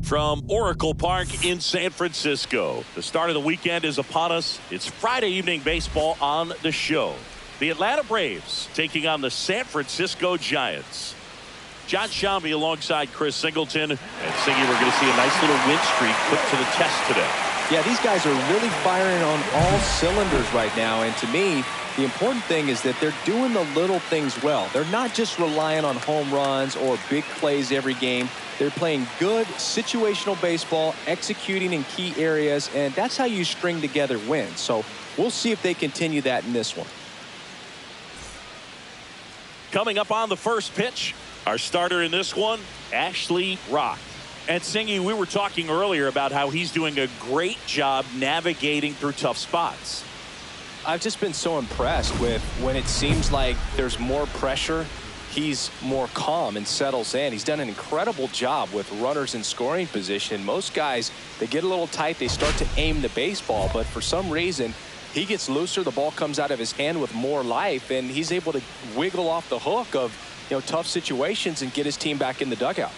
From Oracle Park in San Francisco. The start of the weekend is upon us. It's Friday evening baseball on the show. The Atlanta Braves taking on the San Francisco Giants. John Shambi alongside Chris Singleton. And Singy, we're going to see a nice little win streak put to the test today. Yeah, these guys are really firing on all cylinders right now. And to me, the important thing is that they're doing the little things well. They're not just relying on home runs or big plays every game. They're playing good situational baseball, executing in key areas, and that's how you string together wins. So we'll see if they continue that in this one. Coming up on the first pitch, our starter in this one, Ashley Rock. And Singy, we were talking earlier about how he's doing a great job navigating through tough spots. I've just been so impressed with when it seems like there's more pressure, he's more calm and settles in. He's done an incredible job with runners in scoring position. Most guys, they get a little tight, they start to aim the baseball, but for some reason, he gets looser, the ball comes out of his hand with more life, and he's able to wiggle off the hook of, tough situations and get his team back in the dugout.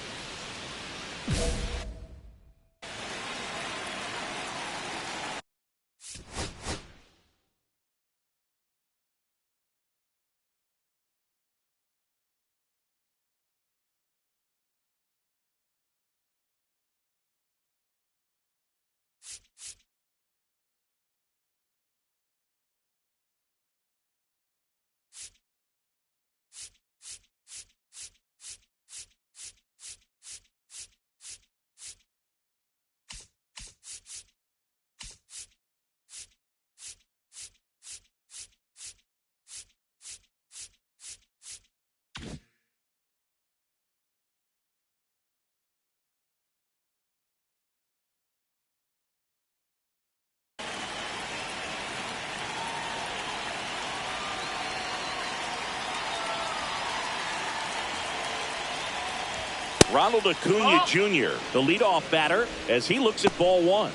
Ronald Acuna Jr., the leadoff batter, as he looks at ball one.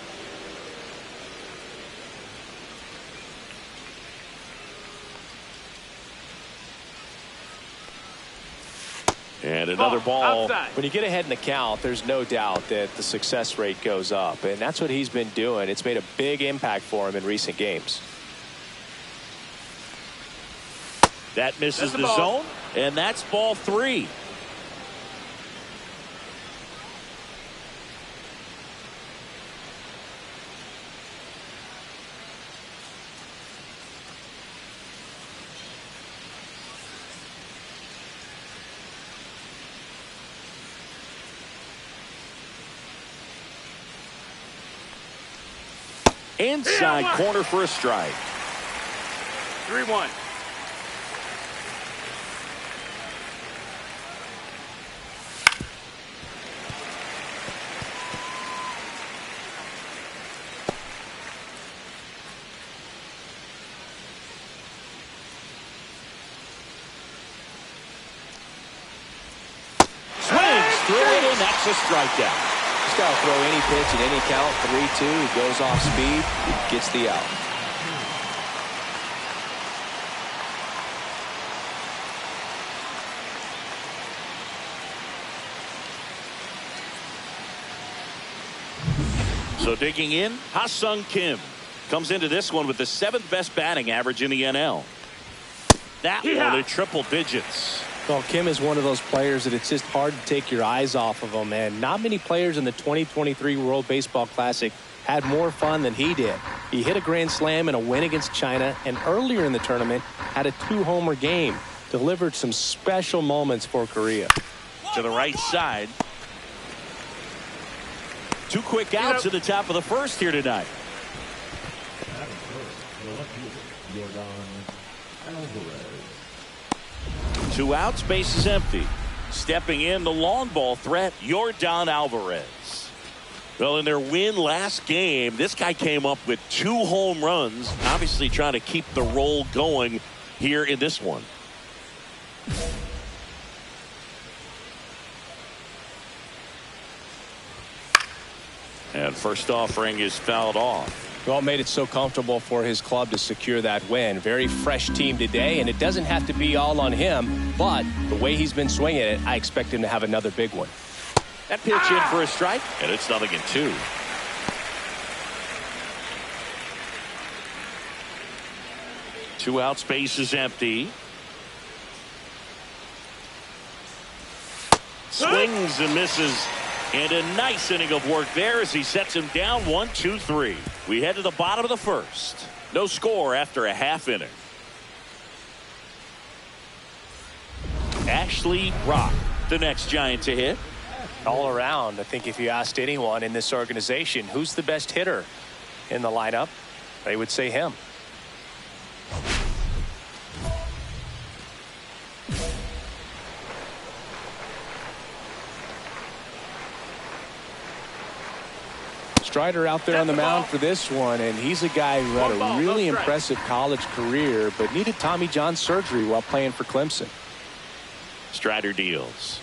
And another ball. When you get ahead in the count, there's no doubt that the success rate goes up, and that's what he's been doing. It's made a big impact for him in recent games. That misses the zone, and that's ball three. Inside corner for a strike. 3-1. Swings through it, and that's a strikeout. He's got to throw any pitch at any count. 3-2. He goes off speed. He gets the out. So digging in, Ha-Sung Kim comes into this one with the 7th best batting average in the NL. That one in triple digits. Well, Kim is one of those players that it's just hard to take your eyes off of him, and not many players in the 2023 World Baseball Classic had more fun than he did. He hit a grand slam in a win against China, and earlier in the tournament had a 2-homer game. Delivered some special moments for Korea. To the right side. 2 quick outs at the top of the first here tonight. 2 outs, base is empty. Stepping in, the long ball threat, Yordan Alvarez. Well, in their win last game, this guy came up with 2 home runs, obviously trying to keep the roll going here in this one. And first offering is fouled off. Well, made it so comfortable for his club to secure that win. Very fresh team today, and it doesn't have to be all on him, but the way he's been swinging it, I expect him to have another big one. That pitch in for a strike, and it's 0-2. Two outs, base is empty. Swings and misses. And a nice inning of work there as he sets him down 1-2-3. We head to the bottom of the first. No score after a half inning. Ashley Rock, the next Giant to hit. All around, I think if you asked anyone in this organization who's the best hitter in the lineup, they would say him. Strider out there on the mound for this one, and he's a guy who had a really impressive college career but needed Tommy John surgery while playing for Clemson. Strider deals.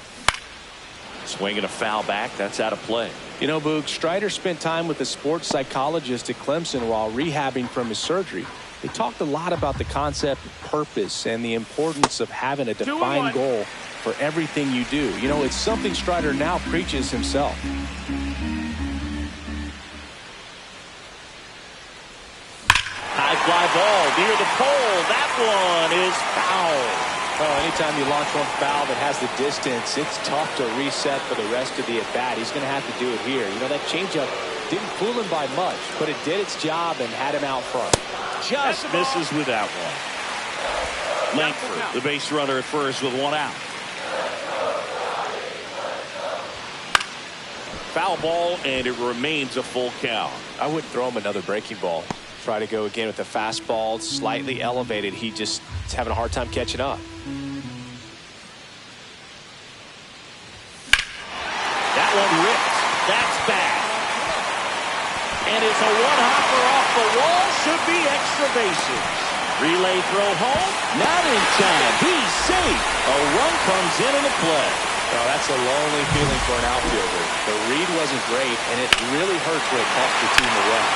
Swing and a foul back. That's out of play. You know, Boog, Strider spent time with a sports psychologist at Clemson while rehabbing from his surgery. They talked a lot about the concept of purpose and the importance of having a defined goal for everything you do. You know, it's something Strider now preaches himself. High fly ball near the pole. That one is foul. Well, anytime you launch one foul that has the distance, it's tough to reset for the rest of the at-bat. He's going to have to do it here. You know, that changeup didn't fool him by much, but it did its job and had him out front. Just misses with that one. Langford, the base runner at first with one out. Foul ball, and it remains a full count. I wouldn't throw him another breaking ball. Try to go again with the fastball, slightly elevated. He just is having a hard time catching up. That one ripped. That's bad. And it's a one-hopper off the wall. Should be extra bases. Relay throw home. Not in time. He's safe. A run comes in the play. Oh, that's a lonely feeling for an outfielder. The read wasn't great, and it really hurts when it costs the team away.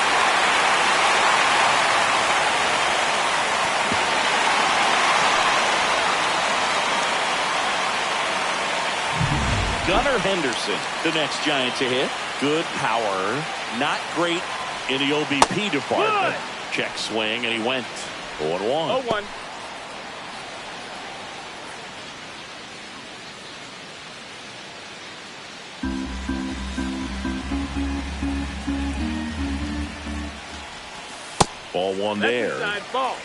Gunnar Henderson, the next Giant to hit. Good power. Not great in the OBP department. Good. Check swing, and he went 0-1. 0-1. Ball one there. Inside ball.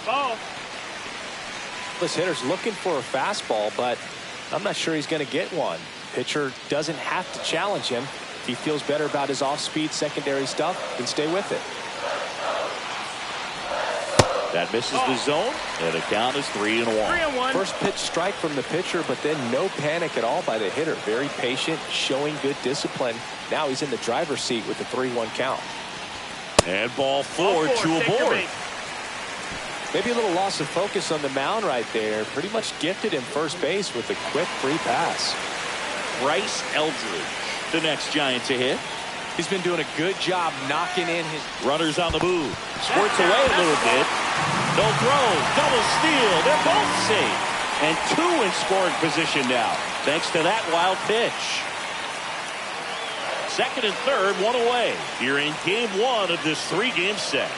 Ball. This hitter's looking for a fastball, but I'm not sure he's going to get one. Pitcher doesn't have to challenge him. If he feels better about his off-speed secondary stuff, then stay with it. That misses the zone, and the count is 3-1. 3-1. First pitch strike from the pitcher, but then no panic at all by the hitter. Very patient, showing good discipline. Now he's in the driver's seat with the 3-1 count. And ball four, two aboard. Maybe a little loss of focus on the mound right there. Pretty much gifted him first base with a quick free pass. Bryce Eldridge, the next Giant to hit. He's been doing a good job knocking in his runners on the move. Squirts away a little bit. No throw, double steal. They're both safe. And two in scoring position now, thanks to that wild pitch. Second and third, one away here in game one of this three-game set.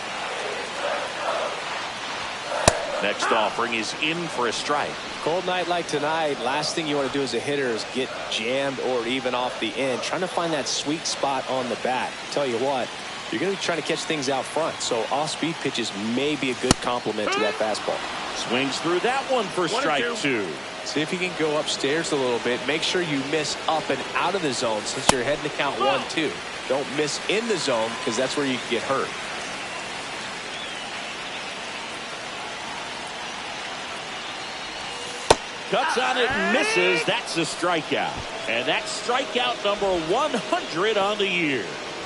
Next offering is in for a strike. Cold night like tonight, last thing you want to do as a hitter is get jammed or even off the end. Trying to find that sweet spot on the bat. Tell you what, you're going to be trying to catch things out front, so off-speed pitches may be a good complement to that fastball. Swings through that one for strike two. See if you can go upstairs a little bit. Make sure you miss up and out of the zone since you're heading to count 1-2. Don't miss in the zone because that's where you can get hurt. Cuts on it and misses. That's a strikeout. And that's strikeout number 100 on the year.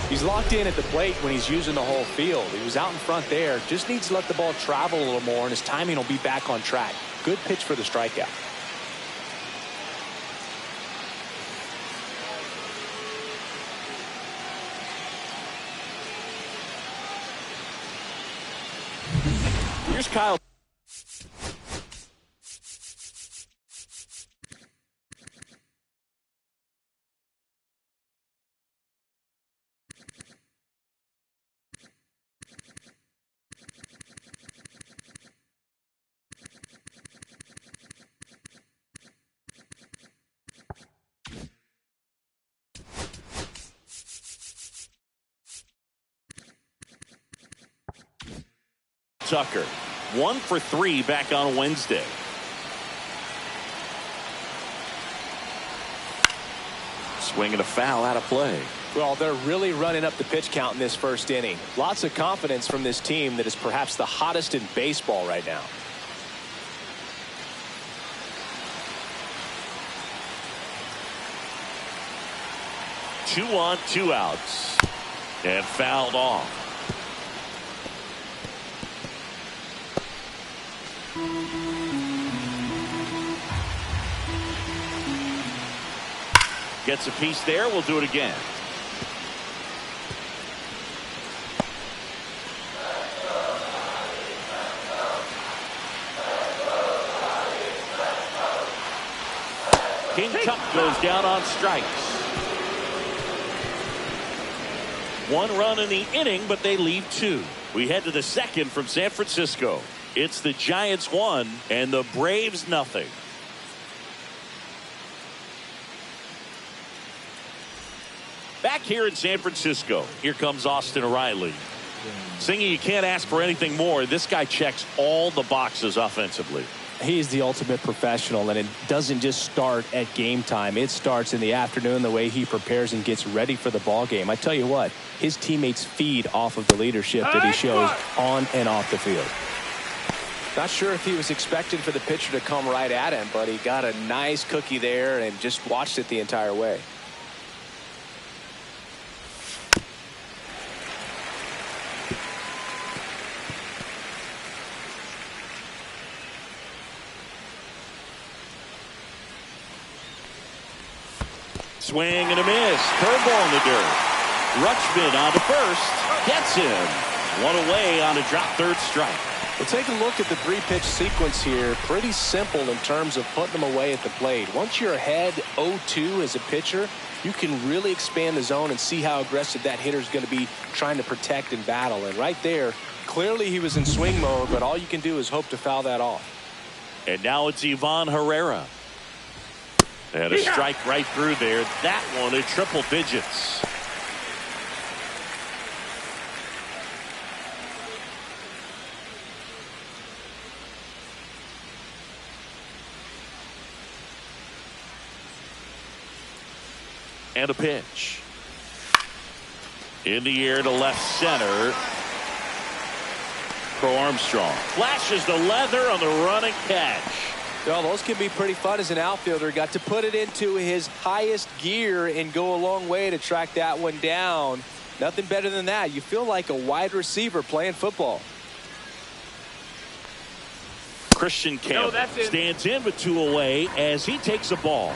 He's locked in at the plate when he's using the whole field. He was out in front there. Just needs to let the ball travel a little more, and his timing will be back on track. Good pitch for the strikeout. Here's Kyle. Tucker, 1 for 3 back on Wednesday. Swinging a foul out of play. Well, they're really running up the pitch count in this first inning. Lots of confidence from this team that is perhaps the hottest in baseball right now. Two on, 2 outs. And fouled off. Gets a piece there. We'll do it again. King Tuck goes down on strikes. 1 run in the inning, but they leave 2. We head to the second from San Francisco. It's the Giants 1 and the Braves nothing. Back here in San Francisco, here comes Austin Riley. Singy, you can't ask for anything more. This guy checks all the boxes offensively. He's the ultimate professional, and it doesn't just start at game time. It starts in the afternoon, the way he prepares and gets ready for the ball game. I tell you what, his teammates feed off of the leadership that he shows on and off the field. Not sure if he was expecting for the pitcher to come right at him, but he got a nice cookie there and just watched it the entire way. Swing and a miss. Curveball in the dirt. Rutschman on to first. Gets him. 1 away on a drop third strike. Well, take a look at the 3-pitch sequence here. Pretty simple in terms of putting them away at the plate. Once you're ahead 0-2 as a pitcher, you can really expand the zone and see how aggressive that hitter is going to be trying to protect and battle. And right there, clearly he was in swing mode, but all you can do is hope to foul that off. And now it's Ivan Herrera. And a strike right through there. That one in triple digits. And a pitch. In the air to left center. Crow Armstrong flashes the leather on the running catch. Well, those can be pretty fun as an outfielder. Got to put it into his highest gear and go a long way to track that one down. Nothing better than that. You feel like a wide receiver playing football. Christian Campbell stands in with 2 away as he takes a ball.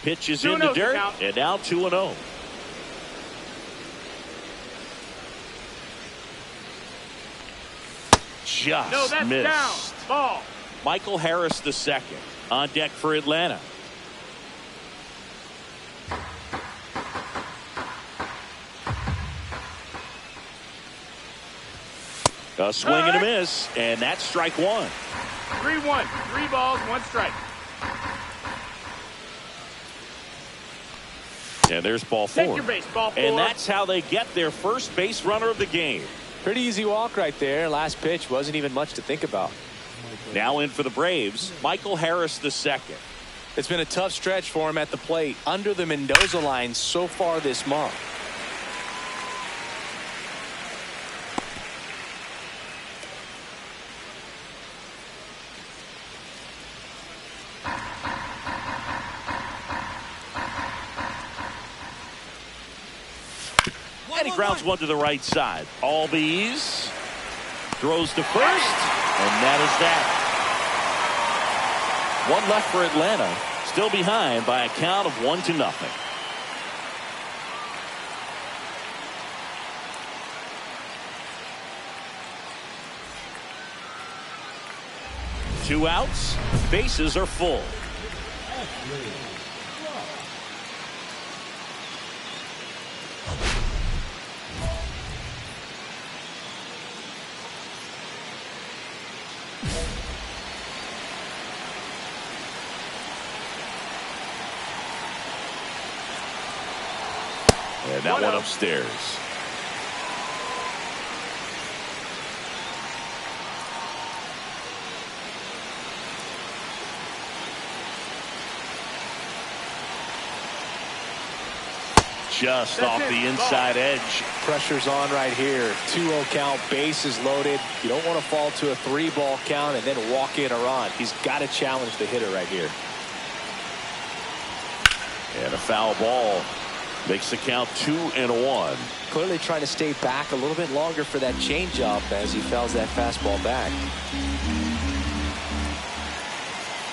Pitch is in the dirt, and now 2-0. Just missed. Down. Ball. Michael Harris the second on deck for Atlanta. A swing and a miss, and that's strike 1. 3-1. 3 balls, 1 strike. And there's ball 4. Take your base, ball 4. And that's how they get their first base runner of the game. Pretty easy walk right there. Last pitch wasn't even much to think about. Now in for the Braves, Michael Harris the second. It's been a tough stretch for him at the plate under the Mendoza line so far this month. And he grounds one to the right side. Albies throws to first, and that is that. 1 left for Atlanta, still behind by a count of 1-0. 2 outs. Bases are full. And that one upstairs. Just off the inside edge. Pressure's on right here. 2-0 count, bases loaded. You don't want to fall to a 3-ball count and then walk in or on. He's got to challenge the hitter right here. And a foul ball. Makes the count 2-1. Clearly trying to stay back a little bit longer for that changeup as he fouls that fastball back.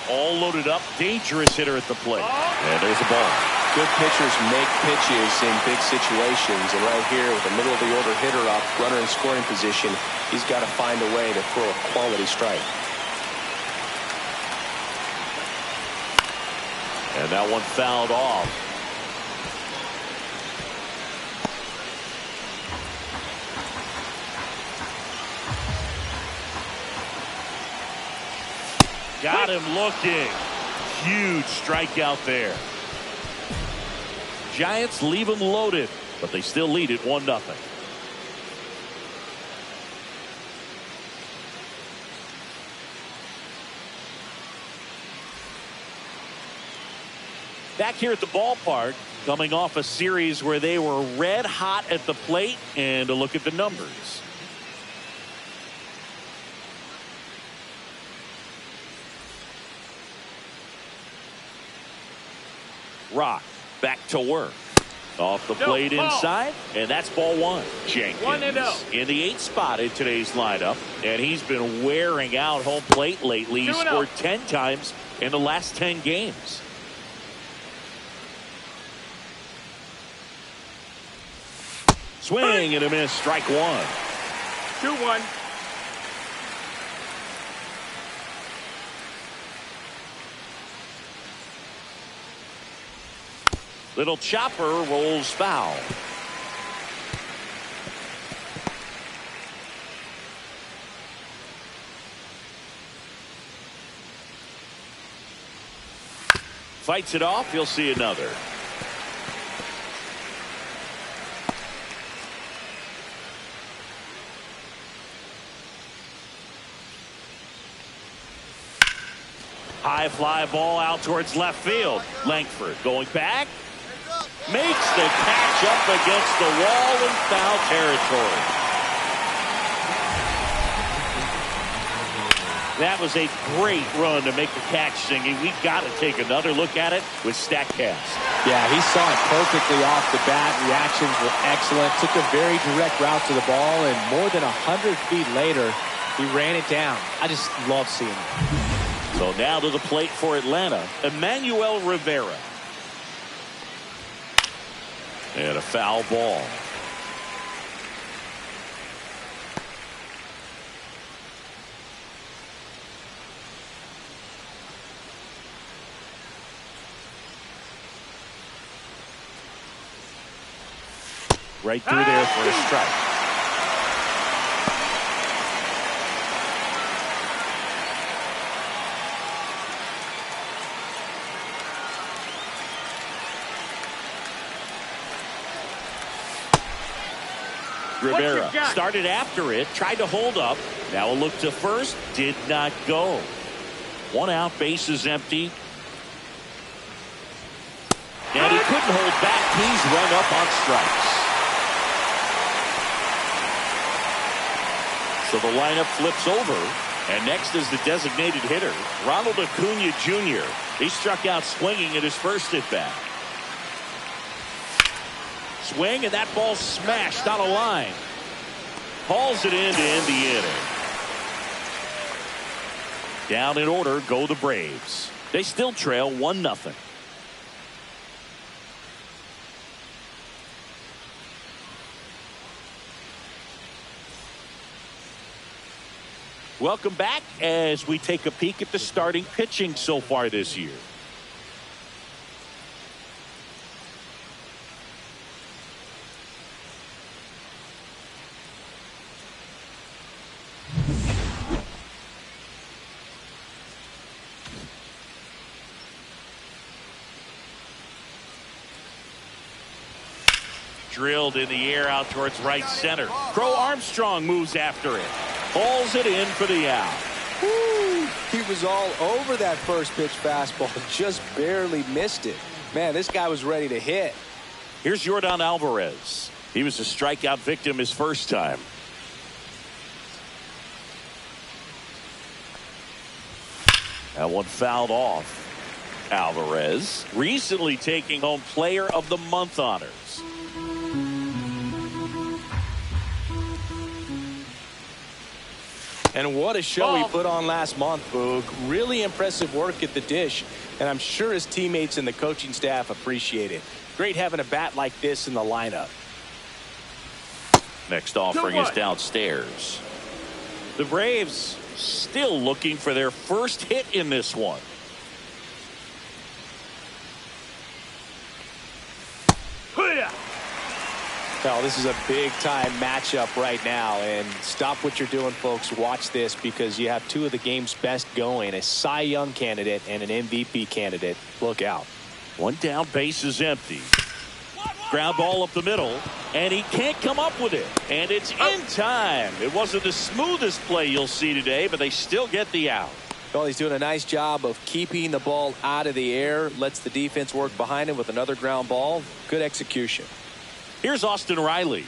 All loaded up. Dangerous hitter at the plate. And there's a ball. Good pitchers make pitches in big situations. And right here with the middle of the order hitter up, runner in scoring position, he's got to find a way to throw a quality strike. And that one fouled off. Got him looking. Huge strikeout there. Giants leave him loaded, but they still lead it 1-0. Back here at the ballpark, coming off a series where they were red hot at the plate, and a look at the numbers. Rock back to work. Off the plate inside, and that's ball one. Jenkins in the 8th spot in today's lineup, and he's been wearing out home plate lately. He scored 10 times in the last 10 games. Swing and a miss, strike one. 2-1. Little chopper rolls foul. Fights it off. You'll see another. High fly ball out towards left field. Langford going back. Makes the catch up against the wall in foul territory. That was a great run to make the catch, singing. We've got to take another look at it with StatCast. Yeah, he saw it perfectly off the bat. Reactions were excellent. Took a very direct route to the ball, and more than 100 feet later, he ran it down. I just love seeing it. So now to the plate for Atlanta, Emmanuel Rivera. And a foul ball. Right through there for a strike. Rivera started after it, tried to hold up. Now a look to first, did not go. 1 out, bases empty. And he couldn't hold back. He's run up on strikes. So the lineup flips over, and next is the designated hitter, Ronald Acuna Jr. He struck out swinging at his first at-bat. Swing, and that ball smashed on a line. Hauls it in to end the inning. Down in order go the Braves. They still trail 1-0. Welcome back as we take a peek at the starting pitching so far this year. Drilled in the air out towards right center. Crow Armstrong moves after it. Pulls it in for the out. Woo! He was all over that first pitch fastball. Just barely missed it. Man, this guy was ready to hit. Here's Yordan Alvarez. He was a strikeout victim his first time. That one fouled off. Alvarez recently taking home Player of the Month honors. And what a show he put on last month, Boog. Really impressive work at the dish, and I'm sure his teammates and the coaching staff appreciate it. Great having a bat like this in the lineup. Next offering is downstairs. The Braves still looking for their first hit in this one. Well, this is a big-time matchup right now, and stop what you're doing, folks. Watch this, because you have two of the game's best going, a Cy Young candidate and an MVP candidate. Look out. One down, base is empty. Ground ball up the middle, and he can't come up with it. And it's in time. It wasn't the smoothest play you'll see today, but they still get the out. Well, he's doing a nice job of keeping the ball out of the air, lets the defense work behind him with another ground ball. Good execution. Here's Austin Riley.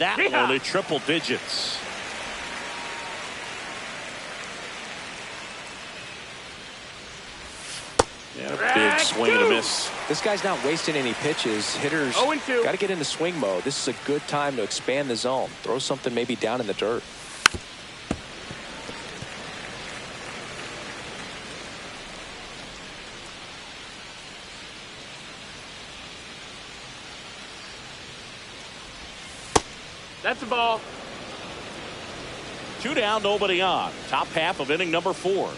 That one at triple digits. Yeah, big swing and a miss. This guy's not wasting any pitches. Hitters got to get into swing mode. This is a good time to expand the zone. Throw something maybe down in the dirt. That's a ball. 2 down, nobody on. Top half of inning number 4.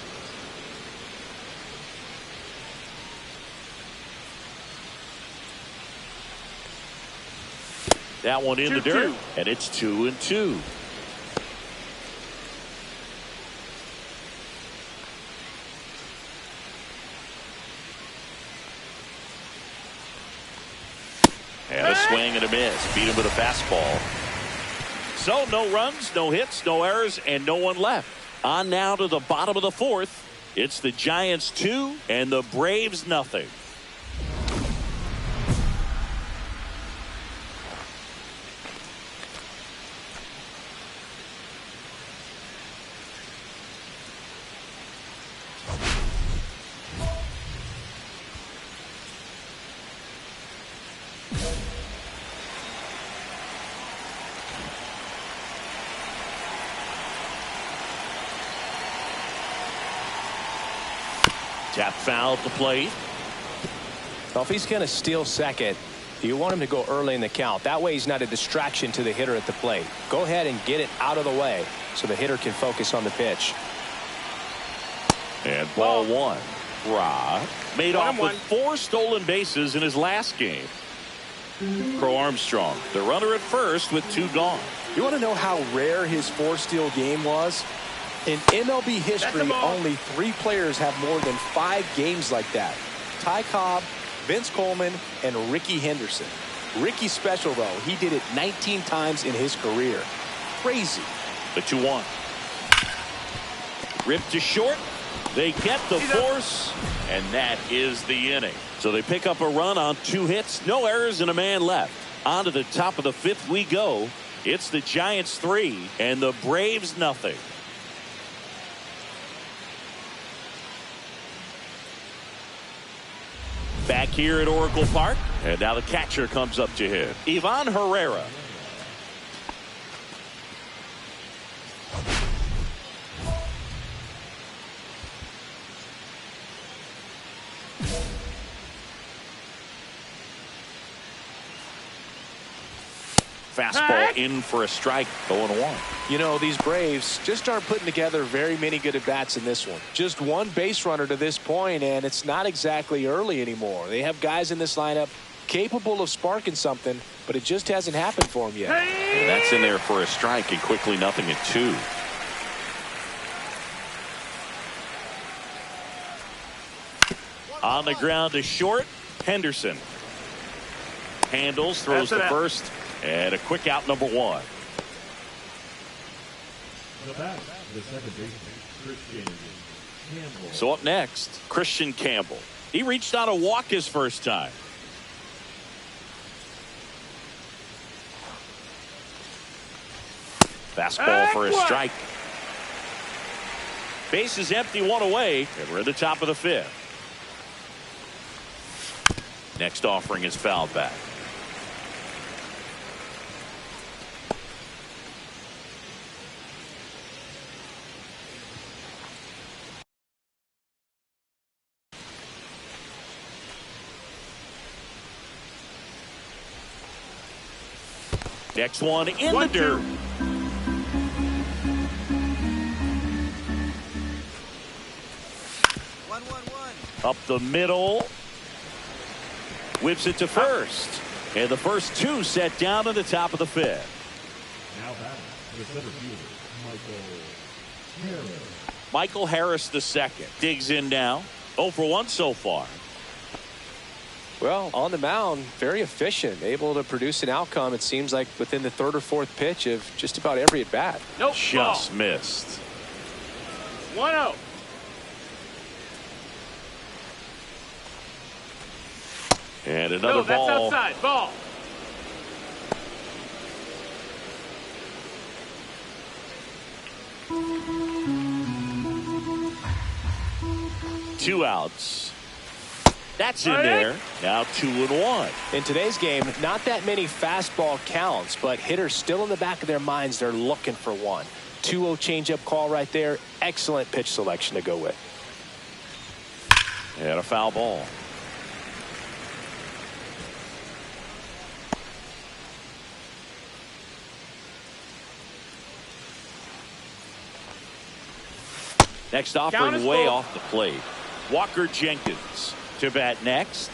That one in the dirt, and it's 2-2. And a swing and a miss. Beat him with a fastball. So no runs, no hits, no errors, and no one left. On now to the bottom of the 4th. It's the Giants 2 and the Braves nothing. Tap foul at the plate. Well, if he's going to steal second, you want him to go early in the count. That way he's not a distraction to the hitter at the plate. Go ahead and get it out of the way so the hitter can focus on the pitch. And ball 1. Ra made off with 4 stolen bases in his last game. Crow Armstrong, the runner at first with 2 gone. You want to know how rare his 4-steal game was? In MLB history, only 3 players have more than 5 games like that. Ty Cobb, Vince Coleman, and Ricky Henderson. Ricky's special, though. He did it 19 times in his career. Crazy. The 2-1. Ripped to short. They get the force, and that is the inning. So they pick up a run on 2 hits, no errors, and a man left. On to the top of the 5th we go. It's the Giants 3 and the Braves nothing. Back here at Oracle Park, and now the catcher comes up to him. Ivan Herrera. Fastball in for a strike, 0-1. You know, these Braves just aren't putting together very many good at-bats in this one. Just one base runner to this point, and it's not exactly early anymore. They have guys in this lineup capable of sparking something, but it just hasn't happened for them yet. And that's in there for a strike, and quickly 0-2. On the ground to short, Henderson. Handles, throws to first, and a quick out, number 1. So up next, Christian Campbell. He reached out a walk his first time. Fastball for a strike. Base is empty, 1 away, and we're at the top of the 5th. Next offering is fouled back. Next one in the dirt. Up the middle. Whips it to first. And the first 2 set down at the top of the 5th. Now back to the center fielder, Michael Harris II digs in now. 0 for 1 so far. Well, on the mound, very efficient, able to produce an outcome, it seems like, within the 3rd or 4th pitch of just about every at-bat. Nope. Just missed. 1-0. And another ball. That's outside. Ball. Two outs. That's in there. Now 2-1. In today's game, not that many fastball counts, but hitters still in the back of their minds, they're looking for one. 2-0 changeup call right there. Excellent pitch selection to go with. And a foul ball. Next offering way off the plate. Walker Jenkins to bat next.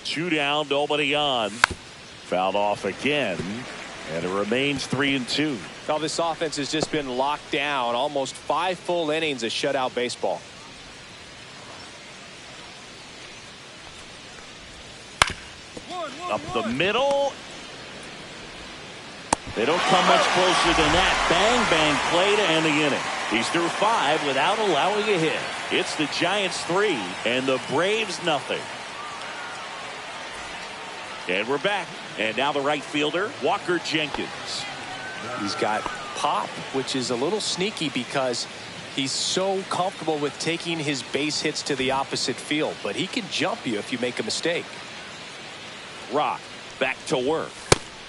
Two down, nobody on. Fouled off again, and it remains 3-2. Well, this offense has just been locked down. Almost 5 full innings of shutout baseball. Up the middle. They don't come much closer than that. Bang, bang play to end the inning. He's through 5 without allowing a hit. It's the Giants 3 and the Braves nothing. And we're back. And now the right fielder, Walker Jenkins. He's got pop, which is a little sneaky because he's so comfortable with taking his base hits to the opposite field. But he can jump you if you make a mistake. Rock back to work.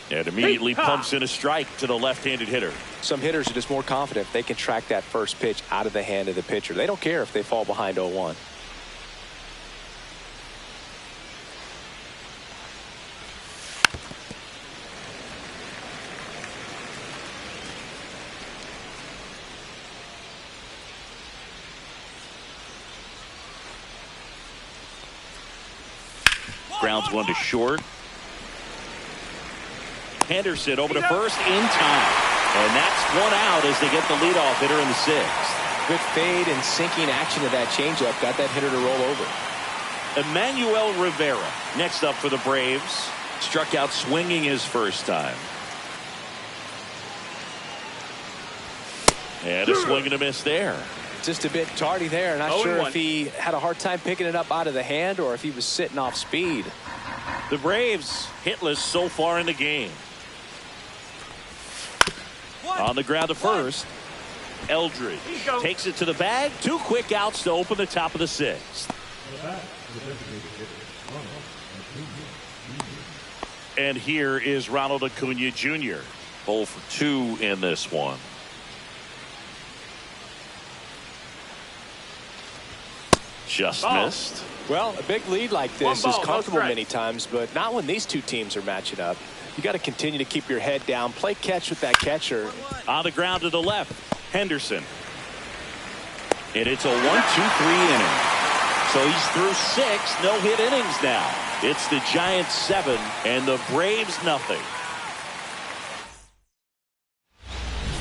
And immediately pumps in a strike to the left-handed hitter. Some hitters are just more confident if they can track that first pitch out of the hand of the pitcher. They don't care if they fall behind 0-1. Grounds one to short. Henderson over to first in time. And that's 1 out as they get the leadoff hitter in the 6th. Good fade and sinking action of that changeup got that hitter to roll over. Emmanuel Rivera next up for the Braves. Struck out swinging his first time. And a swing and a miss there. Just a bit tardy there. Not sure if he had a hard time picking it up out of the hand or if he was sitting off speed. The Braves hitless so far in the game. On the ground to first. Eldridge takes it to the bag. 2 quick outs to open the top of the 6th. And here is Ronald Acuna Jr. 0 for 2 in this one. Just Ball. missed. Well, a big lead like this One is ball, no comfortable strike. many times, but not when these two teams are matching up. You got to continue to keep your head down, play catch with that catcher. On the ground to the left, Henderson. And it's a 1-2-3 inning. So he's through 6 no-hit innings now. It's the Giants 7 and the Braves nothing.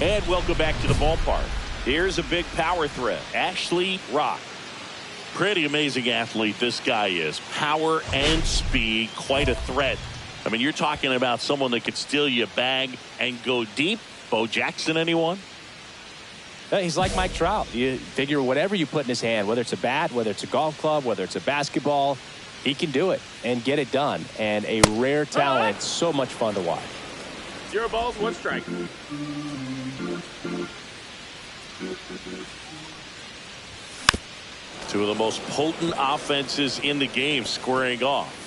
And welcome back to the ballpark. Here's a big power threat, Ashley Rock. Pretty amazing athlete this guy is. Power and speed, quite a threat. I mean, you're talking about someone that could steal you a bag and go deep. Bo Jackson, anyone? He's like Mike Trout. You figure whatever you put in his hand, whether it's a bat, whether it's a golf club, whether it's a basketball, he can do it and get it done. And a rare talent, so much fun to watch. 0 balls, 1 strike. Two of the most potent offenses in the game squaring off.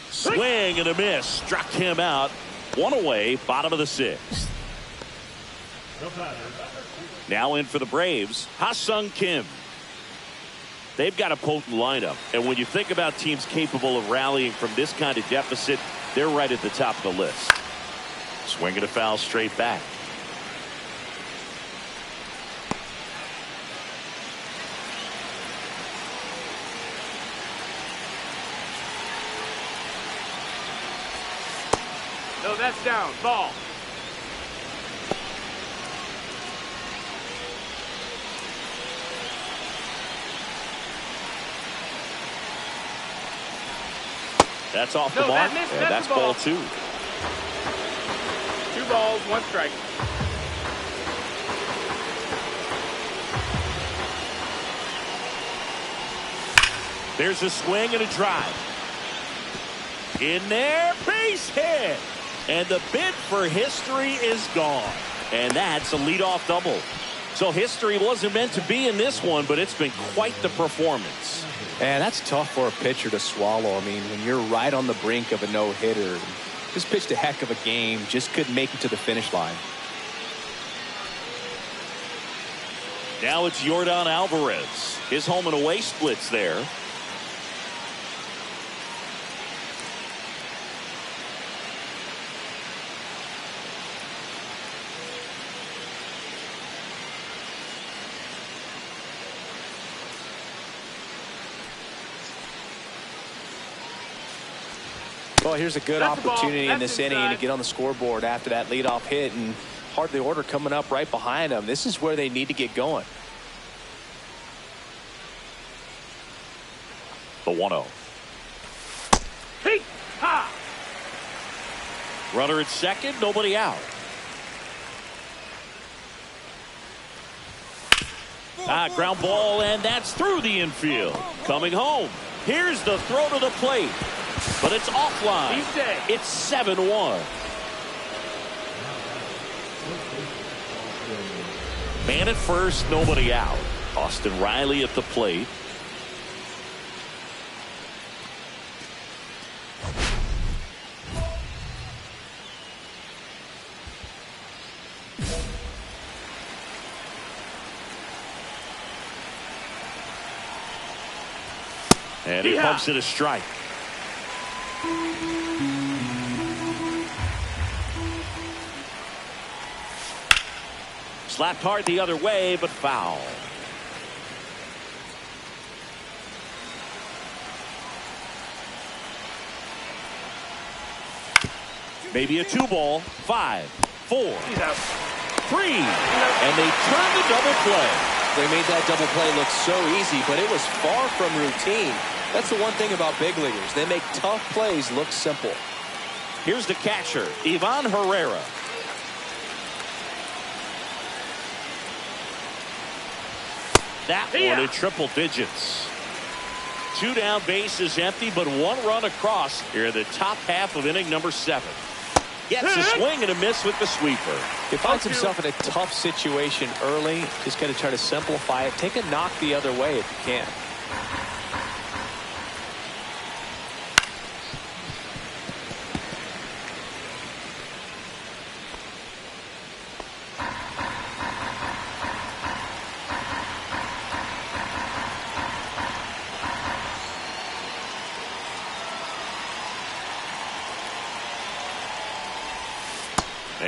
Swing and a miss. Struck him out. 1 away, bottom of the 6th. Now in for the Braves, Ha-Sung Kim. They've got a potent lineup. And when you think about teams capable of rallying from this kind of deficit, they're right at the top of the list. Swinging a foul straight back. No, that's down. Ball. That's off the No, mark. that missed. And That's that's the ball ball. 2. 2 balls, 1 strike. There's a swing and a drive. In there, base hit. And the bid for history is gone. And that's a leadoff double. So history wasn't meant to be in this one, but it's been quite the performance. And that's tough for a pitcher to swallow. I mean, when you're right on the brink of a no-hitter, just pitched a heck of a game, just couldn't make it to the finish line. Now it's Yordan Alvarez. His home and away splits there. Well, here's a good That's the ball. opportunity in That's this inning inside. to get on the scoreboard after that leadoff hit, and hardly order coming up right behind them. This is where they need to get going. The 1-0. Hey! Ha! Runner at second, nobody out. Ground ball, and that's through the infield. Coming home. Here's the throw to the plate. But it's offline. He's dead. It's 7-1. Man at first, nobody out. Austin Riley at the plate. And he pumps it a strike. Slapped hard the other way, but foul. Maybe a 2-ball. 5, 4, 3. And they turn the double play. They made that double play look so easy, but it was far from routine. That's the one thing about big leaguers. They make tough plays look simple. Here's the catcher, Ivan Herrera. That one in triple digits. 2 down, bases empty, but 1 run across here in the top half of inning number 7. Gets a swing and a miss with the sweeper. He finds himself in a tough situation early. Just got to try to simplify it. Take a knock the other way if you can.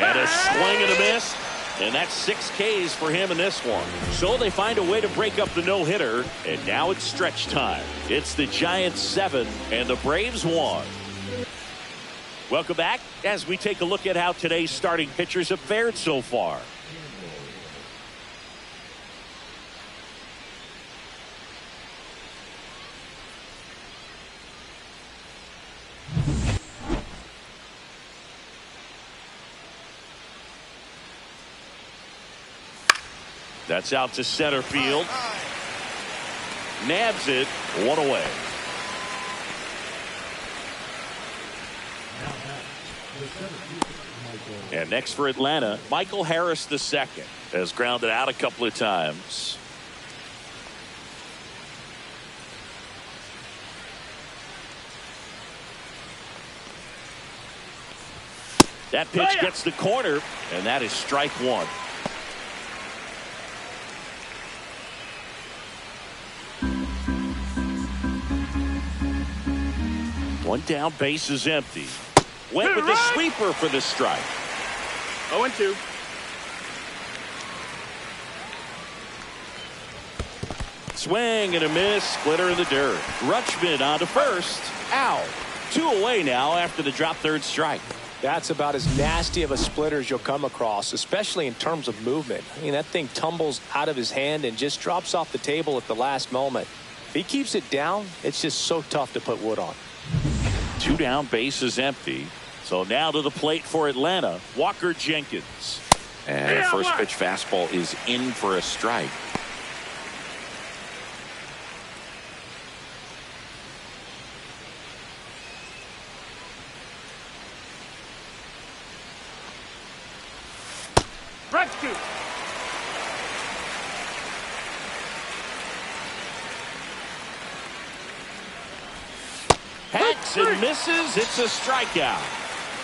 And a swing and a miss. And that's 6 Ks for him in this one. So they find a way to break up the no-hitter. And now it's stretch time. It's the Giants 7 and the Braves 1. Welcome back as we take a look at how today's starting pitchers have fared so far. That's out to center field. Nabs it, 1 away. And next for Atlanta, Michael Harris II has grounded out a couple of times. That pitch gets the corner, and that is strike 1. One down, base is empty. Went with the sweeper for the strike. 0-2. Swing and a miss. Splitter in the dirt. Rutschman on to first. Out. 2 away now after the drop third strike. That's about as nasty of a splitter as you'll come across, especially in terms of movement. I mean, that thing tumbles out of his hand and just drops off the table at the last moment. If he keeps it down, it's just so tough to put wood on. 2 down, base is empty. So now to the plate for Atlanta, Walker Jenkins. And the first pitch fastball is in for a strike. Rescue. Hacks and misses. It's a strikeout.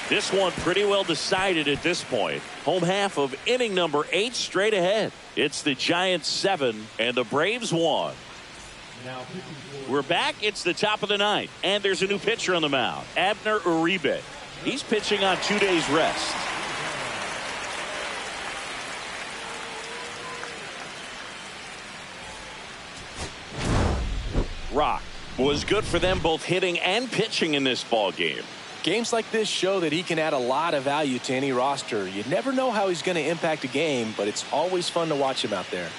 This one pretty well decided at this point. Home half of inning number 8 straight ahead. It's the Giants 7 and the Braves 1. We're back. It's the top of the 9th. And there's a new pitcher on the mound, Abner Uribe. He's pitching on 2 days rest. Rock was good for them both hitting and pitching in this ball game. Games like this show that he can add a lot of value to any roster. You never know how he's going to impact a game, but it's always fun to watch him out there.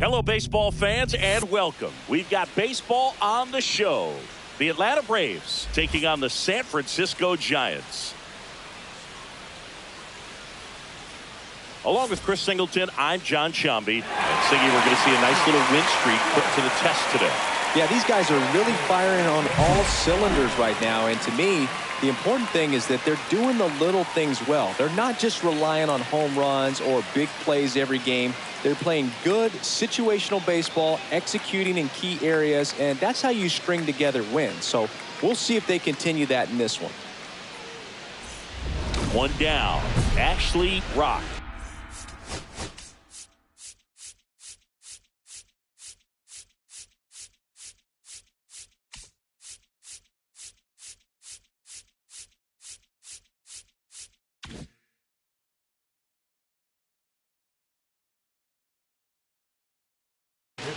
Hello, baseball fans, and welcome. We've got baseball on the show. The Atlanta Braves taking on the San Francisco Giants. Along with Chris Singleton, I'm John Chomby. And Siggy, we're going to see a nice little win streak put to the test today. Yeah, these guys are really firing on all cylinders right now. And to me, the important thing is that they're doing the little things well. They're not just relying on home runs or big plays every game. They're playing good situational baseball, executing in key areas, and that's how you string together wins. So we'll see if they continue that in this one. One down. Ashley Rock.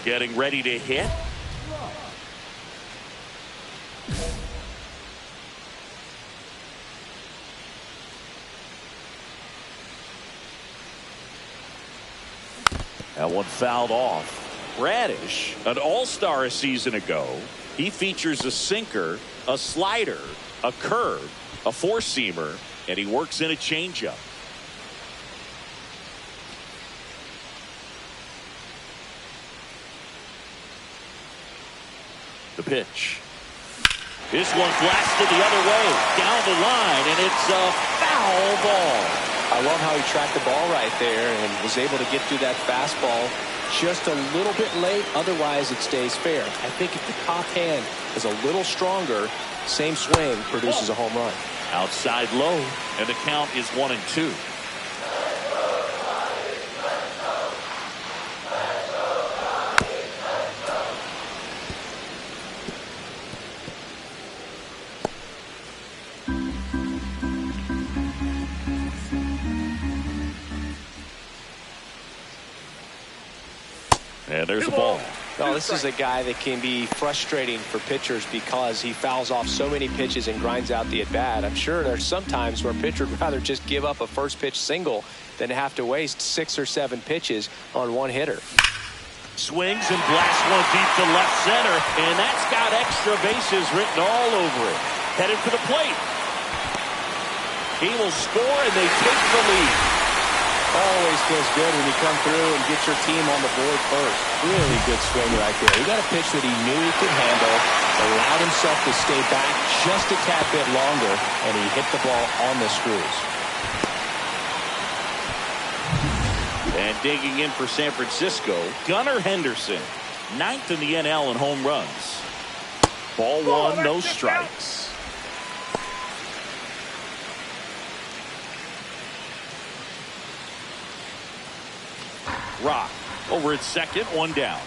Getting ready to hit. That one fouled off. Radish, an all-star a season ago. He features a sinker, a slider, a curve, a four-seamer, and he works in a changeup. The pitch. This one blasted the other way down the line, and it's a foul ball. I love how he tracked the ball right there and was able to get through that fastball just a little bit late. Otherwise, it stays fair. I think if the top hand is a little stronger, same swing produces a home run. Outside low, and the count is 1-2. And there's a ball. Well, this is a guy that can be frustrating for pitchers because he fouls off so many pitches and grinds out the at-bat. I'm sure there's some times where a pitcher would rather just give up a first pitch single than have to waste 6 or 7 pitches on one hitter. Swings and blasts one deep to left center, and that's got extra bases written all over it. Headed for the plate. He will score, and they take the lead. Always feels good when you come through and get your team on the board first. Really good swing right there. He got a pitch that he knew he could handle, allowed himself to stay back just a tad bit longer, and he hit the ball on the screws. And digging in for San Francisco, Gunnar Henderson, 9th in the NL in home runs. Ball one, no strikes. Rock over at second, one down.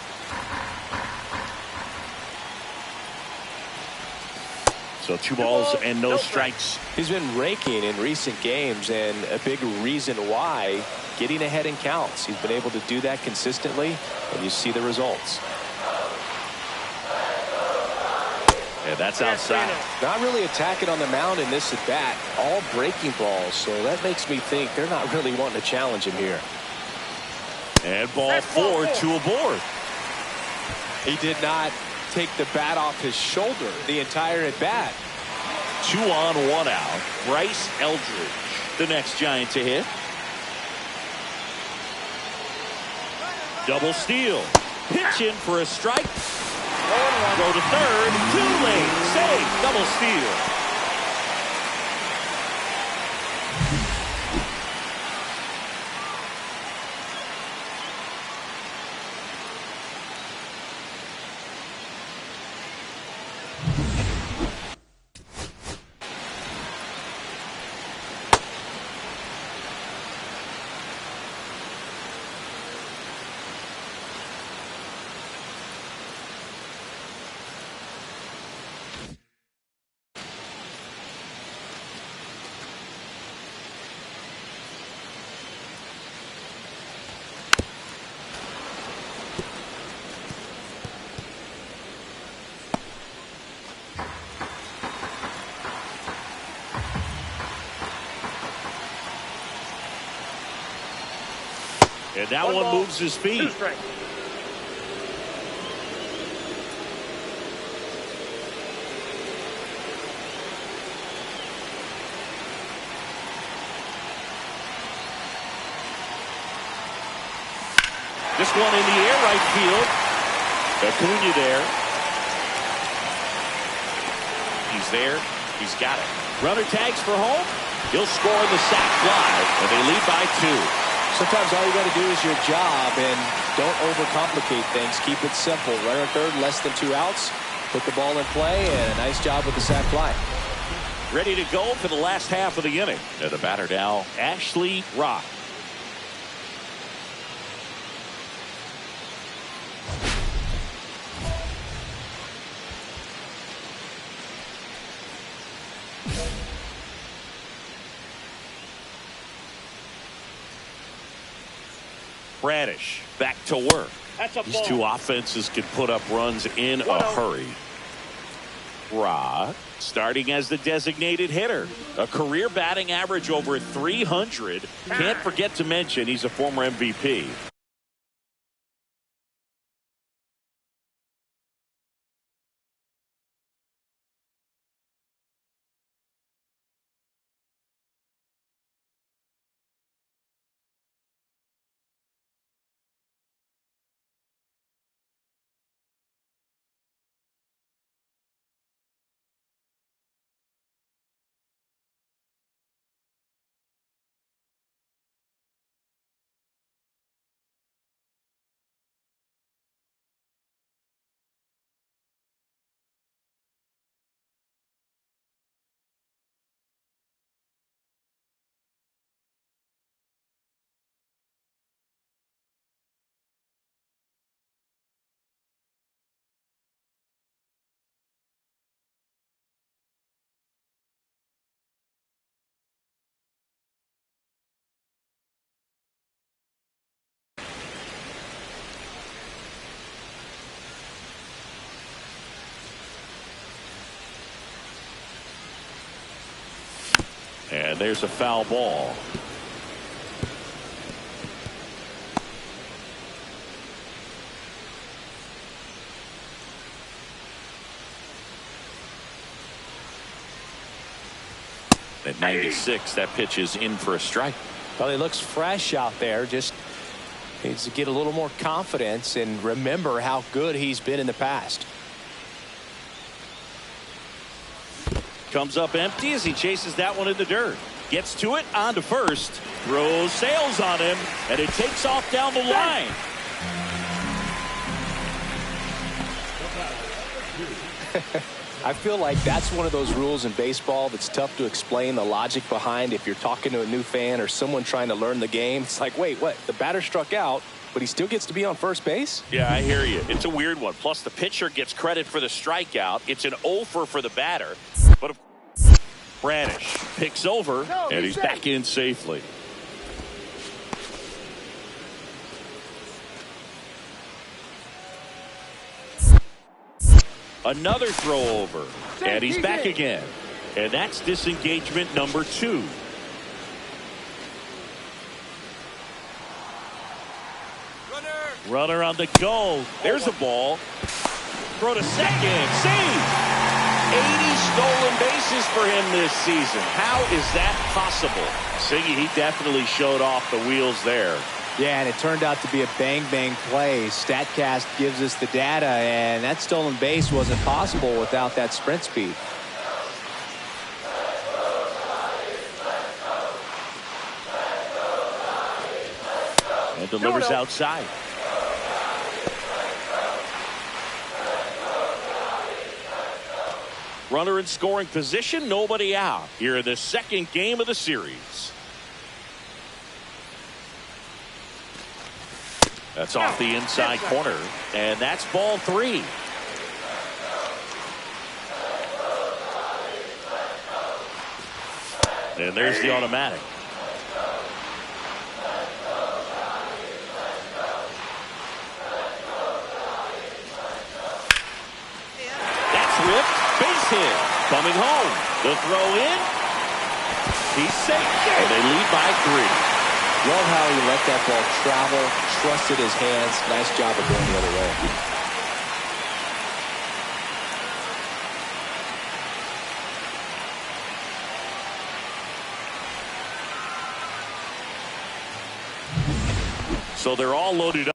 So 2 balls and no strikes. He's been raking in recent games, and a big reason why, getting ahead in counts. He's been able to do that consistently, and you see the results. Yeah, that's outside. Not really attacking on the mound in this at bat. All breaking balls, so that makes me think they're not really wanting to challenge him here. And ball 4, 2 aboard. He did not take the bat off his shoulder the entire at bat. 2 on, 1 out. Bryce Eldridge, the next Giant to hit. Double steal. Pitch in for a strike. Throw to third. Too late. Save. Double steal. And that one moves his feet. This one in the air, right field. Acuna there. He's there. He's got it. Runner tags for home. He'll score the sac fly, and they lead by 2. Sometimes all you got to do is your job, and don't overcomplicate things. Keep it simple. Runner at third, less than 2 outs. Put the ball in play, and a nice job with the sac fly. Ready to go for the last half of the inning. And the batter now, Ashley Rock. Bradish back to work. These two offenses can put up runs in a hurry. Rock starting as the designated hitter. A career batting average over 300. Can't forget to mention he's a former MVP. And there's a foul ball. At 96, that pitch is in for a strike. Well, he looks fresh out there. Just needs to get a little more confidence and remember how good he's been in the past. Comes up empty as he chases that one in the dirt. Gets to it, on to first. Throws sails on him, and it takes off down the line. I feel like that's one of those rules in baseball that's tough to explain the logic behind. If you're talking to a new fan or someone trying to learn the game, it's like, wait, what? The batter struck out, but he still gets to be on first base? Yeah, I hear you. It's a weird one. Plus, the pitcher gets credit for the strikeout. It's an offer for the batter. But Bradish picks over, and he's back in safely. Another throw over, and he's back again. And that's disengagement number 2. Runner on the go. There's a ball. Throw to second. Save. 80 stolen bases for him this season. How is that possible? Siggy, he definitely showed off the wheels there. Yeah, and it turned out to be a bang-bang play. StatCast gives us the data, and that stolen base wasn't possible without that sprint speed. And delivers outside. Runner in scoring position, nobody out. Here in the second game of the series. That's off the inside corner, and that's ball 3. And there's the automatic. That's ripped. Base hit. Coming home. The throw in. He's safe. And they lead by 3. Love how he let that ball travel, trusted his hands. Nice job of going the other way. So they're all loaded up.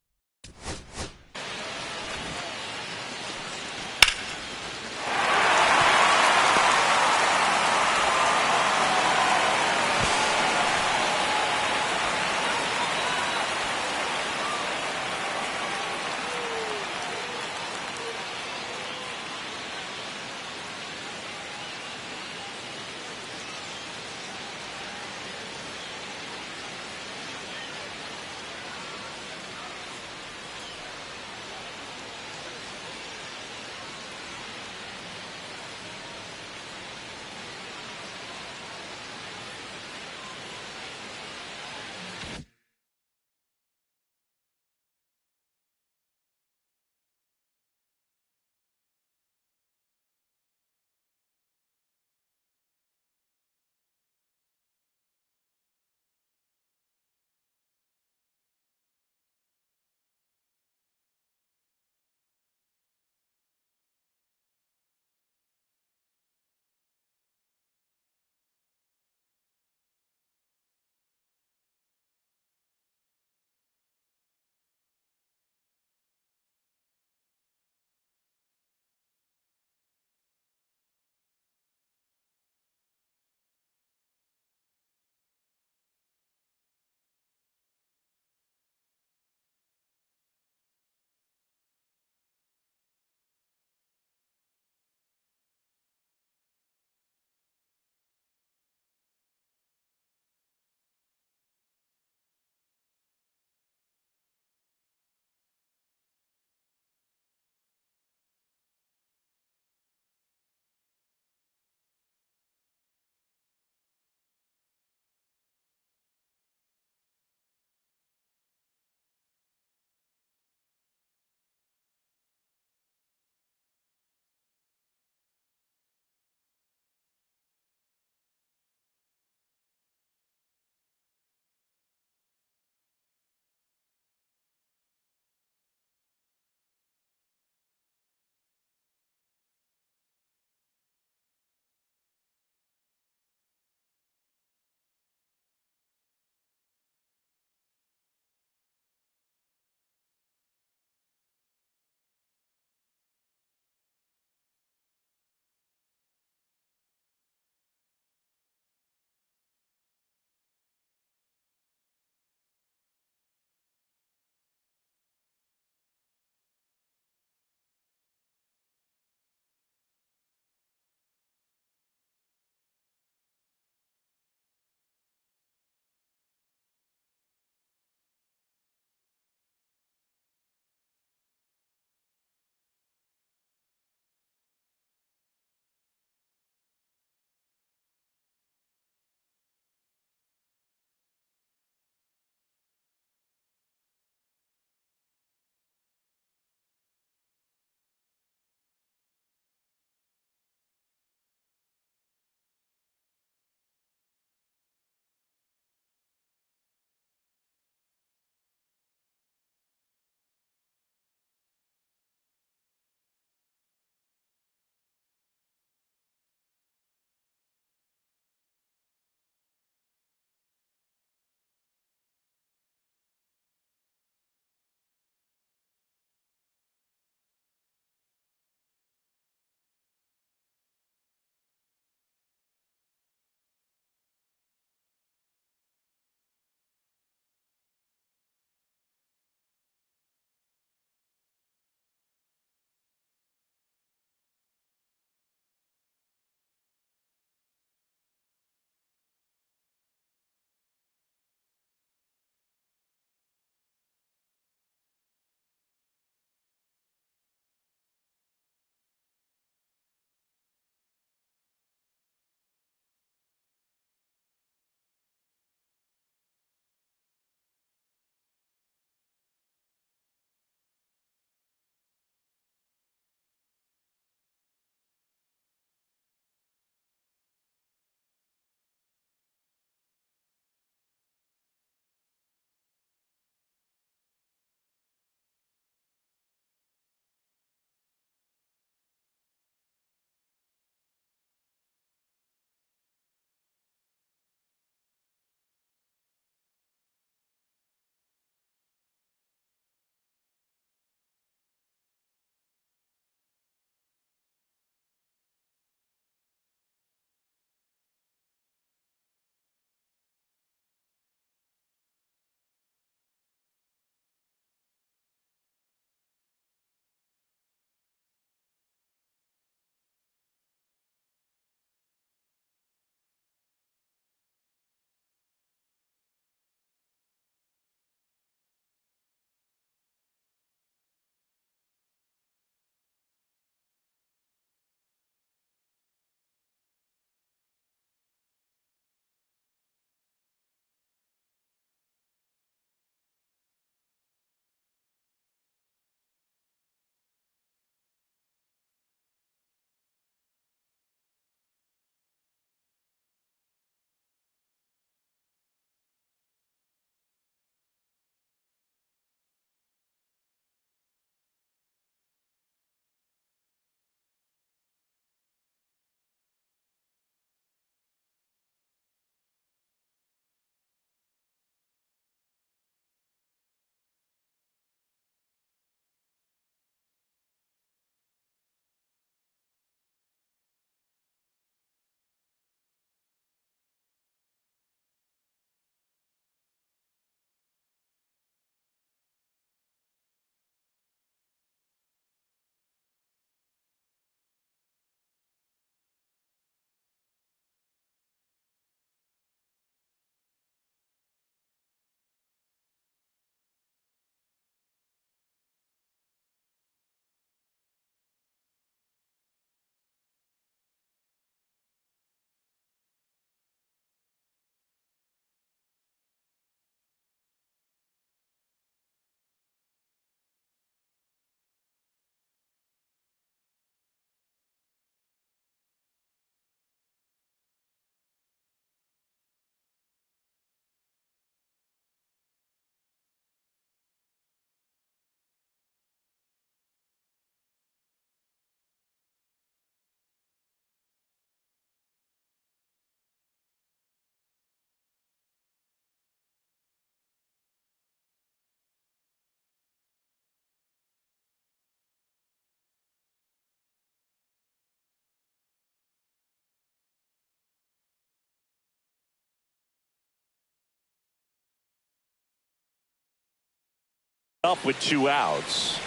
Up with 2 outs.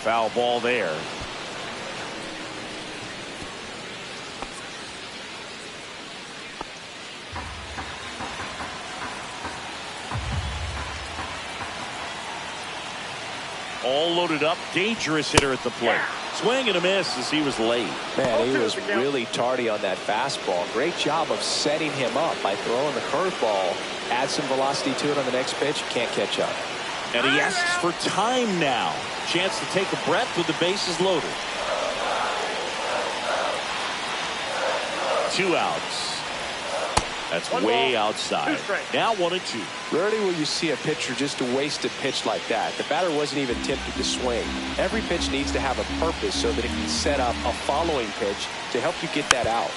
Foul ball there. All loaded up, dangerous hitter at the plate. Swing and a miss as he was late. Man, he was really tardy on that fastball. Great job of setting him up by throwing the curveball. Add some velocity to it on the next pitch. Can't catch up. And he asks for time now. Chance to take a breath with the bases loaded. 2 outs. That's way outside. Now 1-2. Rarely will you see a pitcher just waste a pitch like that. The batter wasn't even tempted to swing. Every pitch needs to have a purpose so that it can set up a following pitch to help you get that out.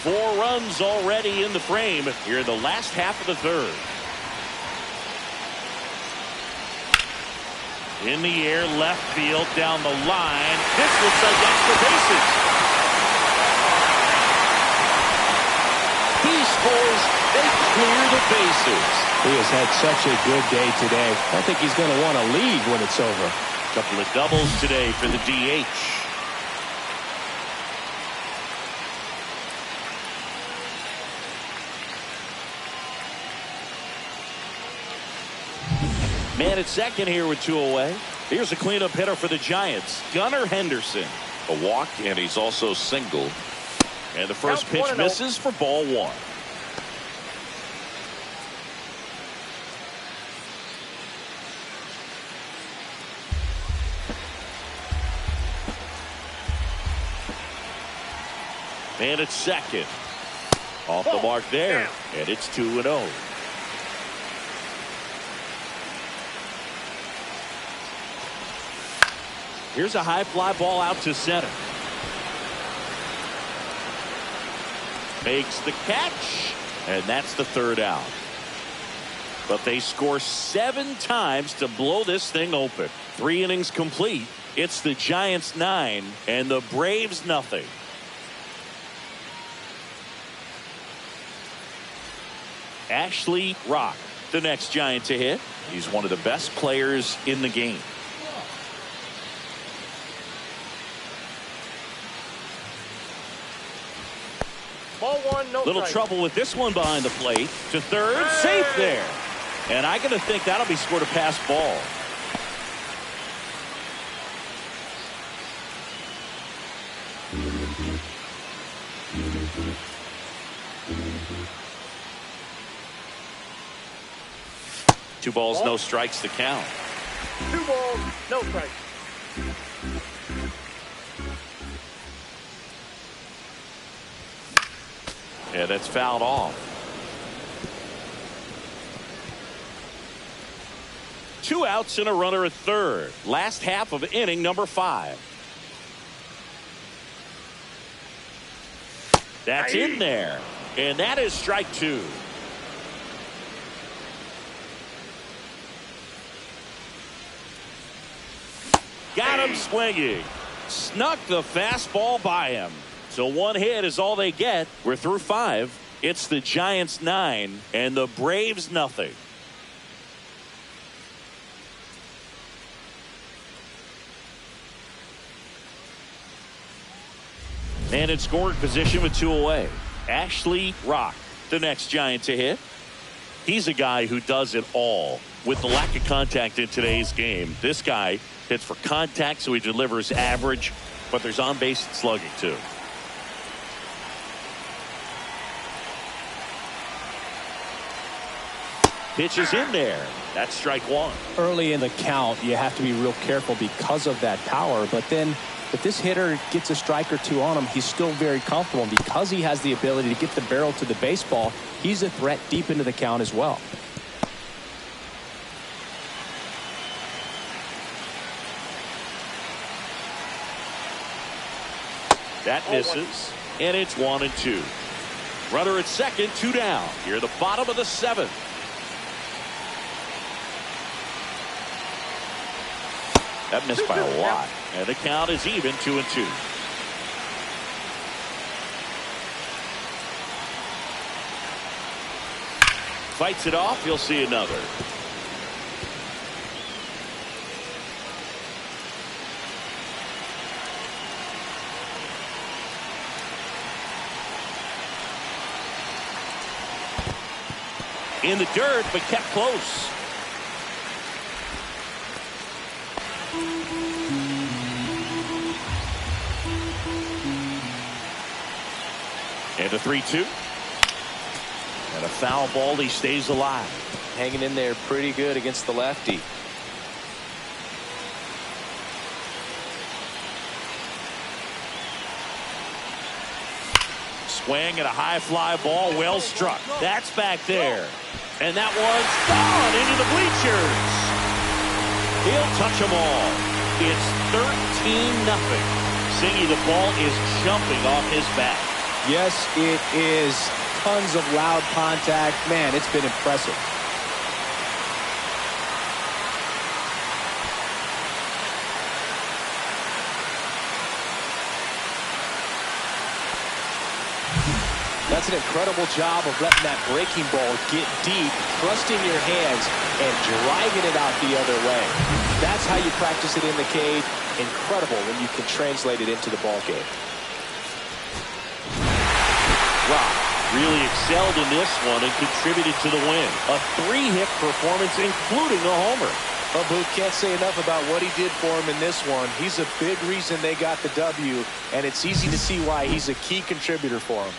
Four runs already in the frame here in the last half of the third. In the air, left field, down the line. This looks like extra bases. He scores. They clear the bases. He has had such a good day today. I think he's going to want to leave when it's over. Couple of doubles today for the DH. Man at second here with 2 away. Here's a cleanup hitter for the Giants, Gunnar Henderson. A walk, and he's also singled. And the first pitch misses for ball 1. Man at second. Off the mark there, and it's 2-0. Here's a high fly ball out to center. Makes the catch, and that's the 3rd out. But they score 7 times to blow this thing open. 3 innings complete. It's the Giants 9 and the Braves nothing. Ashley Rock, the next Giant to hit. He's one of the best players in the game. Ball 1, no Little strike. trouble with this one behind the plate. To third, safe there. And I gotta think that'll be scored a pass ball. Two balls, no strikes to count. 2 balls, no strikes. Yeah, that's fouled off. 2 outs and a runner at third. Last half of inning number 5. That's in there. And that is strike 2. Got him swinging. Snuck the fastball by him. So 1 hit is all they get. We're through 5. It's the Giants 9 and the Braves nothing. And in scoring position with 2 away. Ashley Rock, the next Giant to hit. He's a guy who does it all. With the lack of contact in today's game, this guy hits for contact, so he delivers average, but there's on-base slugging too. Pitch is in there. That's strike 1. Early in the count, you have to be real careful because of that power. But then if this hitter gets a strike or 2 on him, he's still very comfortable. And because he has the ability to get the barrel to the baseball, he's a threat deep into the count as well. That misses, and it's 1-2. Runner at second, 2 down. Here the bottom of the 7th. That missed by a lot. And the count is even, 2-2. Fights it off. You'll see another. In the dirt, but kept close. And a 3-2. And a foul ball. He stays alive. Hanging in there pretty good against the lefty. Swing and a high fly ball, well struck. That's back there. And that one's gone into the bleachers. He'll touch them all. It's 13-0. Singy, the ball is jumping off his bat. Yes, it is. Tons of loud contact. Man, it's been impressive. That's an incredible job of letting that breaking ball get deep, trusting your hands, and driving it out the other way. That's how you practice it in the cage. Incredible when you can translate it into the ball game. Rock really excelled in this one and contributed to the win. A 3-hit performance, including a homer. Well, Boot can't say enough about what he did for him in this one. He's a big reason they got the W, and it's easy to see why he's a key contributor for him.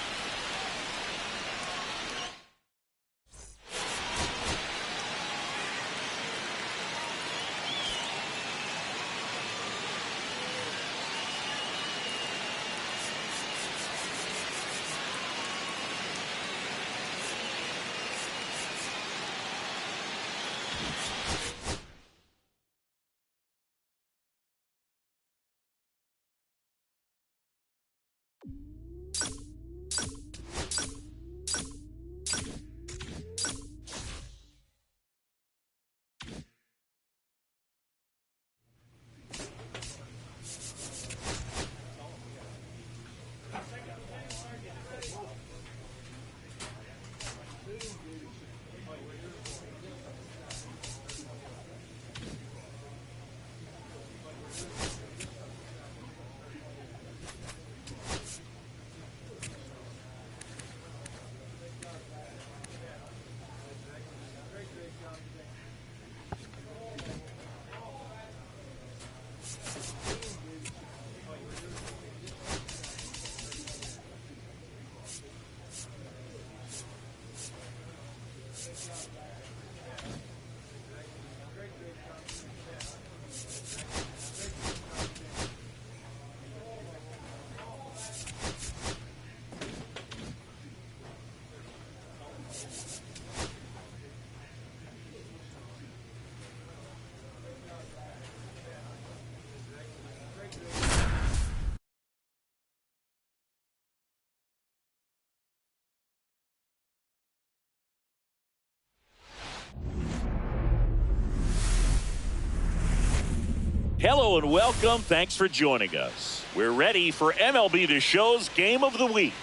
Hello and welcome. Thanks for joining us. We're ready for MLB The Show's Game of the Week.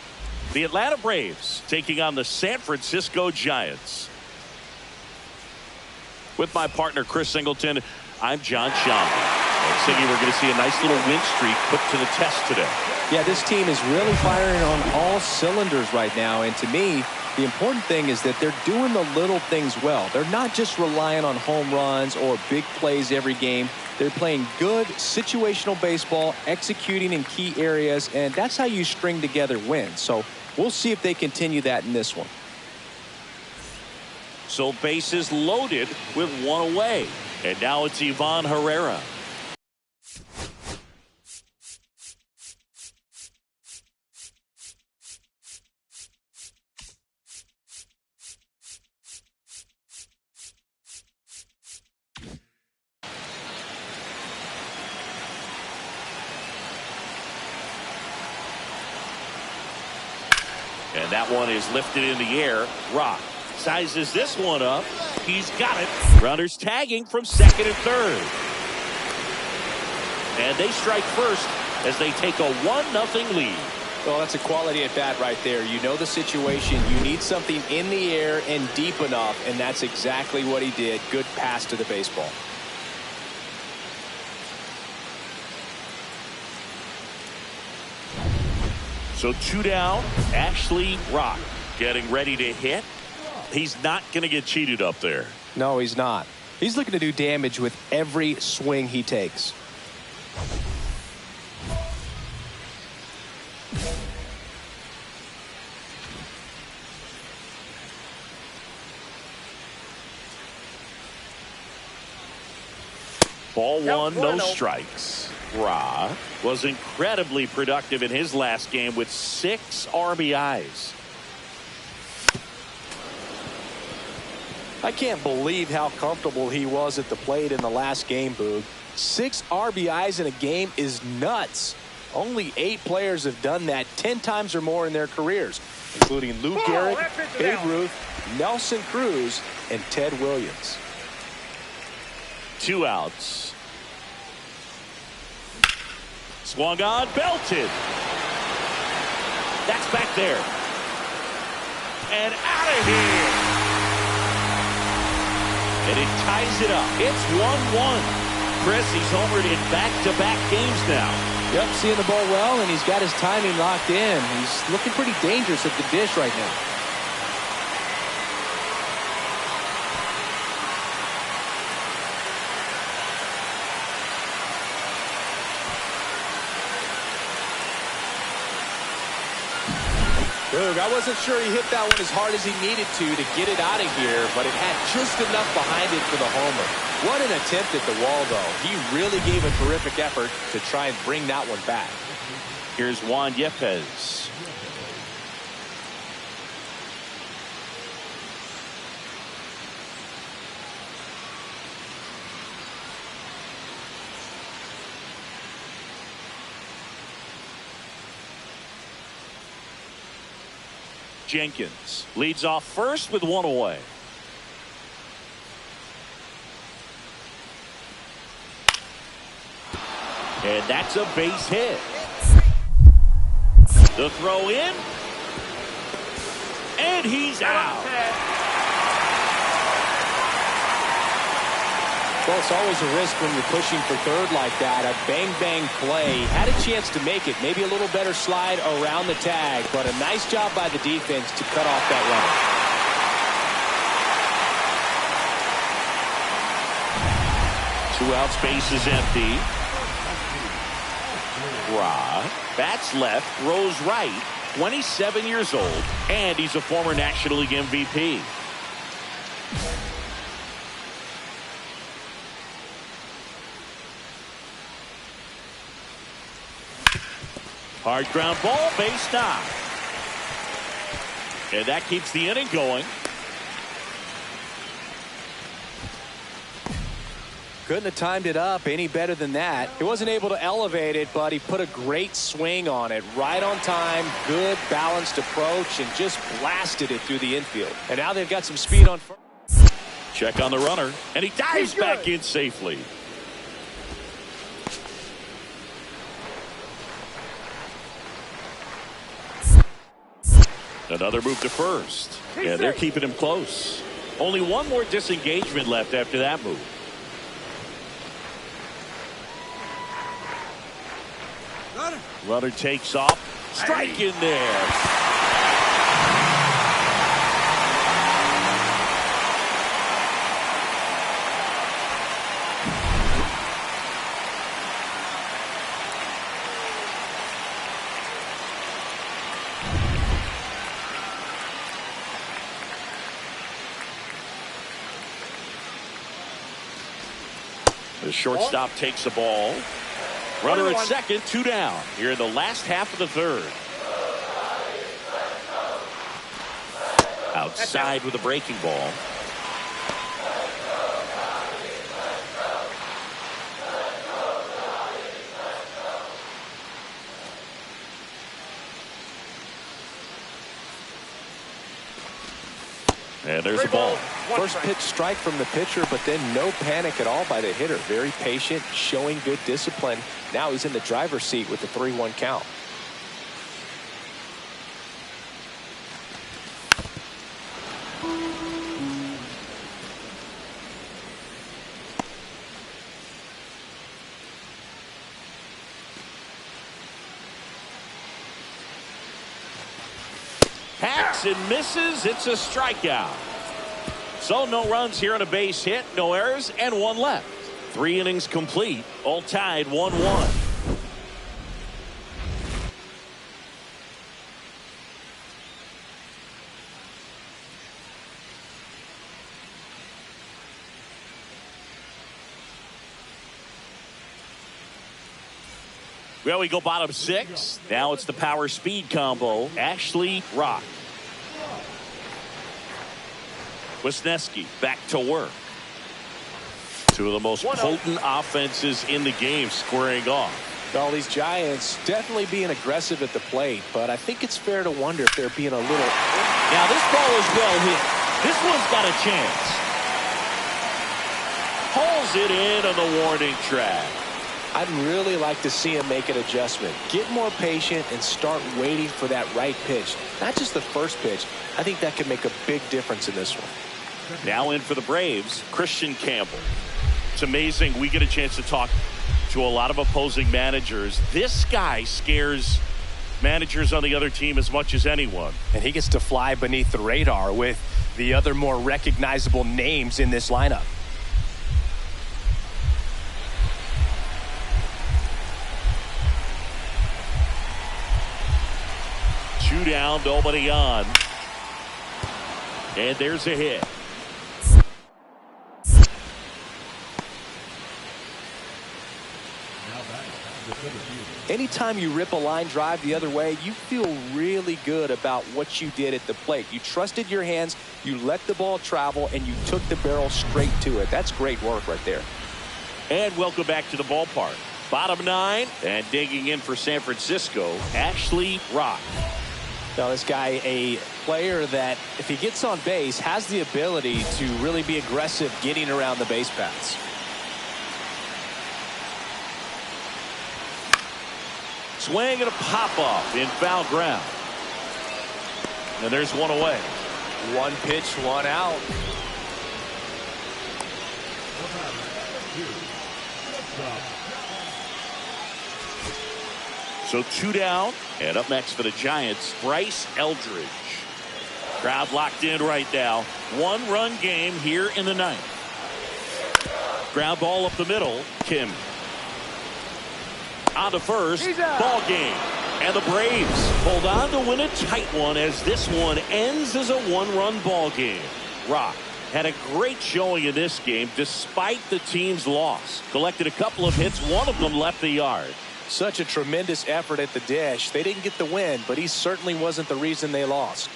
The Atlanta Braves taking on the San Francisco Giants. With my partner, Chris Singleton, I'm John Schaumburg. And Siggy, we're going to see a nice little win streak put to the test today. Yeah, this team is really firing on all cylinders right now. And to me, the important thing is that they're doing the little things well. They're not just relying on home runs or big plays every game. They're playing good situational baseball, executing in key areas, and that's how you string together wins. So we'll see if they continue that in this one. So bases loaded with one away. And now it's Ivan Herrera. And that one is lifted in the air. Rock sizes this one up. He's got it. Runners tagging from second and third. And they strike first as they take a 1-0 lead. Well, that's a quality at bat right there. You know the situation. You need something in the air and deep enough, and that's exactly what he did. Good pass to the baseball. So 2 down. Ashley Rock getting ready to hit. He's not going to get cheated up there. No, he's not. He's looking to do damage with every swing he takes. Ball one, no strikes. Ra was incredibly productive in his last game with 6 RBIs. I can't believe how comfortable he was at the plate in the last game, Boog. 6 RBIs in a game is nuts. Only 8 players have done that 10 times or more in their careers, including Lou Gehrig, Babe Ruth, Nelson Cruz, and Ted Williams. 2 outs. Swung on, belted. That's back there. And out of here. And it ties it up. It's 1-1. Chris, he's homered in back-to-back games now. Yep, seeing the ball well, and he's got his timing locked in. He's looking pretty dangerous at the dish right now. Boog, I wasn't sure he hit that one as hard as he needed to get it out of here, but it had just enough behind it for the homer. What an attempt at the wall, though. He really gave a terrific effort to try and bring that one back. Here's Juan Yepes. Jenkins leads off first with 1 away. And that's a base hit. The throw in. And he's out. Well, it's always a risk when you're pushing for third like that. A bang-bang play. Had a chance to make it. Maybe a little better slide around the tag, but a nice job by the defense to cut off that Two runner. outs, base is empty. Ra bats left, throws right, 27 years old, and he's a former National League MVP. Hard ground ball, base knock. And that keeps the inning going. Couldn't have timed it up any better than that. He wasn't able to elevate it, but he put a great swing on it. Right on time, good balanced approach, and just blasted it through the infield. And now they've got some speed on first. Check on the runner, and he dives back in safely. Another move to first. Yeah, they're keeping him close. Only one more disengagement left after that move. Runner takes off. Strike in there. The shortstop takes the ball. Runner at second, 2 down. Here in the last half of the third. Outside with a breaking ball. And there's the ball. First pitch strike from the pitcher, but then no panic at all by the hitter. Very patient, showing good discipline. Now he's in the driver's seat with the 3-1 count. Hacks and misses. It's a strikeout. So no runs here on a base hit, no errors, and one left. 3 innings complete, all tied 1-1. Well, we go bottom 6. Now it's the power speed combo. Ashley Rock. Wisniewski back to work. Two of the most potent offenses in the game squaring off. All these Giants definitely being aggressive at the plate, but I think it's fair to wonder if they're being a little... Now this ball is well hit. This one's got a chance. Pulls it in on the warning track. I'd really like to see him make an adjustment. Get more patient and start waiting for that right pitch. Not just the first pitch. I think that could make a big difference in this one. Now in for the Braves, Christian Campbell. It's amazing we get a chance to talk to a lot of opposing managers. This guy scares managers on the other team as much as anyone. And he gets to fly beneath the radar with the other more recognizable names in this lineup. Two down, nobody on. And there's a hit. Anytime you rip a line drive the other way, you feel really good about what you did at the plate. You trusted your hands, you let the ball travel, and you took the barrel straight to it. That's great work right there. And welcome back to the ballpark. Bottom 9, and digging in for San Francisco, Ashley Rock. Now this guy, a player that if he gets on base has the ability to really be aggressive getting around the base paths. Swing and a pop off in foul ground. And there's one away. One pitch, one out. So 2 down, and up next for the Giants, Bryce Eldridge. Crowd locked in right now. 1-run game here in the 9th. Ground ball up the middle, Kim. On to first, ball game. And the Braves hold on to win a tight one as this one ends as a 1-run ball game. Rock had a great showing in this game despite the team's loss. Collected a couple of hits, one of them left the yard. Such a tremendous effort at the dish. They didn't get the win, but he certainly wasn't the reason they lost.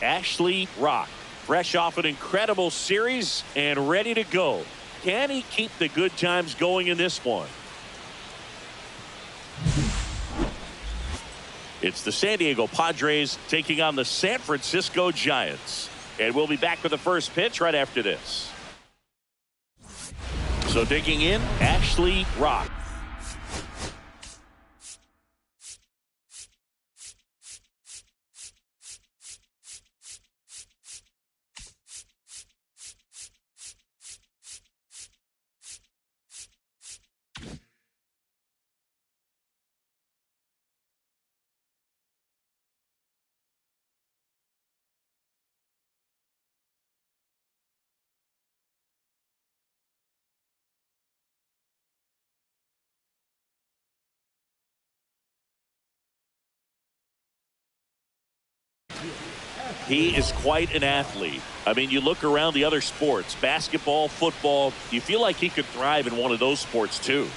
Ashley Rock, fresh off an incredible series and ready to go. Can he keep the good times going in this one? It's the San Diego Padres taking on the San Francisco Giants. And we'll be back with the first pitch right after this. So digging in, Ashley Rock. He is quite an athlete. I mean, you look around the other sports, basketball, football, you feel like he could thrive in one of those sports too.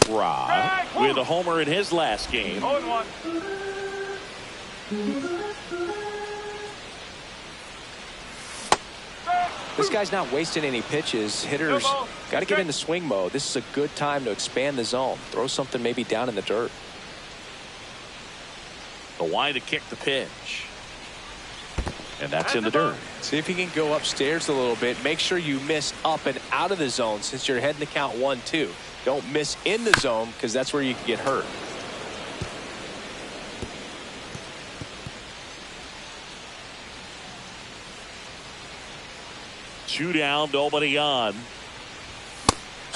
Rob with a homer in his last game. 0-1. This guy's not wasting any pitches. Hitters got to get into swing mode. This is a good time to expand the zone. Throw something maybe down in the dirt. The wide to kick the pitch. And that's in the dirt. See if you can go upstairs a little bit. Make sure you miss up and out of the zone since you're heading to count 1-2. Don't miss in the zone because that's where you can get hurt. Two down, nobody on.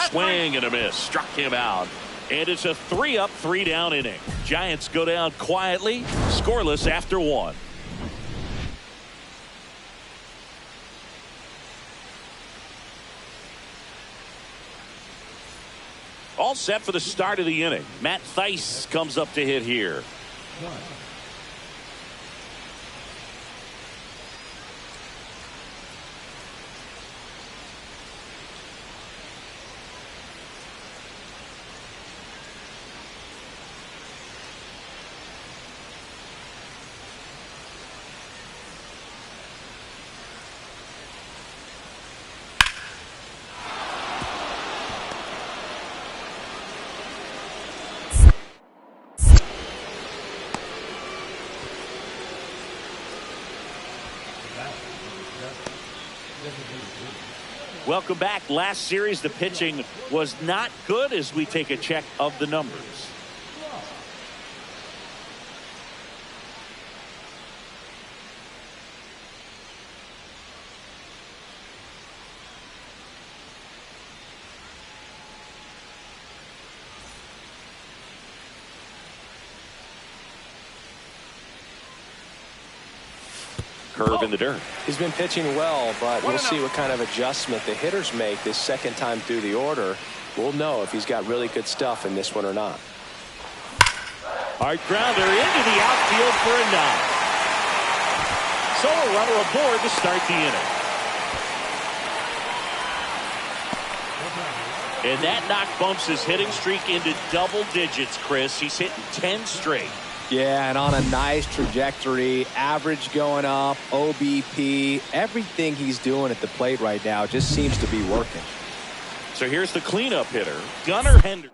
Swing and a miss. Struck him out. And it's a 3-up, 3-down inning. Giants go down quietly, scoreless after one. All set for the start of the inning. Matt Theis comes up to hit here. Welcome back. Last series, the pitching was not good as we take a check of the numbers. Curve in the dirt. He's been pitching well, but we'll see what kind of adjustment the hitters make this second time through the order. We'll know if he's got really good stuff in this one or not. Hard grounder into the outfield for a knock. So a runner aboard to start the inning. And that knock bumps his hitting streak into double digits, Chris. He's hitting 10 straight. Yeah, and on a nice trajectory, average going up, OBP, everything he's doing at the plate right now just seems to be working. So here's the cleanup hitter, Gunnar Henderson.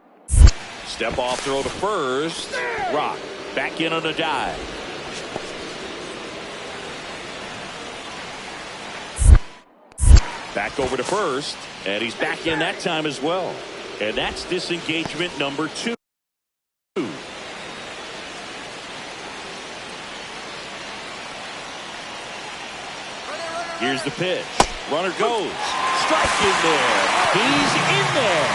Step off throw to first. Rock back in on a dive. Back over to first, and he's back in that time as well. And that's disengagement number 2. Here's the pitch. Runner goes. Strike in there. He's in there.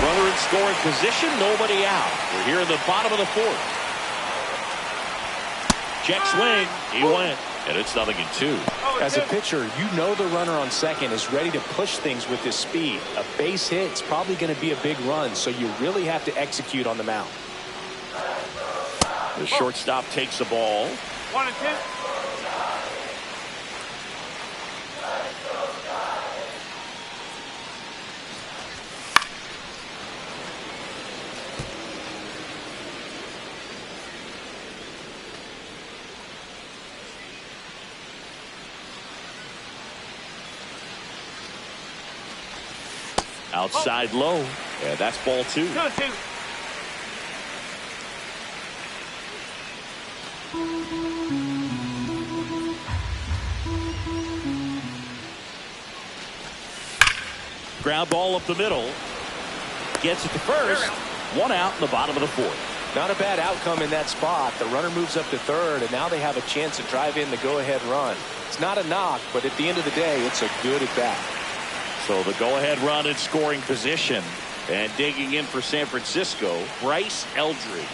Runner in scoring position. Nobody out. We're here in the bottom of the 4th. Check swing. He went. And it's 0-2. As a pitcher, you know the runner on second is ready to push things with his speed. A base hit is probably going to be a big run, so you really have to execute on the mound. The shortstop takes the ball. 1-2. Outside low. And that's ball 2. 2-2. Ground ball up the middle. Gets it to first. 1 out in the bottom of the 4th. Not a bad outcome in that spot. The runner moves up to third, and now they have a chance to drive in the go-ahead run. It's not a knock, but at the end of the day, it's a good at-bat. So the go-ahead run in scoring position. And digging in for San Francisco, Bryce Eldridge.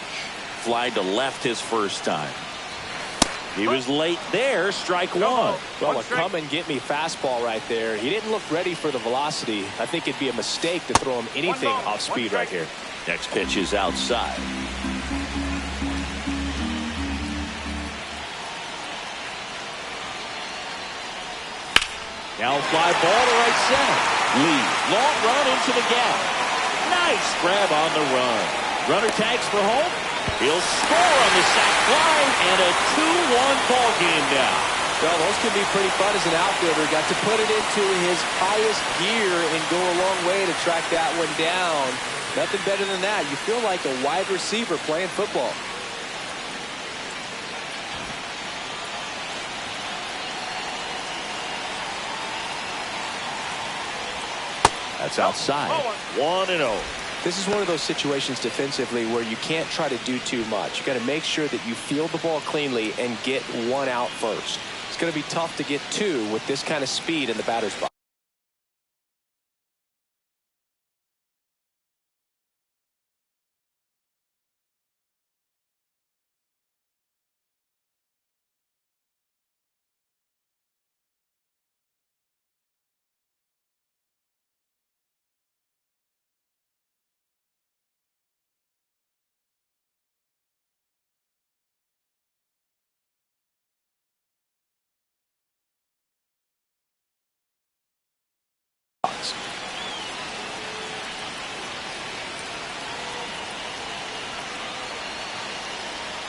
Fly to left his first time. He was late there. Strike 1. Well, a come-and-get-me fastball right there. He didn't look ready for the velocity. I think it'd be a mistake to throw him anything off speed right here. Next pitch is outside. Now fly ball to right center. Lee, long run into the gap. Nice grab on the run. Runner tags for home. He'll score on the sac fly, and a 2-1 ball game now. Well, those can be pretty fun as an outfielder. Got to put it into his highest gear and go a long way to track that one down. Nothing better than that. You feel like a wide receiver playing football. That's outside. 1-0. This is one of those situations defensively where you can't try to do too much. You got to make sure that you field the ball cleanly and get 1 out first. It's going to be tough to get 2 with this kind of speed in the batter's box.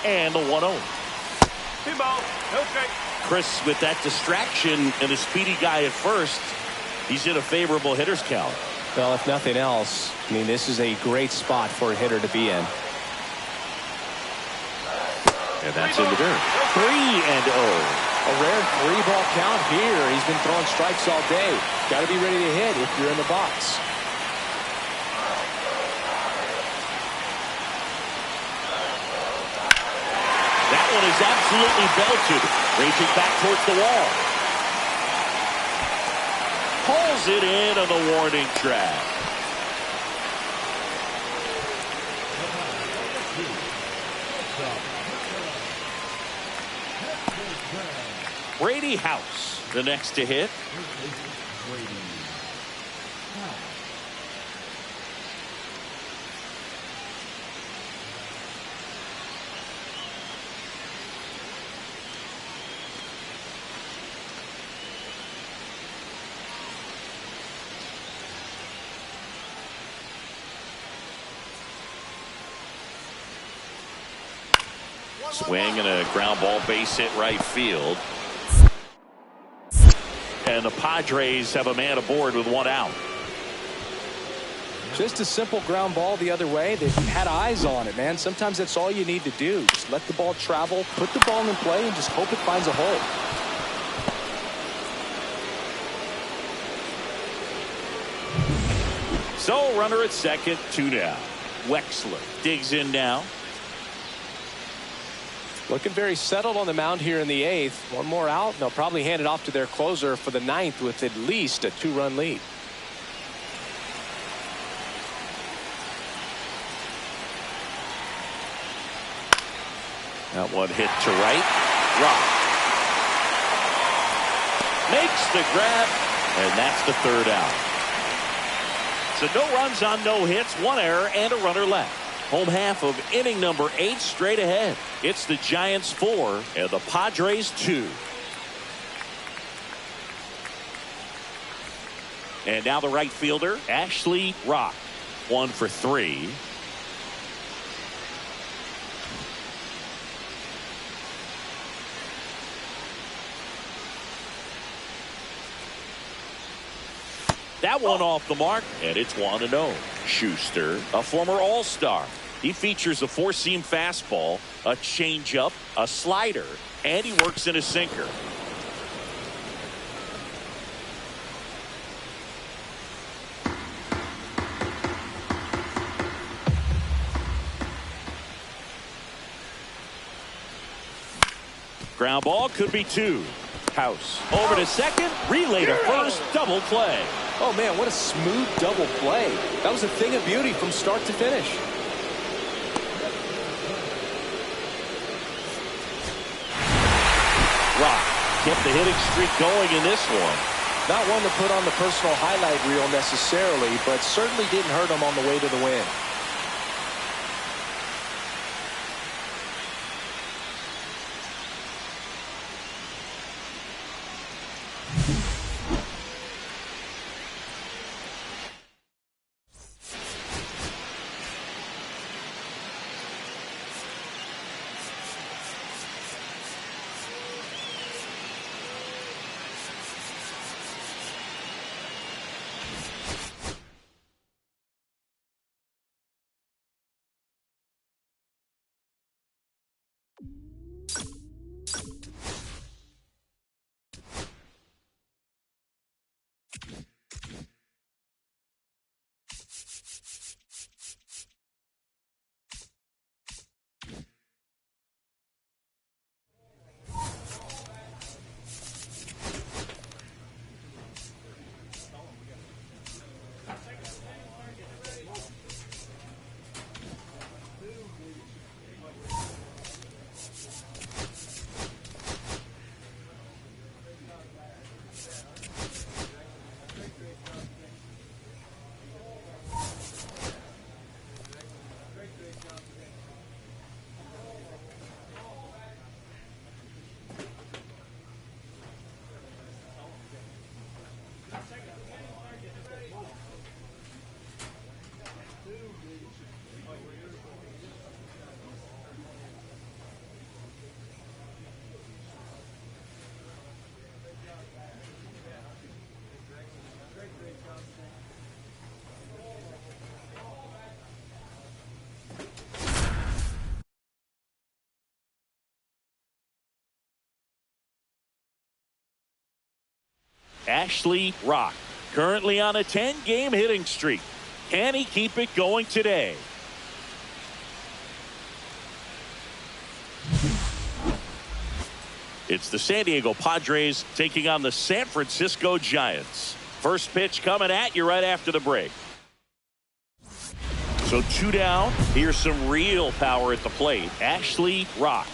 And the 1-0. 2 balls, no strike. Chris with that distraction and a speedy guy at first. He's in a favorable hitter's count. Well, if nothing else, I mean, this is a great spot for a hitter to be in. And that's in the dirt. 3-0. A rare 3-ball count here. He's been throwing strikes all day. Got to be ready to hit if you're in the box. That one is absolutely belted. Raging back towards the wall. Pulls it in on the warning track. Brady House, the next to hit. Swing and a ground ball base hit right field. And the Padres have a man aboard with 1 out. Just a simple ground ball the other way. They've had eyes on it, man. Sometimes that's all you need to do. Just let the ball travel, put the ball in play, and just hope it finds a hole. So runner at second, 2 down. Wexler digs in now. Looking very settled on the mound here in the 8th. 1 more out, and they'll probably hand it off to their closer for the 9th with at least a 2-run lead. That one hit to right. Rock. makes the grab, and that's the third out. So no runs on no hits, one error, and a runner left. Home half of inning number 8 straight ahead. It's the Giants 4 and the Padres 2. And now the right fielder, Ashley Rock. 1 for 3. That one off the mark, and it's 1-0. Schuster, a former All-Star. He features a four-seam fastball, a changeup, a slider, and he works in a sinker. Ground ball could be 2. House over to second, relay to first, double play. Oh man, what a smooth double play. That was a thing of beauty from start to finish. Rock kept the hitting streak going in this one. Not one to put on the personal highlight reel necessarily, but certainly didn't hurt him on the way to the win. Ashley Rock, currently on a 10-game hitting streak. Can he keep it going today? It's the San Diego Padres taking on the San Francisco Giants. First pitch coming at you right after the break. So 2 down. Here's some real power at the plate. Ashley Rock.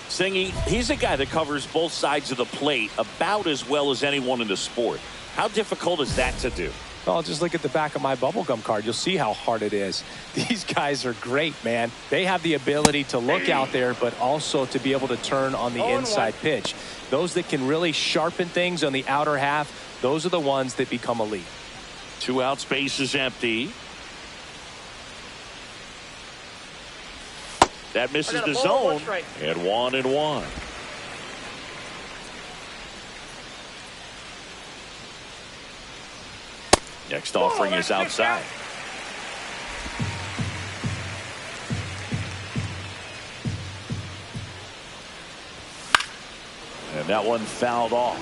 Singy, he's a guy that covers both sides of the plate about as well as anyone in the sport. How difficult is that to do? Well, just look at the back of my bubblegum card. You'll see how hard it is. These guys are great, man. They have the ability to look out there, but also to be able to turn on the inside pitch. Those that can really sharpen things on the outer half, those are the ones that become elite. 2 outs, base is empty. That misses the zone, and 1-1. Next offering is outside. And that one fouled off.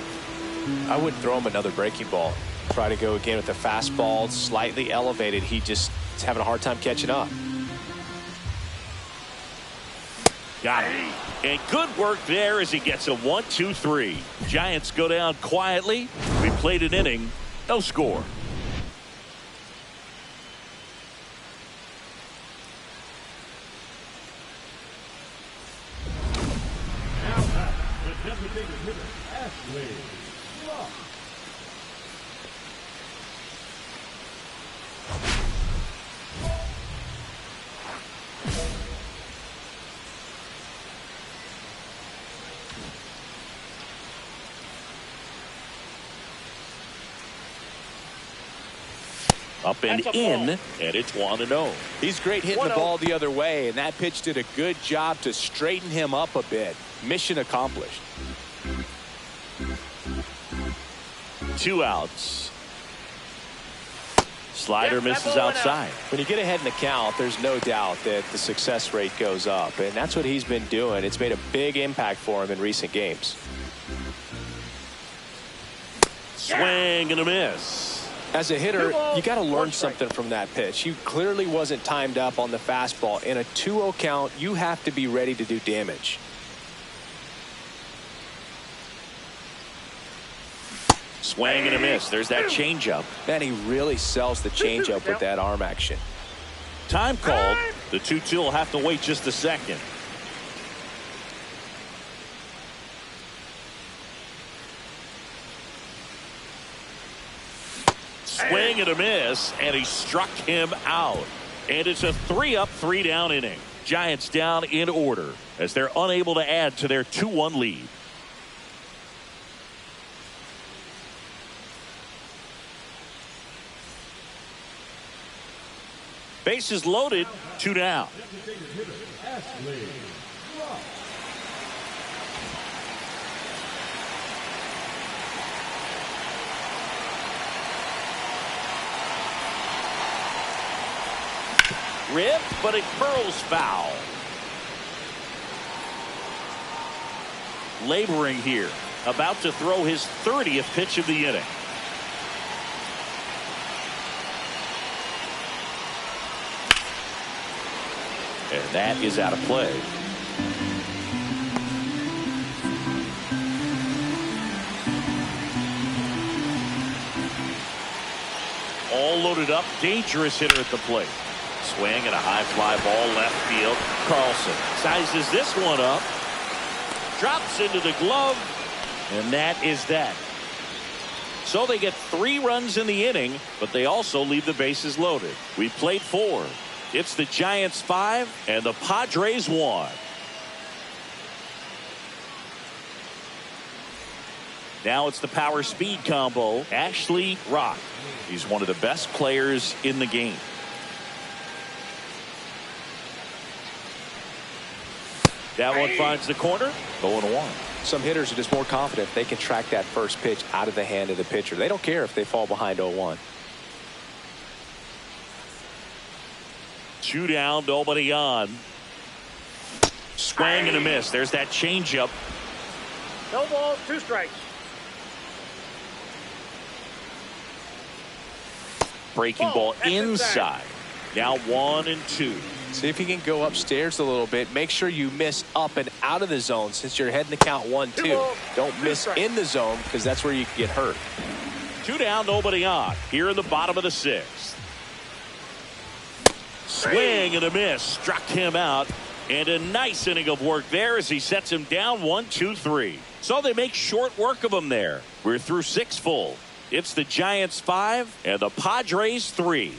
I wouldn't throw him another breaking ball. Try to go again with the fastball, slightly elevated. He just is having a hard time catching up. Got it. And good work there as he gets a 1-2-3. Giants go down quietly. We played an inning. No score. Up and in, and it's 1-0. He's great hitting the ball the other way, and that pitch did a good job to straighten him up a bit. Mission accomplished. 2 outs. Slider misses outside. When you get ahead in the count, there's no doubt that the success rate goes up, and that's what he's been doing. It's made a big impact for him in recent games. Swing and a miss. As a hitter, you got to learn something from that pitch. He clearly wasn't timed up on the fastball. In a 2-0 count, you have to be ready to do damage. Swing and a miss. There's that changeup. Man, he really sells the changeup with that arm action. Time called. The 2-2 will have to wait just a second. Swing and a miss, and he struck him out. And it's a 3-up, 3-down inning. Giants down in order as they're unable to add to their 2-1 lead. Bases loaded, 2 down. Ripped, but it curls foul. Laboring here, about to throw his 30th pitch of the inning. And that is out of play. All loaded up, dangerous hitter at the plate. Swing and a high fly ball left field. Carlson sizes this one up. Drops into the glove. And that is that. So they get 3 runs in the inning, but they also leave the bases loaded. We played 4. It's the Giants 5 and the Padres 1. Now it's the power speed combo. Ashley Rock. He's one of the best players in the game. That one finds the corner. 0-1. Some hitters are just more confident they can track that first pitch out of the hand of the pitcher. They don't care if they fall behind 0-1. 2 down, nobody on. Swing and a miss. There's that changeup. No balls, 2 strikes. Breaking ball inside. Now 1-2. See if you can go upstairs a little bit. Make sure you miss up and out of the zone since you're heading to count 1-2. Don't miss in the zone because that's where you can get hurt. 2 down, nobody on. Here in the bottom of the 6th. Swing and a miss. Struck him out. And a nice inning of work there as he sets him down 1-2-3. So they make short work of him there. We're through 6 full. It's the Giants 5 and the Padres 3.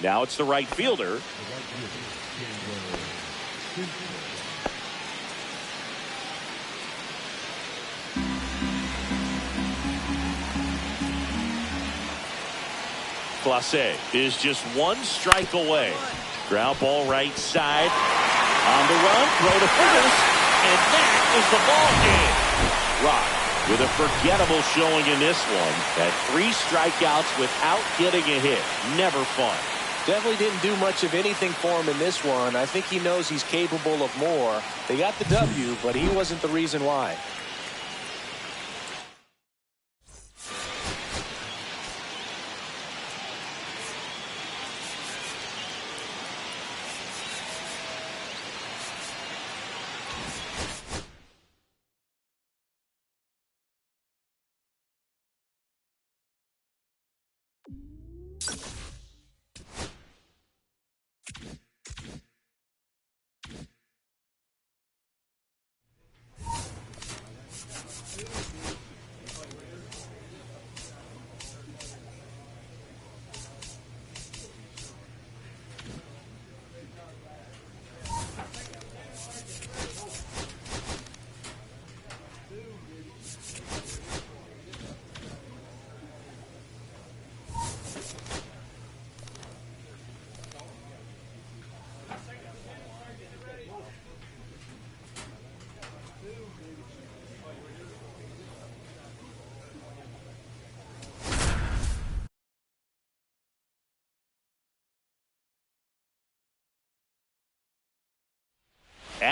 Now it's the right fielder. Clase is just 1 strike away. Ground ball right side. On the run, throw to first, and that is the ball game. Rock with a forgettable showing in this one. That 3 strikeouts without getting a hit. Never fun. Definitely didn't do much of anything for him in this one. I think he knows he's capable of more. They got the W, but he wasn't the reason why.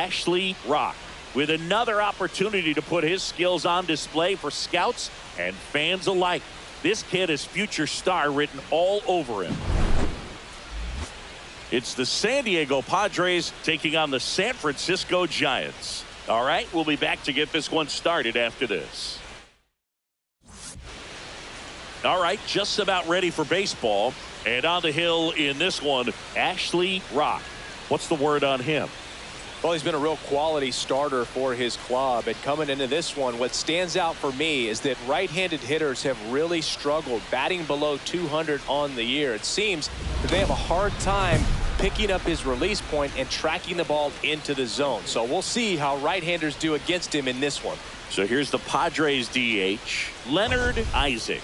Ashley Rock, with another opportunity to put his skills on display for scouts and fans alike. This kid has future star written all over him. It's the San Diego Padres taking on the San Francisco Giants. All right, we'll be back to get this one started after this. All right, just about ready for baseball. And on the hill in this one, Ashley Rock. What's the word on him? Well, he's been a real quality starter for his club. And coming into this one, what stands out for me is that right-handed hitters have really struggled, batting below 200 on the year. It seems that they have a hard time picking up his release point and tracking the ball into the zone. So we'll see how right-handers do against him in this one. So here's the Padres DH, Leonard Isaac.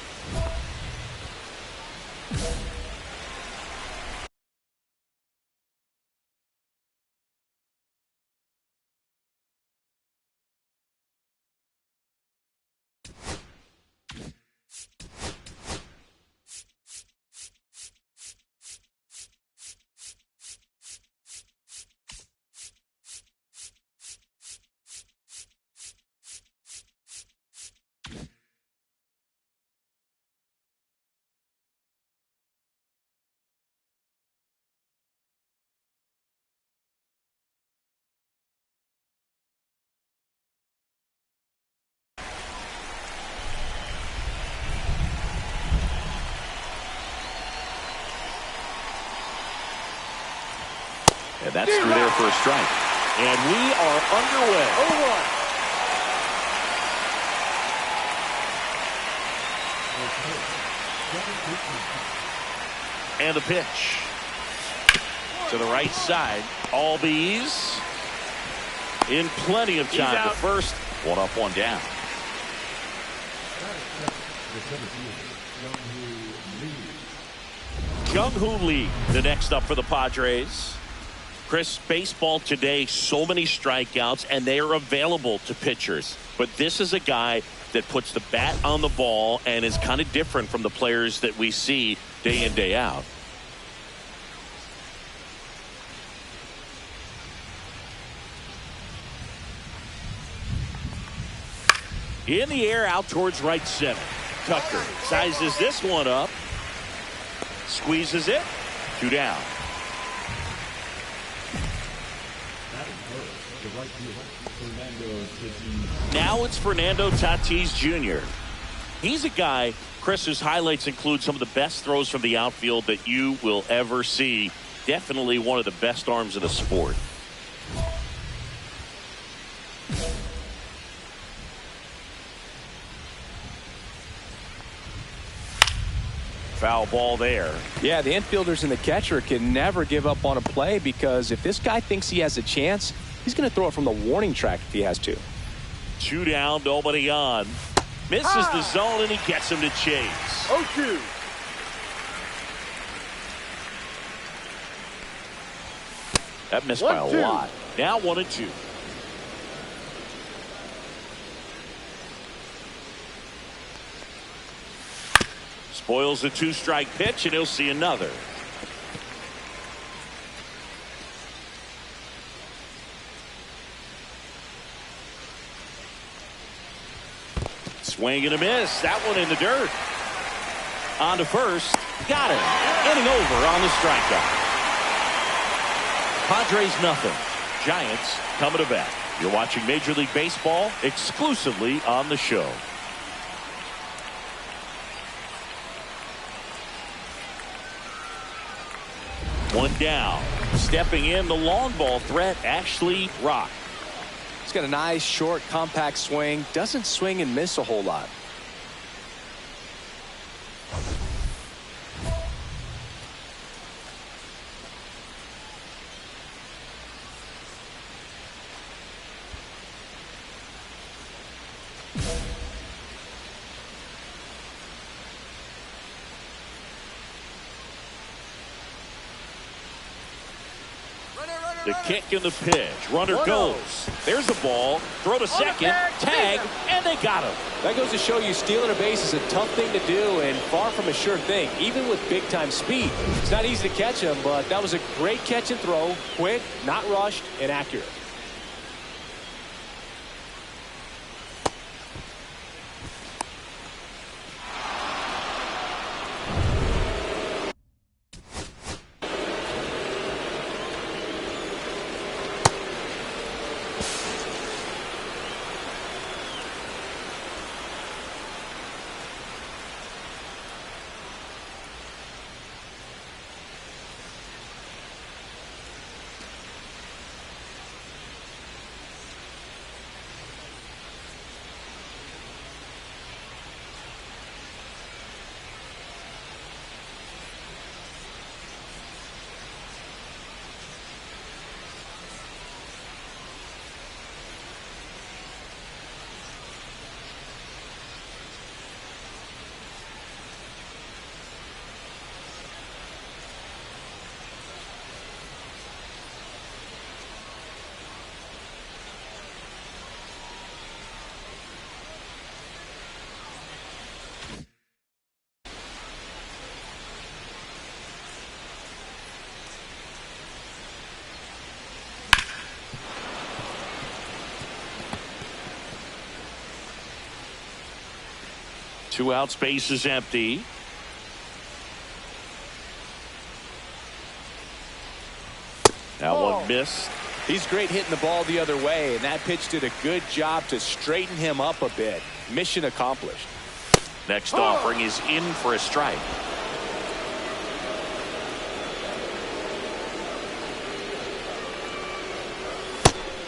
And that's through there for a strike. And we are underway. 0-1. And the pitch. To the right side. Albies in plenty of time to first. One up, one down. Jung-Hoo Lee, the next up for the Padres. Chris, baseball today, so many strikeouts, and they are available to pitchers. But this is a guy that puts the bat on the ball and is kind of different from the players that we see day in, day out. In the air, out towards right center. Tucker sizes this one up. Squeezes it. 2 down. Now it's Fernando Tatis Jr. He's a guy, Chris, whose highlights include some of the best throws from the outfield that you will ever see. Definitely one of the best arms in the sport. Foul ball there. Yeah, the infielders and the catcher can never give up on a play, because if this guy thinks he has a chance, he's going to throw it from the warning track if he has to. 2 down, nobody on. Misses the zone, and he gets him to chase. 0-2. That missed by a lot. Now 1-2. Spoils a 2-strike pitch, and he'll see another. Swing and a miss. That one in the dirt. On to first. Got him. Inning over on the strikeout. Padres nothing. Giants coming to bat. You're watching Major League Baseball exclusively on the show. One down. Stepping in, the long ball threat, Ashley Rock. He's got a nice, short, compact swing. Doesn't swing and miss a whole lot. The kick and the pitch. Runner goes. There's a ball. Throw to second. Tag. And they got him. That goes to show you stealing a base is a tough thing to do and far from a sure thing, even with big-time speed. It's not easy to catch him, but that was a great catch and throw. Quick, not rushed, and accurate. 2 outs, base is empty. That one missed. He's great hitting the ball the other way, and that pitch did a good job to straighten him up a bit. Mission accomplished. Next offering is in for a strike.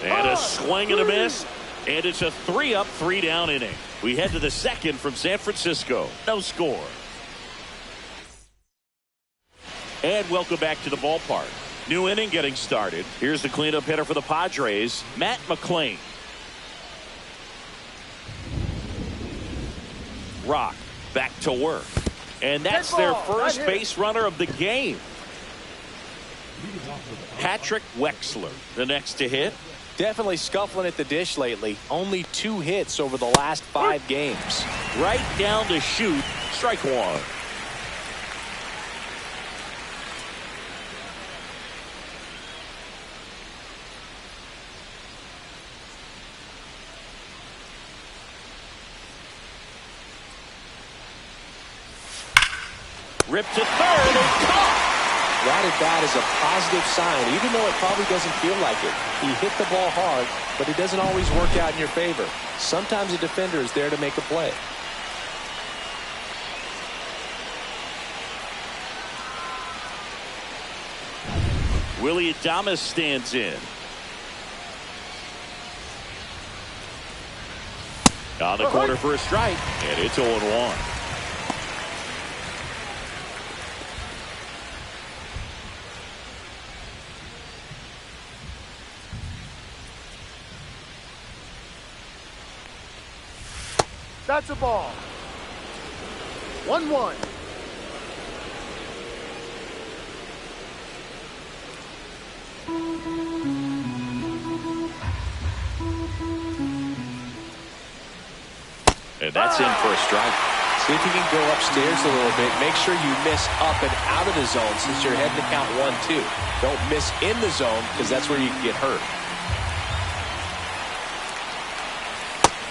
And a swing and a miss. And it's a 3-up, 3-down inning. We head to the second from San Francisco. No score. And welcome back to the ballpark. New inning getting started. Here's the cleanup hitter for the Padres, Matt McClain. Rock back to work. And that's their first base runner of the game. Patrick Wexler, the next to hit. Definitely scuffling at the dish lately. Only 2 hits over the last 5 games. Right down to shoot. Strike one. Ripped to third and caught. That at bat is a positive sign, even though it probably doesn't feel like it. He hit the ball hard, but it doesn't always work out in your favor. Sometimes a defender is there to make a play. Willie Adames stands in. On the corner for a strike, and it's 0-1. That's a ball. 1-1. And that's in for a strike. See if you can go upstairs a little bit. Make sure you miss up and out of the zone since you're heading to count 1-2. Don't miss in the zone because that's where you can get hurt.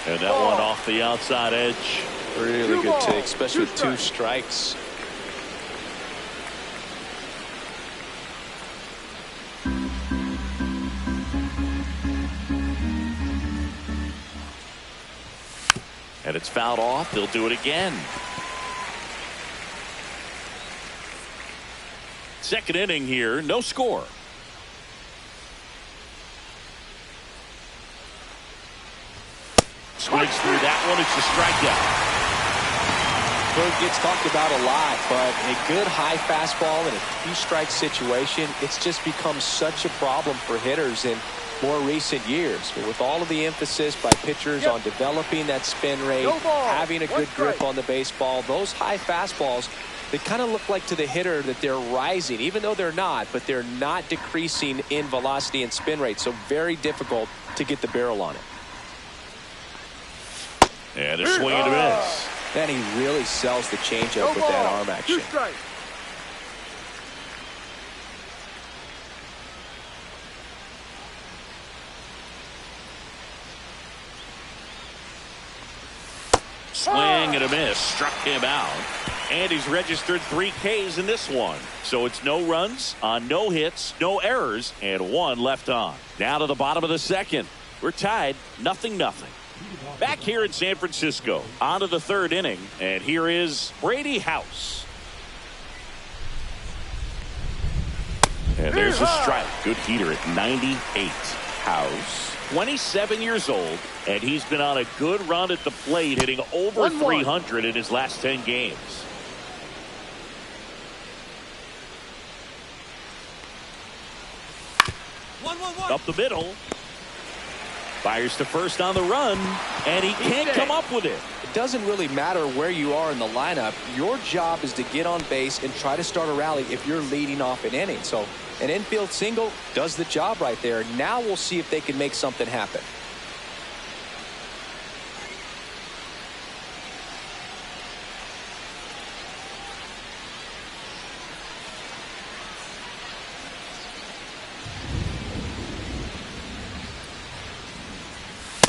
And that one off the outside edge. Really good take, especially with 2 strikes. And it's fouled off. They'll do it again. Second inning here, no score. Swings through that one. It's a strikeout. It gets talked about a lot, but a good high fastball in a 2-strike situation, it's just become such a problem for hitters in more recent years. But with all of the emphasis by pitchers on developing that spin rate, having a good grip on the baseball, those high fastballs, they kind of look like to the hitter that they're rising, even though they're not, but they're not decreasing in velocity and spin rate. So very difficult to get the barrel on it. And a swing and a miss. And he really sells the changeup with that arm action. 2 strikes. Swing and a miss. Struck him out. And he's registered 3 Ks in this one. So it's no runs on no hits, no errors, and 1 left on. Now to the bottom of the second. We're tied 0-0. Back here in San Francisco, on to the 3rd inning, and here is Brady House. And there's a strike. Good heater at 98. House, 27 years old, and he's been on a good run at the plate, hitting over 300 in his last 10 games. Up the middle. Fires to first on the run, and he can't come up with it. It doesn't really matter where you are in the lineup. Your job is to get on base and try to start a rally if you're leading off an inning. So an infield single does the job right there. Now we'll see if they can make something happen.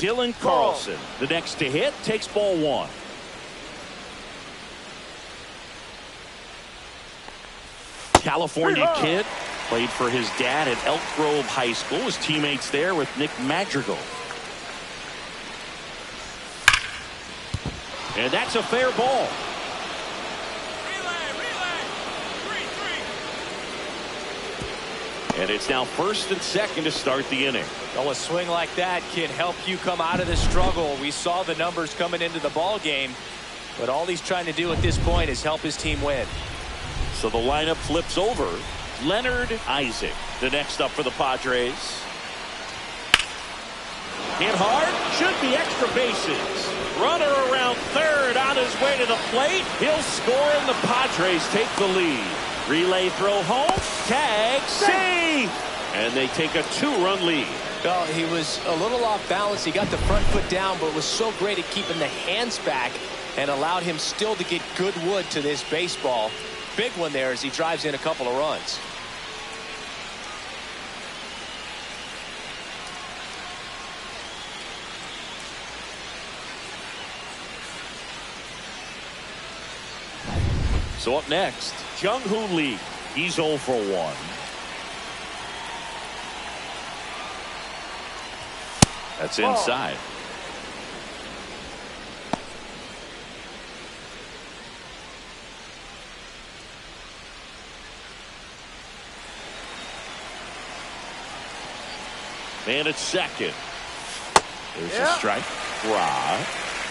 Dylan Carlson, the next to hit, takes ball 1. California kid. Played for his dad at Elk Grove High School. His teammates there with Nick Madrigal. And that's a fair ball. And it's now first and second to start the inning. Well, a swing like that can help you come out of the struggle. We saw the numbers coming into the ball game, but all he's trying to do at this point is help his team win. So the lineup flips over. Leonard Isaac, the next up for the Padres. Hit hard, should be extra bases. Runner around third on his way to the plate. He'll score and the Padres take the lead. Relay throw home, tag, save! And they take a 2-run lead. Well, he was a little off balance. He got the front foot down, but was so great at keeping the hands back and allowed him still to get good wood to this baseball. Big one there as he drives in a couple of runs. So up next, Jung-Hoo Lee. He's 0 for 1. That's inside. And it's second. There's a strike. Ra.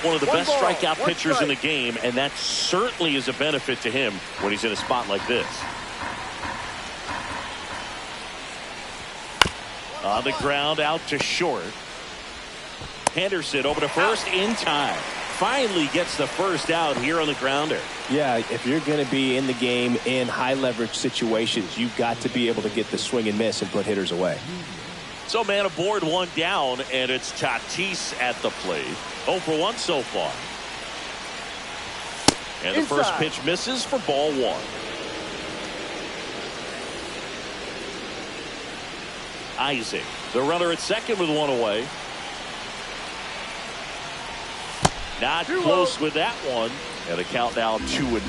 One of the best strikeout pitchers in the game, and that certainly is a benefit to him when he's in a spot like this. On the ground, out to short. Henderson over to first in time. Finally gets the first out here on the grounder. Yeah, if you're going to be in the game in high leverage situations, you've got to be able to get the swing and miss and put hitters away. So man aboard, one down, and it's Tatis at the plate. 0 for 1 so far. And the first pitch misses for ball 1. Isaac, the runner at second with one away. Not close with that one. And a count now 2-0.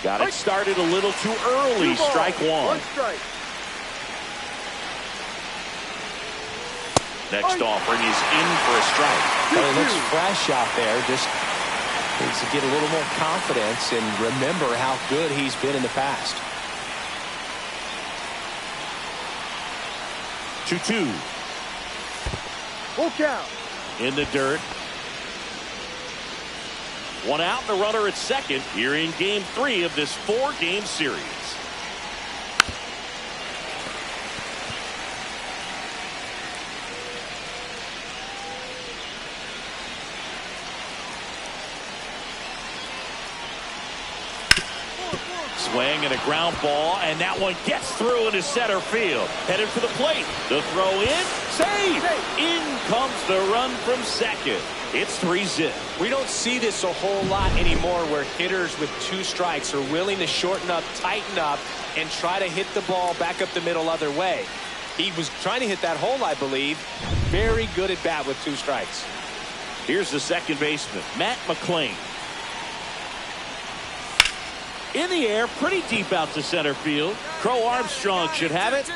Got it started a little too early. Strike one. Next offering is in for a strike. But it looks fresh out there. Just needs to get a little more confidence and remember how good he's been in the past. 2-2. Full count. In the dirt. One out, the runner at second here in game 3 of this 4-game series. Swing and a ground ball, and that one gets through into center field. Headed for the plate. The throw in, save. In comes the run from second. It's 3-zip. We don't see this a whole lot anymore where hitters with 2 strikes are willing to shorten up, tighten up, and try to hit the ball back up the middle other way. He was trying to hit that hole, I believe. Very good at bat with 2 strikes. Here's the second baseman, Matt McClain. In the air, pretty deep out to center field. Crow Armstrong should have it.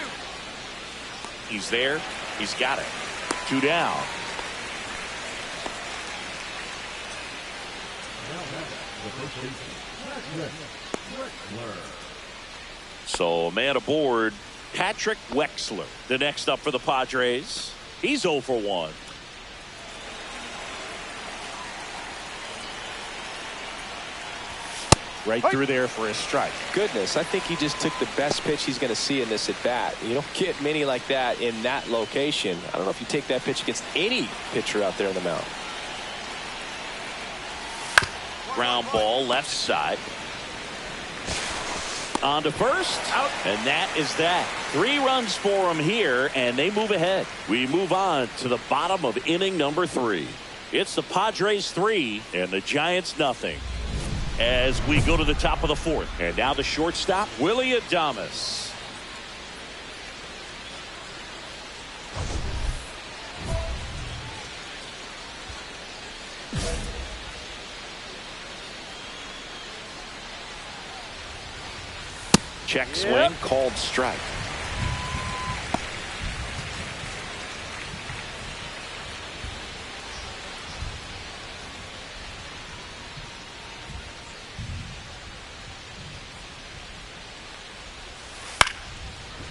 He's there. He's got it. 2 down. So, man aboard, Patrick Wexler, the next up for the Padres. He's 0 for 1. Right through there for a strike. Goodness, I think he just took the best pitch he's going to see in this at bat. You don't get many like that in that location. I don't know if you take that pitch against any pitcher out there in the mound. Ground ball left side. On to first, out, and that is that. 3 runs for him here, and they move ahead. We move on to the bottom of inning number 3. It's the Padres 3 and the Giants nothing. As we go to the top of the 4th, and now the shortstop, Willie Adames. Check swing, called strike.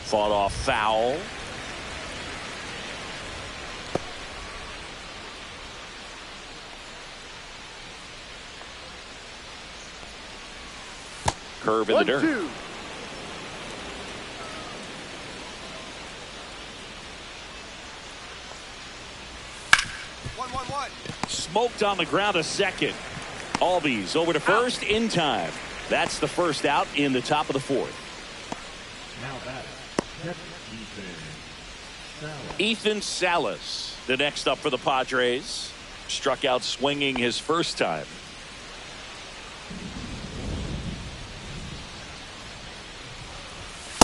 Fought off foul. Curve in the dirt. 1-2. Smoked on the ground a second. Albies over to first in time. That's the first out in the top of the fourth. Now that Ethan Salas, the next up for the Padres, struck out swinging his first time.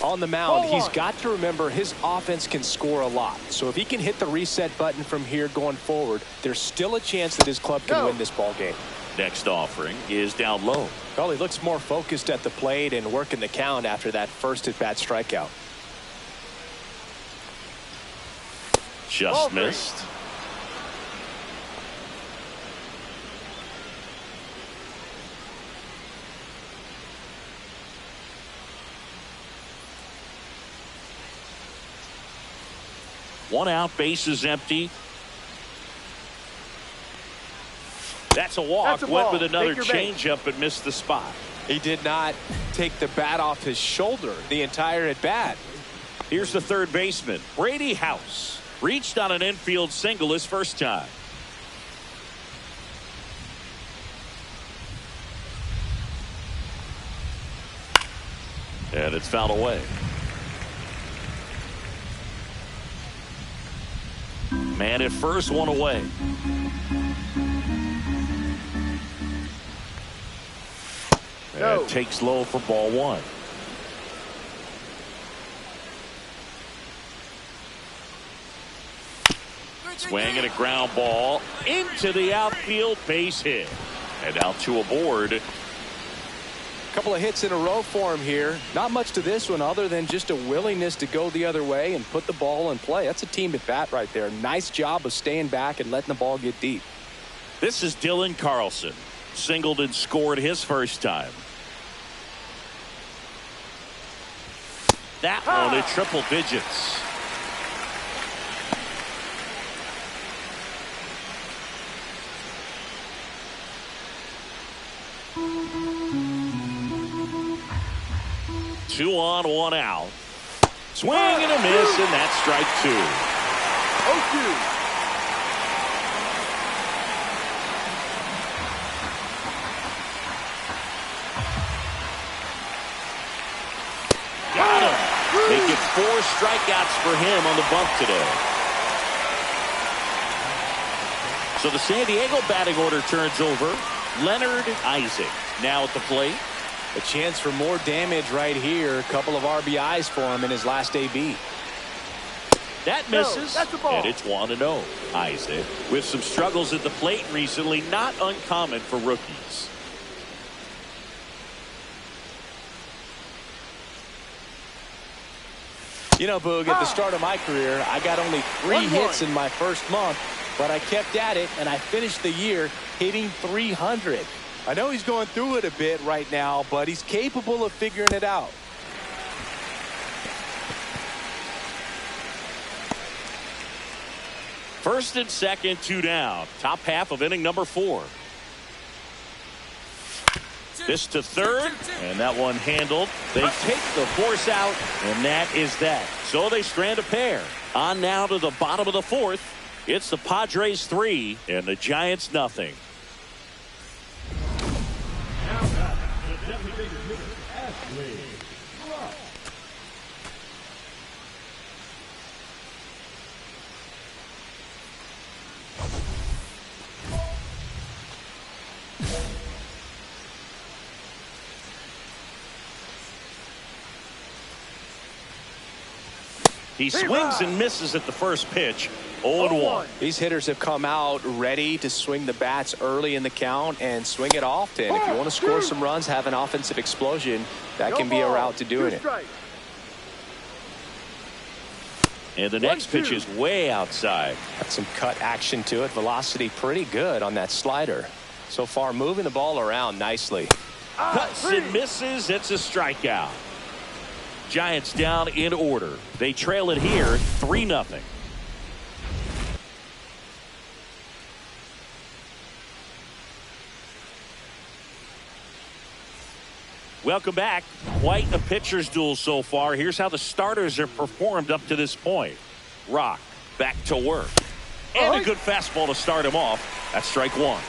On the mound, he's got to remember his offense can score a lot. So if he can hit the reset button from here going forward, there's still a chance that his club can win this ball game. Next offering is down low. Well, he looks more focused at the plate and working the count after that first at-bat strikeout. Just missed. One out, bases empty. That's a walk. Went with another changeup but missed the spot. He did not take the bat off his shoulder the entire at bat. Here's the third baseman, Brady House. Reached on an infield single his first time. And it's fouled away. Man at first, one away. And takes low for ball one. Swing and a ground ball into the outfield, base hit. And now two aboard. A couple of hits in a row for him here. Not much to this one other than just a willingness to go the other way and put the ball in play. That's a team at bat right there. Nice job of staying back and letting the ball get deep. This is Dylan Carlson. Singled and scored his first time. That one at triple digits. Two on, one out. Swing and a miss, and that's strike two. 0-2. Got him. Make it 4 strikeouts for him on the bump today. So the San Diego batting order turns over. Leonard Isaac now at the plate. A chance for more damage right here. A couple of RBIs for him in his last AB. That misses, that's a ball. and it's 1-0. Isaac with some struggles at the plate recently, not uncommon for rookies. You know, Boog, at the start of my career, I got only 3 hits in my first month, but I kept at it, and I finished the year hitting 300. I know he's going through it a bit right now, but he's capable of figuring it out. First and second, 2 down. Top half of inning number 4. This to third, and that one handled. They take the force out, and that is that. So they strand a pair. On now to the bottom of the 4th. It's the Padres 3 and the Giants nothing. now that the designated hitter, Ashley. He swings and misses at the first pitch. 0-1. These hitters have come out ready to swing the bats early in the count and swing it often. If you want to score some runs, have an offensive explosion, that can be a route to doing it. And the next pitch is way outside. Got some cut action to it. Velocity pretty good on that slider. So far, moving the ball around nicely. Cuts and misses. It's a strikeout. Giants down in order. They trail it here 3-0. Welcome back. Quite a pitcher's duel so far. Here's how the starters have performed up to this point. Rock back to work. And a good fastball to start him off. That's strike one.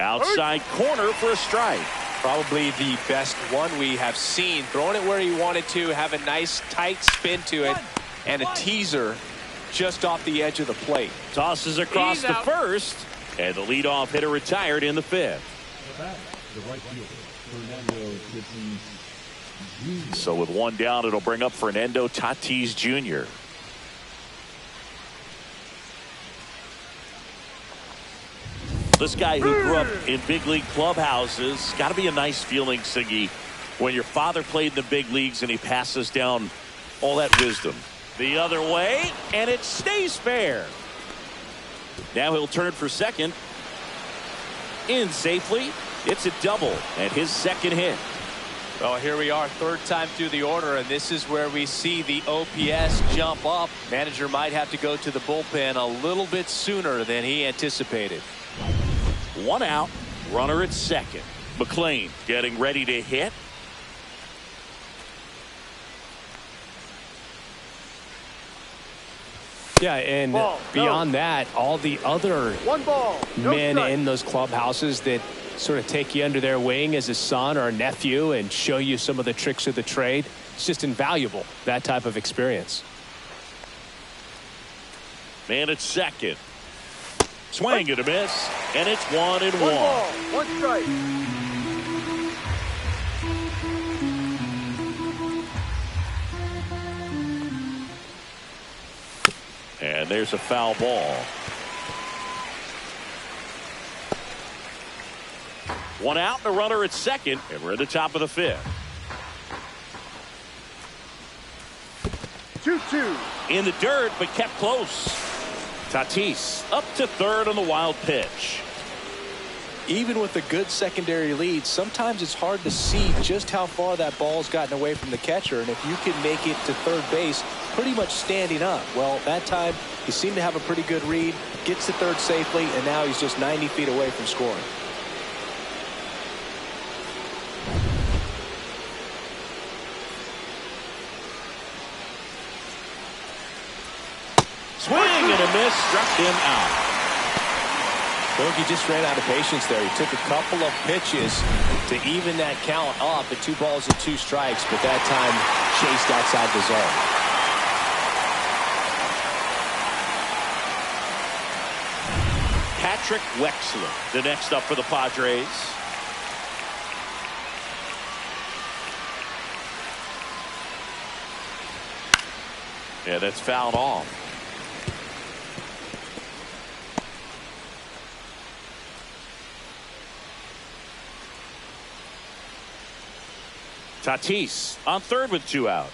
Outside corner for a strike. Probably the best one we have seen. Throwing it where he wanted to, have a nice tight spin to it, and a teaser just off the edge of the plate. Tosses across the first, and the leadoff hitter retired in the fifth. So with one down, it'll bring up Fernando Tatis Jr. This guy who grew up in big league clubhouses, got to be a nice feeling, Siggy, when your father played in the big leagues and he passes down all that wisdom. The other way, and it stays fair. Now he'll turn for second. In safely. It's a double and his second hit. Well, here we are, third time through the order, and this is where we see the OPS jump up. Manager might have to go to the bullpen a little bit sooner than he anticipated. One out, runner at second. McLean getting ready to hit. Yeah, and beyond that, all the other men in those clubhouses that sort of take you under their wing as a son or a nephew and show you some of the tricks of the trade. It's just invaluable, that type of experience. Man at second. Swing and a miss, and it's 1-1. One ball, one strike. And there's a foul ball. One out and a runner at second, and we're at the top of the fifth. 2-2. In the dirt, but kept close. Tatis up to third on the wild pitch. Even with a good secondary lead, sometimes it's hard to see just how far that ball's gotten away from the catcher, and if you can make it to third base pretty much standing up. Well, that time he seemed to have a pretty good read, gets to third safely, and now he's just 90 feet away from scoring. Swing and a miss, struck him out. Bogey just ran out of patience there. He took a couple of pitches to even that count up at 2 balls and 2 strikes, but that time chased outside the zone. Patrick Wexler, the next up for the Padres. Yeah, that's fouled off. Tatis on third with 2 out.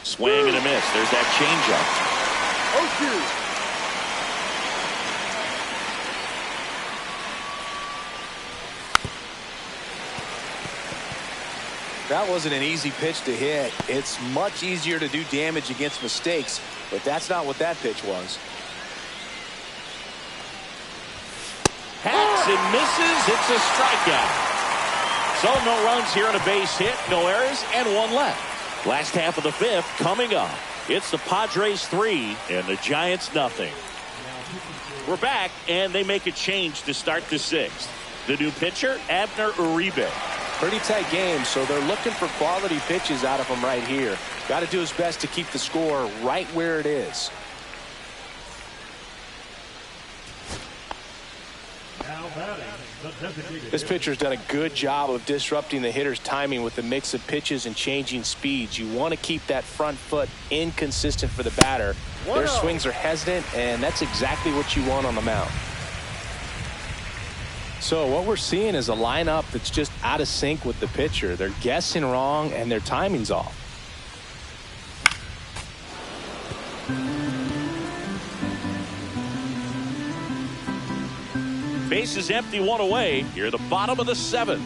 Swing and a miss. There's that changeup. 0-2. That wasn't an easy pitch to hit. It's much easier to do damage against mistakes, but that's not what that pitch was. Hacks and misses. It's a strikeout. So no runs here on a base hit, no errors, and 1 left. Last half of the fifth coming up. It's the Padres 3 and the Giants nothing. We're back, and they make a change to start the 6th. The new pitcher, Abner Uribe. Pretty tight game, so they're looking for quality pitches out of him right here. Got to do his best to keep the score right where it is. batting, the designated This pitcher's done a good job of disrupting the hitter's timing with the mix of pitches and changing speeds. You want to keep that front foot inconsistent for the batter. Their swings are hesitant, and that's exactly what you want on the mound. So what we're seeing is a lineup that's just out of sync with the pitcher. They're guessing wrong, and their timing's off. Base is empty, one away. Here at the bottom of the seventh.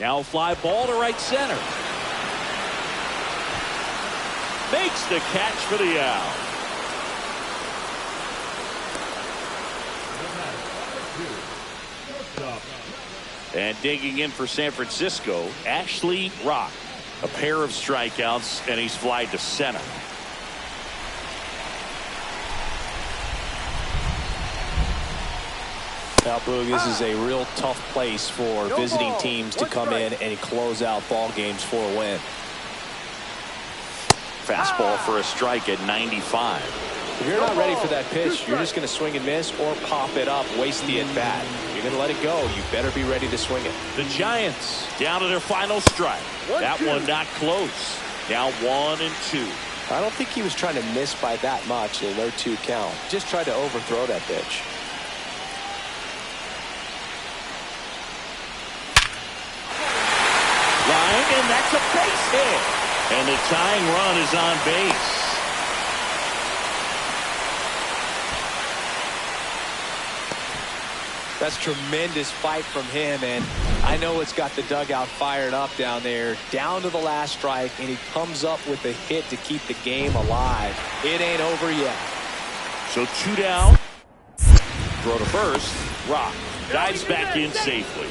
Now a fly ball to right center. Makes the catch for the out. And digging in for San Francisco, Ashley Rock. A pair of strikeouts, and he's flied to center. Now, Boog, this is a real tough place for visiting teams to come in and close out ball games for a win. Fastball for a strike at 95. If you're not ready for that pitch, you're just going to swing and miss or pop it up, waste the at-bat. You're going to let it go. You better be ready to swing it. The Giants down to their final strike. That one not close. Now 1-2. I don't think he was trying to miss by that much in their 2 count. Just tried to overthrow that pitch. Line, and that's a base hit. And the tying run is on base. That's tremendous fight from him, and I know it's got the dugout fired up down there. Down to the last strike, and he comes up with a hit to keep the game alive. It ain't over yet. So 2 down. Throw to first. Rock dives back in safely.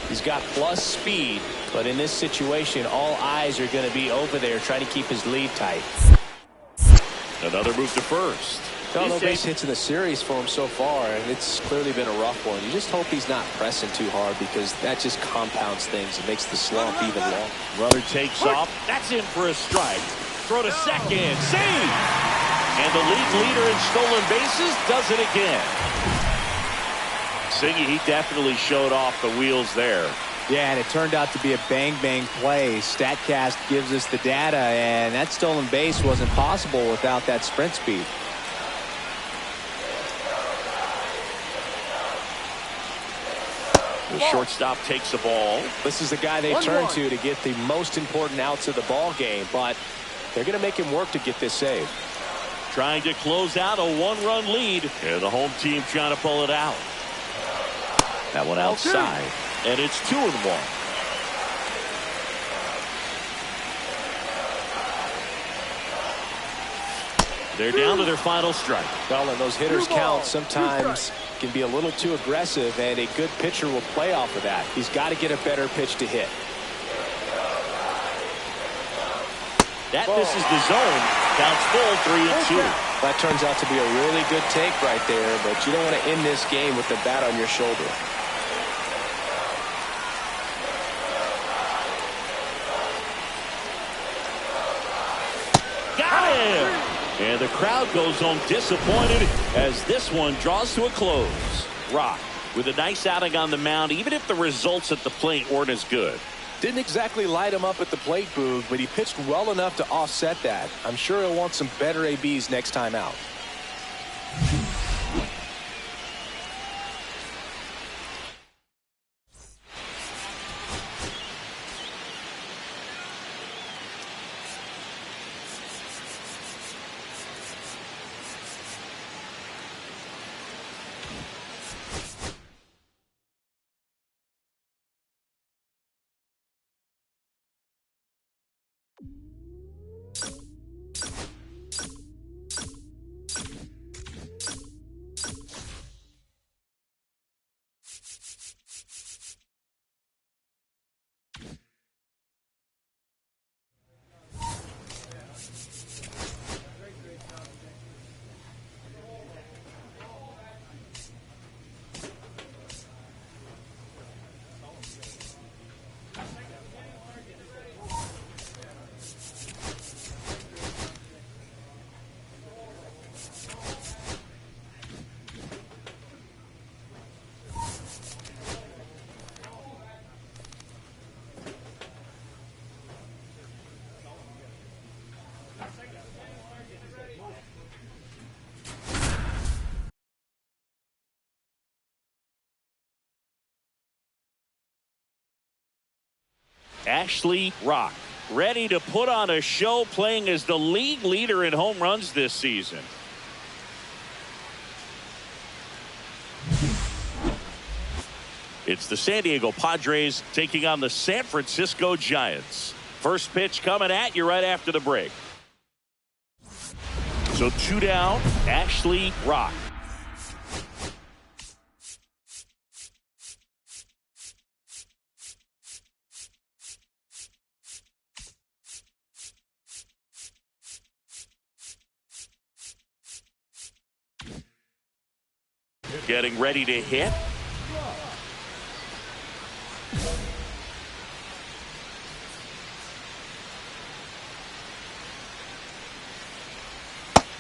He's got plus speed, but in this situation, all eyes are going to be over there trying to keep his lead tight. Another move to first. No base hits in the series for him so far, and it's clearly been a rough one. You just hope he's not pressing too hard, because that just compounds things. It makes the slump even longer. Runner takes off. That's in for a strike. Throw to second. Save! And the league leader in stolen bases does it again. Singy, he definitely showed off the wheels there. Yeah, and it turned out to be a bang-bang play. StatCast gives us the data, and that stolen base wasn't possible without that sprint speed. The shortstop takes the ball. This is the guy they turn to get the most important outs of the ball game, but they're going to make him work to get this save. Trying to close out a 1-run lead. And the home team trying to pull it out. That one outside. And it's 2-1. They're down to their final strike. Well, and those hitters count sometimes can be a little too aggressive, and a good pitcher will play off of that. He's got to get a better pitch to hit. That misses the zone. Counts full, 3-2. That turns out to be a really good take right there, but you don't want to end this game with the bat on your shoulder. Got him! And the crowd goes home disappointed as this one draws to a close. Rock with a nice outing on the mound, even if the results at the plate weren't as good. Didn't exactly light him up at the plate, Boog, but he pitched well enough to offset that. I'm sure he'll want some better ABs next time out. Ashley Rock, ready to put on a show, playing as the league leader in home runs this season. It's the San Diego Padres taking on the San Francisco Giants. First pitch coming at you right after the break. So 2 down, Ashley Rock. Getting ready to hit.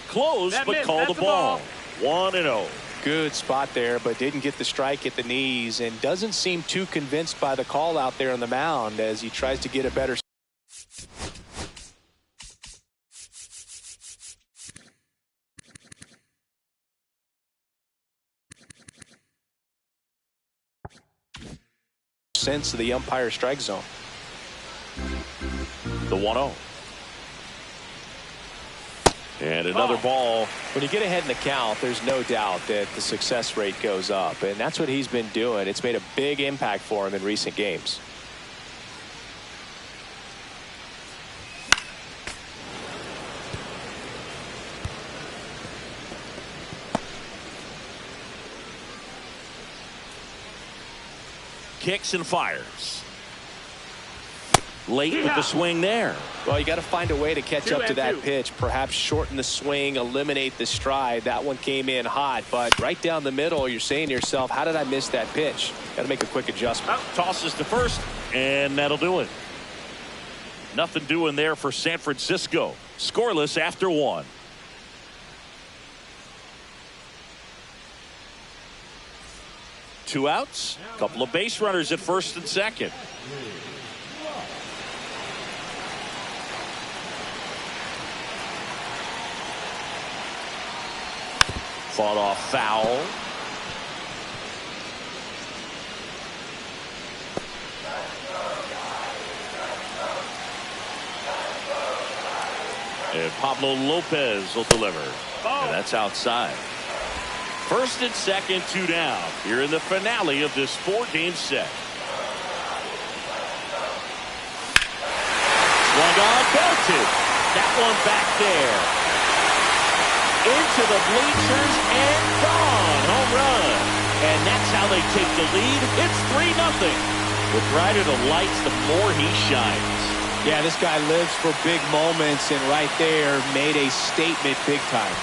Close, but called the ball. 1-0. Good spot there, but didn't get the strike at the knees and doesn't seem too convinced by the call out there on the mound as he tries to get a better sense of the umpire strike zone. The 1-0. And another ball. When you get ahead in the count, there's no doubt that the success rate goes up, and that's what he's been doing. It's made a big impact for him in recent games. Kicks and fires. Late with the swing there. Well, you got to find a way to catch up to that pitch, perhaps shorten the swing, eliminate the stride. That one came in hot, but right down the middle, you're saying to yourself, how did I miss that pitch? Got to make a quick adjustment. Tosses to first, and that'll do it. Nothing doing there for San Francisco. Scoreless after 1. Two outs, couple of base runners at first and second. Fought off foul. And Pablo Lopez will deliver. And that's outside. First and second, 2 down. Here in the finale of this 4-game set. Swung on, belted. That one back there. Into the bleachers and gone. Home run. And that's how they take the lead. It's 3-0. The brighter the lights, the more he shines. Yeah, this guy lives for big moments, and right there made a statement big time.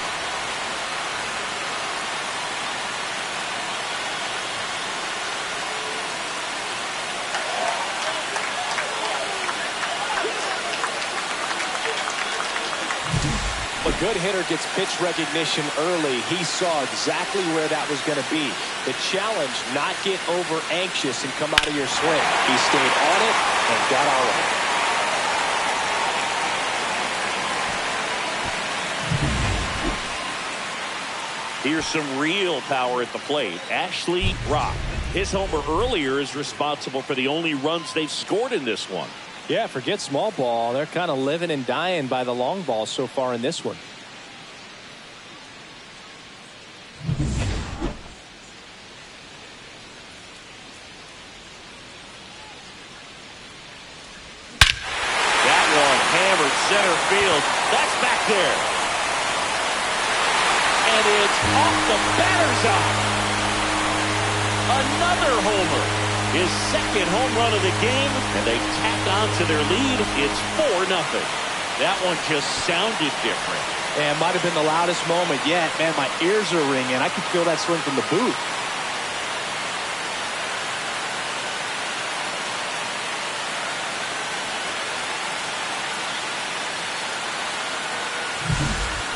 A good hitter gets pitch recognition early. He saw exactly where that was going to be. The challenge, not get over anxious and come out of your swing. He stayed on it and got all of it. Here's some real power at the plate. Ashley Rock. His homer earlier is responsible for the only runs they've scored in this one. Yeah, forget small ball. They're kind of living and dying by the long ball so far in this one. That one hammered center field. That's back there. And it's off the batter's eye. Another homer. His second home run of the game, and they tack on to their lead. It's 4-0. That one just sounded different. And it might have been the loudest moment yet. Man, my ears are ringing. I could feel that swing from the booth.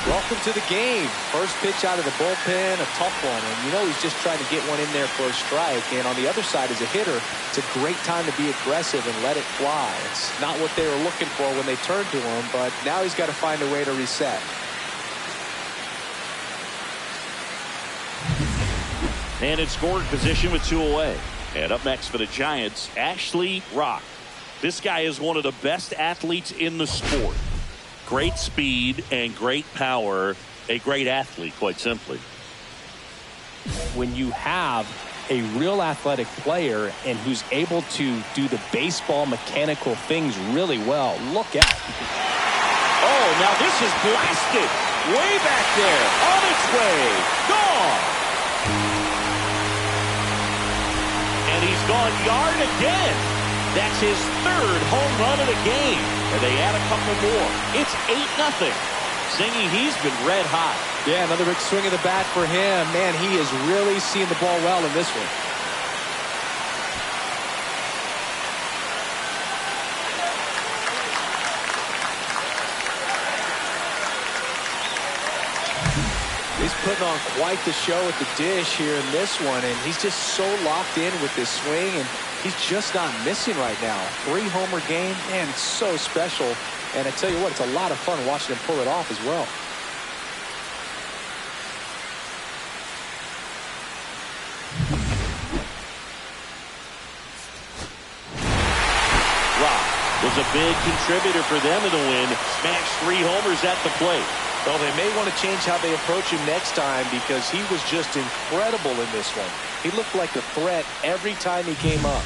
Welcome to the game. First pitch out of the bullpen, a tough one. And you know he's just trying to get one in there for a strike. And on the other side, as a hitter, it's a great time to be aggressive and let it fly. It's not what they were looking for when they turned to him, but now he's got to find a way to reset. And in scoring position with 2 away. And up next for the Giants, Ashley Rock. This guy is one of the best athletes in the sport. Great speed and great power. A great athlete, quite simply. When you have a real athletic player and who's able to do the baseball mechanical things really well, look out. Oh, now this is blasted. Way back there. On its way. Gone. And he's gone yard again. That's his third home run of the game. And they add a couple more. It's 8-0. Singy, he's been red hot. Yeah, another big swing of the bat for him. Man, he is really seeing the ball well in this one. He's putting on quite the show at the dish here in this one, and he's just so locked in with this swing, and he's just not missing right now. 3-homer game, man, it's so special. And I tell you what, it's a lot of fun watching him pull it off as well. Was a big contributor for them in the win. Smashed 3 homers at the plate. Well, they may want to change how they approach him next time because he was just incredible in this one. He looked like a threat every time he came up.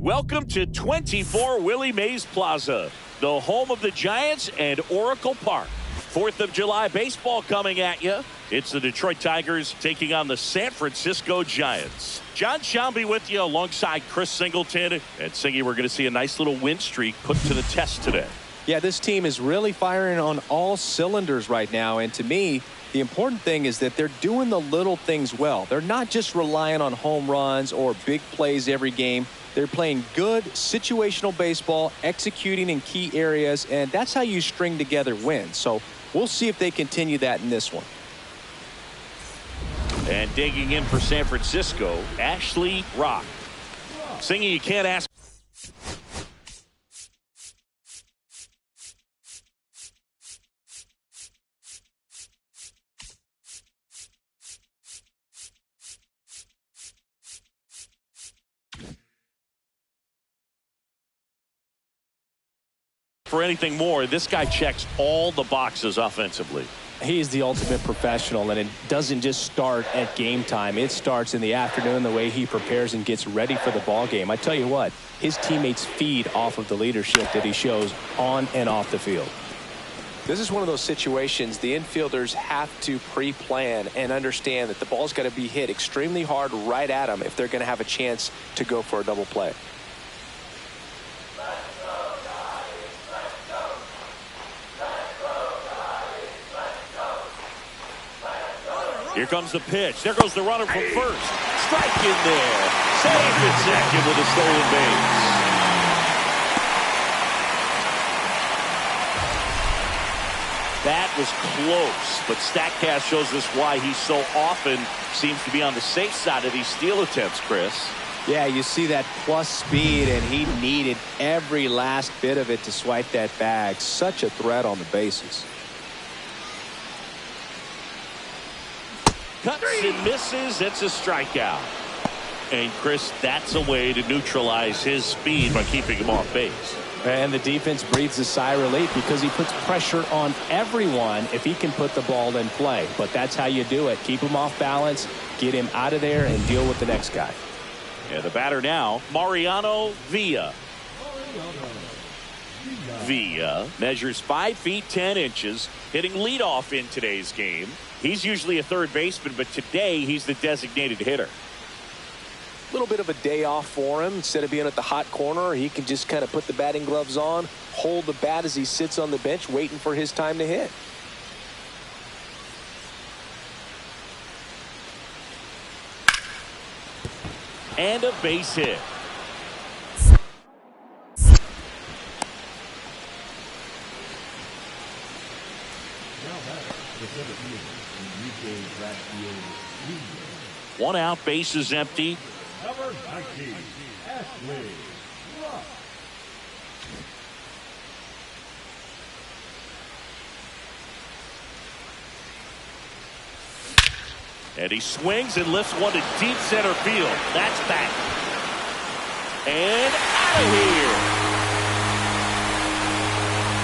Welcome to 24 Willie Mays Plaza, the home of the Giants and Oracle Park. 4th of July baseball coming at you. It's the Detroit Tigers taking on the San Francisco Giants. John Shambi with you alongside Chris Singleton. And Singy, we're going to see a nice little win streak put to the test today. Yeah, this team is really firing on all cylinders right now. And to me, the important thing is that they're doing the little things well. They're not just relying on home runs or big plays every game. They're playing good situational baseball, executing in key areas, and that's how you string together wins. So we'll see if they continue that in this one. And digging in for San Francisco, Ashley Rock. Singing, you can't ask for anything more. This guy checks all the boxes offensively. He's the ultimate professional, and it doesn't just start at game time. It starts in the afternoon, the way he prepares and gets ready for the ball game. I tell you what, his teammates feed off of the leadership that he shows on and off the field. This is one of those situations the infielders have to pre-plan and understand that the ball's got to be hit extremely hard right at them if they're going to have a chance to go for a double play. Here comes the pitch. There goes the runner from first. Strike in there. Saved at second with a stolen base. That was close, but StatCast shows us why he so often seems to be on the safe side of these steal attempts, Chris. Yeah, you see that plus speed, and he needed every last bit of it to swipe that bag. Such a threat on the bases. Cuts and misses. It's a strikeout. And Chris, that's a way to neutralize his speed by keeping him off base. And the defense breathes a sigh of relief because he puts pressure on everyone if he can put the ball in play. But that's how you do it. Keep him off balance, get him out of there, and deal with the next guy. Yeah, the batter now, Mariano Villa. Villa measures 5 feet 10 inches, hitting leadoff in today's game. He's usually a third baseman, but today he's the designated hitter. A little bit of a day off for him. Instead of being at the hot corner, he can just kind of put the batting gloves on, hold the bat as he sits on the bench waiting for his time to hit. And a base hit. One out, base is empty. Number 19, Ashley Rock. And he swings and lifts one to deep center field. That's back. And out of here.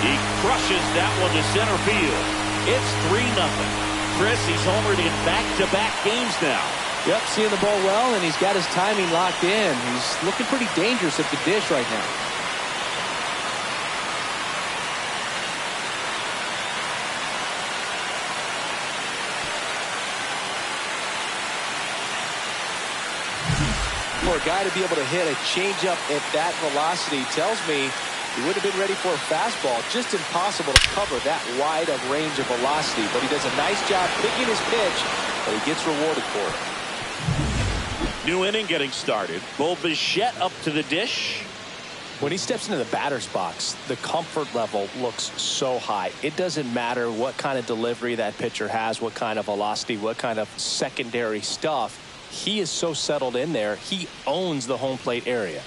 He crushes that one to center field. It's 3-0. Chris, he's homered in back-to-back games now. Yep, seeing the ball well, and he's got his timing locked in. He's looking pretty dangerous at the dish right now. For a guy to be able to hit a changeup at that velocity tells me he would have been ready for a fastball. Just impossible to cover that wide of range of velocity. But he does a nice job picking his pitch, but he gets rewarded for it. New inning getting started. Bo Bichette up to the dish. When he steps into the batter's box, the comfort level looks so high. It doesn't matter what kind of delivery that pitcher has, what kind of velocity, what kind of secondary stuff. He is so settled in there. He owns the home plate area.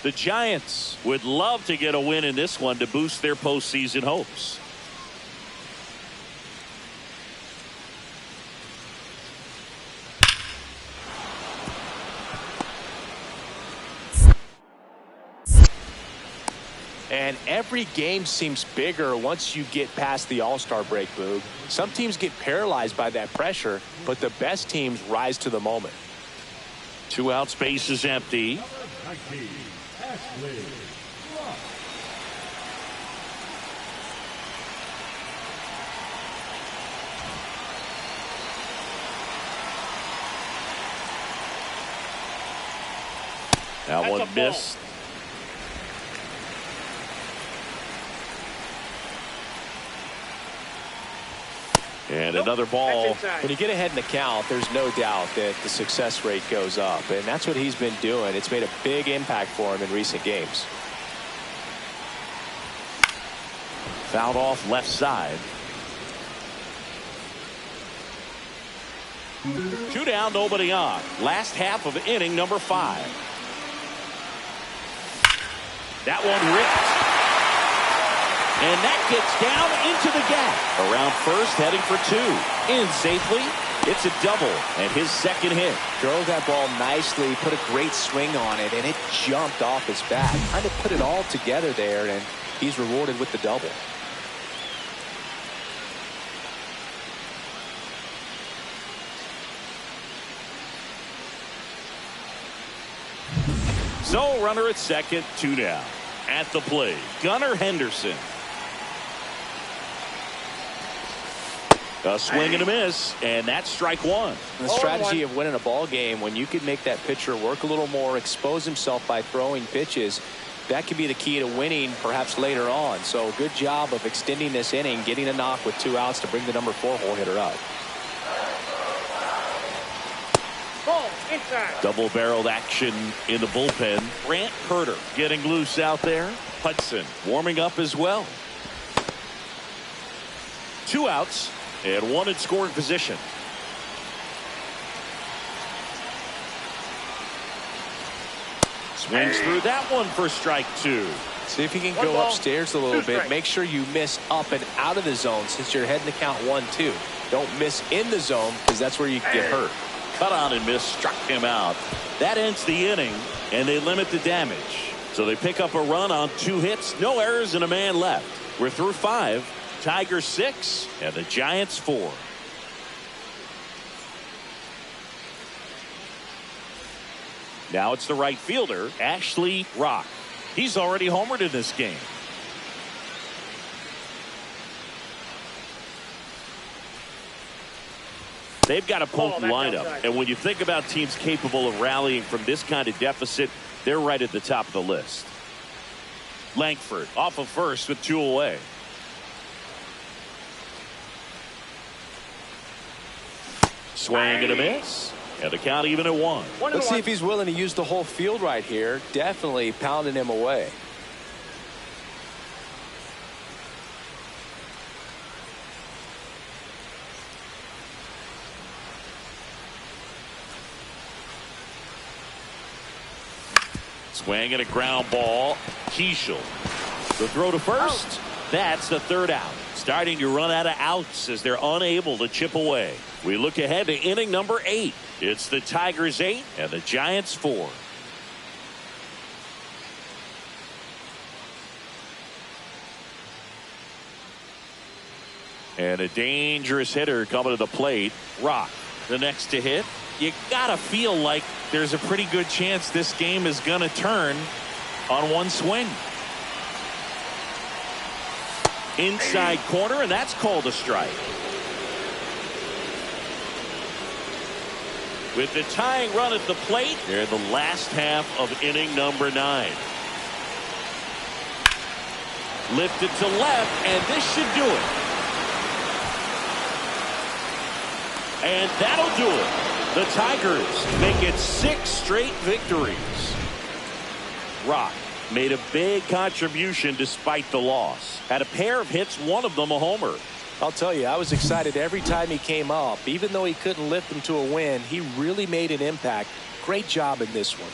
The Giants would love to get a win in this one to boost their postseason hopes. And every game seems bigger once you get past the All-Star break, Boog. Some teams get paralyzed by that pressure, but the best teams rise to the moment. 2 outs, base is empty. Nike, Ashley, Rock. That one missed. And another ball. When you get ahead in the count, there's no doubt that the success rate goes up, and that's what he's been doing. It's made a big impact for him in recent games. Fouled off left side. 2 down, nobody on. Last half of inning number 5. That one ripped. And that gets down into the gap. Around first, heading for 2. In safely. It's a double and his second hit. Drove that ball nicely, put a great swing on it, and it jumped off his bat. Kind of put it all together there, and he's rewarded with the double. So runner at second, 2 down. At the plate, Gunnar Henderson. A swing and a miss, and that's strike 1. The strategy of winning a ball game, when you can make that pitcher work a little more, expose himself by throwing pitches, that could be the key to winning perhaps later on. So good job of extending this inning, getting a knock with 2 outs to bring the number 4 hole hitter up. Double-barreled action in the bullpen. Grant Herter getting loose out there. Hudson warming up as well. 2 outs and 1 in scoring position. Swings through that one for strike 2. See if you can go upstairs a little bit. Make sure you miss up and out of the zone since you're heading to count 1-2. Don't miss in the zone because that's where you can get hurt. Cut on and miss, struck him out. That ends the inning, and they limit the damage. So they pick up a run on 2 hits, no errors, and a man left. We're through 5. Tigers 6, and the Giants 4. Now it's the right fielder, Ashley Rock. He's already homered in this game. They've got a potent lineup, and when you think about teams capable of rallying from this kind of deficit, they're right at the top of the list. Langford off of first with 2 away. Swing and a miss, and the count even at 1. Let's see if he's willing to use the whole field right here. Definitely pounding him away. Swing and a ground ball. Keishel. The throw to first. That's the 3rd out. Starting to run out of outs as they're unable to chip away. We look ahead to inning number 8. It's the Tigers 8 and the Giants 4. And a dangerous hitter coming to the plate. Rock, the next to hit. You gotta feel like there's a pretty good chance this game is gonna turn on one swing. Inside corner, and that's called a strike. With the tying run at the plate, they're in the last half of inning number 9. Lifted to left, and this should do it. And that'll do it. The Tigers make it 6 straight victories. Rock made a big contribution despite the loss. Had a pair of hits, one of them a homer. I'll tell you, I was excited every time he came up. Even though he couldn't lift them to a win, he really made an impact. Great job in this one.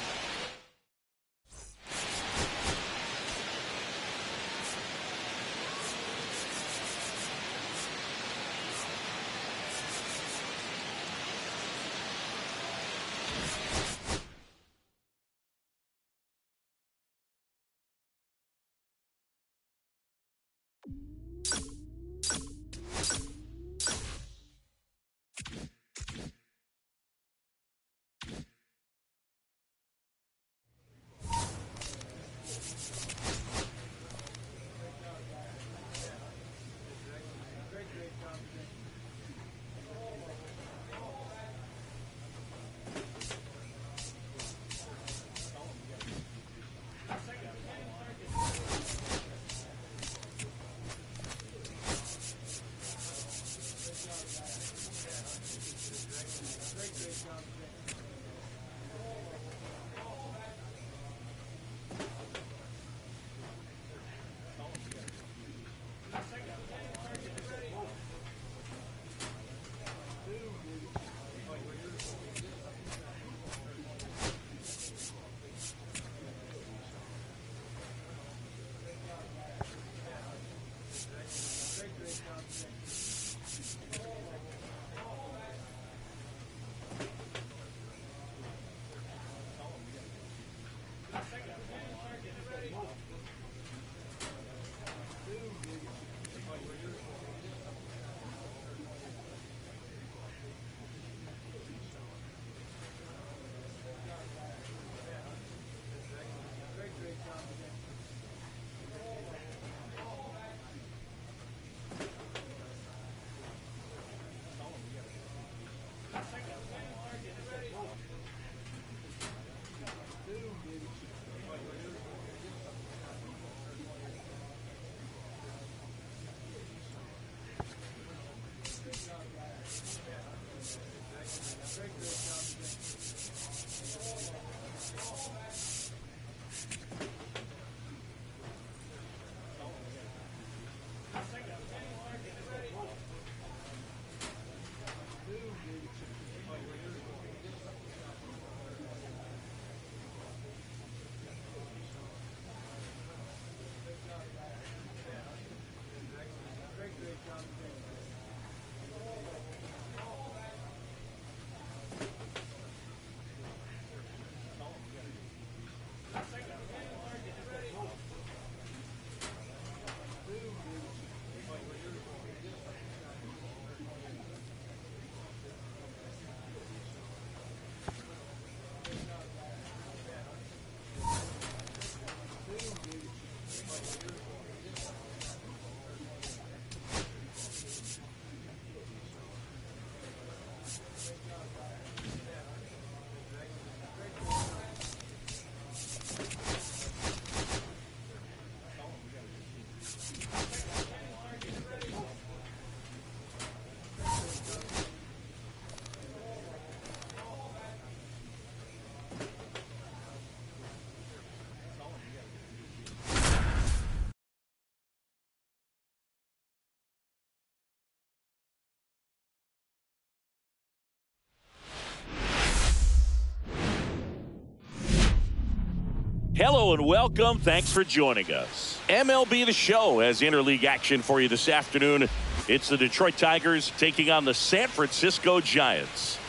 Hello and welcome. Thanks for joining us. MLB The Show has interleague action for you this afternoon. It's the Detroit Tigers taking on the San Francisco Giants.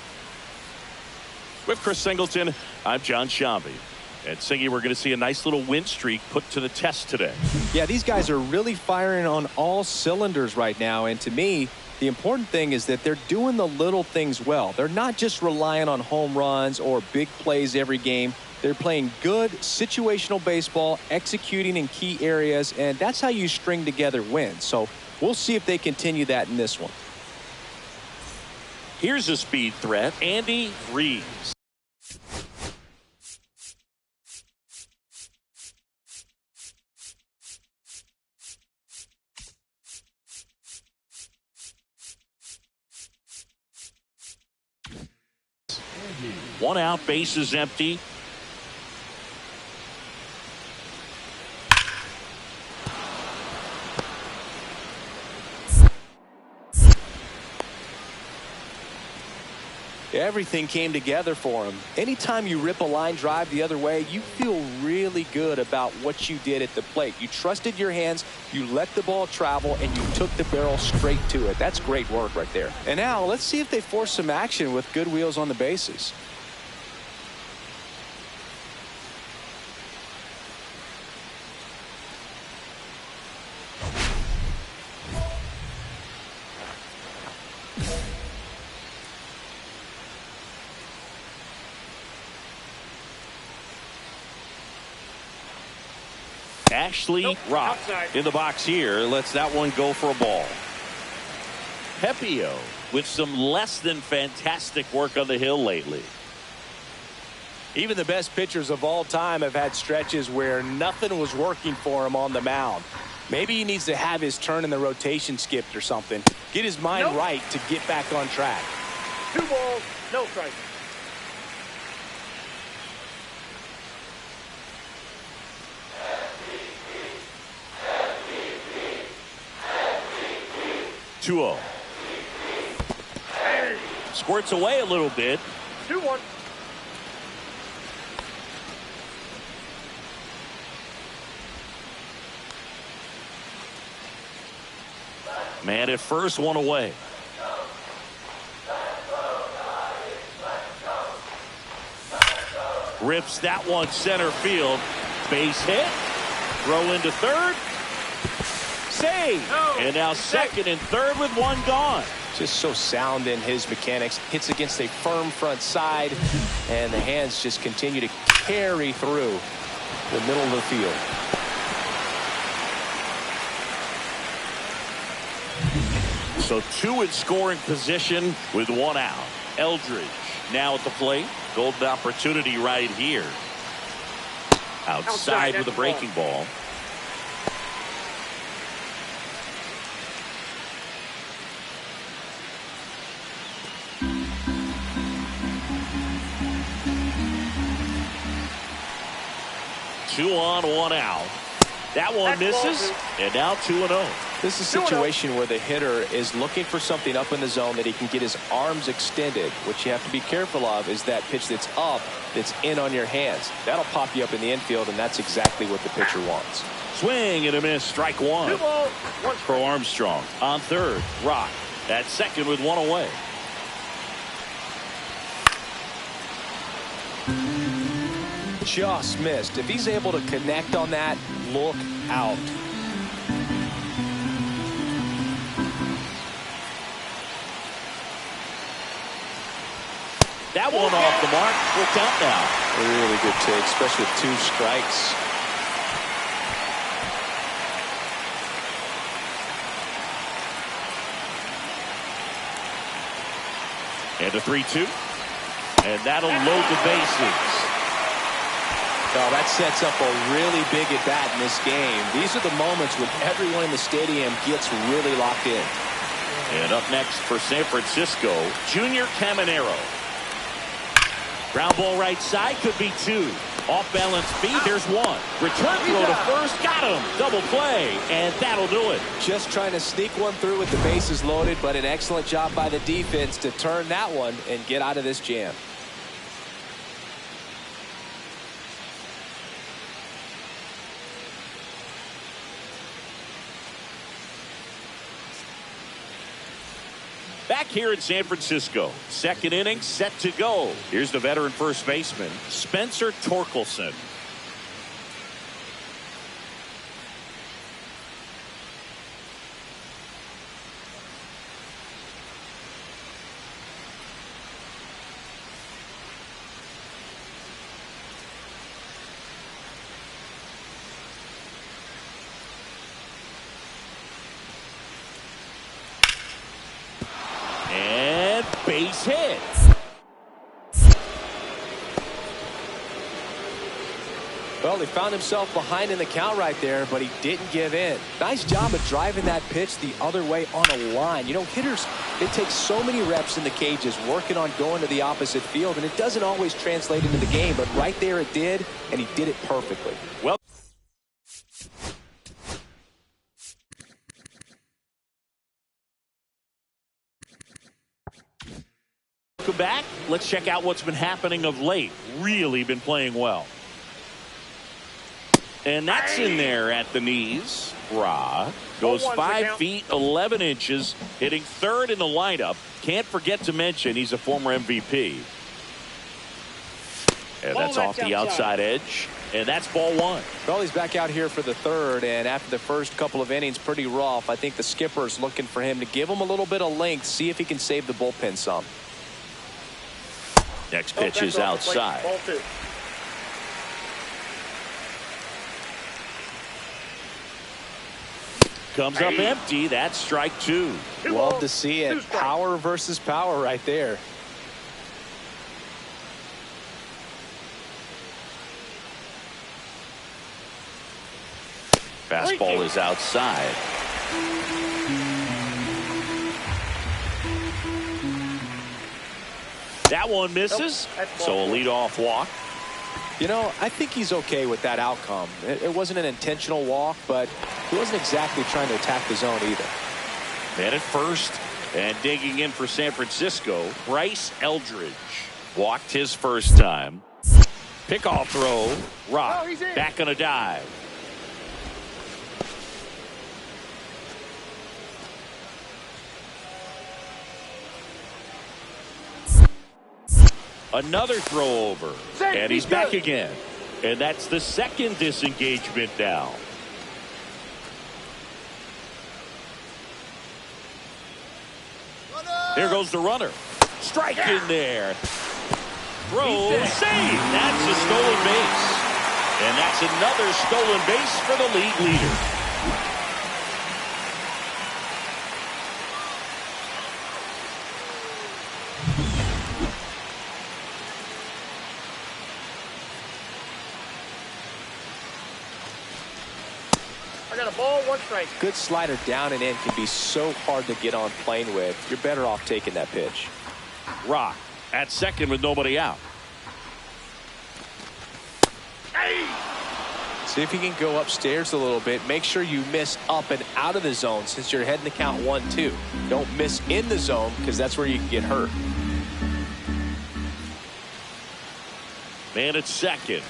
With Chris Singleton, I'm John Shambi. And Singy, we're going to see a nice little win streak put to the test today. Yeah, these guys are really firing on all cylinders right now. And to me, the important thing is that they're doing the little things well. They're not just relying on home runs or big plays every game. They're playing good situational baseball, executing in key areas, and that's how you string together wins. So we'll see if they continue that in this one. Here's a speed threat, Andy Reeves. One out, bases empty. Everything came together for him. Anytime you rip a line drive the other way, you feel really good about what you did at the plate. You trusted your hands, you let the ball travel, and you took the barrel straight to it. That's great work right there. And now let's see if they force some action with good wheels on the bases. Ashley Rock in the box here. Lets that one go for a ball. Pepio with some less than fantastic work on the hill lately. Even the best pitchers of all time have had stretches where nothing was working for him on the mound. Maybe he needs to have his turn in the rotation skipped or something. Get his mind right to get back on track. 2 balls, no strikes. Squirts away a little bit. 2-1. Man at first, one away. Rips that one center field. Base hit. Throw into third. Save. And now second and third with one gone. Just so sound in his mechanics. Hits against a firm front side, and the hands just continue to carry through the middle of the field. So 2 in scoring position with 1 out. Eldridge now at the plate. Golden opportunity right here. Outside with a breaking ball. Two on, 1 out. That one misses, and now 2-0. This is a situation where the hitter is looking for something up in the zone that he can get his arms extended. What you have to be careful of is that pitch that's up, that's in on your hands. That'll pop you up in the infield, and that's exactly what the pitcher wants. Swing and a miss, strike 1. 2 balls, 1 strike. For Armstrong. On third, Rock at second with 1 away. Just missed. If he's able to connect on that, look out. That one off the mark. Look out now. A really good take, especially with 2 strikes. And a 3-2. And that'll load the bases. Oh, that sets up a really big at-bat in this game. These are the moments when everyone in the stadium gets really locked in. And up next for San Francisco, Junior Caminero. Ground ball right side, could be 2. Off balance feed, there's 1. Return throw to first, got him. Double play, and that'll do it. Just trying to sneak one through with the bases loaded, but an excellent job by the defense to turn that one and get out of this jam. Back here in San Francisco. Second inning set to go. Here's the veteran first baseman, Spencer Torkelson. Base hit. Well, he found himself behind in the count right there, but he didn't give in. Nice job of driving that pitch the other way on a line. You know, hitters, they take so many reps in the cages working on going to the opposite field, and it doesn't always translate into the game, but right there it did, and he did it perfectly. Well, back. Let's check out what's been happening of late. Really been playing well. And that's in there at the knees. Ra goes 5 feet 11 inches, hitting third in the lineup. Can't forget to mention he's a former MVP. And that's off the outside edge. And that's ball one. Well, he's back out here for the third, and after the first couple of innings, pretty rough. I think the skipper's looking for him to give him a little bit of length, see if he can save the bullpen some. Next pitch is outside. Comes up empty. That's strike two. Love to see it. Power versus power right there. Fastball is outside. That one misses, so a leadoff walk. You know, I think he's okay with that outcome. It wasn't an intentional walk, but he wasn't exactly trying to attack the zone either. Man at first, and digging in for San Francisco, Bryce Eldridge. Walked his first time. Pickoff throw, Rock, back on a dive. Another throw over, and he's back again. And that's the second disengagement now. There goes the runner. Strike in there. Throw, save. That's a stolen base. And that's another stolen base for the league leader. Got a ball, one strike. Good slider down and in can be so hard to get on plane with. You're better off taking that pitch. Rock at second with nobody out. See if you can go upstairs a little bit. Make sure you miss up and out of the zone since you're heading to count 1-2. Don't miss in the zone because that's where you can get hurt. Man at second.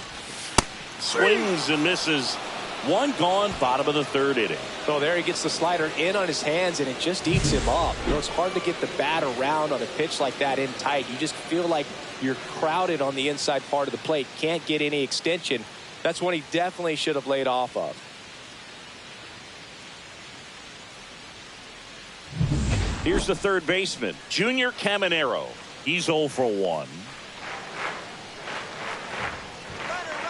Swings and misses. One gone, bottom of the third inning. So there he gets the slider in on his hands, and it just eats him up. You know, it's hard to get the bat around on a pitch like that in tight. You just feel like you're crowded on the inside part of the plate. Can't get any extension. That's one he definitely should have laid off of. Here's the third baseman, Junior Caminero. He's 0 for 1.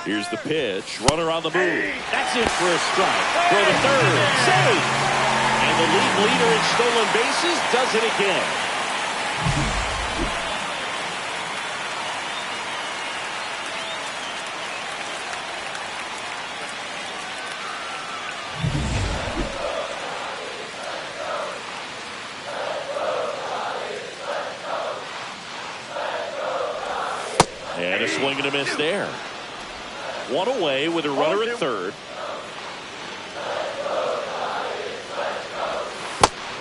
Here's the pitch. Runner on the move. That's it for a strike. Throw to third. Save. And the league leader in stolen bases does it again. And a swing and a miss there. One away with a runner at third.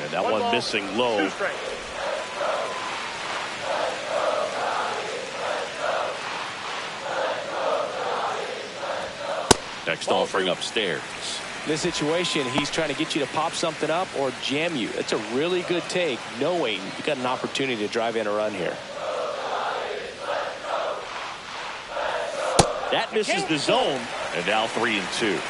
And that one missing low. Next offering upstairs. In this situation, he's trying to get you to pop something up or jam you. That's a really good take, knowing you got an opportunity to drive in a run here. That misses the zone, and now 3-2.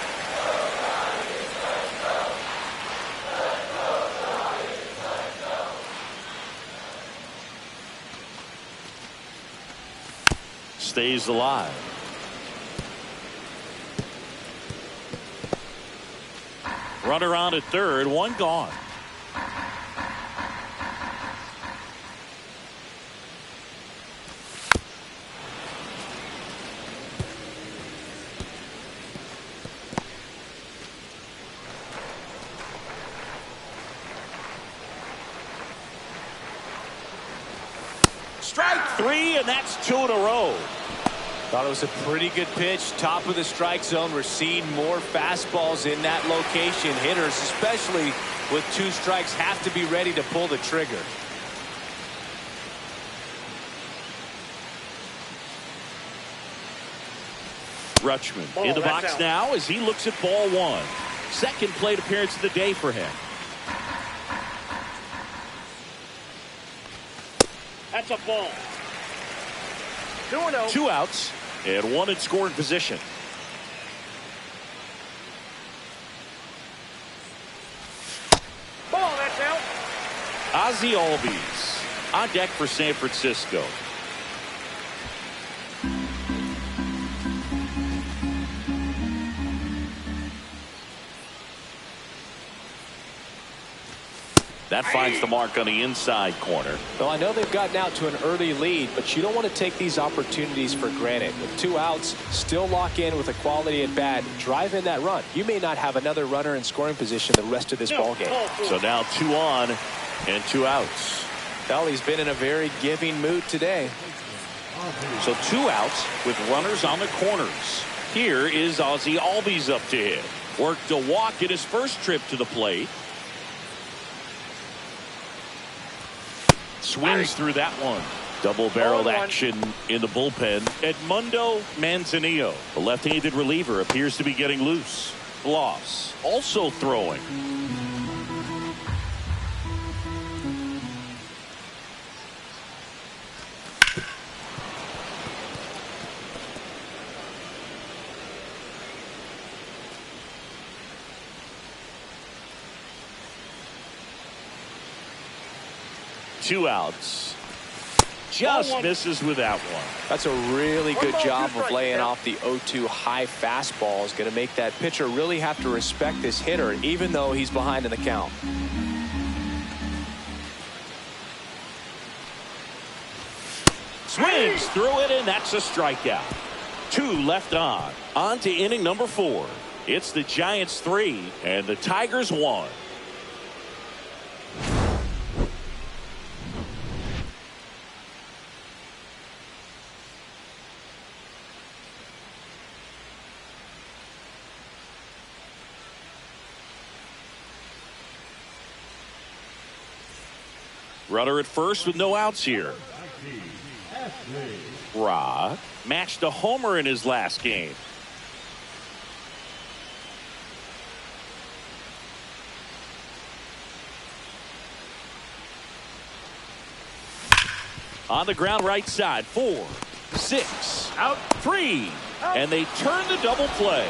Stays alive. Runner on at third, one gone. Strike three, and that's 2 in a row. Thought it was a pretty good pitch. Top of the strike zone. We're seeing more fastballs in that location. Hitters, especially with 2 strikes, have to be ready to pull the trigger. Rutschman in the box out. now as he looks at ball one. Second plate appearance of the day for him. That's a ball. 2-0. 2 outs and 1 in scoring position. Ball, that's out. Ozzie Albies on deck for San Francisco. That finds the mark on the inside corner. Well, I know they've gotten out to an early lead, but you don't want to take these opportunities for granted. With 2 outs, still lock in with a quality at bat, drive in that run. You may not have another runner in scoring position the rest of this ball game. So now 2 on and 2 outs. Well, he's been in a very giving mood today. So 2 outs with runners on the corners. Here is Ozzie Albies up to hit. Worked a walk in his first trip to the plate. Swings through that one. Double-barreled action in the bullpen. Edmundo Manzanillo, the left-handed reliever, appears to be getting loose. Loss also throwing. Two outs. Just misses with that one. That's a really good job of laying off the 0-2 high fastball. Is going to make that pitcher really have to respect this hitter, even though he's behind in the count. Swings through it, and that's a strikeout. 2 left on. On to inning number 4. It's the Giants 3 and the Tigers 1. Runner at first with no outs here. Ra matched a homer in his last game. On the ground right side. 4, 6, out, 3. And they turn the double play.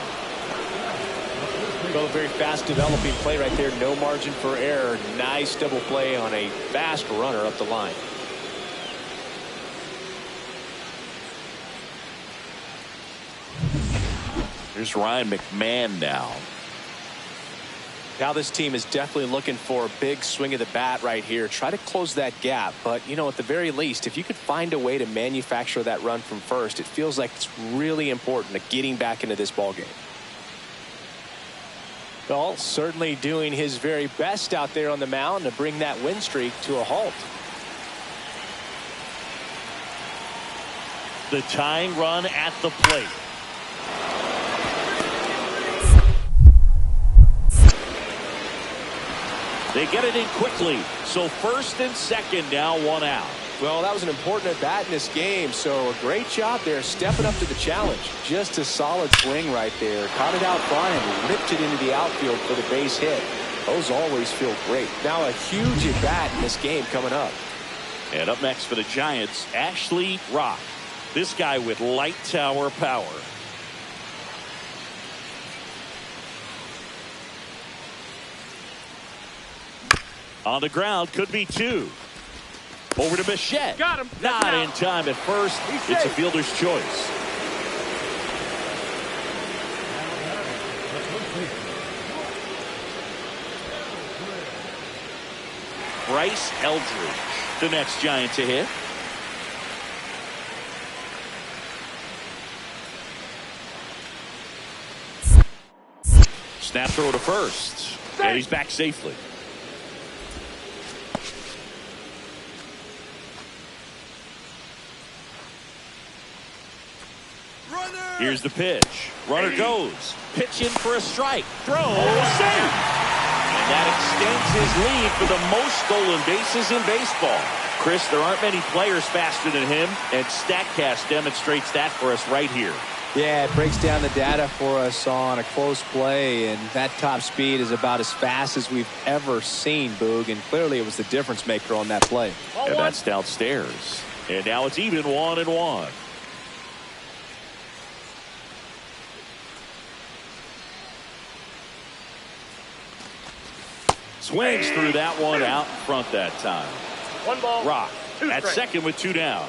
Well, a very fast developing play right there. No margin for error. Nice double play on a fast runner up the line. Here's Ryan McMahon now. Now this team is definitely looking for a big swing of the bat right here. Try to close that gap. But, you know, at the very least, if you could find a way to manufacture that run from first, it feels like it's really important to getting back into this ball game. Well, certainly doing his very best out there on the mound to bring that win streak to a halt. The tying run at the plate. They get it in quickly. So first and second, now 1 out. Well, that was an important at-bat in this game, so a great job there stepping up to the challenge. Just a solid swing right there. Caught it out flying, ripped it into the outfield for the base hit. Those always feel great. Now a huge at-bat in this game coming up. And up next for the Giants, Ashley Rock. This guy with light tower power. On the ground, could be two. Over to Bichette. Got him. Not in time at first. It's a fielder's choice. Bryce Eldridge, the next Giant to hit. Snap throw to first. And he's back safely. Here's the pitch. Runner goes. Pitch in for a strike. Throw. Safe. And that extends his lead for the most stolen bases in baseball. Chris, there aren't many players faster than him, and StatCast demonstrates that for us right here. Yeah, it breaks down the data for us on a close play, and that top speed is about as fast as we've ever seen, Boog, and clearly it was the difference maker on that play. And that's downstairs. And now it's even 1-1. Swings through that one out in front that time. 1 ball. Rock 2 at strikes. second with 2 down.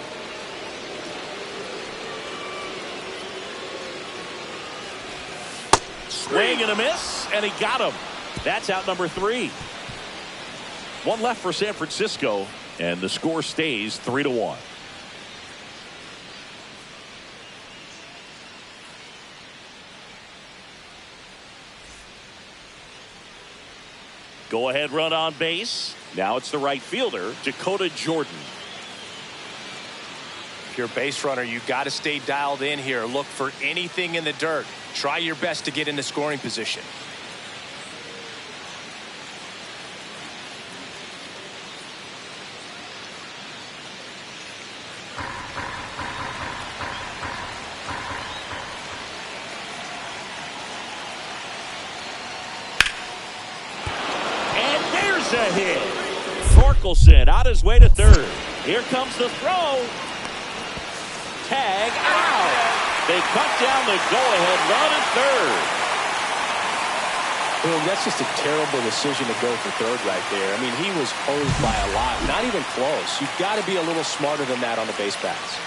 Swing and a miss, and he got him. That's out number 3. 1 left for San Francisco, and the score stays 3-1. Go ahead run on base. Now it's the right fielder, Dakota Jordan. If you're a base runner, you got to stay dialed in here. Look for anything in the dirt. Try your best to get into scoring position. A hit. Torkelson on his way to third. Here comes the throw. Tag out. They cut down the go-ahead run at third. Boom, that's just a terrible decision to go for third right there. I mean, he was hosed by a lot. Not even close. You've got to be a little smarter than that on the base paths.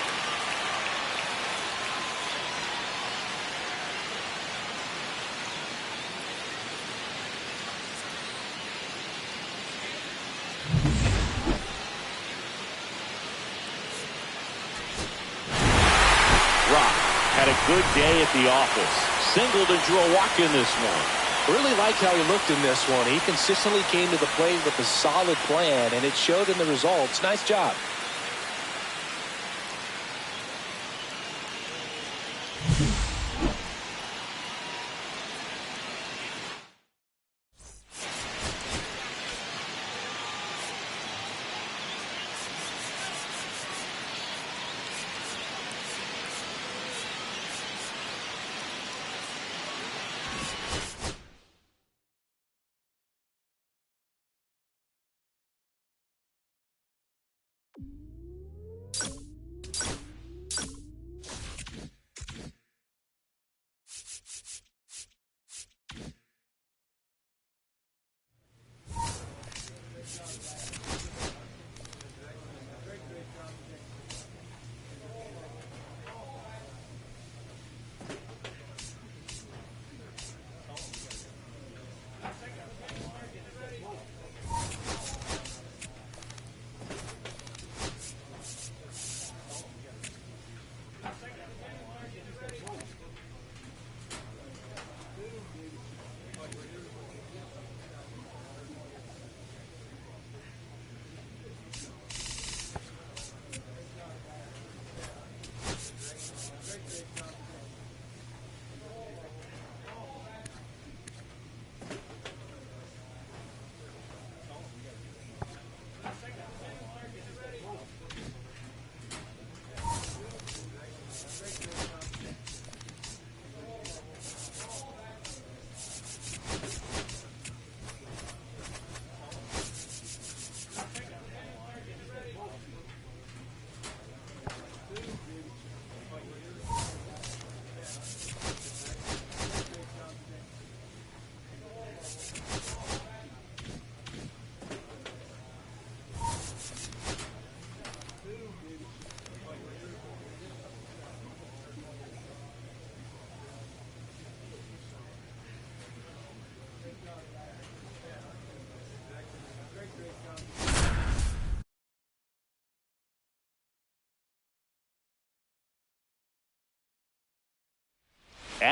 Good day at the office. Singled and drew a walk in this one. Really like how he looked in this one. He consistently came to the plate with a solid plan, and it showed in the results. Nice job.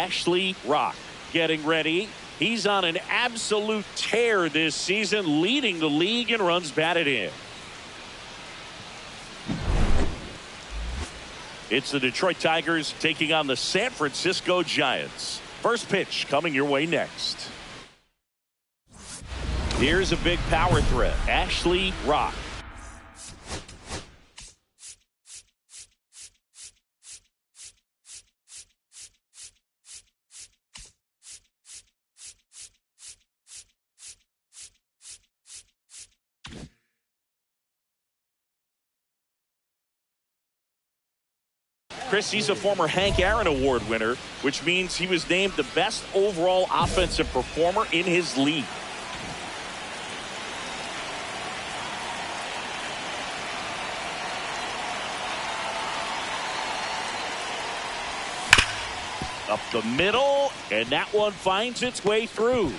Ashley Rock getting ready. He's on an absolute tear this season, leading the league in runs batted in. It's the Detroit Tigers taking on the San Francisco Giants. First pitch coming your way next. Here's a big power threat. Ashley Rock. Chris, he's a former Hank Aaron Award winner, which means he was named the best overall offensive performer in his league. Up the middle, and that one finds its way through.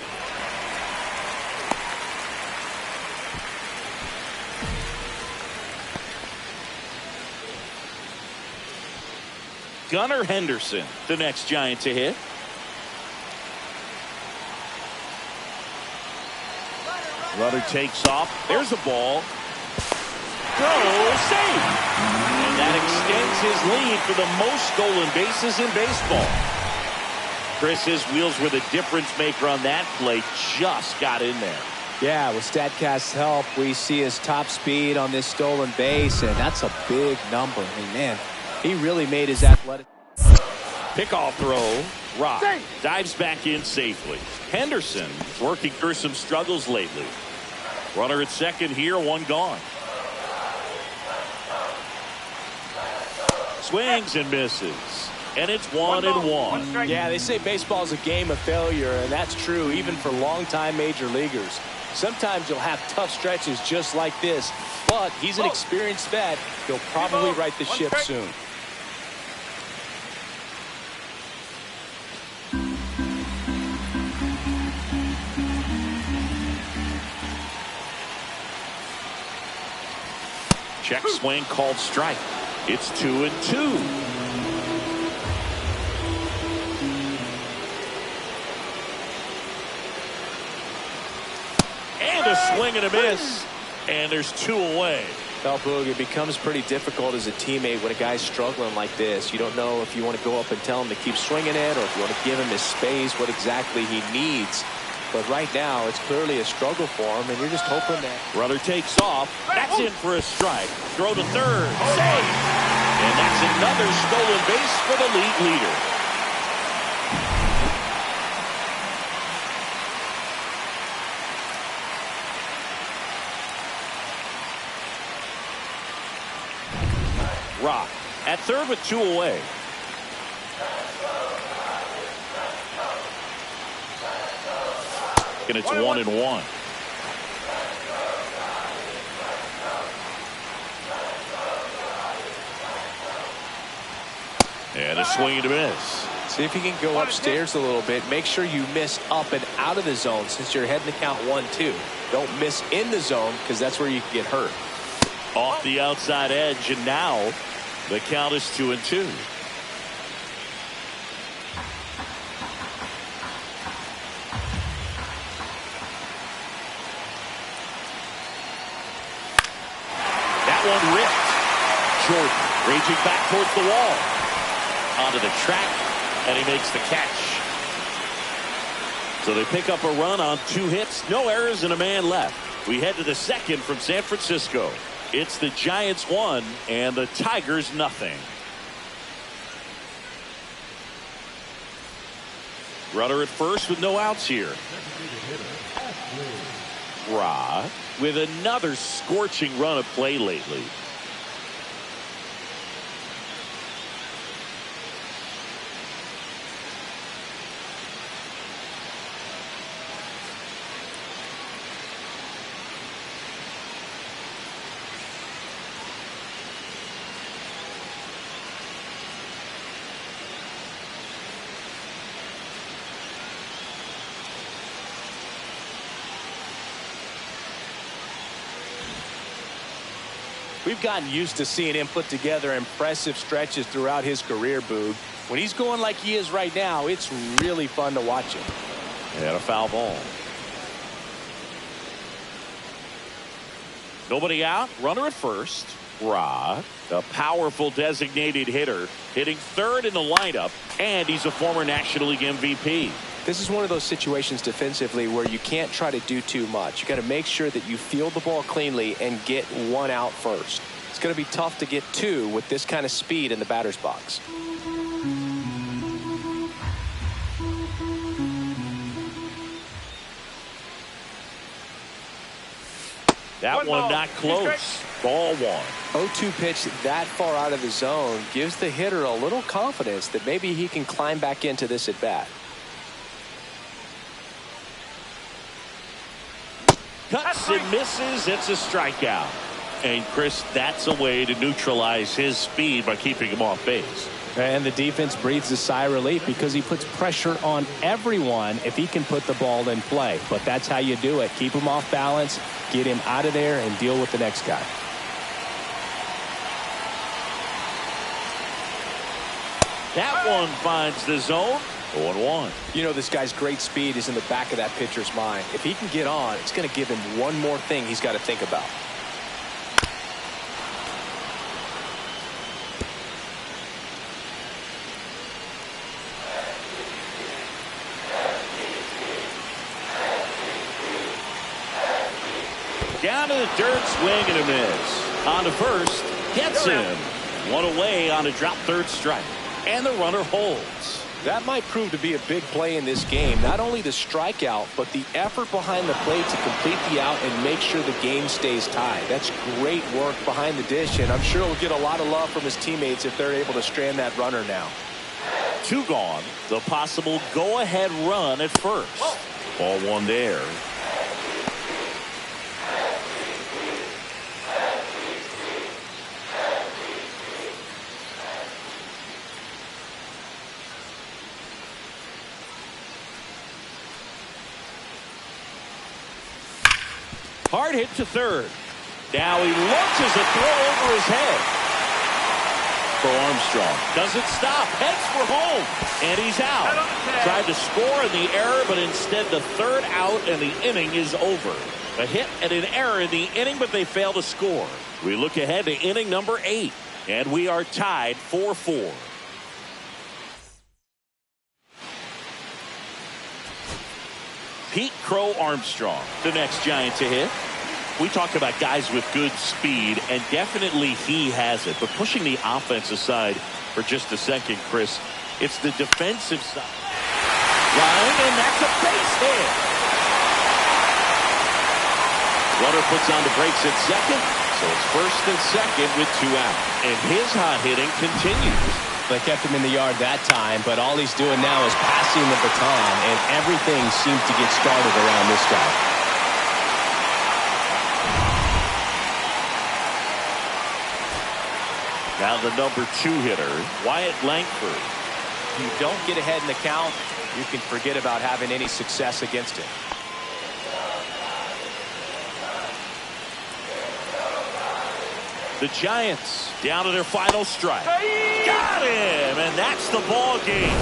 Gunnar Henderson, the next Giant to hit. Runner takes off. There's a ball. Throw, save. And that extends his lead for the most stolen bases in baseball. Chris, his wheels were the difference maker on that play. Just got in there. Yeah, with StatCast's help, we see his top speed on this stolen base, and that's a big number. I mean, man, he really made his athletic. Pickoff throw. Rock dives back in safely. Henderson working through some struggles lately. Runner at second here, one gone. Swings and misses. And it's 1-1. Yeah, they say baseball is a game of failure, and that's true even for longtime major leaguers. Sometimes you'll have tough stretches just like this, but he's an experienced vet. He'll probably right the ship soon. Check swing called strike. It's 2-2. And a swing and a miss. And there's two away. Well, Boog, it becomes pretty difficult as a teammate when a guy's struggling like this. You don't know if you want to go up and tell him to keep swinging it or if you want to give him his space, what exactly he needs. But right now, it's clearly a struggle for him, and you're just hoping that. Runner takes off. That's in for a strike. Throw to third. Save. And that's another stolen base for the league leader. Rock at third with two away. And it's 1-1. And a swing and a miss. See if you can go upstairs a little bit. Make sure you miss up and out of the zone since you're heading to count 1-2. Don't miss in the zone because that's where you can get hurt. Off the outside edge, and now the count is 2-2. One ripped. Jordan raging back towards the wall. Onto the track, and he makes the catch. So they pick up a run on 2 hits, no errors, and a man left. We head to the second from San Francisco. It's the Giants 1 and the Tigers nothing. Runner at first with no outs here. Ra with another scorching run of play lately. We've gotten used to seeing him put together impressive stretches throughout his career, Boog. When he's going like he is right now, it's really fun to watch him. And a foul ball. Nobody out. Runner at first. Rod, a powerful designated hitter, hitting third in the lineup, and he's a former National League MVP. This is one of those situations defensively where you can't try to do too much. You got to make sure that you field the ball cleanly and get one out first. It's going to be tough to get two with this kind of speed in the batter's box. That one not close. Ball one. 0-2 pitch that far out of the zone gives the hitter a little confidence that maybe he can climb back into this at bat. Cuts and misses. It's a strikeout. And Chris, that's a way to neutralize his speed by keeping him off base. And the defense breathes a sigh of relief because he puts pressure on everyone if he can put the ball in play. But that's how you do it. Keep him off balance, get him out of there, and deal with the next guy. That one finds the zone. 0-1. You know, this guy's great speed is in the back of that pitcher's mind. If he can get on, it's going to give him one more thing he's got to think about. Down to the dirt, swing and a miss. On to first, gets him. One away on a drop third strike. And the runner holds. That might prove to be a big play in this game. Not only the strikeout, but the effort behind the plate to complete the out and make sure the game stays tied. That's great work behind the dish, and I'm sure he'll get a lot of love from his teammates if they're able to strand that runner now. Two gone. The possible go-ahead run at first. Ball one there. Hard hit to third. Now he launches a throw over his head. For Armstrong. Doesn't stop. Heads for home. And he's out. Tried to score in the error, but instead the third out and the inning is over. A hit and an error in the inning, but they fail to score. We look ahead to inning number 8. And we are tied 4-4. Pete Crow Armstrong, the next Giant to hit. We talk about guys with good speed, and definitely he has it. But pushing the offense aside for just a second, Chris, it's the defensive side. Line, and that's a base hit. Runner puts on the brakes at second, so it's first and second with 2 out. And his hot hitting continues. They kept him in the yard that time, but all he's doing now is passing the baton, and everything seems to get started around this guy. Now the number 2 hitter, Wyatt Langford. If you don't get ahead in the count, you can forget about having any success against him. The Giants down to their final strike. Got him, and that's the ball game.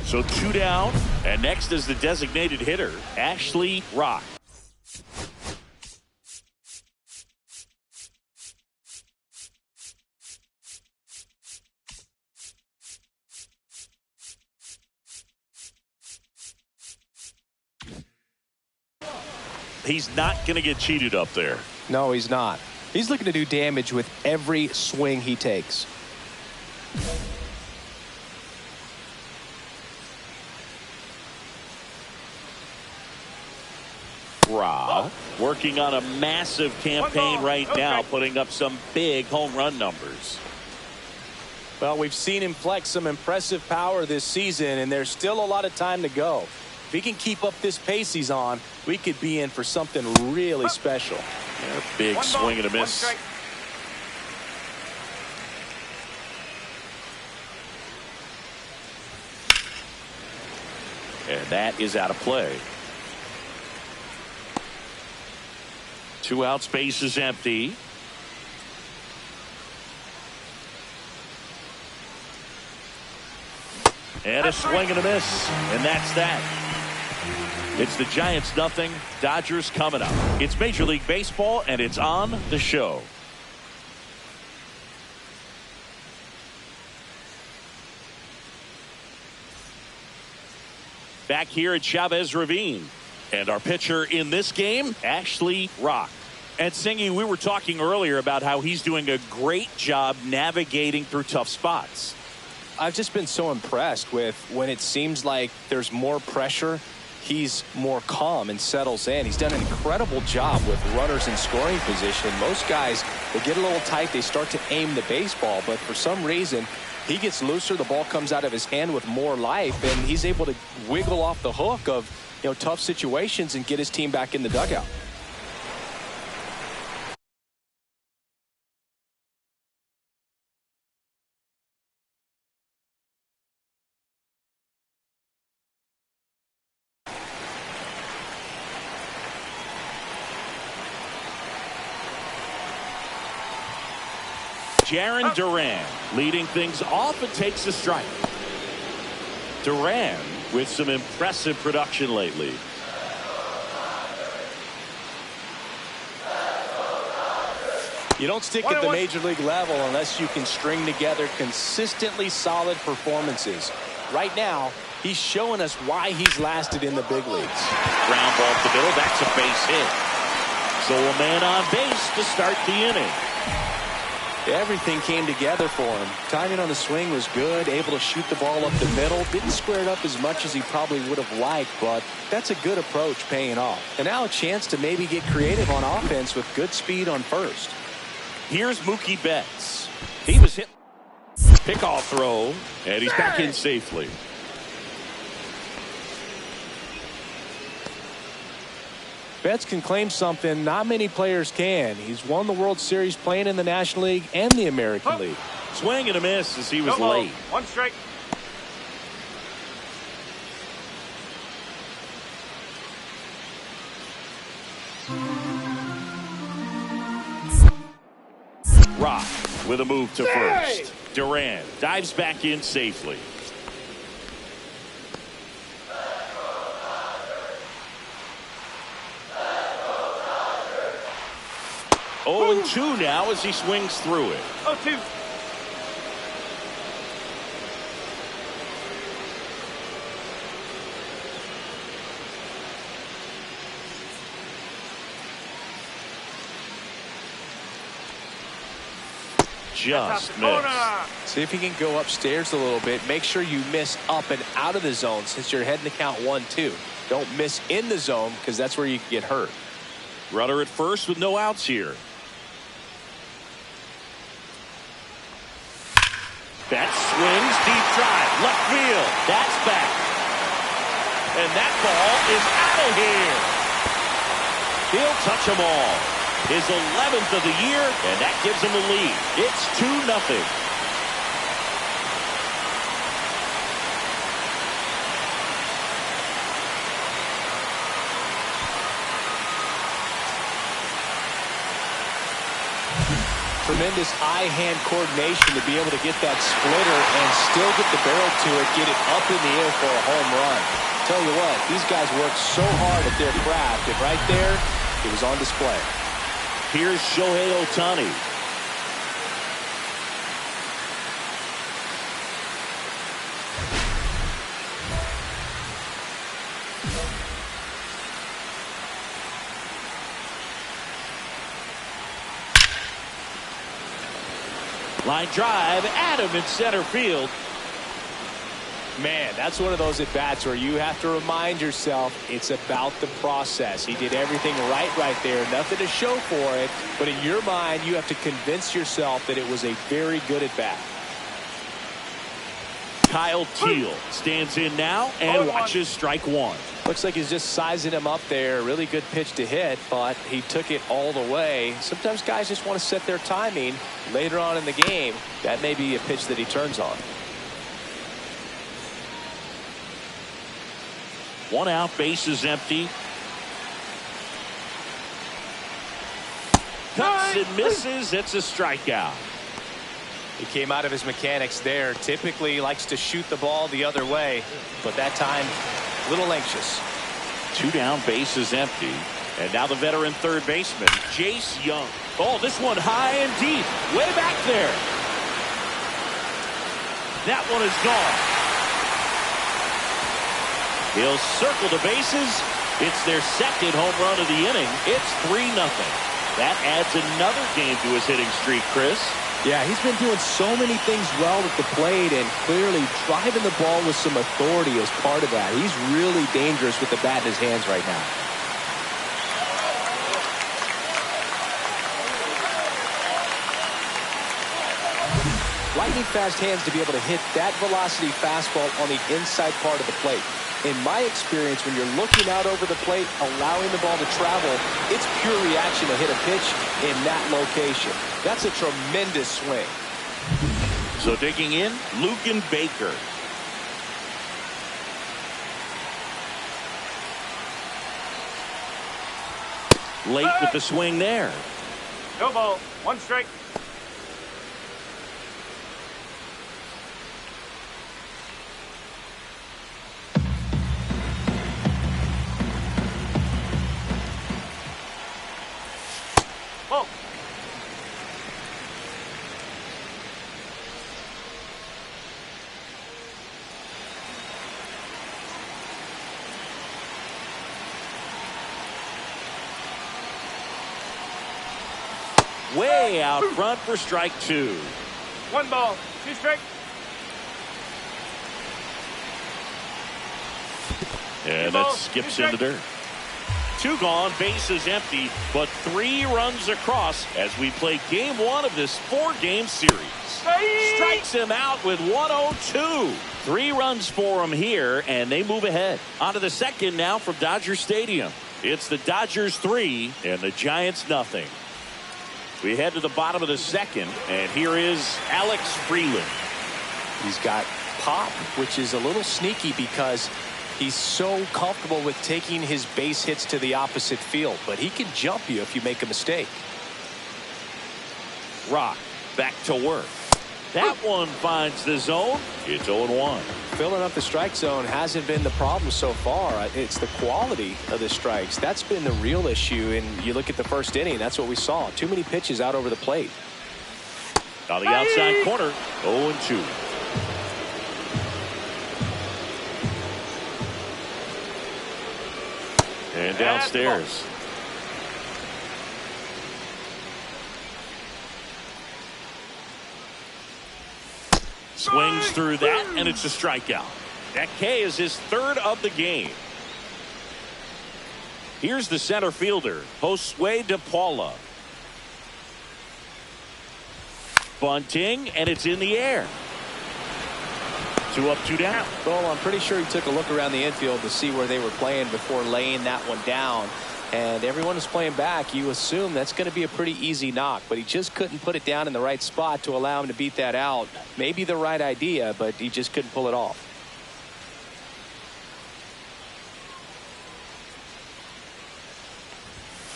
So 2 down, and next is the designated hitter, Ashley Rock. He's not going to get cheated up there. No, he's not. He's looking to do damage with every swing he takes. Rob working on a massive campaign right now, putting up some big home run numbers. Well, we've seen him flex some impressive power this season, and there's still a lot of time to go. If he can keep up this pace he's on, we could be in for something really special. Yeah, big swing and a miss. And that is out of play. 2 outs, base is empty. And a swing and a miss. And that's that. It's the Giants nothing, Dodgers coming up. It's Major League Baseball, and it's on the show. Back here at Chavez Ravine. And our pitcher in this game, Ashley Rock. And Singy, we were talking earlier about how he's doing a great job navigating through tough spots. I've just been so impressed with when it seems like there's more pressure, he's more calm and settles in. He's done an incredible job with runners in scoring position. Most guys, they get a little tight, they start to aim the baseball, but for some reason, he gets looser, the ball comes out of his hand with more life, and he's able to wiggle off the hook of tough situations and get his team back in the dugout. Jarren Duran leading things off and takes a strike. Duran with some impressive production lately. You don't stick at the major league level unless you can string together consistently solid performances. Right now, he's showing us why he's lasted in the big leagues. Ground ball to the middle. That's a base hit. So a man on base to start the inning. Everything came together for him. Timing on the swing was good, able to shoot the ball up the middle. Didn't square it up as much as he probably would have liked, but that's a good approach paying off. And now a chance to maybe get creative on offense with good speed on first. Here's Mookie Betts. He was hit. Pickoff throw, and he's back in safely. Betts can claim something not many players can. He's won the World Series playing in the National League and the American League. Swing and a miss as he was late. 1 strike. Rock with a move to first. Duran dives back in safely. Oh, 2 now as he swings through it. 0-2. Just missed. See if he can go upstairs a little bit. Make sure you miss up and out of the zone since you're heading to count 1-2. Don't miss in the zone because that's where you can get hurt. Runner at first with no outs here. That swings, deep drive, left field. That's back. And that ball is out of here. He'll touch them all. His 11th of the year, and that gives him the lead. It's 2-0. Tremendous eye-hand coordination to be able to get that splitter and still get the barrel to it, get it up in the air for a home run. Tell you what, these guys work so hard at their craft, and right there, it was on display. Here's Shohei Ohtani. Line drive, Adam in center field. Man, that's one of those at-bats where you have to remind yourself it's about the process. He did everything right there. Nothing to show for it. But in your mind, you have to convince yourself that it was a very good at-bat. Kyle Teal stands in now and watches strike one. Looks like he's just sizing him up there. Really good pitch to hit, but he took it all the way. Sometimes guys just want to set their timing later on in the game. That may be a pitch that he turns on. One out, bases empty. Cuts and misses. It's a strikeout. He came out of his mechanics there. Typically he likes to shoot the ball the other way, but that time a little anxious. Two down, bases empty. And now the veteran third baseman, Jace Young. Oh, this one high and deep, way back there. That one is gone. He'll circle the bases. It's their second home run of the inning. It's 3-0. That adds another game to his hitting streak, Chris. Yeah, he's been doing so many things well at the plate, and clearly driving the ball with some authority is part of that. He's really dangerous with the bat in his hands right now. Lightning fast hands to be able to hit that velocity fastball on the inside part of the plate. In my experience, when you're looking out over the plate, allowing the ball to travel, it's pure reaction to hit a pitch in that location. That's a tremendous swing. So digging in, Lucan Baker. Late with the swing there. No ball. One strike. Way out front for strike two. One ball. Two strike. And that skips into dirt. Two gone, bases empty, but 3 runs across as we play game 1 of this 4-game series. Strikes him out with 102. 3 runs for him here, and they move ahead. On to the second now from Dodger Stadium. It's the Dodgers 3 and the Giants nothing. We head to the bottom of the second, and here is Alex Freeland. He's got pop, which is a little sneaky because he's so comfortable with taking his base hits to the opposite field, but he can jump you if you make a mistake. Rock back to work. That one finds the zone. It's 0-1. Filling up the strike zone hasn't been the problem so far. It's the quality of the strikes. That's been the real issue. And you look at the first inning, that's what we saw. Too many pitches out over the plate. On the outside corner, 0-2. And downstairs. Swings through that, and it's a strikeout. That K is his 3rd of the game. Here's the center fielder, Josue De Paula. Bunting, and it's in the air. 2 up, 2 down. Well, I'm pretty sure he took a look around the infield to see where they were playing before laying that one down. And everyone is playing back. You assume that's going to be a pretty easy knock, but he just couldn't put it down in the right spot to allow him to beat that out. Maybe the right idea, but he just couldn't pull it off.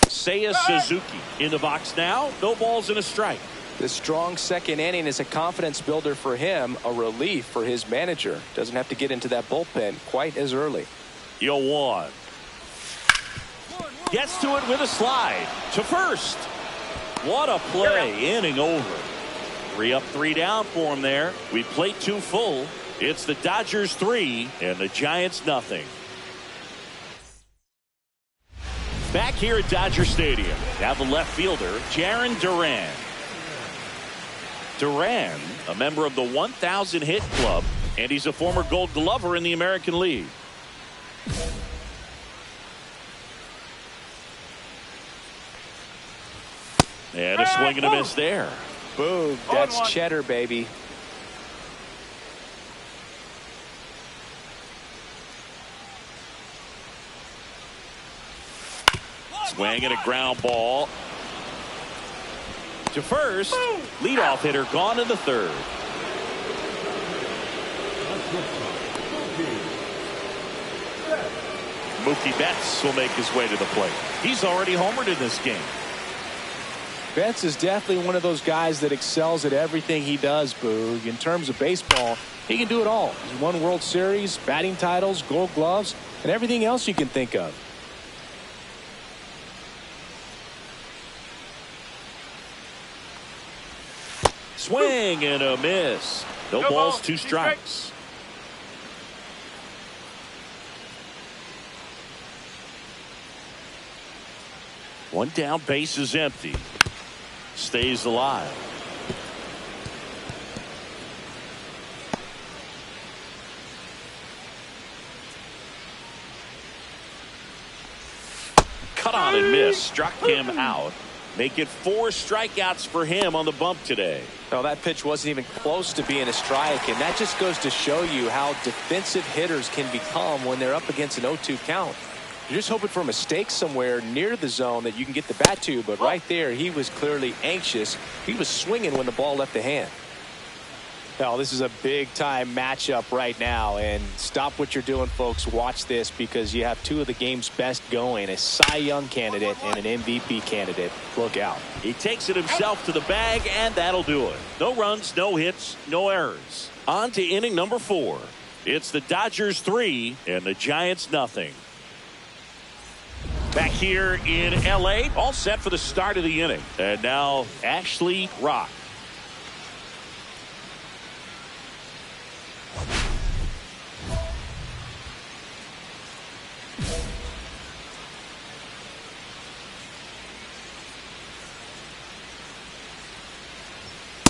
Seiya Suzuki in the box now. No balls and a strike. The strong second inning is a confidence builder for him, a relief for his manager. Doesn't have to get into that bullpen quite as early. 0-1. Gets to it with a slide to first. What a play. Inning over. 3 up, 3 down for him there. We played 2 full. It's the Dodgers 3 and the Giants nothing. Back here at Dodger Stadium, now the left fielder, Jarren Duran. Duran, a member of the 1,000 hit club, and he's a former Gold Glover in the American League. And a swing and a miss there. Boom, that's cheddar, baby. Swing and a ground ball to first. Leadoff hitter gone in the 3rd. Mookie Betts will make his way to the plate. He's already homered in this game. Betts is definitely one of those guys that excels at everything he does, Boog. In terms of baseball, he can do it all. He's won World Series, batting titles, Gold Gloves, and everything else you can think of. Swing and a miss. No balls, 2 strikes. One down, base is empty. Stays alive. Cut on and miss. Struck him out. Make it 4 strikeouts for him on the bump today. No, that pitch wasn't even close to being a strike, and that just goes to show you how defensive hitters can become when they're up against an 0-2 count. You're just hoping for a mistake somewhere near the zone that you can get the bat to, but right there, he was clearly anxious. He was swinging when the ball left the hand. Well, this is a big-time matchup right now, and stop what you're doing, folks. Watch this, because you have 2 of the game's best going, a Cy Young candidate and an MVP candidate. Look out. He takes it himself to the bag, and that'll do it. No runs, no hits, no errors. On to inning number 4. It's the Dodgers 3 and the Giants nothing. Back here in L.A., all set for the start of the inning. And now Ashley Rock.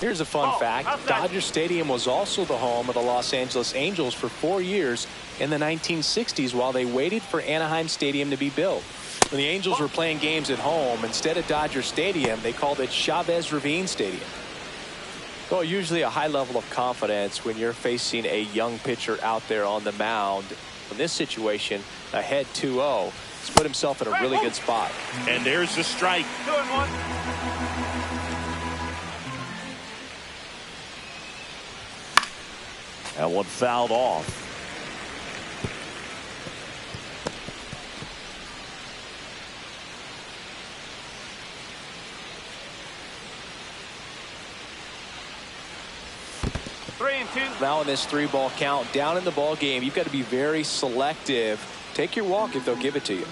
Here's a fun fact. Dodger Stadium was also the home of the Los Angeles Angels for 4 years in the 1960s while they waited for Anaheim Stadium to be built. When the Angels were playing games at home, instead of Dodger Stadium, they called it Chavez Ravine Stadium. Well, usually a high level of confidence when you're facing a young pitcher out there on the mound. In this situation, ahead 2-0. He's put himself in a really good spot. And there's the strike. 2-1. That one fouled off. Now in this 3-ball count, down in the ball game, you've got to be very selective. Take your walk if they'll give it to you.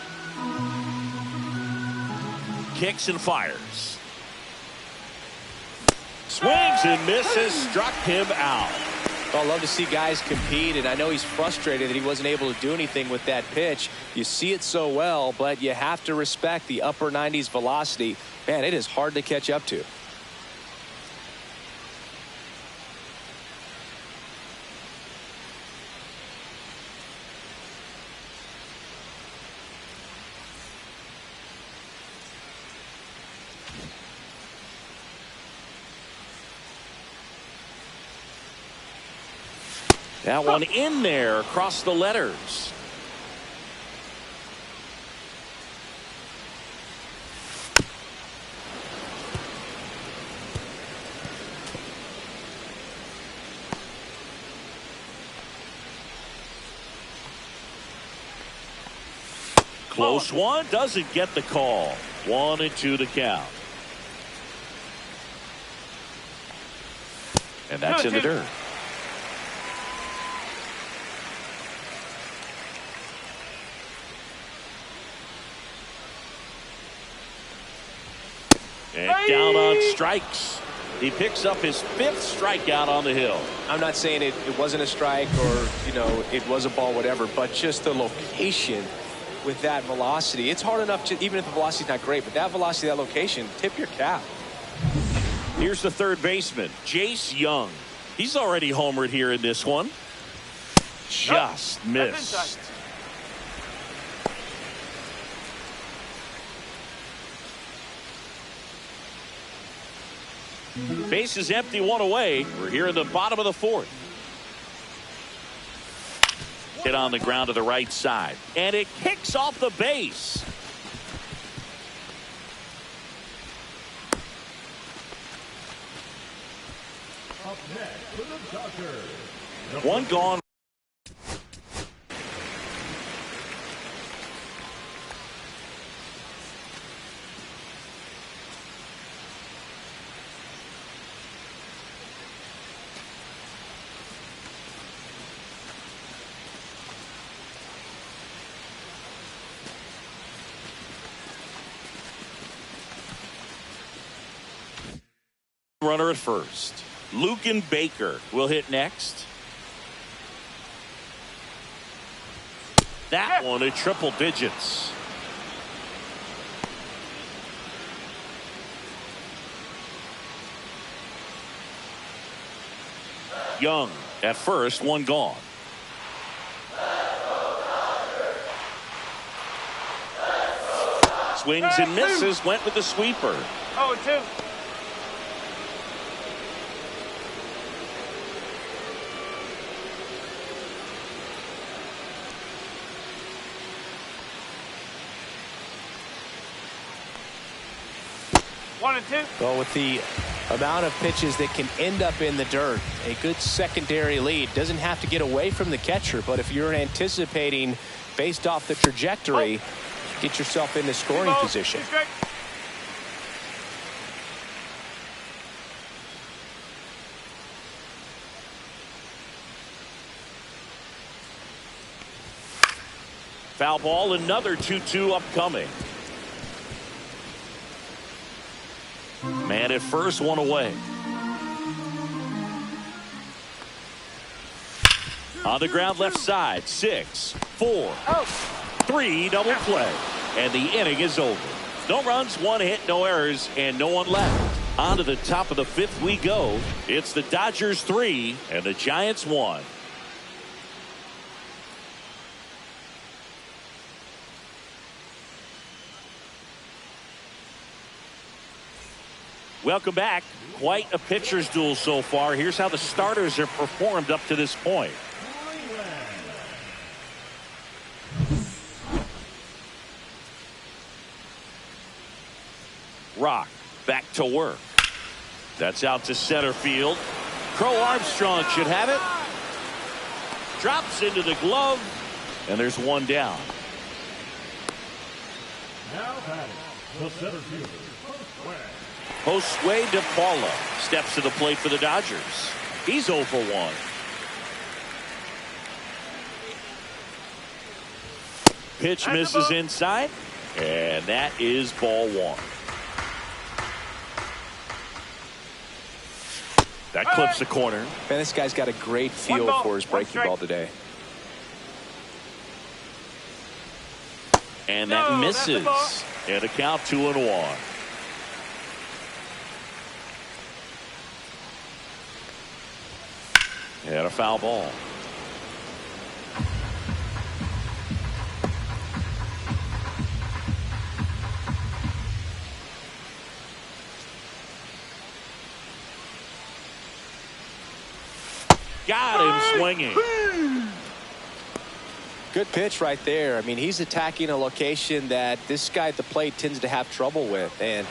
Kicks and fires. Swings and misses. Struck him out. Well, I love to see guys compete, and I know he's frustrated that he wasn't able to do anything with that pitch. You see it so well, but you have to respect the upper 90s velocity. Man, it is hard to catch up to. That one in there across the letters. Close one, doesn't get the call. 1-2 to count. And that's in the dirt. And down on strikes. He picks up his 5th strikeout on the hill. I'm not saying it wasn't a strike or, you know, it was a ball, whatever, but just the location with that velocity. It's hard enough to, even if the velocity's not great, but that velocity, that location, tip your cap. Here's the third baseman, Jace Young. He's already homered here in this one. Just missed. Base is empty, 1 away. We're here in the bottom of the 4th. Hit on the ground to the right side, and it kicks off the base. Up next for the Dodgers. One gone. Runner at first. Lucan Baker will hit next. That one at triple digits. Young at first, 1 gone. Swings and misses, went with the sweeper. 0-2. Well, with the amount of pitches that can end up in the dirt, a good secondary lead. Doesn't have to get away from the catcher, but if you're anticipating based off the trajectory, get yourself into scoring position. Foul ball, another 2-2 upcoming. Man at first, 1 away. On the ground left side, 6, 4, 3, double play. And the inning is over. No runs, 1 hit, no errors, and no one left. On to the top of the 5th we go. It's the Dodgers 3 and the Giants 1. Welcome back. Quite a pitcher's duel so far. Here's how the starters have performed up to this point. Rock back to work. That's out to center field. Crow Armstrong should have it. Drops into the glove, and there's 1 down. Now batting, the center fielder, Josue De Paula steps to the plate for the Dodgers. He's 0 for 1. Pitch misses inside, and that is ball 1. That clips the corner. Man, this guy's got a great feel for his breaking ball today. And that misses. And a count 2-1. And a foul ball. Got him swinging. Good pitch right there. I mean, he's attacking a location that this guy at the plate tends to have trouble with. And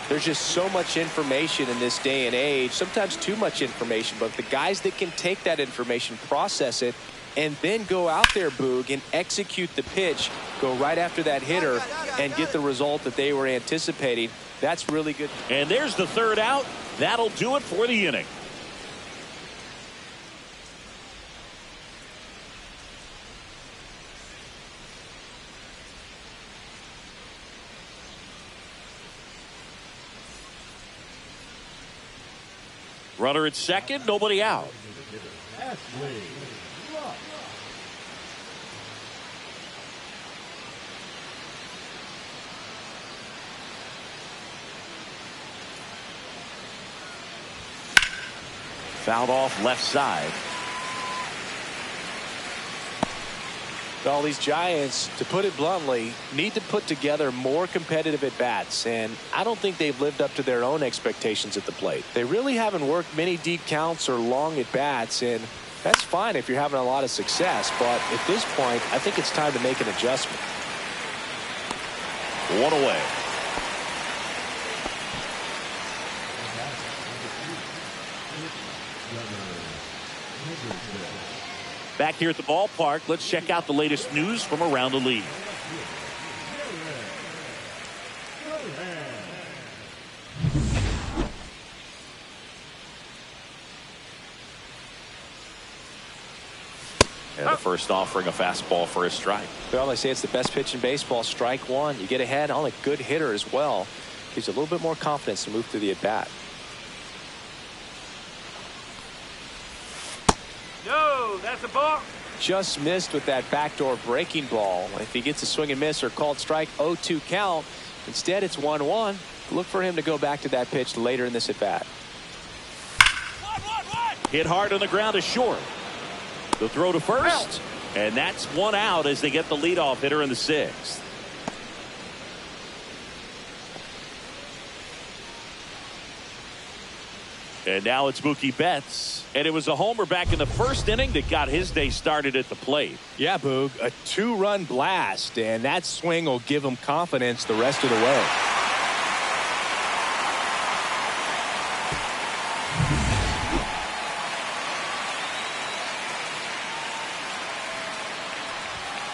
there's just so much information in this day and age, sometimes too much information. But the guys that can take that information, process it, and then go out there, Boog, and execute the pitch, go right after that hitter, and get the result that they were anticipating, that's really good. And there's the 3rd out. That'll do it for the inning. Runner at second, nobody out. Fouled off left side. Well, these Giants, to put it bluntly, need to put together more competitive at-bats, and I don't think they've lived up to their own expectations at the plate. They really haven't worked many deep counts or long at-bats, and that's fine if you're having a lot of success, but at this point, I think it's time to make an adjustment. One away. Back here at the ballpark, let's check out the latest news from around the league. And the first offering a fastball for a strike. Well, they say it's the best pitch in baseball. Strike one. You get ahead on a good hitter as well. Gives you a little bit more confidence to move through the at-bat. No, that's a ball. Just missed with that backdoor breaking ball. If he gets a swing and miss or called strike, 0-2 count. Instead, it's 1-1. Look for him to go back to that pitch later in this at-bat. Hit hard on the ground is short. The throw to first, and that's one out as they get the leadoff hitter in the sixth. And now it's Mookie Betts. And it was a homer back in the first inning that got his day started at the plate. Yeah, Boog, a two-run blast, and that swing will give him confidence the rest of the way.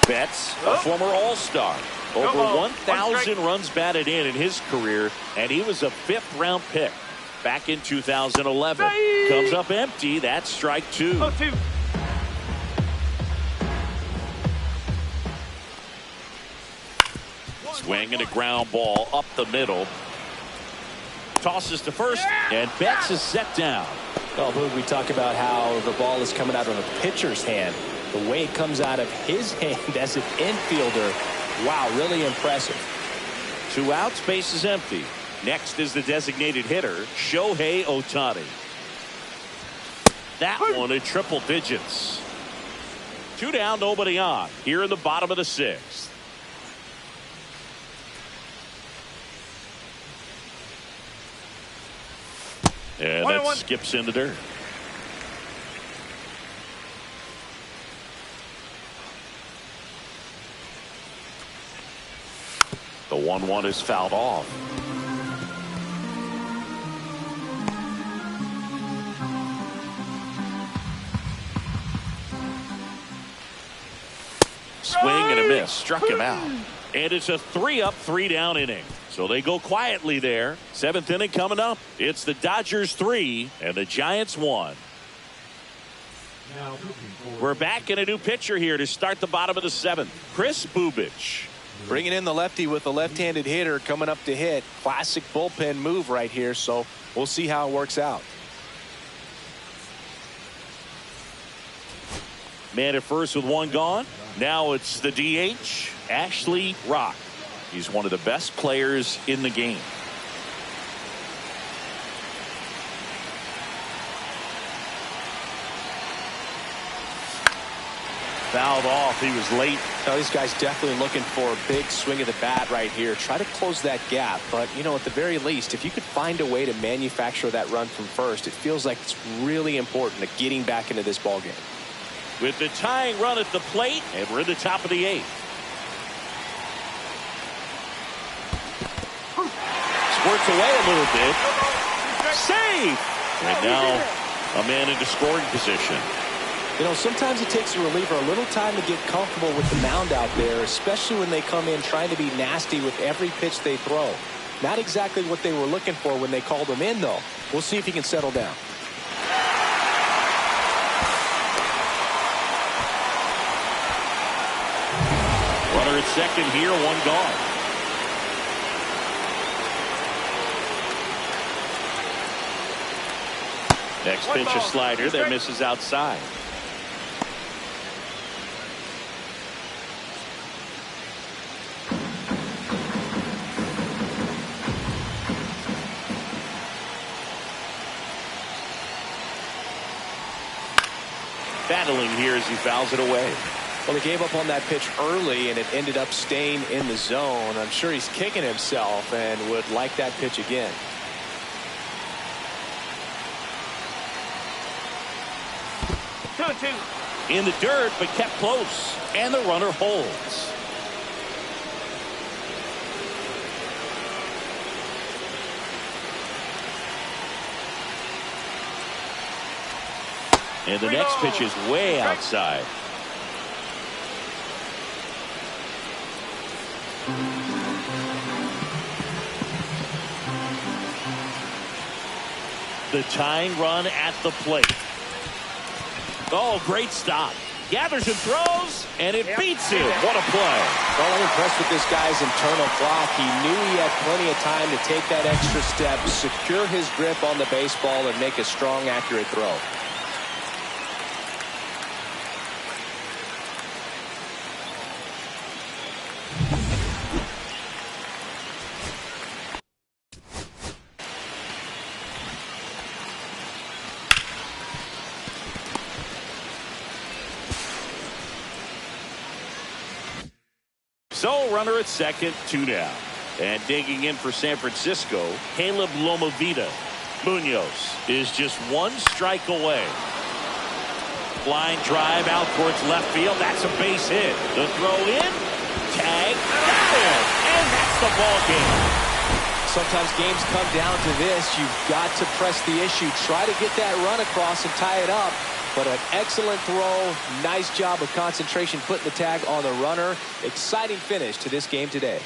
Betts, a former All-Star. Over 1,000 runs batted in his career, and he was a fifth-round pick back in 2011. Comes up empty. That's strike two. 0-2. Swing and a ground ball up the middle. Tosses to first, and Betts is set down. Well, Boog, we talk about how the ball is coming out of a pitcher's hand. The way it comes out of his hand as an infielder, wow, really impressive. 2 outs, base is empty. Next is the designated hitter, Shohei Ohtani. That one in triple digits. 2 down, nobody on. Here in the bottom of the sixth. And that skips in the dirt. The 1-1 is fouled off. Swing and a miss. Struck him out. And it's a 3-up, 3-down inning. So they go quietly there. 7th inning coming up. It's the Dodgers 3 and the Giants 1. We're back in a new pitcher here to start the bottom of the 7th. Chris Bubich. Bringing in the lefty with a left-handed hitter coming up to hit. Classic bullpen move right here, so we'll see how it works out. Man at first with 1 gone. Now it's the DH, Ashley Rock. He's one of the best players in the game. Fouled off. He was late. Now, this guy's definitely looking for a big swing of the bat right here. Try to close that gap. But, you know, at the very least, if you could find a way to manufacture that run from first, it feels like it's really important to getting back into this ballgame. With the tying run at the plate, and we're in the top of the 8th. Squirts away a little bit. Save! And now a man into scoring position. You know, sometimes it takes a reliever a little time to get comfortable with the mound out there, especially when they come in trying to be nasty with every pitch they throw. Not exactly what they were looking for when they called him in, though. We'll see if he can settle down. Runner at second here, 1 gone. Next pitch a slider that misses outside. Battling here as he fouls it away. Well, he gave up on that pitch early, and it ended up staying in the zone. I'm sure he's kicking himself and would like that pitch again. In the dirt, but kept close, and the runner holds. And the next pitch is way outside. The tying run at the plate. Oh, great stop. Gathers and throws, and it beats him. What a play. Well, I'm impressed with this guy's internal clock. He knew he had plenty of time to take that extra step, secure his grip on the baseball, and make a strong, accurate throw. So, runner at second, 2 down. And digging in for San Francisco, Caleb Lomavita. Munoz is just 1 strike away. Line drive out towards left field. That's a base hit. The throw in. Tag. Got him. And that's the ball game. Sometimes games come down to this. You've got to press the issue. Try to get that run across and tie it up. But an excellent throw. Nice job of concentration putting the tag on the runner. Exciting finish to this game today.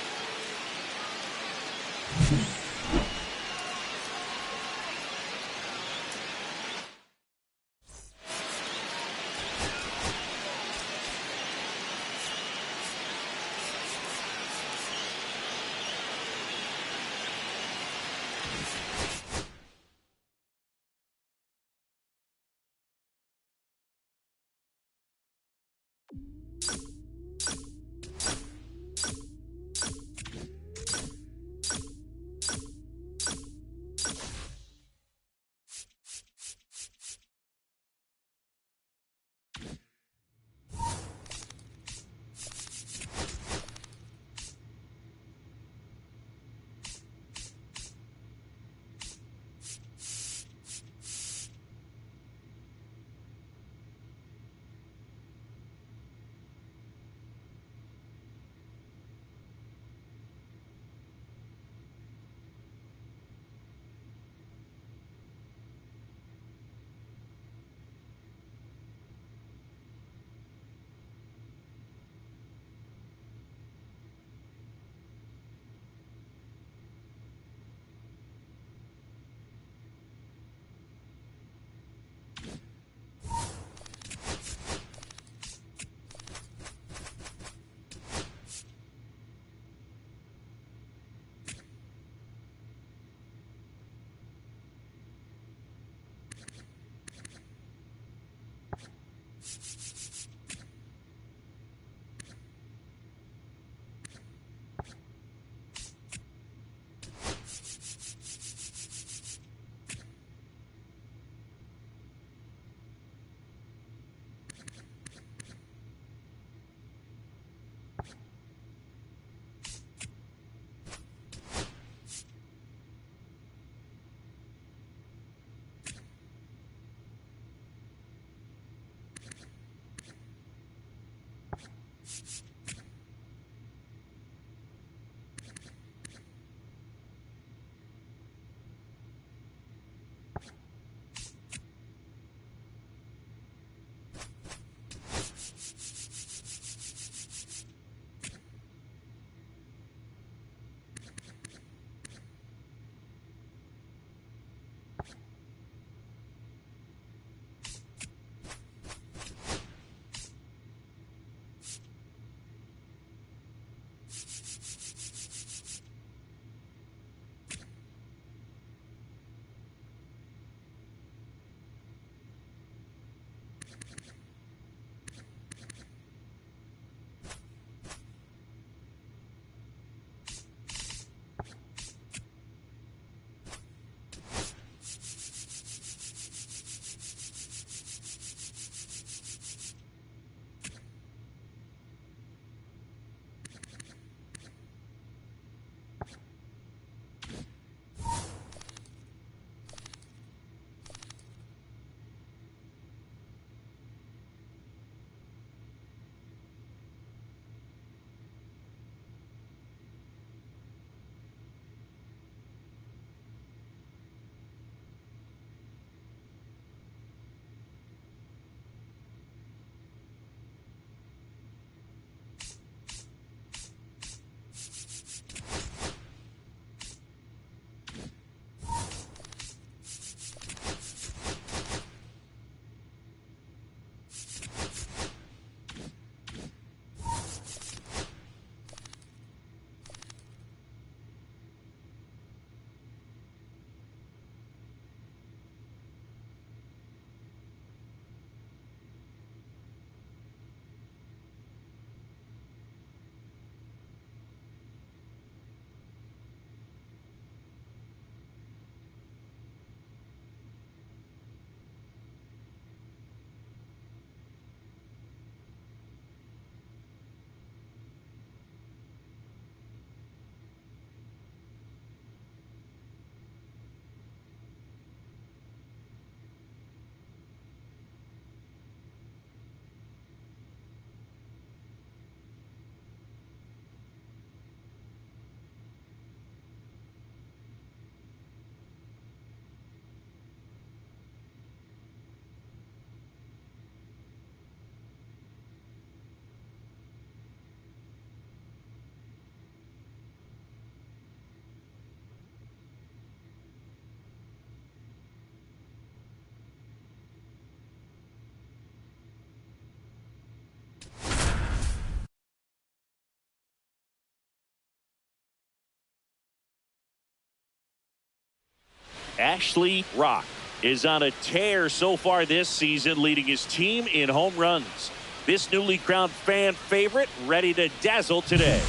Ashley Rock is on a tear so far this season, leading his team in home runs. This newly crowned fan favorite ready to dazzle today.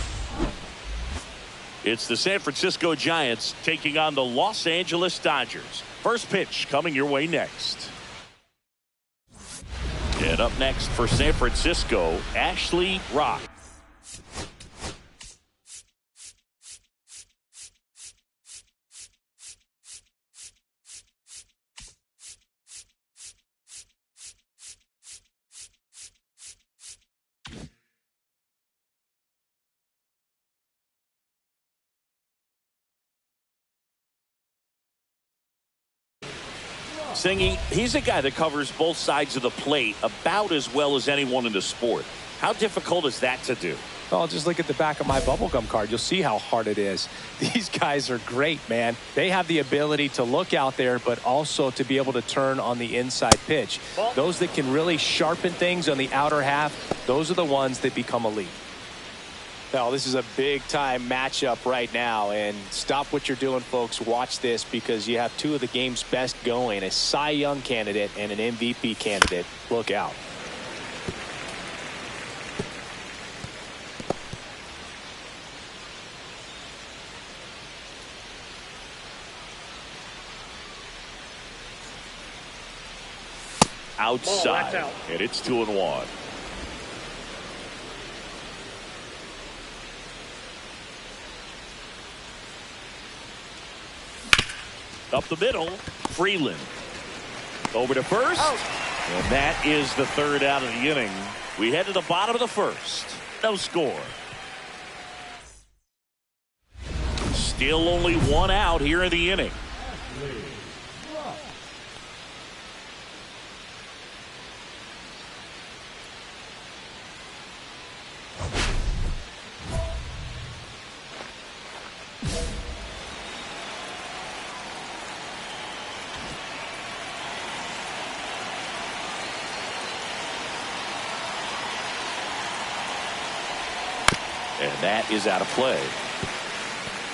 It's the San Francisco Giants taking on the Los Angeles Dodgers. First pitch coming your way next. And up next for San Francisco, Ashley Rock. Singy, he's a guy that covers both sides of the plate about as well as anyone in the sport. How difficult is that to do? Well, just look at the back of my bubblegum card. You'll see how hard it is. These guys are great, man. They have the ability to look out there, but also to be able to turn on the inside pitch. Those that can really sharpen things on the outer half, those are the ones that become elite. Well, this is a big-time matchup right now, and stop what you're doing, folks. Watch this, because you have two of the game's best going, a Cy Young candidate and an MVP candidate. Look out. Outside, out. and it's 2-1. Up the middle, Freeland. Over to first. And that is the third out of the inning. We head to the bottom of the first. No score. Still only one out here in the inning. And that is out of play.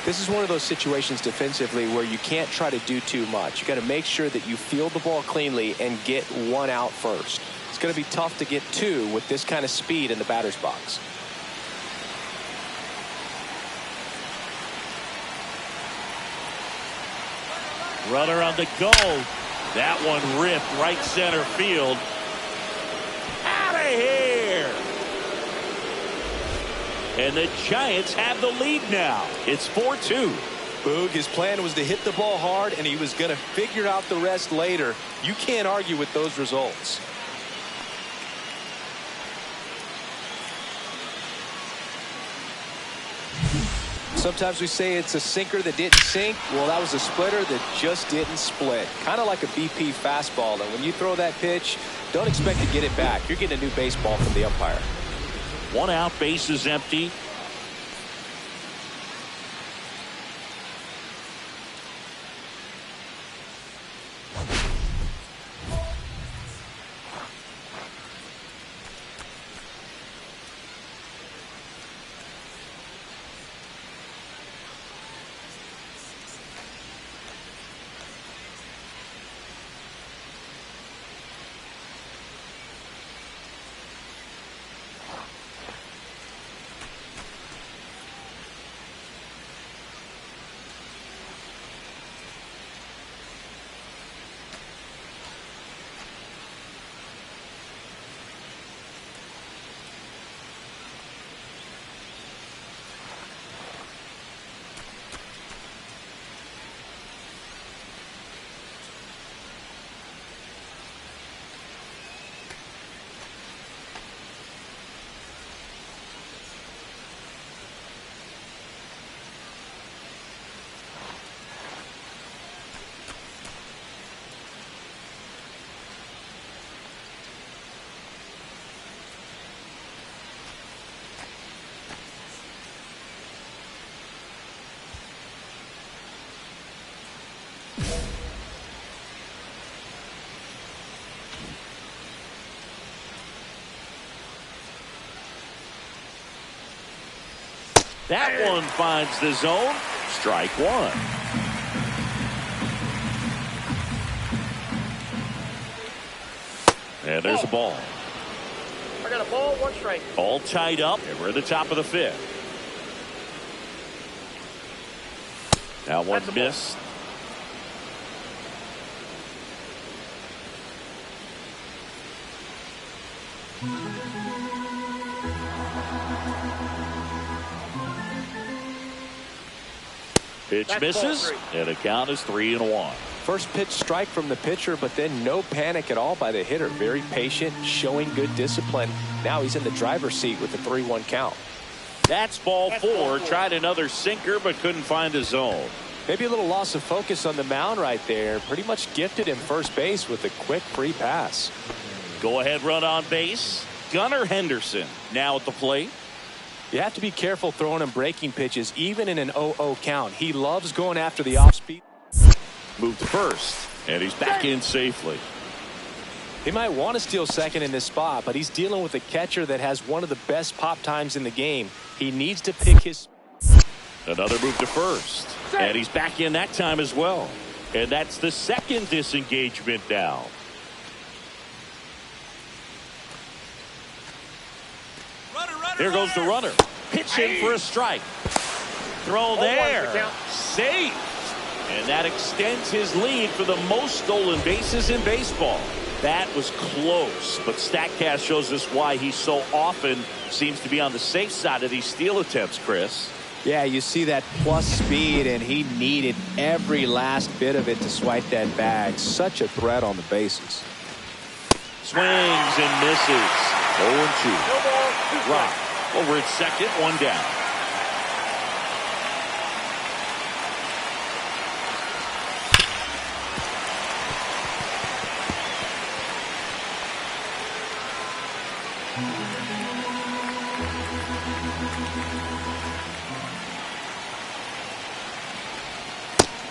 This is one of those situations defensively where you can't try to do too much. You got to make sure that you field the ball cleanly and get one out first. It's going to be tough to get two with this kind of speed in the batter's box. Runner on the go. That one ripped right center field. Out of here. And the Giants have the lead now. It's 4-2. Boog, his plan was to hit the ball hard, and he was going to figure out the rest later. You can't argue with those results. Sometimes we say it's a sinker that didn't sink. Well, that was a splitter that just didn't split. Kind of like a BP fastball. And when you throw that pitch, don't expect to get it back. You're getting a new baseball from the umpire. One out, base is empty. That one finds the zone. Strike one. And there's a ball. I got a ball, 1 strike. All tied up, and we're at the top of the 5th. Now one miss. Pitch misses, and the count is 3-1. First pitch strike from the pitcher, but then no panic at all by the hitter. Very patient, showing good discipline. Now he's in the driver's seat with the 3-1 count. That's ball 4. Tried another sinker, but couldn't find the zone. Maybe a little loss of focus on the mound right there. Pretty much gifted him first base with a quick free pass. Go ahead run on base. Gunnar Henderson now at the plate. You have to be careful throwing him breaking pitches, even in an 0-0 count. He loves going after the off-speed. Moved to first, and he's back in safely. He might want to steal second in this spot, but he's dealing with a catcher that has one of the best pop times in the game. He needs to pick his... Another move to first, and he's back in that time as well. And that's the second disengagement now. Here goes the runner. Pitching for a strike. Throw there. Safe. And that extends his lead for the most stolen bases in baseball. That was close, but StatCast shows us why he so often seems to be on the safe side of these steal attempts, Chris. Yeah, you see that plus speed, and he needed every last bit of it to swipe that bag. Such a threat on the bases. Swings and misses. 0-2. Rock over at second, 1 down.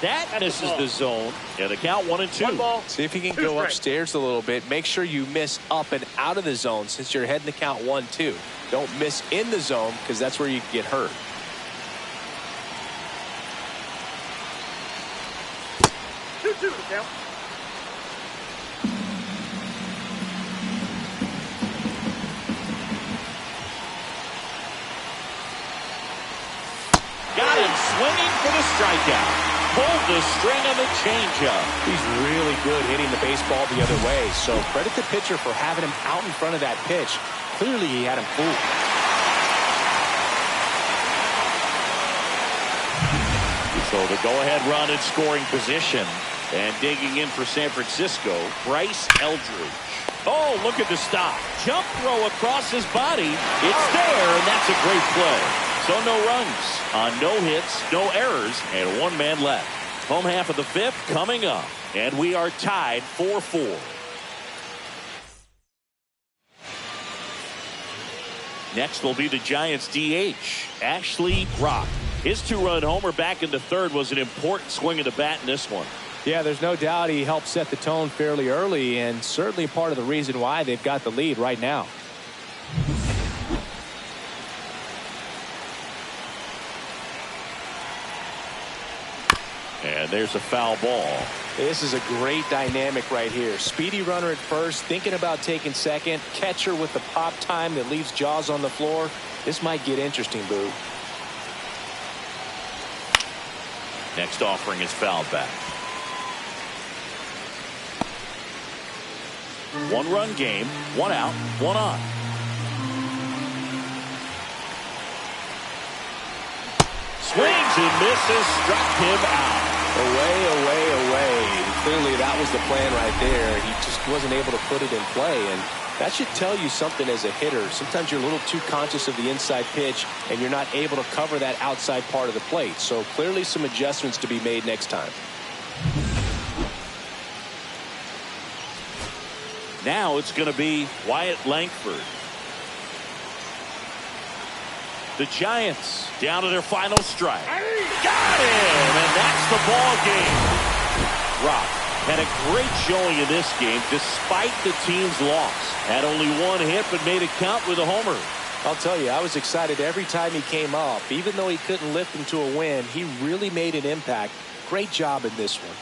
That misses the zone, and the count 1-2. See if you can go upstairs a little bit. Make sure you miss up and out of the zone since you're heading the count 1-2. Don't miss in the zone because that's where you can get hurt. Got him swinging for the strikeout. Pulled the string on the changeup. He's really good hitting the baseball the other way, so credit the pitcher for having him out in front of that pitch. Clearly he had him fooled. So the go-ahead run in scoring position, and digging in for San Francisco, Bryce Eldridge. Oh, look at the stop. Jump throw across his body. It's there, and that's a great play. So no runs on no hits, no errors, and 1 man left. Home half of the 5th coming up, and we are tied 4-4. Next will be the Giants DH, Ashley Rock. His 2-run homer back in the 3rd was an important swing of the bat in this one. Yeah, there's no doubt he helped set the tone fairly early, and certainly part of the reason why they've got the lead right now. And there's a foul ball. This is a great dynamic right here. Speedy runner at first, thinking about taking second. Catcher with the pop time that leaves Jaws on the floor. This might get interesting, Boo. Next offering is fouled back. 1-run game, 1 out, 1 on. Swings and misses, struck him out. Away, away, away. Clearly that was the plan right there. He just wasn't able to put it in play, and that should tell you something as a hitter. Sometimes you're a little too conscious of the inside pitch, and you're not able to cover that outside part of the plate. So clearly some adjustments to be made next time. Now it's going to be Wyatt Langford. The Giants down to their final strike. Got him, and that's the ball game. Rock had a great showing in this game despite the team's loss. Had only 1 hit but made it count with a homer. I'll tell you, I was excited every time he came up. Even though he couldn't lift him to a win, he really made an impact. Great job in this one.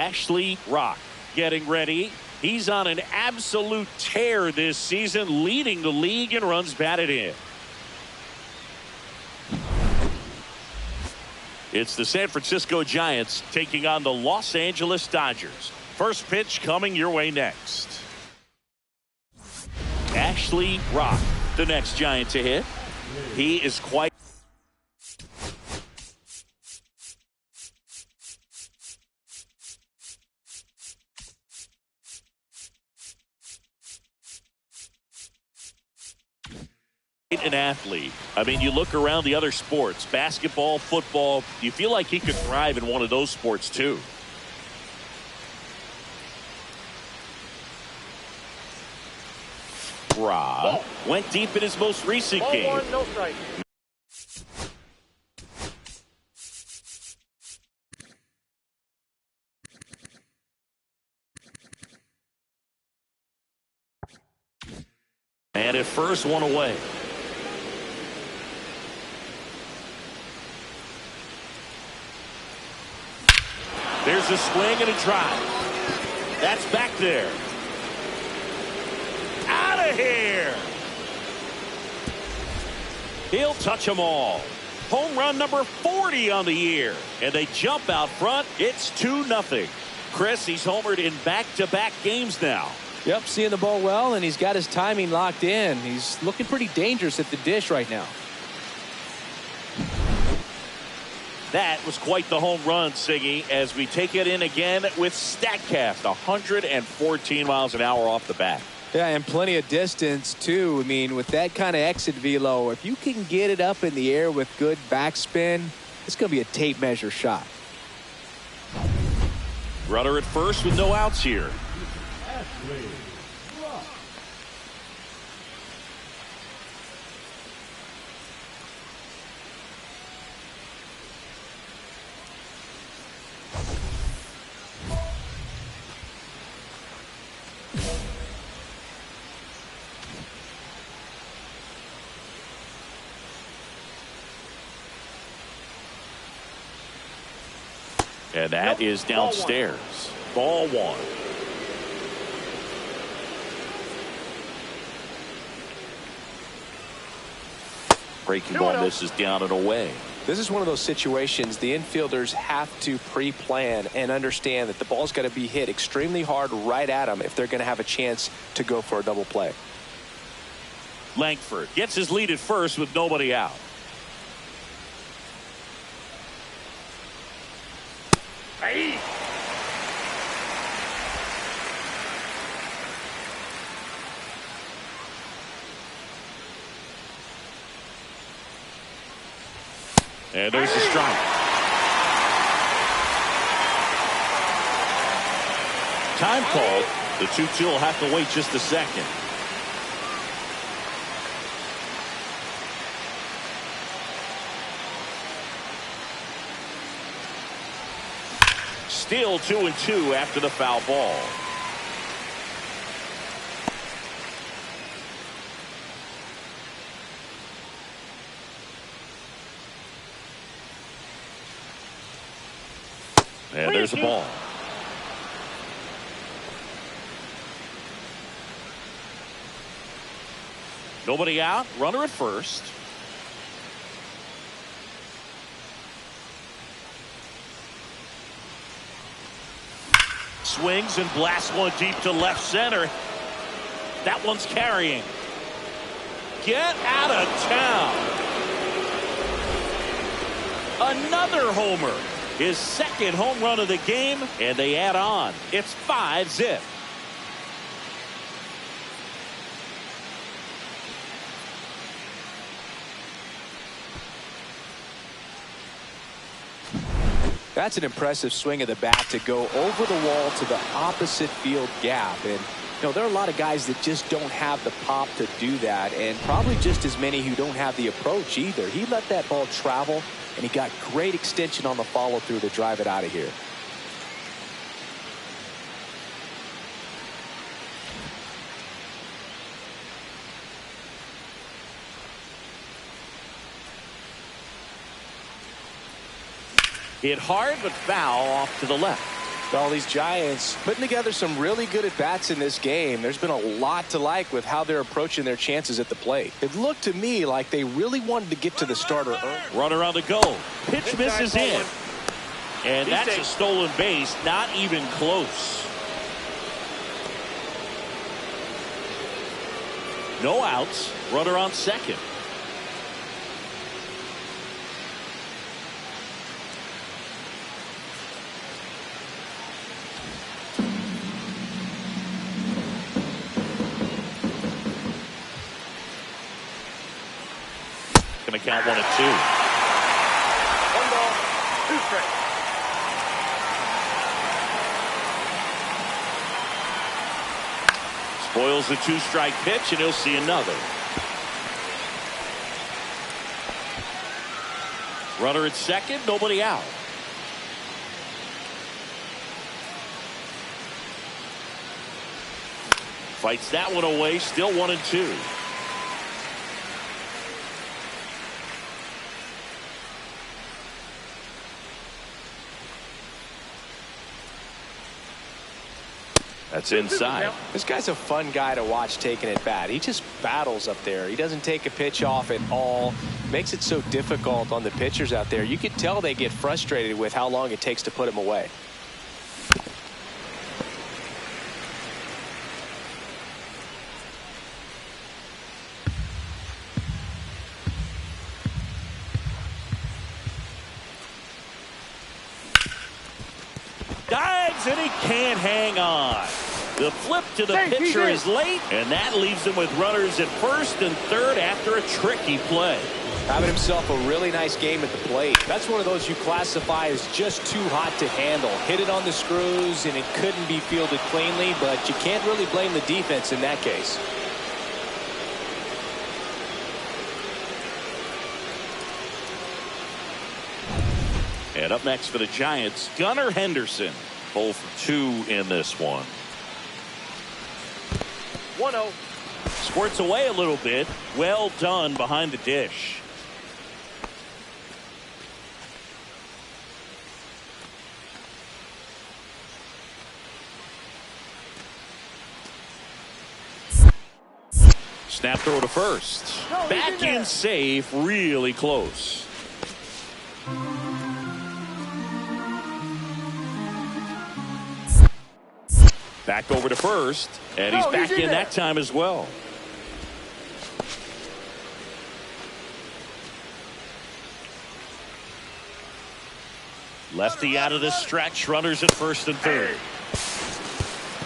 Ashley Rock getting ready. He's on an absolute tear this season, leading the league in runs batted in. It's the San Francisco Giants taking on the Los Angeles Dodgers. First pitch coming your way next. Ashley Rock, the next Giant to hit. He is quite an athlete. I mean, you look around the other sports, basketball, football, you feel like he could thrive in one of those sports too. Rob went deep in his most recent Ball game. one, no strike. And at first, one away. There's a swing and a drive. That's back there. Out of here. He'll touch them all. Home run number 40 on the year. And they jump out front. It's 2-0. Chris, he's homered in back-to-back games now. Yep, seeing the ball well, and he's got his timing locked in. He's looking pretty dangerous at the dish right now. That was quite the home run, Siggy, as we take it in again with StatCast. 114 miles an hour off the bat. Yeah, and plenty of distance, too. I mean, with that kind of exit velo, if you can get it up in the air with good backspin, it's going to be a tape measure shot. Runner at first with no outs here. Ashley Rock. And that is downstairs. Ball one. Breaking ball misses down and away. This is one of those situations the infielders have to pre-plan and understand that the ball's got to be hit extremely hard right at them if they're going to have a chance to go for a double play. Langford gets his lead at first with nobody out. Hey. And there's a strike. Time called. The 2-2 will have to wait just a second. Still 2-2 after the foul ball. And there's a ball. Nobody out. Runner at first. Swings and blasts one deep to left center. That one's carrying. Get out of town. Another homer. His second home run of the game, and they add on. It's 5-zip. That's an impressive swing of the bat to go over the wall to the opposite field gap. And, you know, there are a lot of guys that just don't have the pop to do that, and probably just as many who don't have the approach either. He let that ball travel, and he got great extension on the follow-through to drive it out of here. Hit hard but foul off to the left. All these Giants putting together some really good at-bats in this game. There's been a lot to like with how they're approaching their chances at the plate. It looked to me like they really wanted to get to the starter early. Runner on the go. Pitch misses in. And that's a stolen base, not even close. No outs. Runner on second. Going to count 1-2. 1 ball, 2 strikes. Spoils the 2-strike pitch, and he'll see another. Runner at second, nobody out. Fights that one away, still 1-2. That's inside. This guy's a fun guy to watch taking at bat. He just battles up there. He doesn't take a pitch off at all. Makes it so difficult on the pitchers out there. You can tell they get frustrated with how long it takes to put him away. Dives, and he can't hang on. The flip to the pitcher is late, and that leaves him with runners at first and third after a tricky play. Having himself a really nice game at the plate. That's one of those you classify as just too hot to handle. Hit it on the screws, and it couldn't be fielded cleanly, but you can't really blame the defense in that case. And up next for the Giants, Gunnar Henderson. 0 for 2 in this one. 1-0. Squirts away a little bit. Well done behind the dish. Snap throw to first. Back in safe, really close. Back over to first, and he's back in that time as well. Lefty out of the stretch, runners at first and third.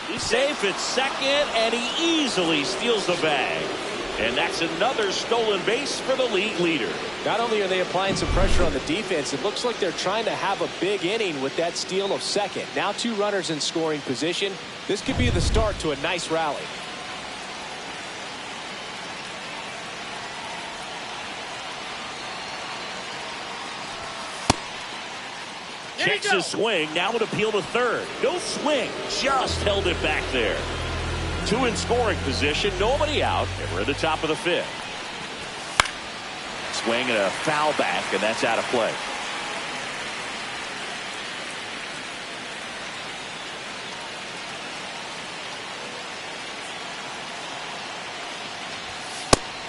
He's safe at second, and he easily steals the bag. And that's another stolen base for the league leader. Not only are they applying some pressure on the defense, it looks like they're trying to have a big inning with that steal of second. Now 2 runners in scoring position. This could be the start to a nice rally. Checks his swing, now an appeal to third. No swing, just held it back there. 2 in scoring position, nobody out, and we're at the top of the 5th. Swing and a foul back, and that's out of play.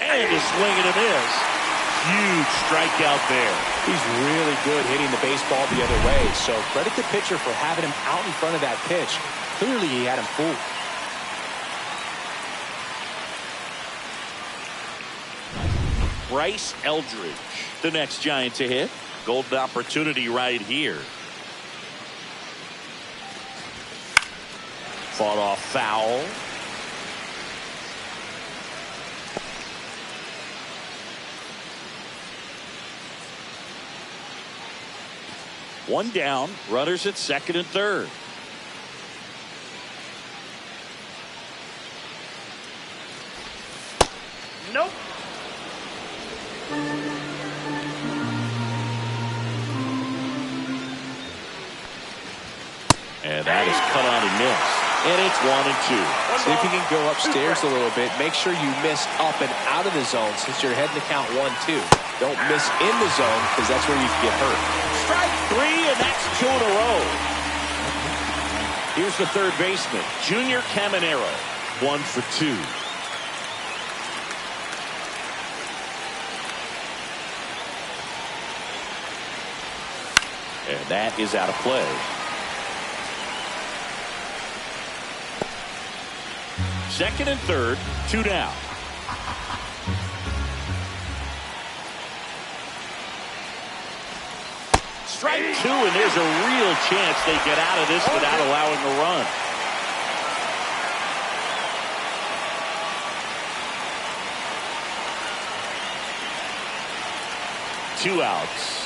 And a swing and a miss. Huge strikeout there. He's really good hitting the baseball the other way, so credit the pitcher for having him out in front of that pitch. Clearly he had him fooled. Bryce Eldridge, the next Giant to hit. Golden opportunity right here. Fought off foul. One down, runners at second and third. Nope. And that is cut on and missed. And it's 1-2. See if you can go upstairs a little bit. Make sure you miss up and out of the zone since you're heading to count 1-2. Don't miss in the zone because that's where you can get hurt. Strike 3, and that's 2 in a row. Here's the third baseman, Junior Caminero. 1 for 2. And that is out of play. Second and third, 2 down. Strike 2, and there's a real chance they get out of this without allowing a run. Two outs.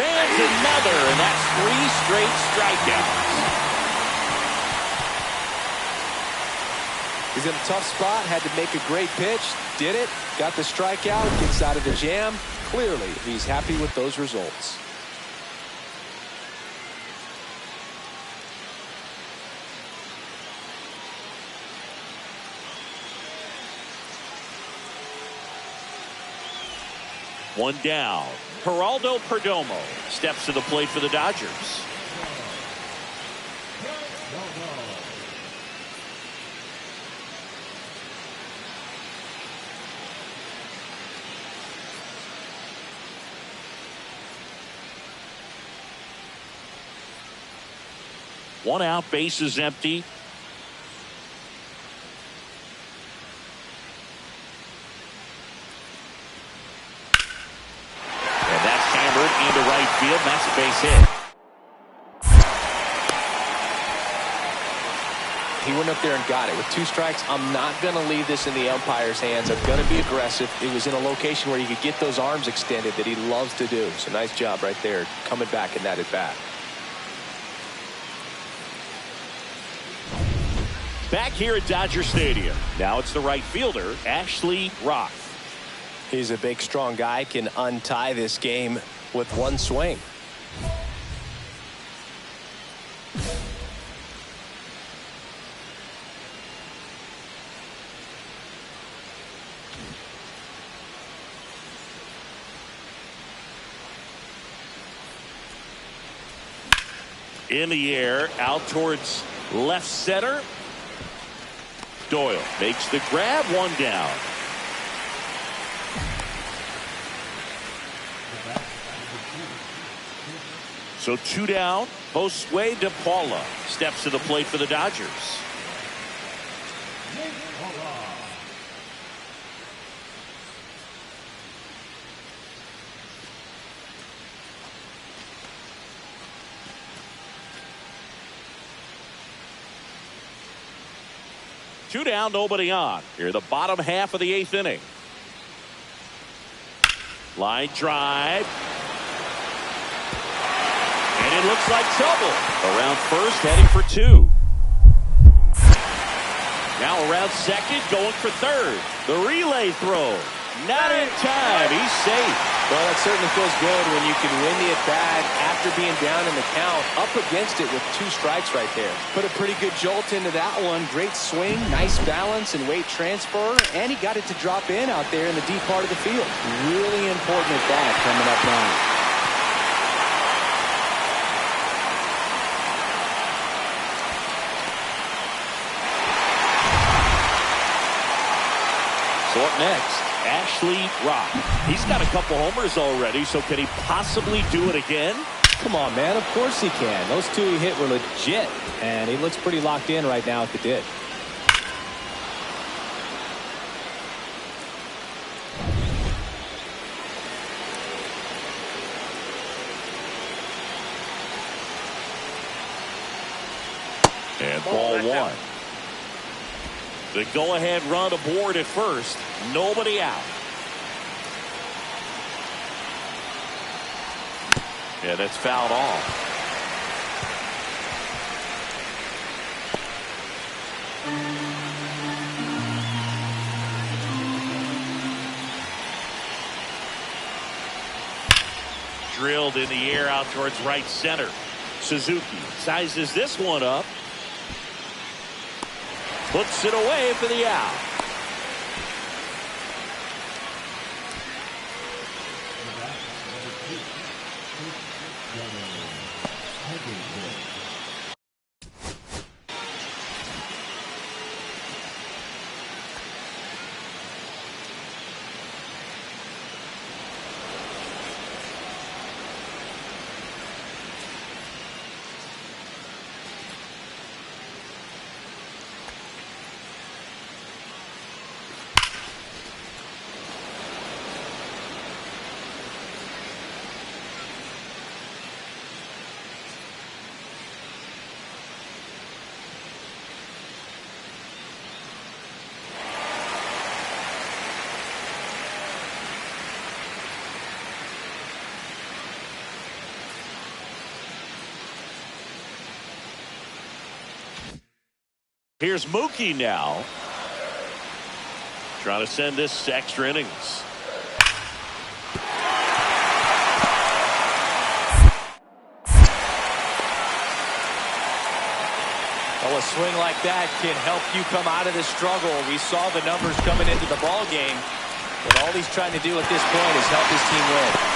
Fans another, and that's 3 straight strikeouts. He's in a tough spot, had to make a great pitch, did it, got the strikeout, gets out of the jam. Clearly, he's happy with those results. One down. Geraldo Perdomo steps to the plate for the Dodgers. One out, base is empty. Into right field, and that's a base hit. He went up there and got it with 2 strikes. I'm not going to leave this in the umpire's hands. I'm going to be aggressive. It was in a location where you could get those arms extended that he loves to do. So nice job right there, coming back in that at bat. Back here at Dodger Stadium. Now it's the right fielder, Ashley Rock. He's a big, strong guy, can untie this game with one swing. In the air, out towards left center. Doyle makes the grab, 1 down. So 2 down. Josue De Paula steps to the plate for the Dodgers. Two down, nobody on. Here, the bottom half of the 8th inning. Line drive. And it looks like trouble. Around first, heading for 2. Now around second, going for third. The relay throw. Not in time. He's safe. Well, that certainly feels good when you can win the at-bat after being down in the count, up against it with 2 strikes right there. Put a pretty good jolt into that one. Great swing, nice balance and weight transfer, and he got it to drop in out there in the deep part of the field. Really important at bat coming up now. So up next, Ashley Rock. He's got a couple homers already, so can he possibly do it again? Come on, man. Of course he can. Those 2 he hit were legit, and he looks pretty locked in right now at the did. And ball 1. The go-ahead run aboard at first. Nobody out. Yeah, that's fouled off. Drilled in the air out towards right center. Suzuki sizes this one up. Puts it away for the out. Here's Mookie now. Trying to send this to extra innings. Well, a swing like that can help you come out of this struggle. We saw the numbers coming into the ball game, but all he's trying to do at this point is help his team win.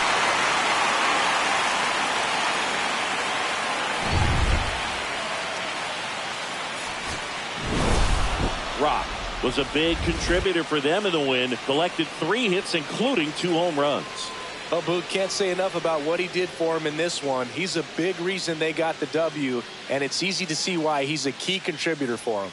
Rock was a big contributor for them in the win. Collected 3 hits, including 2 home runs. Well, Boog, can't say enough about what he did for him in this one. He's a big reason they got the W, and it's easy to see why he's a key contributor for him.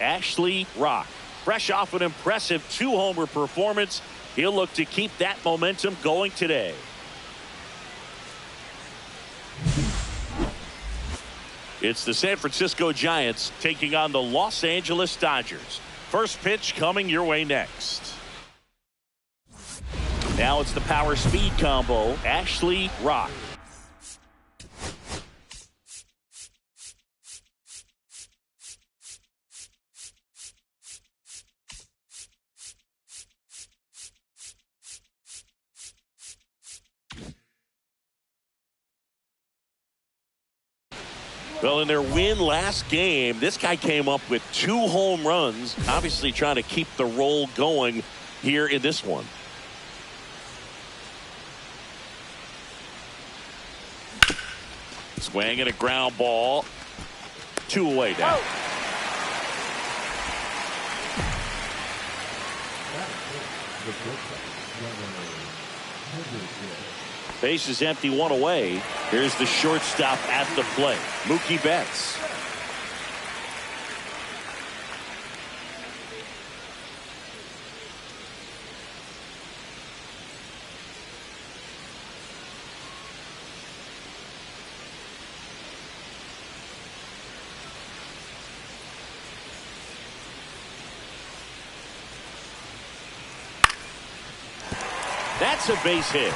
Ashley Rock, fresh off an impressive 2-homer performance, he'll look to keep that momentum going today. It's the San Francisco Giants taking on the Los Angeles Dodgers. First pitch coming your way next. Now it's the power speed combo, Ashley Rock. Well, in their win last game, this guy came up with 2 home runs, obviously trying to keep the roll going here in this one. Swing and a ground ball. 2 away now. Base is empty, 1 away. Here's the shortstop at the plate, Mookie Betts. That's a base hit.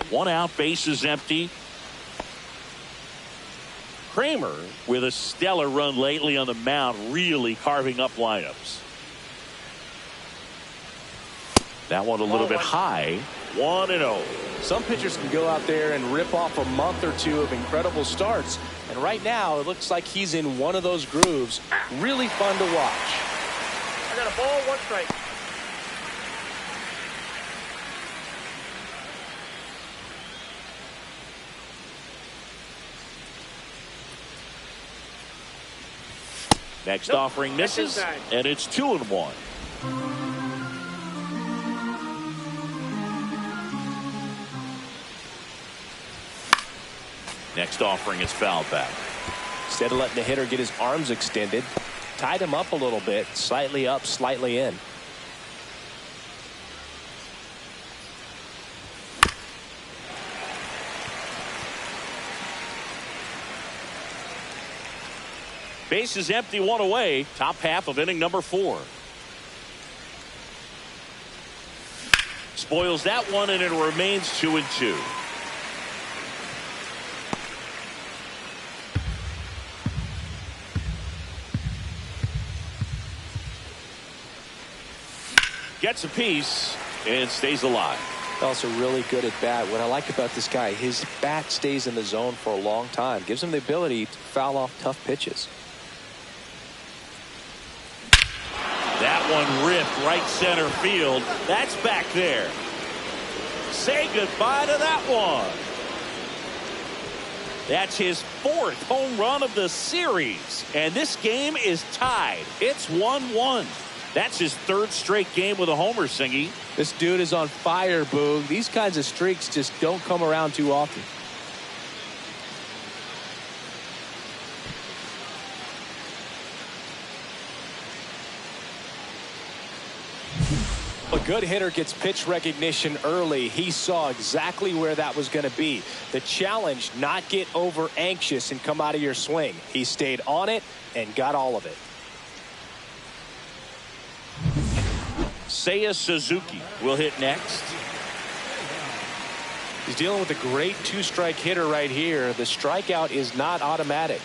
One out, base is empty. Kramer with a stellar run lately on the mound, really carving up lineups. That one a little bit high. 1-0. Some pitchers can go out there and rip off a month or 2 of incredible starts. And right now, it looks like he's in one of those grooves. Really fun to watch. I got a ball, 1 strike. Next offering misses, and it's 2-1. Next offering is fouled back. Instead of letting the hitter get his arms extended, tied him up a little bit, slightly up, slightly in. Base is empty, 1 away. Top half of inning number 4. Spoils that one, and it remains 2-2. Gets a piece and stays alive. Also really good at bat. What I like about this guy, his bat stays in the zone for a long time. Gives him the ability to foul off tough pitches. That one ripped right center field. That's back there. Say goodbye to that one. That's his 4th home run of the series. And this game is tied. It's 1-1. That's his 3rd straight game with a homer, Singy. This dude is on fire, Boog. These kinds of streaks just don't come around too often. good hitter gets pitch recognition early. He saw exactly where that was going to be. The challenge, not get over anxious and come out of your swing. He stayed on it and got all of it. Seiya Suzuki will hit next. He's dealing with a great two-strike hitter right here. The strikeout is not automatic.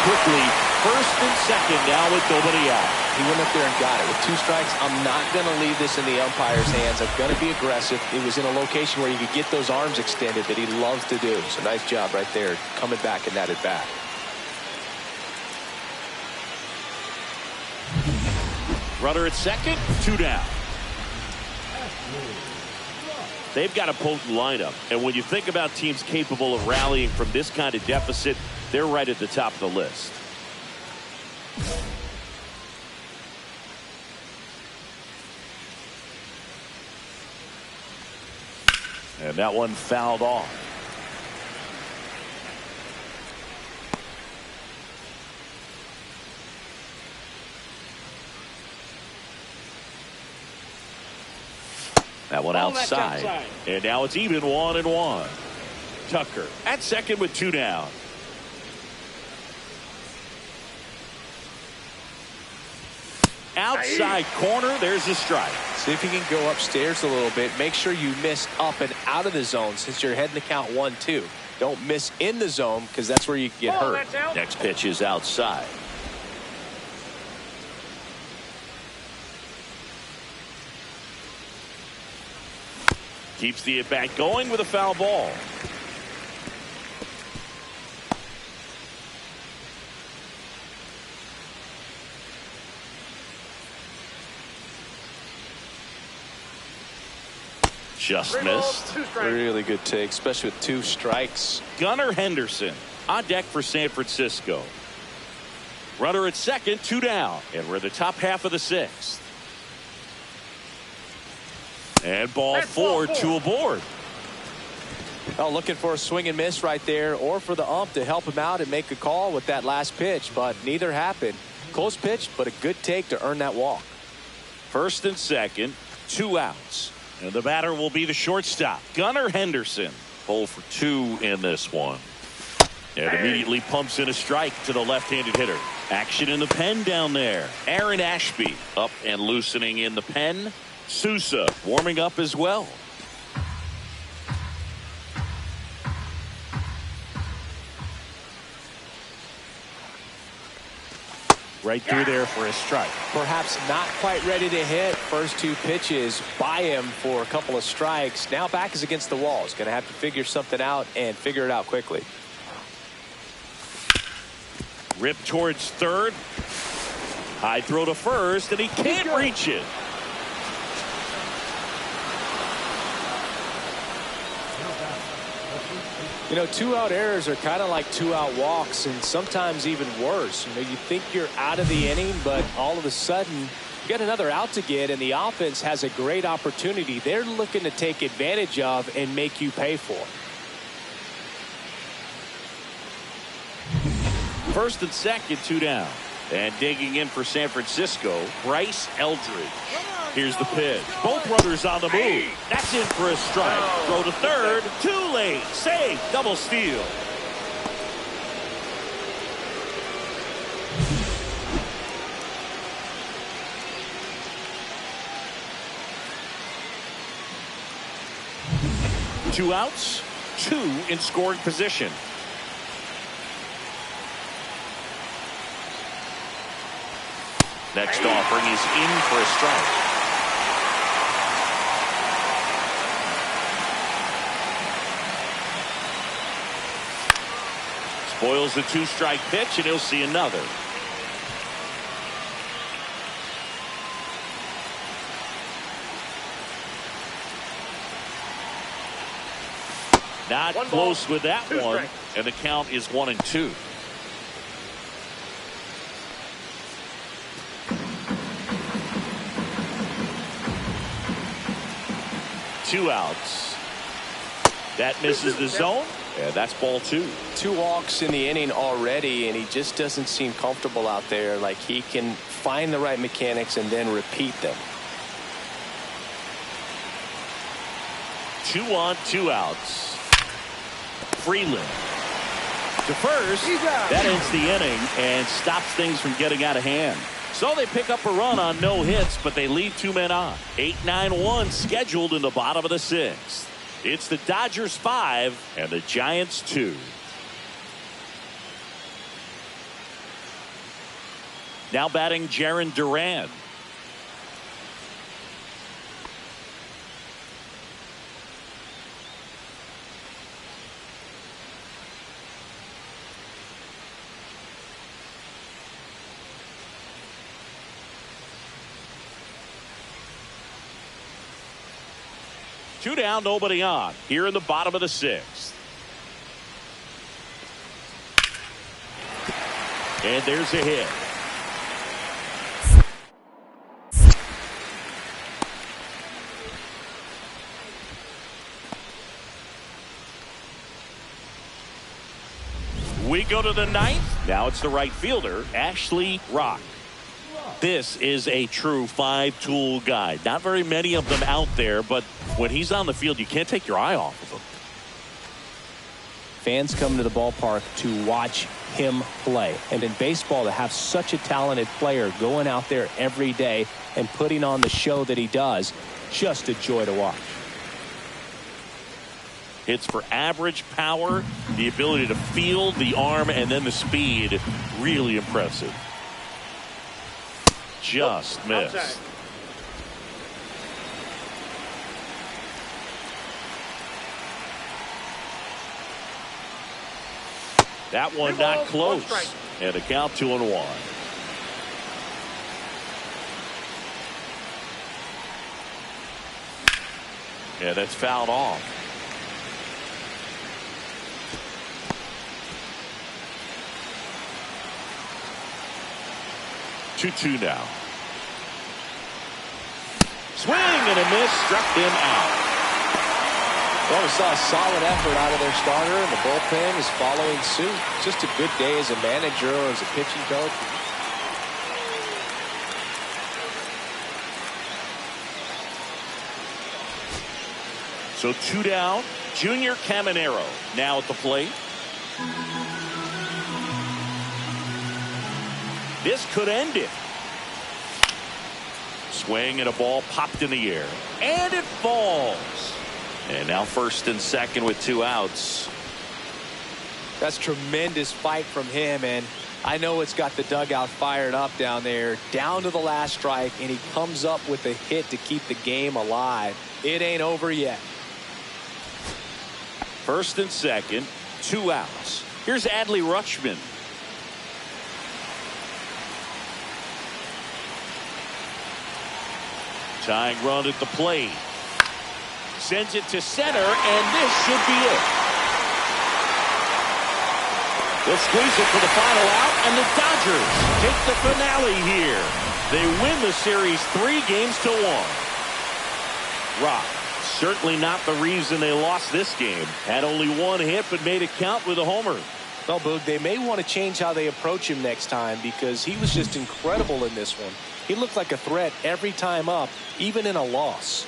Quickly, first and second now with nobody out. He went up there and got it. With 2 strikes, I'm not going to leave this in the umpire's hands. I'm going to be aggressive. It was in a location where you could get those arms extended that he loves to do. So nice job right there, coming back in that at bat. Runner at second, 2 down. They've got a potent lineup, and when you think about teams capable of rallying from this kind of deficit, they're right at the top of the list. And that one fouled off. That one outside. And now it's even 1-1. Tucker at second with 2 down. Outside corner, there's a strike. See if you can go upstairs a little bit. Make sure you miss up and out of the zone since you're heading to count 1-2. Don't miss in the zone because that's where you get hurt. Next pitch is outside. Keeps the at-bat going with a foul ball. Just missed. Really good take, especially with 2 strikes. Gunnar Henderson on deck for San Francisco. Runner at second, 2 down. And we're in the top half of the 6th. And ball 4, 2 aboard. Oh, looking for a swing and miss right there, or for the ump to help him out and make a call with that last pitch, but neither happened. Close pitch, but a good take to earn that walk. First and second, 2 outs. And the batter will be the shortstop, Gunnar Henderson. 0 for 2 in this one. And immediately pumps in a strike to the left-handed hitter. Action in the pen down there. Aaron Ashby up and loosening in the pen. Sousa warming up as well. Right through there for a strike. Perhaps not quite ready to hit. First 2 pitches by him for a couple of strikes. Now back is against the wall. He's going to have to figure something out and figure it out quickly. Rip towards third. High throw to first, and he can't reach it. You know, 2-out errors are kind of like 2-out walks, and sometimes even worse. You know, you think you're out of the inning, but all of a sudden you get another out to get, and the offense has a great opportunity they're looking to take advantage of and make you pay for. First and second, 2 down. And digging in for San Francisco, Bryce Eldridge. Here's the pitch. Both runners on the move. That's in for a strike. Throw to third. Too late. Save. Double steal. Two outs. 2 in scoring position. Next offering is in for a strike. Spoils the 2-strike pitch, and he'll see another. Not One ball, close with that two one, strikes. and the count is 1-2. Two outs. That misses the zone, and that's ball 2. 2 walks in the inning already, and he just doesn't seem comfortable out there. Like he can find the right mechanics and then repeat them. 2 on, 2 outs. Freeland to first. That ends the inning and stops things from getting out of hand. So they pick up a run on no hits, but they leave 2 men on. 8-9-1 scheduled in the bottom of the 6th. It's the Dodgers 5 and the Giants 2. Now batting Jarren Duran. Two down, nobody on. Here in the bottom of the 6th. And there's a hit. We go to the 9th. Now it's the right fielder, Ashley Rock. This is a true 5-tool guy. Not very many of them out there, but when he's on the field, you can't take your eye off of him. Fans come to the ballpark to watch him play. And in baseball, to have such a talented player going out there every day and putting on the show that he does, just a joy to watch. Hits for average power, the ability to field, the arm, and then the speed. Really impressive. Just missed. Outside. That one Three not balls, close. 1 strike. And a count 2-1. Yeah, that's fouled off. Two now. Swing and a miss, struck him out. Well, we saw a solid effort out of their starter, and the bullpen is following suit. Just a good day as a manager or as a pitching coach. So 2 down. Junior Caminero now at the plate. This could end it. Swing and a ball popped in the air. And it falls. And now 1st and 2nd with 2 outs. That's tremendous fight from him, and I know it's got the dugout fired up down there, down to the last strike, and he comes up with a hit to keep the game alive. It ain't over yet. 1st and 2nd, 2 outs. Here's Adley Rutschman. Tying run at the plate. Sends it to center, and this should be it. They'll squeeze it for the final out, and the Dodgers take the finale here. They win the series 3-1. Rock, certainly not the reason they lost this game. Had only 1 hit, but made it count with a homer. Well, Boog, they may want to change how they approach him next time because he was just incredible in this one. He looked like a threat every time up, even in a loss.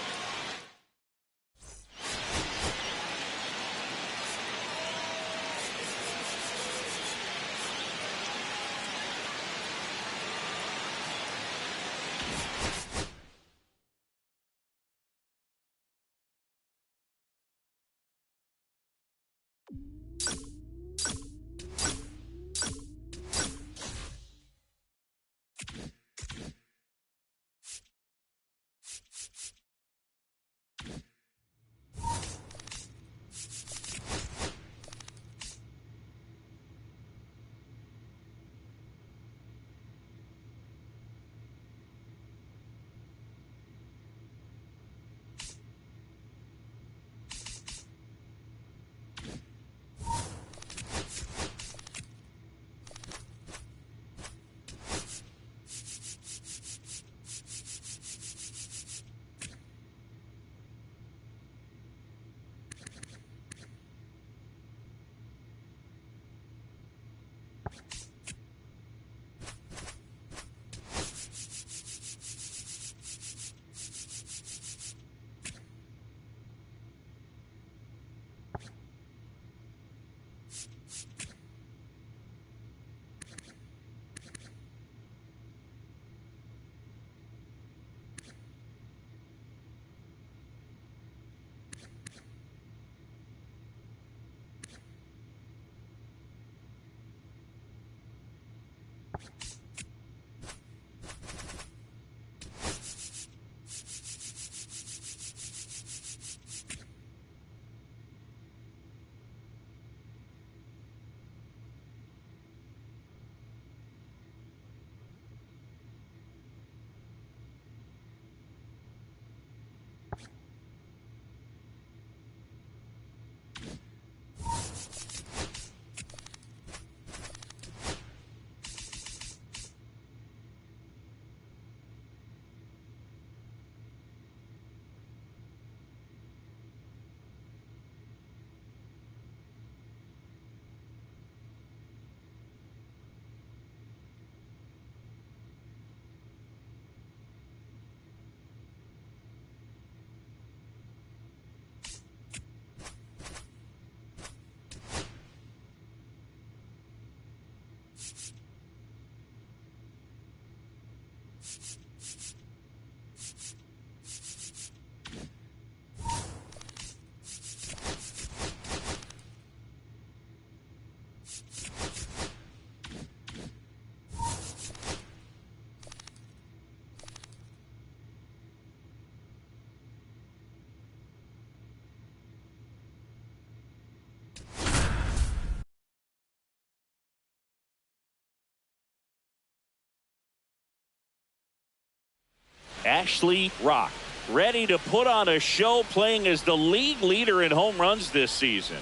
Ashley Rock, ready to put on a show, playing as the league leader in home runs this season.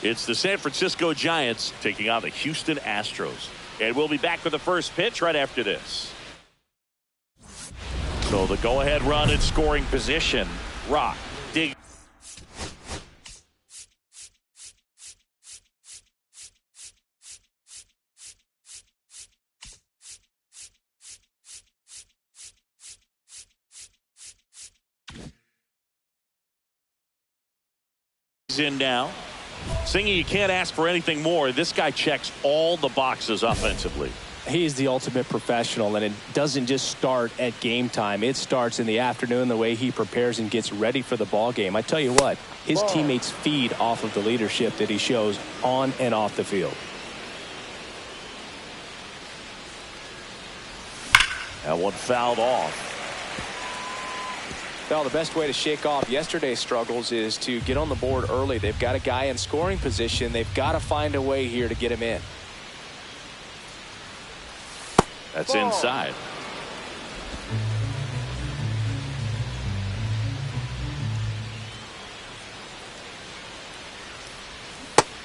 It's the San Francisco Giants taking on the Houston Astros. And we'll be back with the first pitch right after this. So the go-ahead run in scoring position. Rock, dig. In now. Singy, you can't ask for anything more. This guy checks all the boxes offensively. He's the ultimate professional, and it doesn't just start at game time. It starts in the afternoon, the way he prepares and gets ready for the ball game. I tell you what, his teammates feed off of the leadership that he shows on and off the field. That one fouled off. Well, the best way to shake off yesterday's struggles is to get on the board early. They've got a guy in scoring position. They've got to find a way here to get him in. That's inside.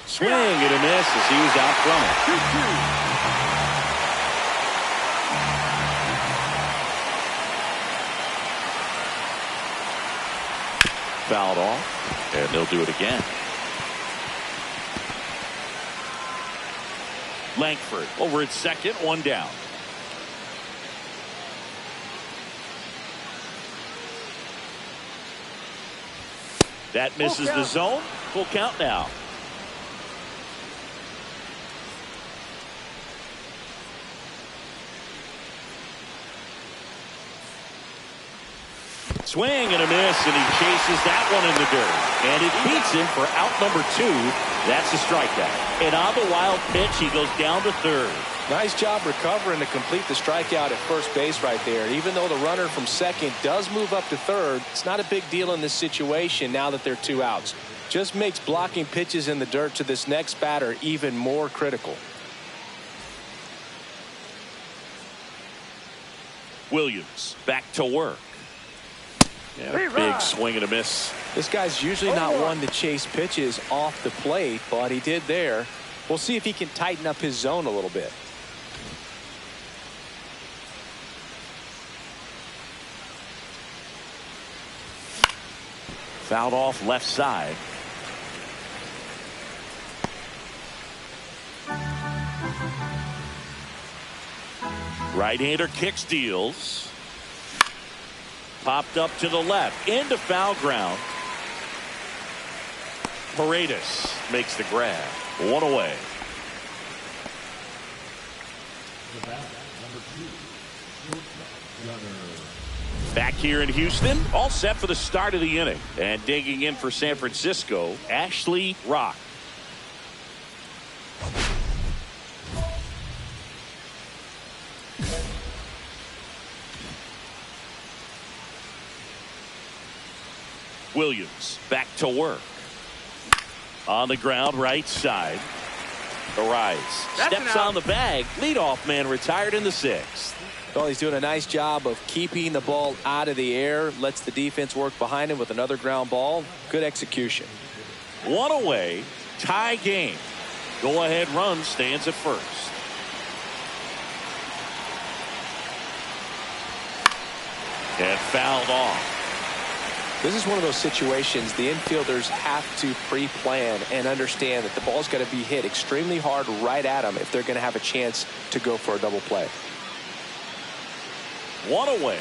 Swing and a miss as he was out front. Fouled off, and they'll do it again. Langford over at second, one down. That misses the zone. Full count now. Swing and a miss, and he chases that one in the dirt. And it beats him for out number 2. That's a strikeout. And on the wild pitch, he goes down to third. Nice job recovering to complete the strikeout at first base right there. Even though the runner from second does move up to third, it's not a big deal in this situation now that they're 2 outs. Just makes blocking pitches in the dirt to this next batter even more critical. Williams back to work. Yeah, big swing and a miss. This guy's usually not one to chase pitches off the plate, but he did there. We'll see if he can tighten up his zone a little bit. Fouled off left side. Right-hander kicks, deals. Popped up to the left, into foul ground. Paredes makes the grab. One away. Back here in Houston, all set for the start of the inning. And digging in for San Francisco, Ashley Rock. Williams back to work. On the ground, right side. The rise. Steps on the bag. Leadoff man retired in the 6th. Well, he's doing a nice job of keeping the ball out of the air. Lets the defense work behind him with another ground ball. Good execution. One away. Tie game. Go-ahead run stands at first. And fouled off. This is one of those situations the infielders have to pre-plan and understand that the ball's got to be hit extremely hard right at them if they're going to have a chance to go for a double play. One away.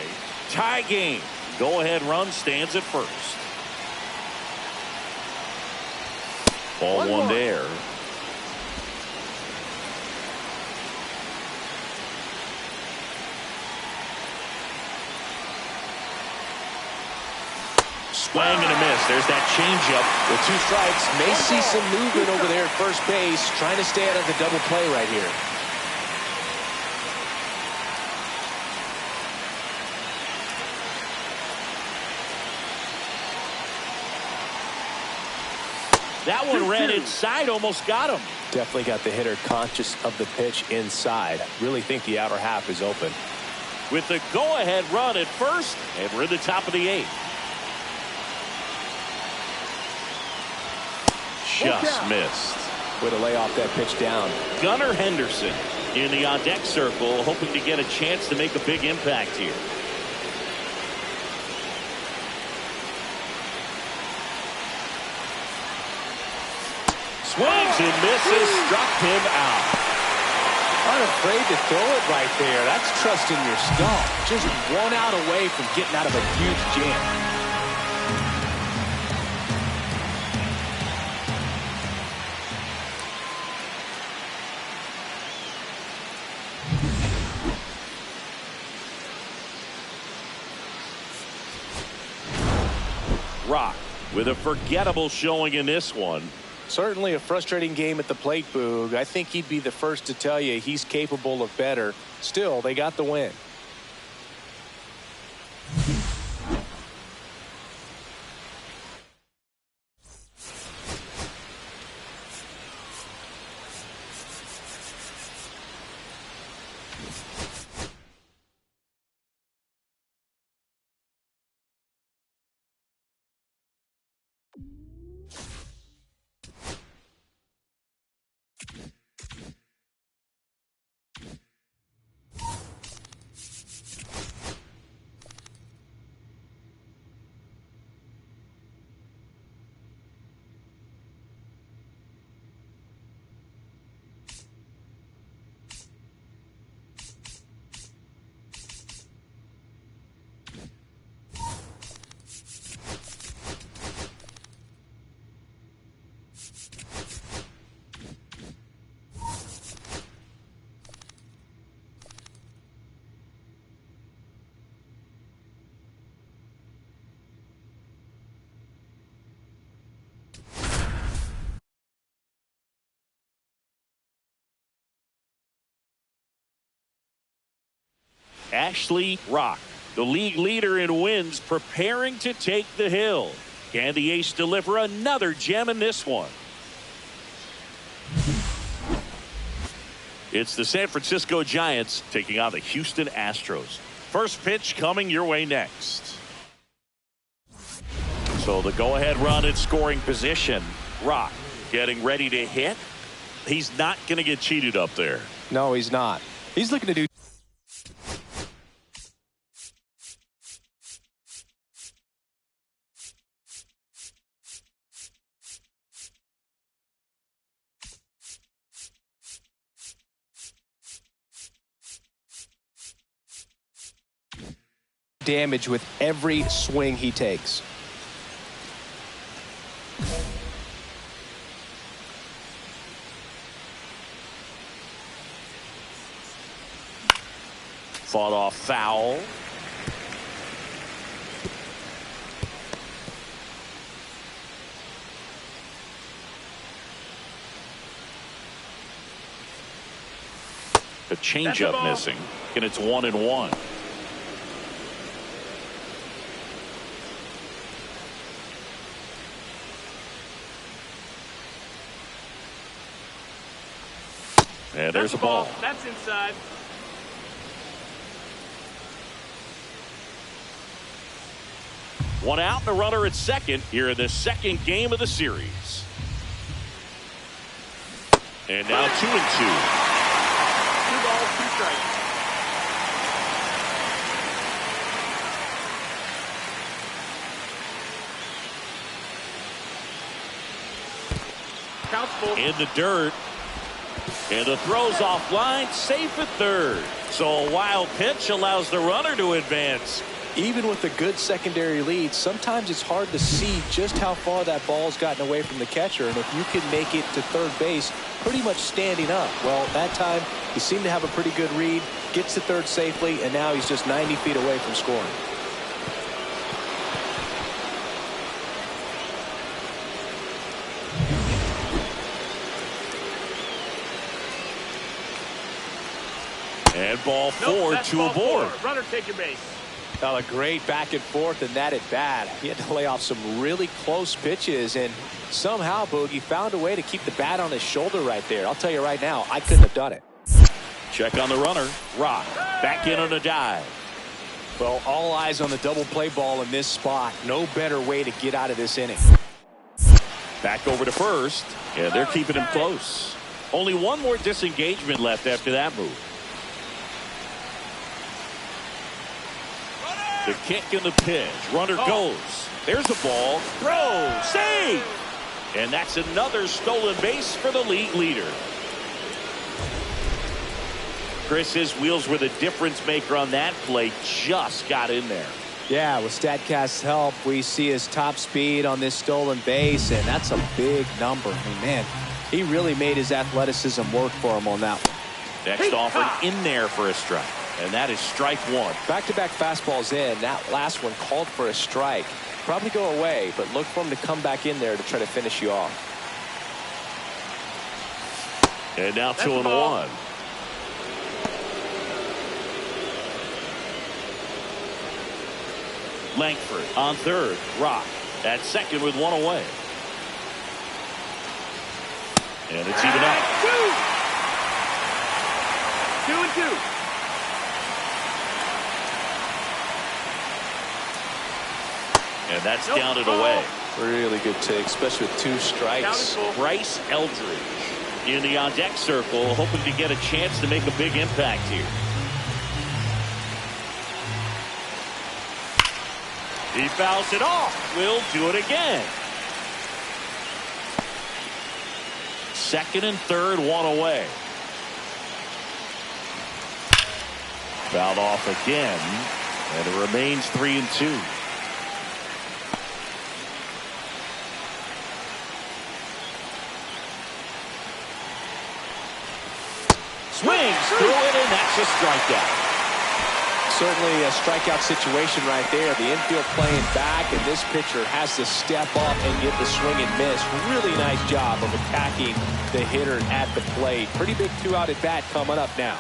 Tie game. Go-ahead run stands at first. Ball one there. Swing and a miss. There's that changeup. With 2 strikes, may see some movement over there at first base, trying to stay out of the double play right here. That one ran inside, almost got him. Definitely got the hitter conscious of the pitch inside. Really think the outer half is open. With the go-ahead run at first, and we're in the top of the 8th. Just missed. Way to lay off that pitch down. Gunnar Henderson in the on-deck circle, hoping to get a chance to make a big impact here. Swings and misses, struck him out. Unafraid to throw it right there. That's trusting your stuff. Just 1 out away from getting out of a huge jam. Rock with a forgettable showing in this one. Certainly a frustrating game at the plate, Boog. I think he'd be the first to tell you he's capable of better. Still, they got the win. Ashley Rock, the league leader in wins, preparing to take the hill. Can the ace deliver another gem in this one? It's the San Francisco Giants taking on the Houston Astros. First pitch coming your way next. So the go-ahead run in scoring position. Rock getting ready to hit. He's not going to get cheated up there. No, he's not. He's looking to do damage with every swing he takes. Fought off foul. The changeup missing, and it's 1-1. And there's a ball. That's inside. One out and a runner at second here in the second game of the series. And now 2-2. 2 balls, 2 strikes. Counts full. In the dirt. And the throw's offline, safe at third. So a wild pitch allows the runner to advance. Even with a good secondary lead, sometimes it's hard to see just how far that ball's gotten away from the catcher. And if you can make it to third base pretty much standing up, well, that time he seemed to have a pretty good read, gets to third safely, and now he's just 90 feet away from scoring. And ball four to a board. Runner taking base. A great back and forth in that at bat. He had to lay off some really close pitches, and somehow Boogie found a way to keep the bat on his shoulder right there. I'll tell you right now, I couldn't have done it. Check on the runner. Rock back in on a dive. Well, all eyes on the double play ball in this spot. No better way to get out of this inning. Back over to first, and they're keeping him close. Only one more disengagement left after that move. The kick and the pitch. Runner goes. There's a ball. Throw. Save. And that's another stolen base for the league leader. Chris, his wheels were the difference maker on that play. Just got in there. Yeah, with StatCast's help, we see his top speed on this stolen base, and that's a big number. I mean, man, he really made his athleticism work for him on that one. Next offer in there for a strike. And that is strike one. Back-to-back fastballs in. That last one called for a strike. Probably go away, but look for him to come back in there to try to finish you off. And now 2-1. Langford on third. Rock at second with one away. And it's even up. 2-2. And that's down and away. Really good take, especially with two strikes. Bryce Eldridge in the on-deck circle, hoping to get a chance to make a big impact here. He fouls it off. Will do it again. Second and third, one away. Fouled off again, and it remains 3-2. Swings through it, and that's a strikeout. Certainly a strikeout situation right there. The infield playing back, and this pitcher has to step up and get the swing and miss. Really nice job of attacking the hitter at the plate. Pretty big two-out at bat coming up now.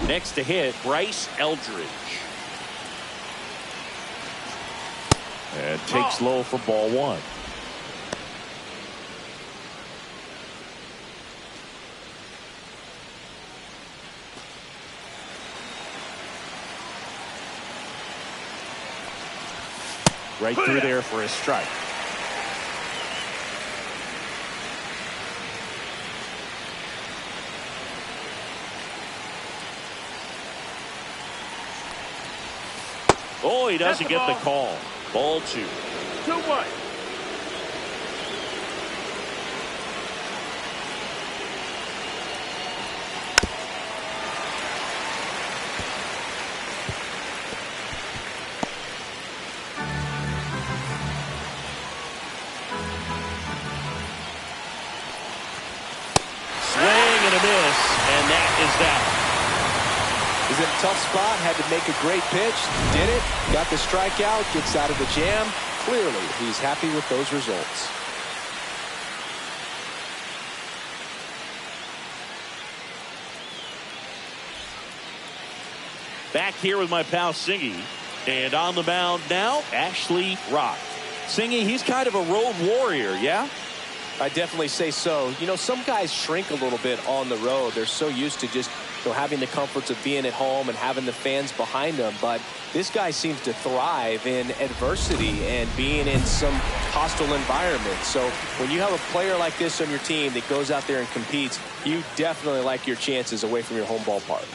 Next to hit, Bryce Eldridge. And takes low for ball one. Right through there for a strike. Oh, he doesn't get the call. Ball two. 2-1. And that is that. He's in a tough spot, had to make a great pitch, did it, got the strikeout, gets out of the jam. Clearly, he's happy with those results. Back here with my pal Singy. And on the mound now, Ashley Rock. Singy, he's kind of a road warrior, yeah? I definitely say so. You know, some guys shrink a little bit on the road. They're so used to just having the comforts of being at home and having the fans behind them. But this guy seems to thrive in adversity and being in some hostile environment. So when you have a player like this on your team that goes out there and competes, you definitely like your chances away from your home ballpark.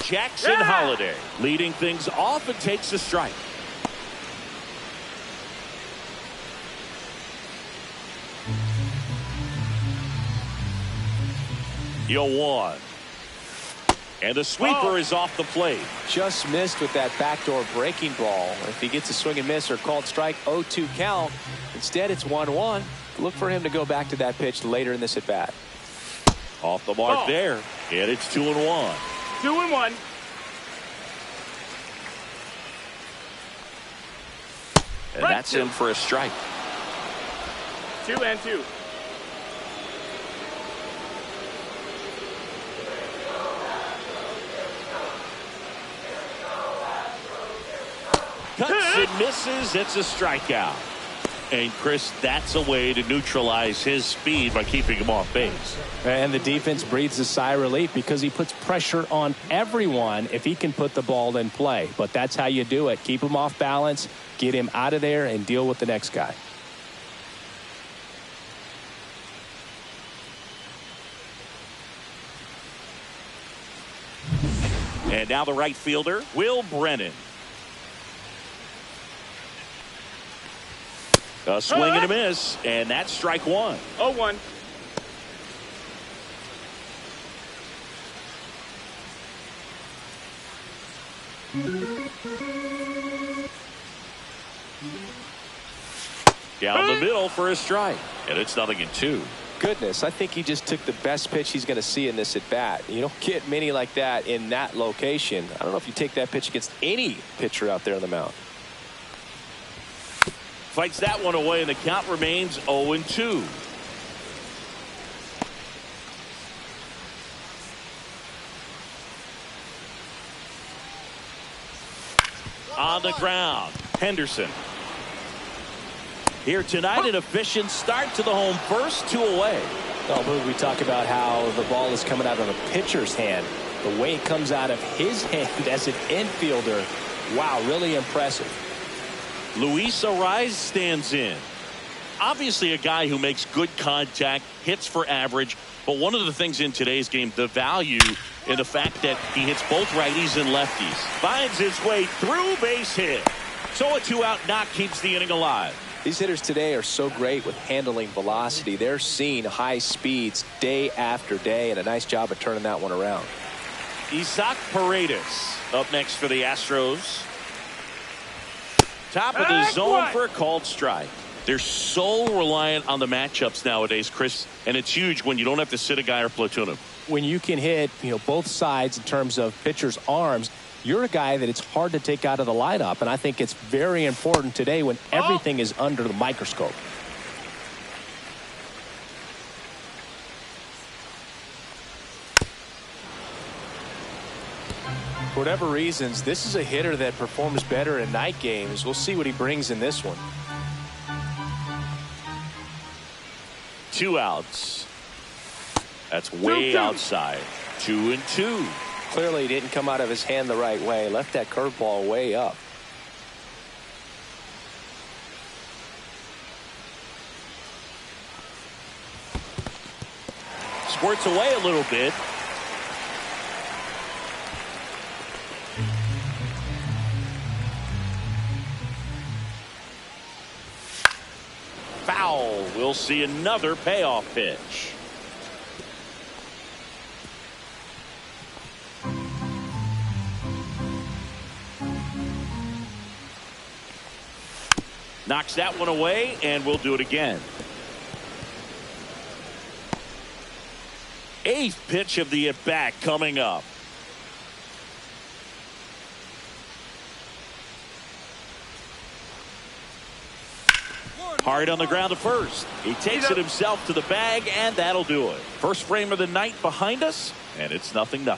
Jackson Holiday leading things off and takes a strike. The 0-1. And the sweeper is off the plate. Just missed with that backdoor breaking ball. If he gets a swing and miss or called strike, 0-2 count. Instead, it's 1-1. Look for him to go back to that pitch later in this at bat. Off the mark there. And it's 2-1. 2-1. And that's in for a strike. 2-2. Cuts and misses. It's a strikeout. And Chris, that's a way to neutralize his speed by keeping him off base. And the defense breathes a sigh of relief because he puts pressure on everyone if he can put the ball in play. But that's how you do it. Keep him off balance, get him out of there, and deal with the next guy. And now the right fielder, Will Brennan. A swing and a miss, and that's strike one. 0-1. Down the middle for a strike, and it's 0-2. Goodness, I think he just took the best pitch he's going to see in this at bat. You don't get many like that in that location. I don't know if you take that pitch against any pitcher out there on the mound. Fights that one away, and the count remains 0-2. On the ground, Henderson. Here tonight, an efficient start to the home first, 2 away. Oh, Boog, we talk about how the ball is coming out of a pitcher's hand. The way it comes out of his hand as an infielder, wow, really impressive. Luis Ariz stands in. Obviously a guy who makes good contact, hits for average, but one of the things in today's game, the value in the fact that he hits both righties and lefties. Finds his way through, base hit. So a 2-out knock keeps the inning alive. These hitters today are so great with handling velocity. They're seeing high speeds day after day, and a nice job of turning that one around. Isaac Paredes up next for the Astros. Top of the zone for a called strike. They're so reliant on the matchups nowadays, Chris, and it's huge when you don't have to sit a guy or platoon him. When you can hit, both sides in terms of pitchers' arms, you're a guy that it's hard to take out of the lineup, and I think it's very important today when everything is under the microscope. For whatever reasons, this is a hitter that performs better in night games. We'll see what he brings in this one. 2 outs. That's way outside. 2-2. Clearly he didn't come out of his hand the right way. Left that curveball way up. Squirts away a little bit. Foul. We'll see another payoff pitch. Knocks that one away, and we'll do it again. 8th pitch of the at-bat coming up. Hard on the ground to first. He takes it himself to the bag, and that'll do it. First frame of the night behind us, and it's 0-0.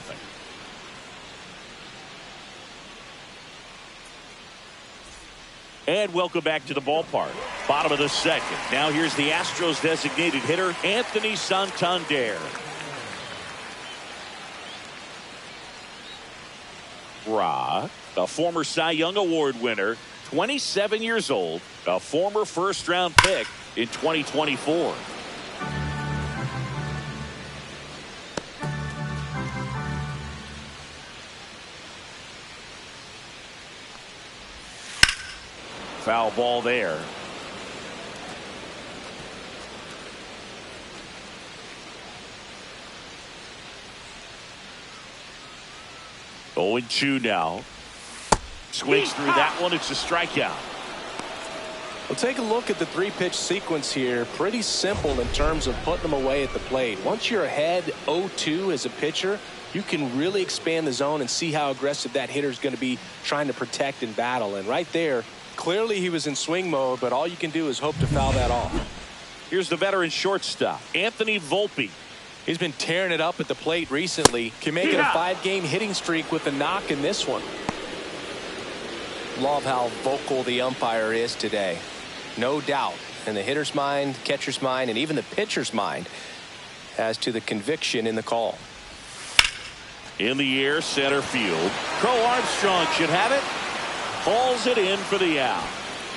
And welcome back to the ballpark. Bottom of the second. Now here's the Astros designated hitter, Anthony Santander. Rock, a former Cy Young Award winner, 27 years old, a former first-round pick in 2024. Foul ball there. Oh, 0-2 now. Swings through that one. It's a strikeout. Well, take a look at the three-pitch sequence here. Pretty simple in terms of putting them away at the plate. Once you're ahead 0-2 as a pitcher, you can really expand the zone and see how aggressive that hitter is going to be trying to protect and battle. And right there, clearly he was in swing mode, but all you can do is hope to foul that off. Here's the veteran shortstop, Anthony Volpe. He's been tearing it up at the plate recently. Can make it a 5-game hitting streak with a knock in this one. Love how vocal the umpire is today. No doubt in the hitter's mind, catcher's mind, and even the pitcher's mind as to the conviction in the call. In the air, center field. Crow Armstrong should have it. Hauls it in for the out.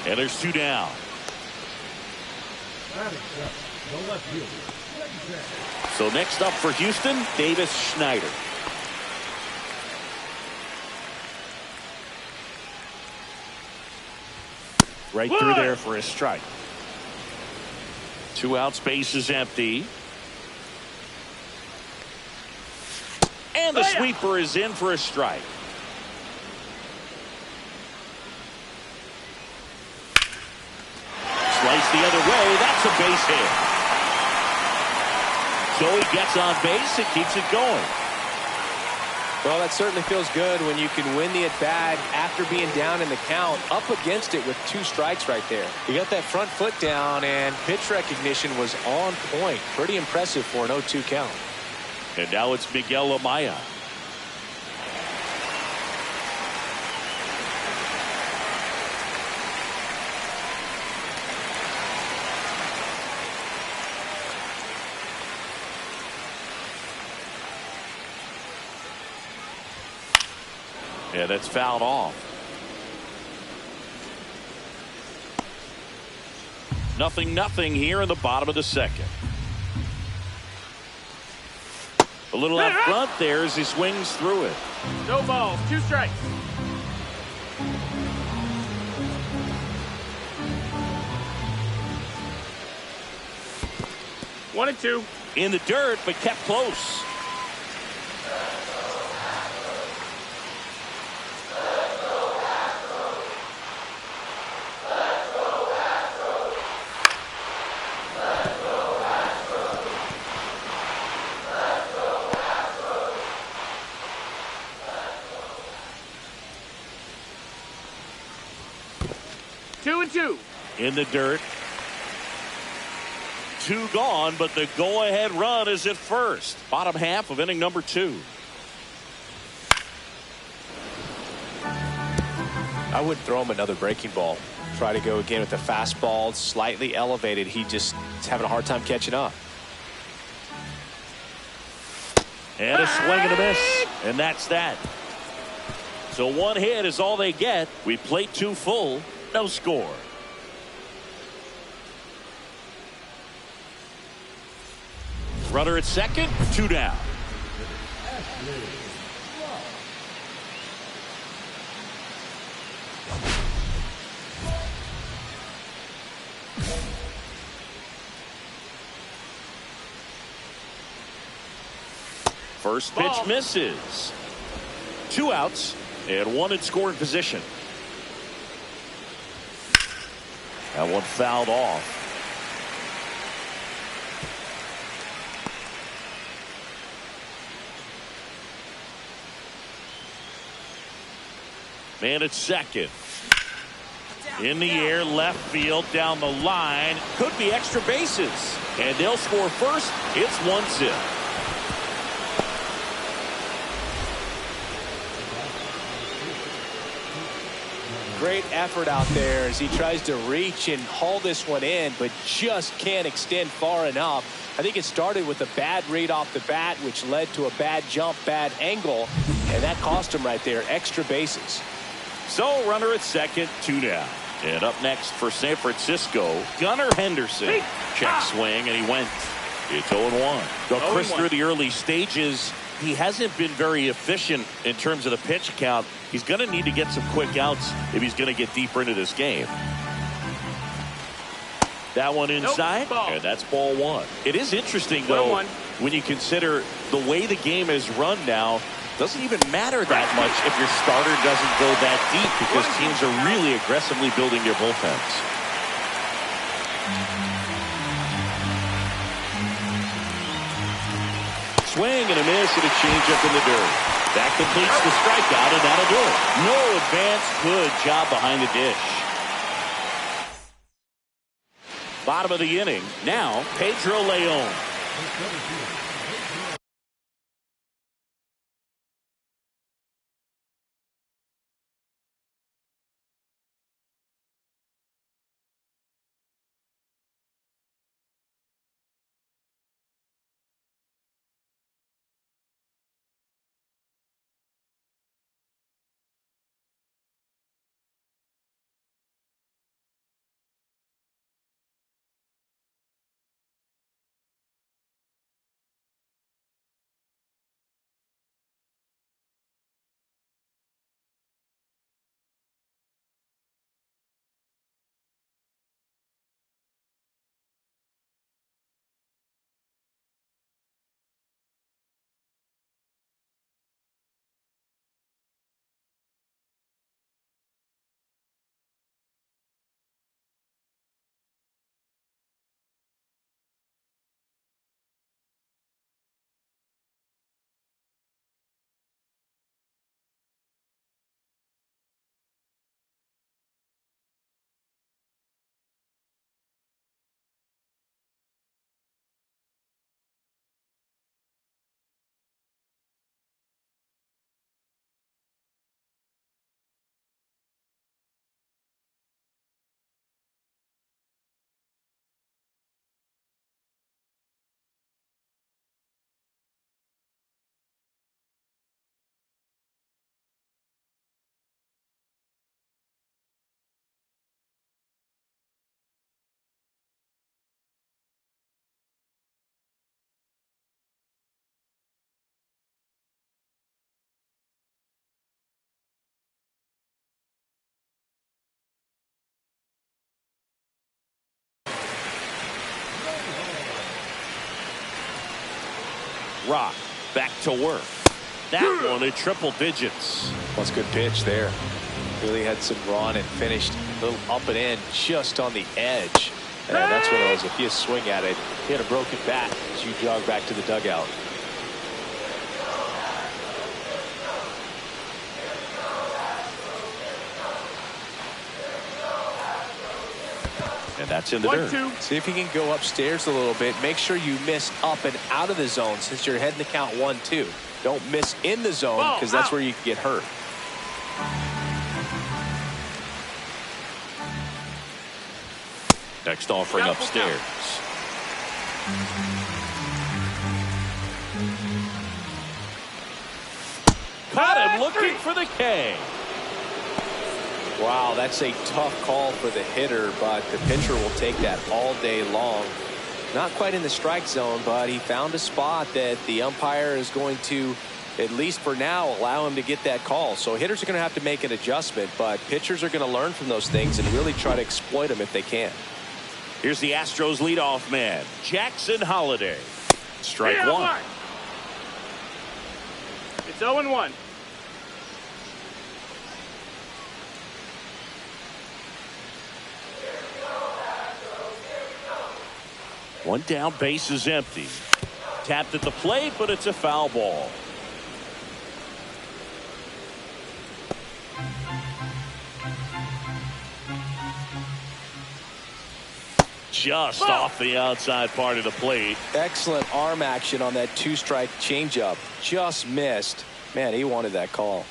And there's 2 down. So next up for Houston, Davis Schneider. Right through there for a strike. 2 outs, base is empty. And the sweeper is in for a strike. Slice the other way. That's a base hit. So he gets on base and keeps it going. Well, that certainly feels good when you can win the at-bat after being down in the count, up against it with 2 strikes right there. You got that front foot down, and pitch recognition was on point. Pretty impressive for an 0-2 count. And now it's Miguel Amaya. Yeah, that's fouled off. 0-0 here in the bottom of the second. A little out front there as he swings through it. No balls, 2 strikes. One and 2. In the dirt, but kept close. In the dirt. 2 gone, but the go-ahead run is at first. Bottom half of inning number 2. I would throw him another breaking ball. Try to go again with the fastball, slightly elevated. He just is having a hard time catching up. And a swing and a miss. And that's that. So 1 hit is all they get. We played 2 full. No score. Runner at second, 2 down. First pitch misses. 2 outs and 1 in scoring position. That one fouled off. Man at second. In the air, left field, down the line. Could be extra bases. And they'll score first. It's 1-0. Great effort out there as he tries to reach and haul this one in, but just can't extend far enough. I think it started with a bad read off the bat, which led to a bad jump, bad angle, and that cost him right there. Extra bases. So runner at second, 2 down. And up next for San Francisco, Gunnar Henderson. Check swing, and he went. It's 0-1. So Chris, through the early stages, he hasn't been very efficient in terms of the pitch count. He's going to need to get some quick outs if he's going to get deeper into this game. That one inside, and that's ball one. It is interesting, though, when you consider the way the game is run now, doesn't even matter that much if your starter doesn't go that deep because teams are really aggressively building their bullpens. Swing and a miss and a changeup in the dirt. That completes the strikeout, and that'll do it. No advance. Good job behind the dish. Bottom of the inning. Now, Pedro Leon. Rock back to work. That one at triple digits. That's a good pitch there. Really had some run and finished a little up and in just on the edge. And that's what it was. If you swing at it, he had a broken bat as you jog back to the dugout. And that's in the dirt. See if you can go upstairs a little bit. Make sure you miss up and out of the zone since you're heading the count 1-2. Don't miss in the zone because that's where you can get hurt. Next offering upstairs. Caught him looking for the K. Wow, that's a tough call for the hitter, but the pitcher will take that all day long. Not quite in the strike zone, but he found a spot that the umpire is going to, at least for now, allow him to get that call. So hitters are going to have to make an adjustment, but pitchers are going to learn from those things and really try to exploit them if they can. Here's the Astros leadoff man, Jackson Holliday. Strike one. It's 0-1. One down, base is empty. Tapped at the plate, but it's a foul ball. Just off the outside part of the plate. Excellent arm action on that two-strike changeup. Just missed. Man, he wanted that call.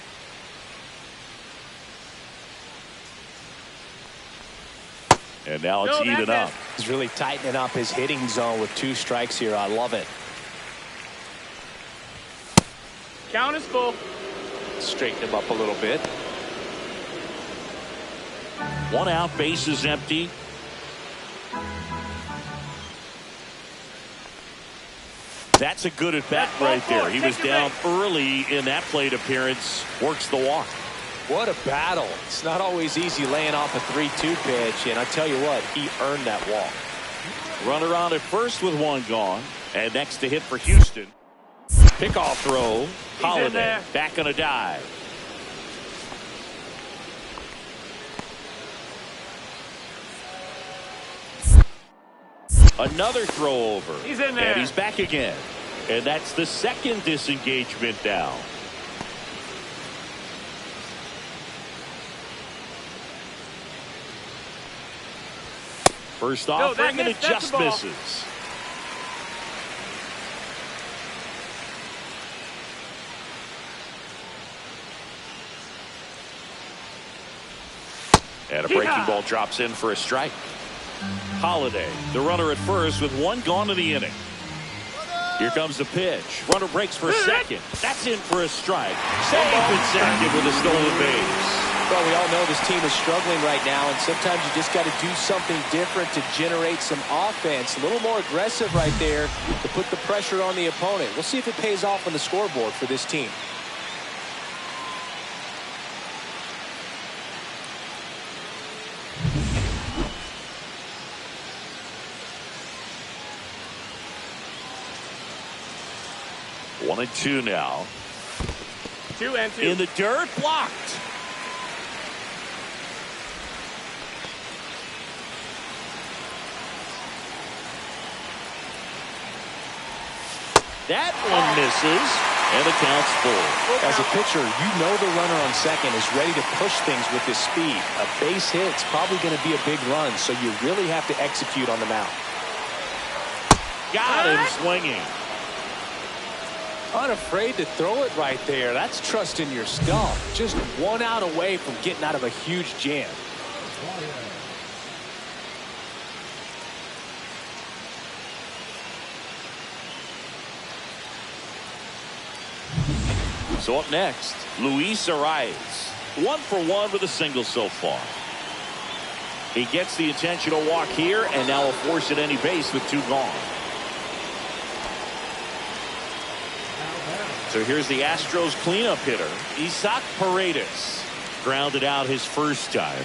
And now it's even up. He's really tightening up his hitting zone with 2 strikes here. I love it. Count is full. Straighten him up a little bit. 1 out, base is empty. That's a good at bat right there. He was down early in that plate appearance. Works the walk. What a battle. It's not always easy laying off a 3-2 pitch, and I tell you what, he earned that walk. Runner on at first with one gone. And next to hit for Houston. Pickoff throw. Holiday back on a dive. Another throw over. He's in there. And he's back again. And that's the second disengagement down. First offering, and it just misses. And a breaking ball drops in for a strike. Holiday, the runner at first with one gone in the inning. Here comes the pitch. Runner breaks for a second. That's in for a strike. Safe at second with a stolen base. Well, we all know this team is struggling right now, and sometimes you just got to do something different to generate some offense. A little more aggressive right there to put the pressure on the opponent. We'll see if it pays off on the scoreboard for this team. One and two now. 2 and 2. In the dirt, blocked. That one misses, and the count's full. As a pitcher, you know the runner on second is ready to push things with his speed. A base hit's probably going to be a big run, so you really have to execute on the mound. Got him swinging. Unafraid to throw it right there. That's trusting your stuff. Just one out away from getting out of a huge jam. So up next, Luis Arias. 1 for 1 with a single so far. He gets the intentional walk here, and now a force at any base with 2 gone. So here's the Astros cleanup hitter, Isaac Paredes. Grounded out his first time.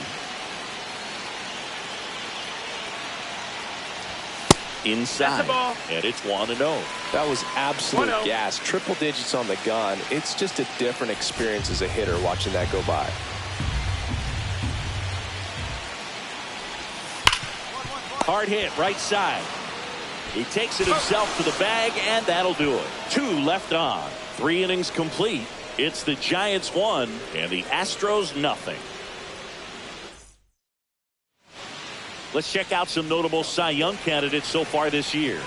Inside, and it's 1-0. That was absolute 1-0. gas. Triple digits on the gun. It's just a different experience as a hitter watching that go by. Hard hit, right side. He takes it himself to the bag, and that'll do it. 2 left on. 3 innings complete. It's the Giants 1 and the Astros nothing. Let's check out some notable Cy Young candidates so far this year.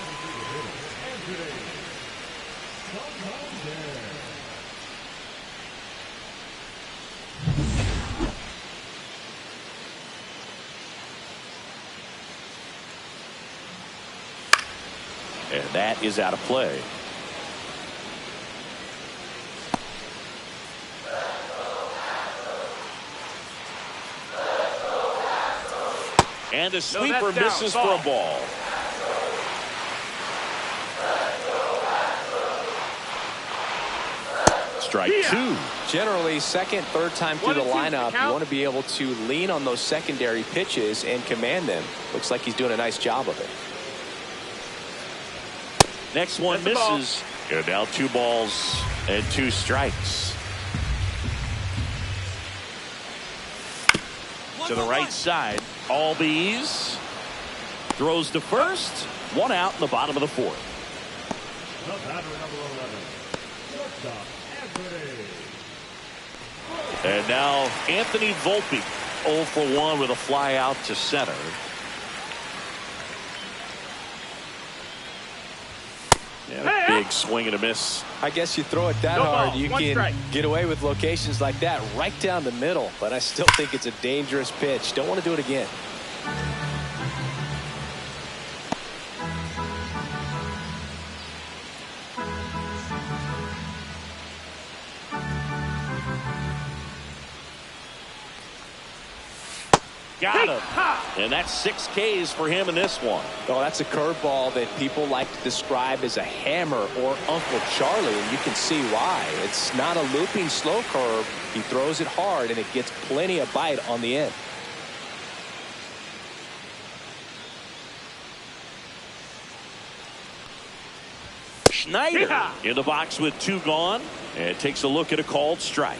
And that is out of play. And a sweeper misses for a ball. Strike 2. Generally, second, third time through the lineup, you want to be able to lean on those secondary pitches and command them. Looks like he's doing a nice job of it. Next one misses. And now 2 balls and 2 strikes. To the right side, Albies throws to first. 1 out in the bottom of the 4th. The batter, number 11, And now Anthony Volpe, 0 for 1 with a fly out to center. And a big swing and a miss. I guess you throw it that hard, you can get away with locations like that right down the middle. But I still think it's a dangerous pitch. Don't want to do it again. Got him. And that's 6 Ks for him in this one. Oh, that's a curveball that people like to describe as a hammer or Uncle Charlie, and you can see why. It's not a looping slow curve. He throws it hard, and it gets plenty of bite on the end. Schneider in the box with 2 gone, and takes a look at a called strike.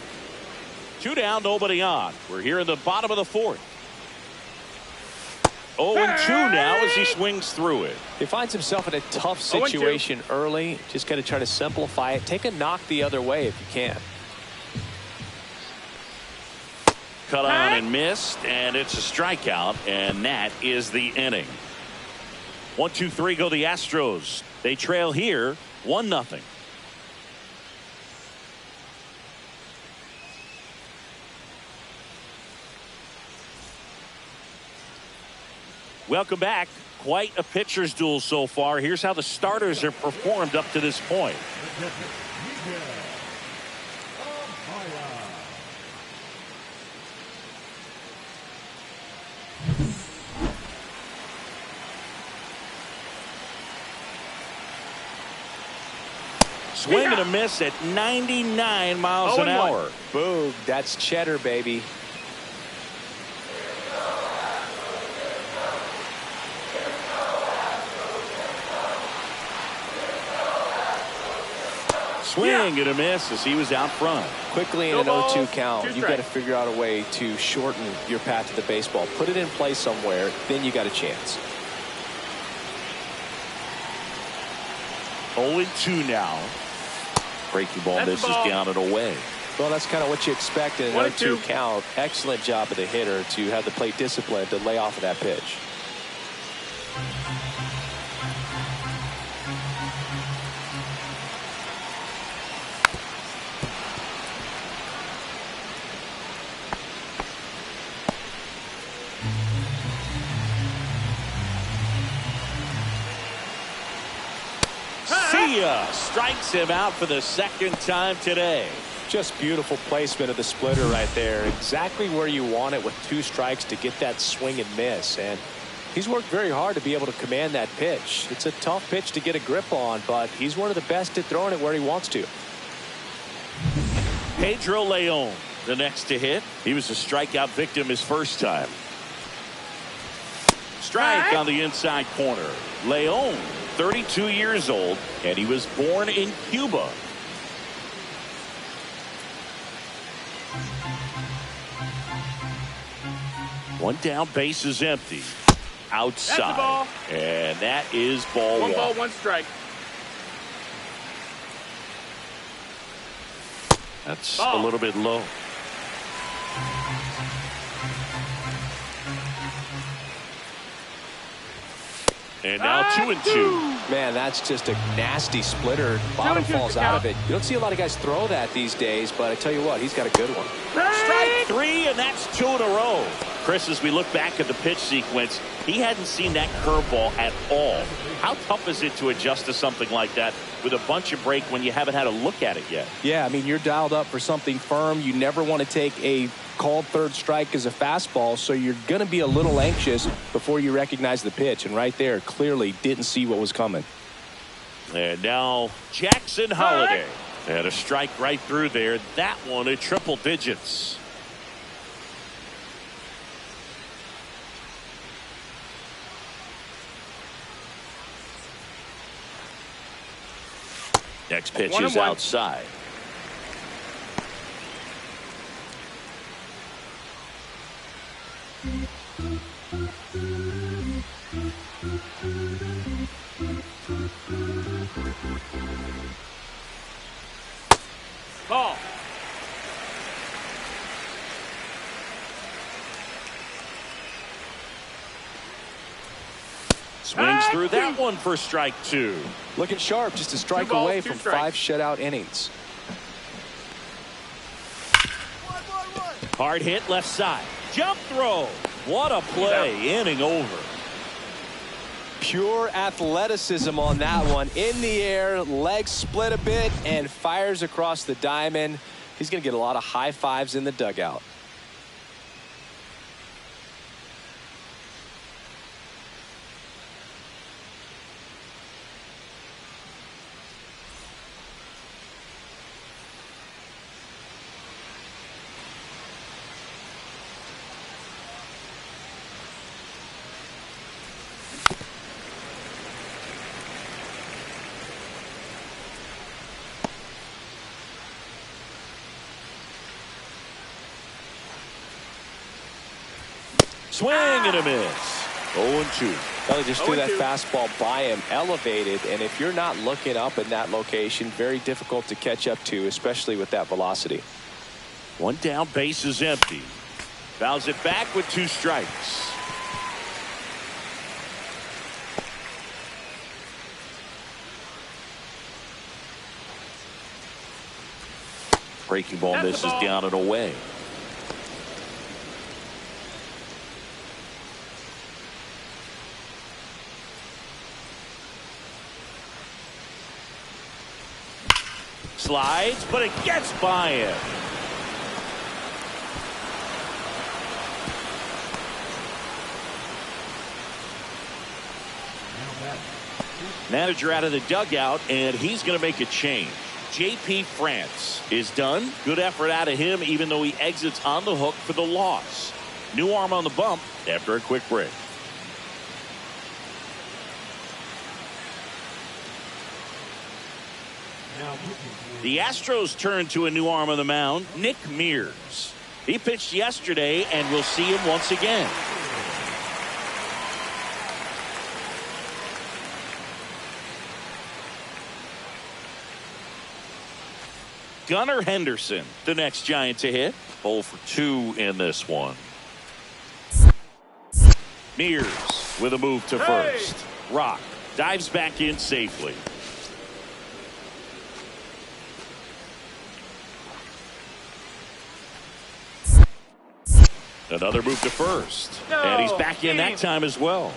2 down, nobody on. We're here in the bottom of the 4th. 0-2 now as he swings through it. He finds himself in a tough situation early. Just got to try to simplify it. Take a knock the other way if you can. Cut on and missed, and it's a strikeout, and that is the inning. 1-2-3 go the Astros. They trail here 1-0. Welcome back. Quite a pitcher's duel so far. Here's how the starters have performed up to this point. Swing and a miss at 99 miles an hour. Boom. That's cheddar, baby. Swing and a miss as he was out front. Quickly in an 0-2 count, you've got to figure out a way to shorten your path to the baseball. Put it in play somewhere, then you got a chance. 0-2 now. Breaking ball misses down and away. Well, that's kind of what you expect in an 0-2 count. Excellent job of the hitter to have the plate discipline to lay off of that pitch. Strikes him out for the 2nd time today. Just beautiful placement of the splitter right there. Exactly where you want it with 2 strikes to get that swing and miss. And he's worked very hard to be able to command that pitch. It's a tough pitch to get a grip on, but he's one of the best at throwing it where he wants to. Pedro Leon, the next to hit. He was a strikeout victim his first time. Strike on the inside corner. Leon, 32 years old, and he was born in Cuba. One down, base is empty. Outside. And that is ball 1. 1 ball, 1 strike. That's a little bit low. And now 2-2. Man, that's just a nasty splitter. Bottom falls out of it. You don't see a lot of guys throw that these days, but I tell you what, he's got a good one. Strike 3, and that's 2 in a row. Chris, as we look back at the pitch sequence, he hadn't seen that curveball at all. How tough is it to adjust to something like that with a bunch of break when you haven't had a look at it yet? Yeah, I mean, you're dialed up for something firm. You never want to take a called 3rd strike as a fastball, so you're going to be a little anxious before you recognize the pitch. And right there, clearly didn't see what was coming. And now Jackson Holiday. And a strike right through there. That one at triple digits. Next pitch is outside. Ball. Swings through that one for strike 2. Looking sharp, just a strike away from 5 shutout innings. Hard hit left side. Jump throw. What a play. Inning over. Pure athleticism on that one. In the air, legs split a bit, and fires across the diamond. He's going to get a lot of high fives in the dugout. Swing and a miss. 0-2. Well, just threw that fastball by him, elevated, and if you're not looking up in that location, very difficult to catch up to, especially with that velocity. One down, base is empty. Fouls it back with 2 strikes. Breaking ball misses down and away. Slides, but it gets by him. Manager out of the dugout, and he's going to make a change. J.P. France is done. Good effort out of him, even though he exits on the hook for the loss. New arm on the bump after a quick break. The Astros turn to a new arm on the mound, Nick Mears. He pitched yesterday, and we'll see him once again. Gunnar Henderson, the next Giant to hit. 0 for 2 in this one. Mears with a move to first. Rock dives back in safely. Another move to first. And he's back in that time as well.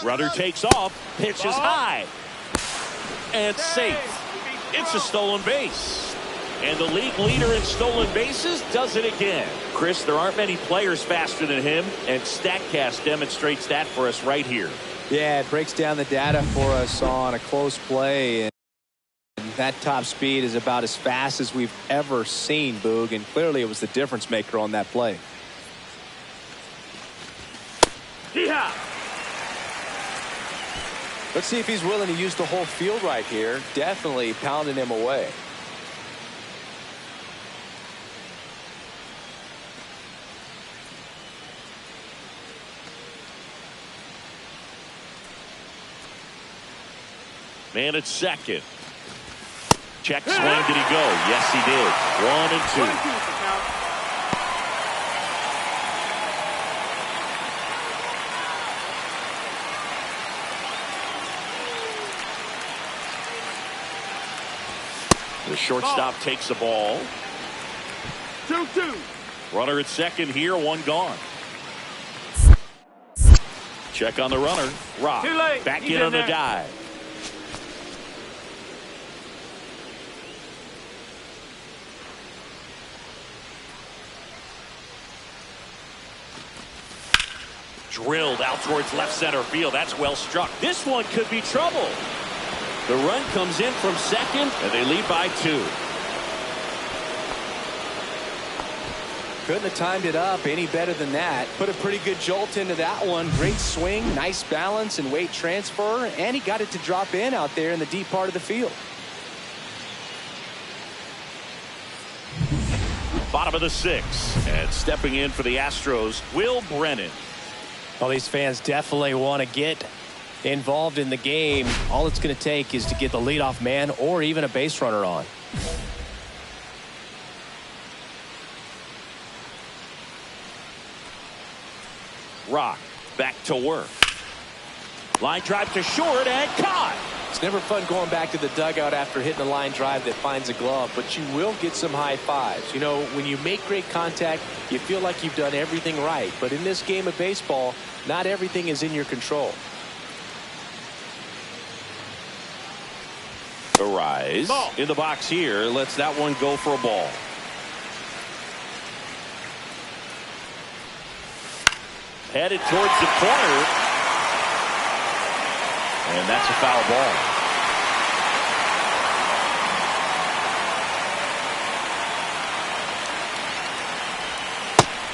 Runner takes off, pitches high, and safe. It's a stolen base. And the league leader in stolen bases does it again. Chris, there aren't many players faster than him, and StatCast demonstrates that for us right here. Yeah, it breaks down the data for us on a close play, and that top speed is about as fast as we've ever seen, Boog, and clearly it was the difference maker on that play. Yeehaw! Let's see if he's willing to use the whole field right here. Definitely pounding him away. Man at second. Check swing. Did he go? Yes, he did. 1 and 2. The shortstop takes the ball. 2-2. Runner at second here, 1 gone. Check on the runner. Rock Too late. back He's in in on the there. dive. Drilled out towards left center field. That's well struck. This one could be trouble. The run comes in from second, and they lead by 2. Couldn't have timed it up any better than that. Put a pretty good jolt into that one. Great swing, nice balance and weight transfer, and he got it to drop in out there in the deep part of the field. Bottom of the 6th, and stepping in for the Astros, Will Brennan. Well, these fans definitely want to get involved in the game. All it's going to take is to get the leadoff man or even a base runner on. Rock back to work. Line drive to short and caught. It's never fun going back to the dugout after hitting a line drive that finds a glove, but you will get some high fives. You know, when you make great contact, you feel like you've done everything right. But in this game of baseball, not everything is in your control. A rise Ball. in the box here. Lets that one go for a ball. Headed towards the corner. And that's a foul ball.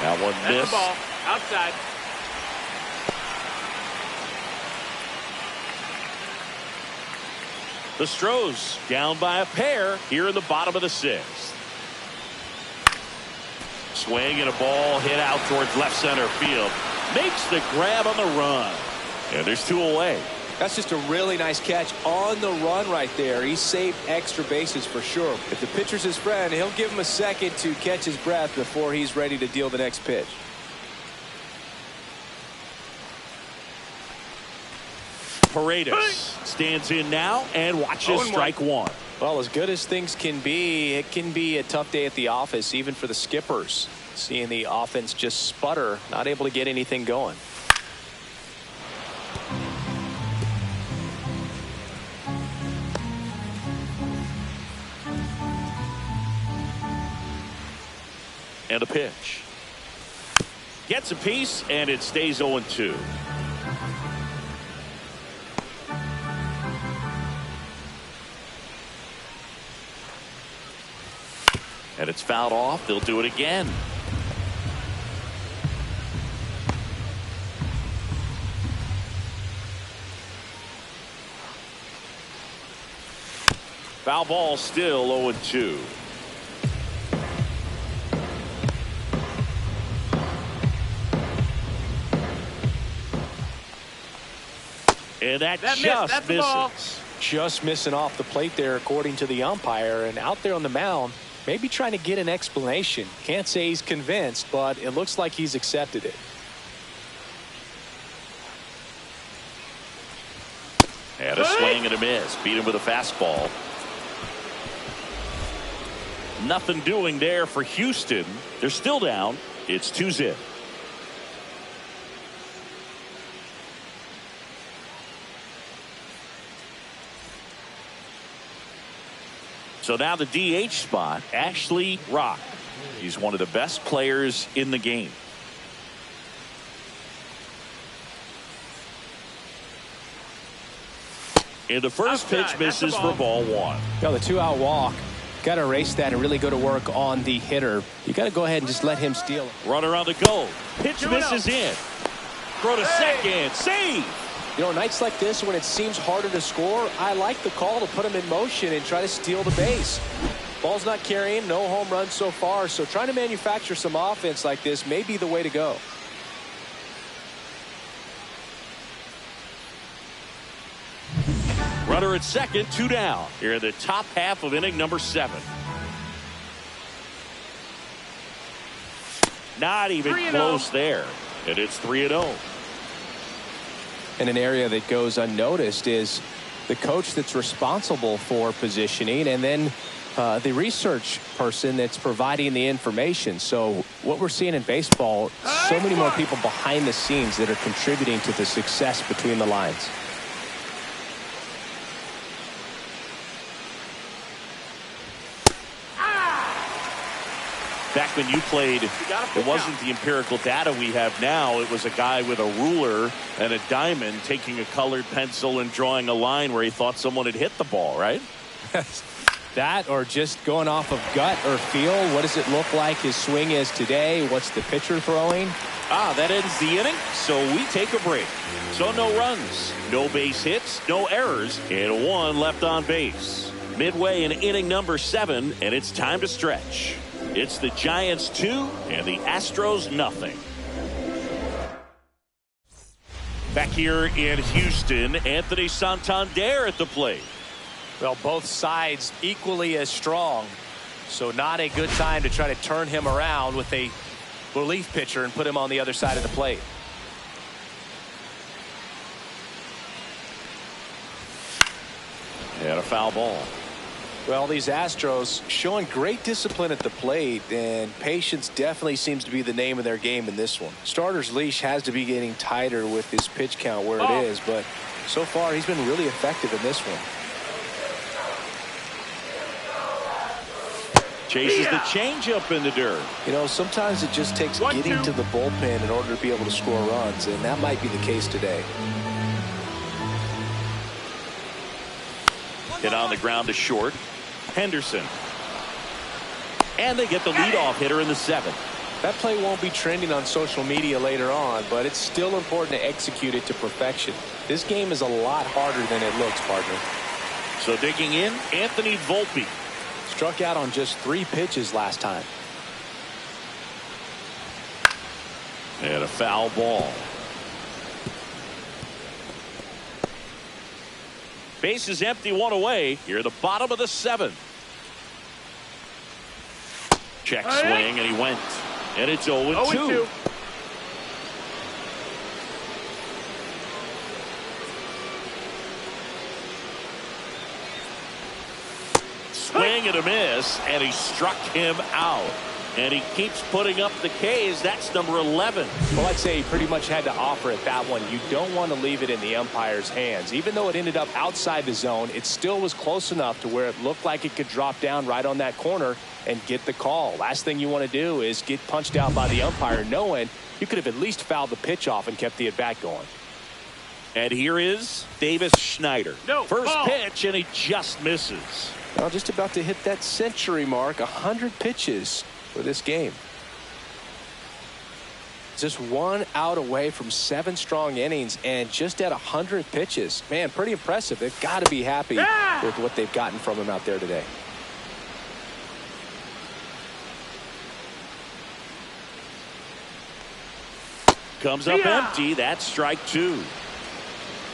That one That's missed. the ball. Outside. The Stros down by a pair here in the bottom of the sixth. Swing and a ball hit out towards left center field. Makes the grab on the run. And there's two away. That's just a really nice catch on the run right there. He saved extra bases for sure. If the pitcher's his friend, he'll give him a second to catch his breath before he's ready to deal the next pitch. Paredes stands in now and watches strike one. Well, as good as things can be, it can be a tough day at the office, even for the skippers. Seeing the offense just sputter, not able to get anything going. And a pitch. Gets a piece, and it stays 0-2. And it's fouled off. They'll do it again. Foul ball, still 0-2. And that just misses. Just missing off the plate there, according to the umpire. And out there on the mound, maybe trying to get an explanation. Can't say he's convinced, but it looks like he's accepted it. And a swing and a miss. Beat him with a fastball. Nothing doing there for Houston. They're still down. It's 2-0. So now the DH spot, Ashley Rock. He's one of the best players in the game. And the first pitch misses for ball one. Yeah, the 2-out walk. Got to erase that and really go to work on the hitter. You got to go ahead and just let him steal it. Runner on the go. Pitch misses in. Throw to second. Save. You know, nights like this when it seems harder to score, I like the call to put him in motion and try to steal the base. Ball's not carrying, no home runs so far, so trying to manufacture some offense like this may be the way to go. Runner at second, 2 down. Here in the top half of inning number 7. Not even close there. And it's 3-0. And an area that goes unnoticed is the coach that's responsible for positioning, and then the research person that's providing the information. So what we're seeing in baseball, so many more people behind the scenes that are contributing to the success between the lines. Back when you played, it wasn't the empirical data we have now. It was a guy with a ruler and a diamond taking a colored pencil and drawing a line where he thought someone had hit the ball, right? That, or just going off of gut or feel. What does it look like his swing is today? What's the pitcher throwing? That ends the inning, so we take a break. So no runs, no base hits, no errors, and 1 left on base. Midway in inning number 7, and it's time to stretch. It's the Giants 2 and the Astros nothing. Back here in Houston, Anthony Santander at the plate. Well, both sides equally as strong, so not a good time to try to turn him around with a relief pitcher and put him on the other side of the plate. And a foul ball. Well, these Astros showing great discipline at the plate, and patience definitely seems to be the name of their game in this one. Starter's leash has to be getting tighter with his pitch count where it is, but so far he's been really effective in this one. Chases the changeup in the dirt. You know, sometimes it just takes getting to the bullpen in order to be able to score runs, and that might be the case today. Hit on the ground to short. Henderson. And they get the leadoff hitter in the 7th. That play won't be trending on social media later on, but it's still important to execute it to perfection. This game is a lot harder than it looks, partner. So digging in, Anthony Volpe. Struck out on just 3 pitches last time. And a foul ball. Base is empty, 1 away. Here, the bottom of the 7th. Check swing, and he went. And it's 0-2. Swing and a miss, and he struck him out. And he keeps putting up the Ks. That's number 11. Well, I'd say he pretty much had to offer it that one. You don't want to leave it in the umpire's hands. Even though it ended up outside the zone, it still was close enough to where it looked like it could drop down right on that corner and get the call. Last thing you want to do is get punched out by the umpire knowing you could have at least fouled the pitch off and kept the at-bat going. And here is Davis Schneider. First pitch, and he just misses. Well, just about to hit that century mark, 100 pitches for this game. Just 1 out away from 7 strong innings and just at 100 pitches. Man, pretty impressive. They've got to be happy with what they've gotten from him out there today. Comes up empty. That's strike 2.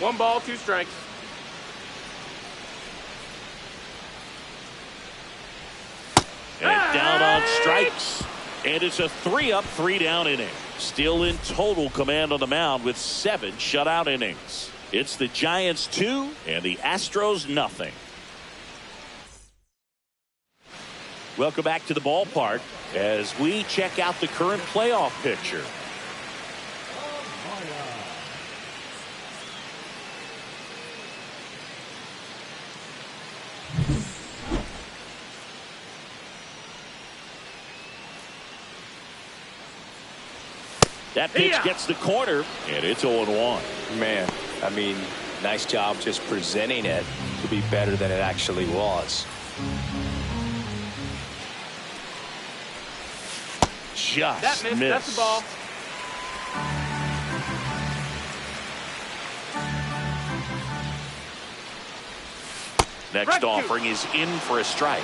1 ball, 2 strikes. And down on strikes. And it's a 3-up, 3-down inning. Still in total command on the mound with 7 shutout innings. It's the Giants 2 and the Astros nothing. Welcome back to the ballpark as we check out the current playoff picture. That pitch gets the corner, and it's 0-1. Man, I mean, nice job just presenting it to be better than it actually was. Just missed. That's the ball. Next offering is in for a strike.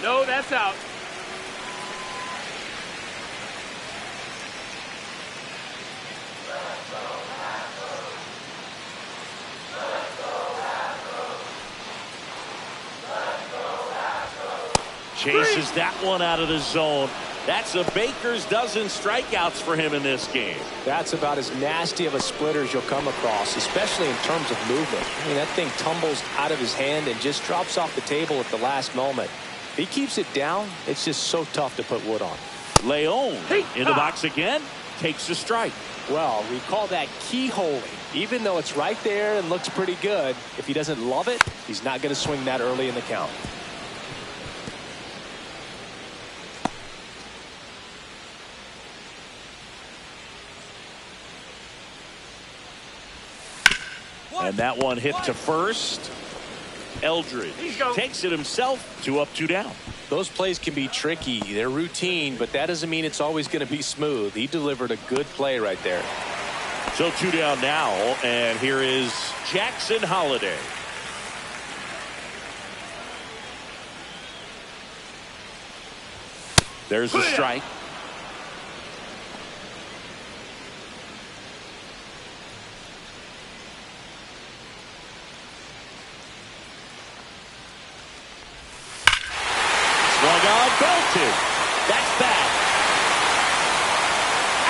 No, that's out. Chases that one out of the zone. That's a baker's dozen strikeouts for him in this game. That's about as nasty of a splitter as you'll come across, especially in terms of movement. I mean, that thing tumbles out of his hand and just drops off the table at the last moment. If he keeps it down, it's just so tough to put wood on. Leon in the box again, takes a strike. Well, we call that keyholing. Even though it's right there and looks pretty good, if he doesn't love it, he's not going to swing that early in the count. And that one hit to first. Eldridge takes it himself. 2 up, 2 down. Those plays can be tricky. They're routine, but that doesn't mean it's always going to be smooth. He delivered a good play right there. So 2 down now, and here is Jackson Holliday. There's a strike. Swung on, belted. That's that.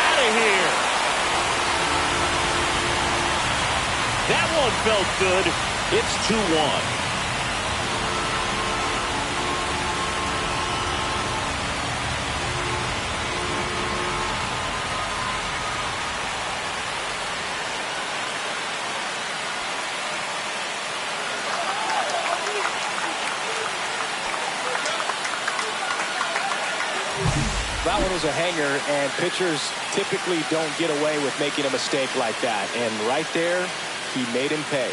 Out of here. That one felt good. It's 2-1. That one was a hanger, and pitchers typically don't get away with making a mistake like that. And right there, he made him pay.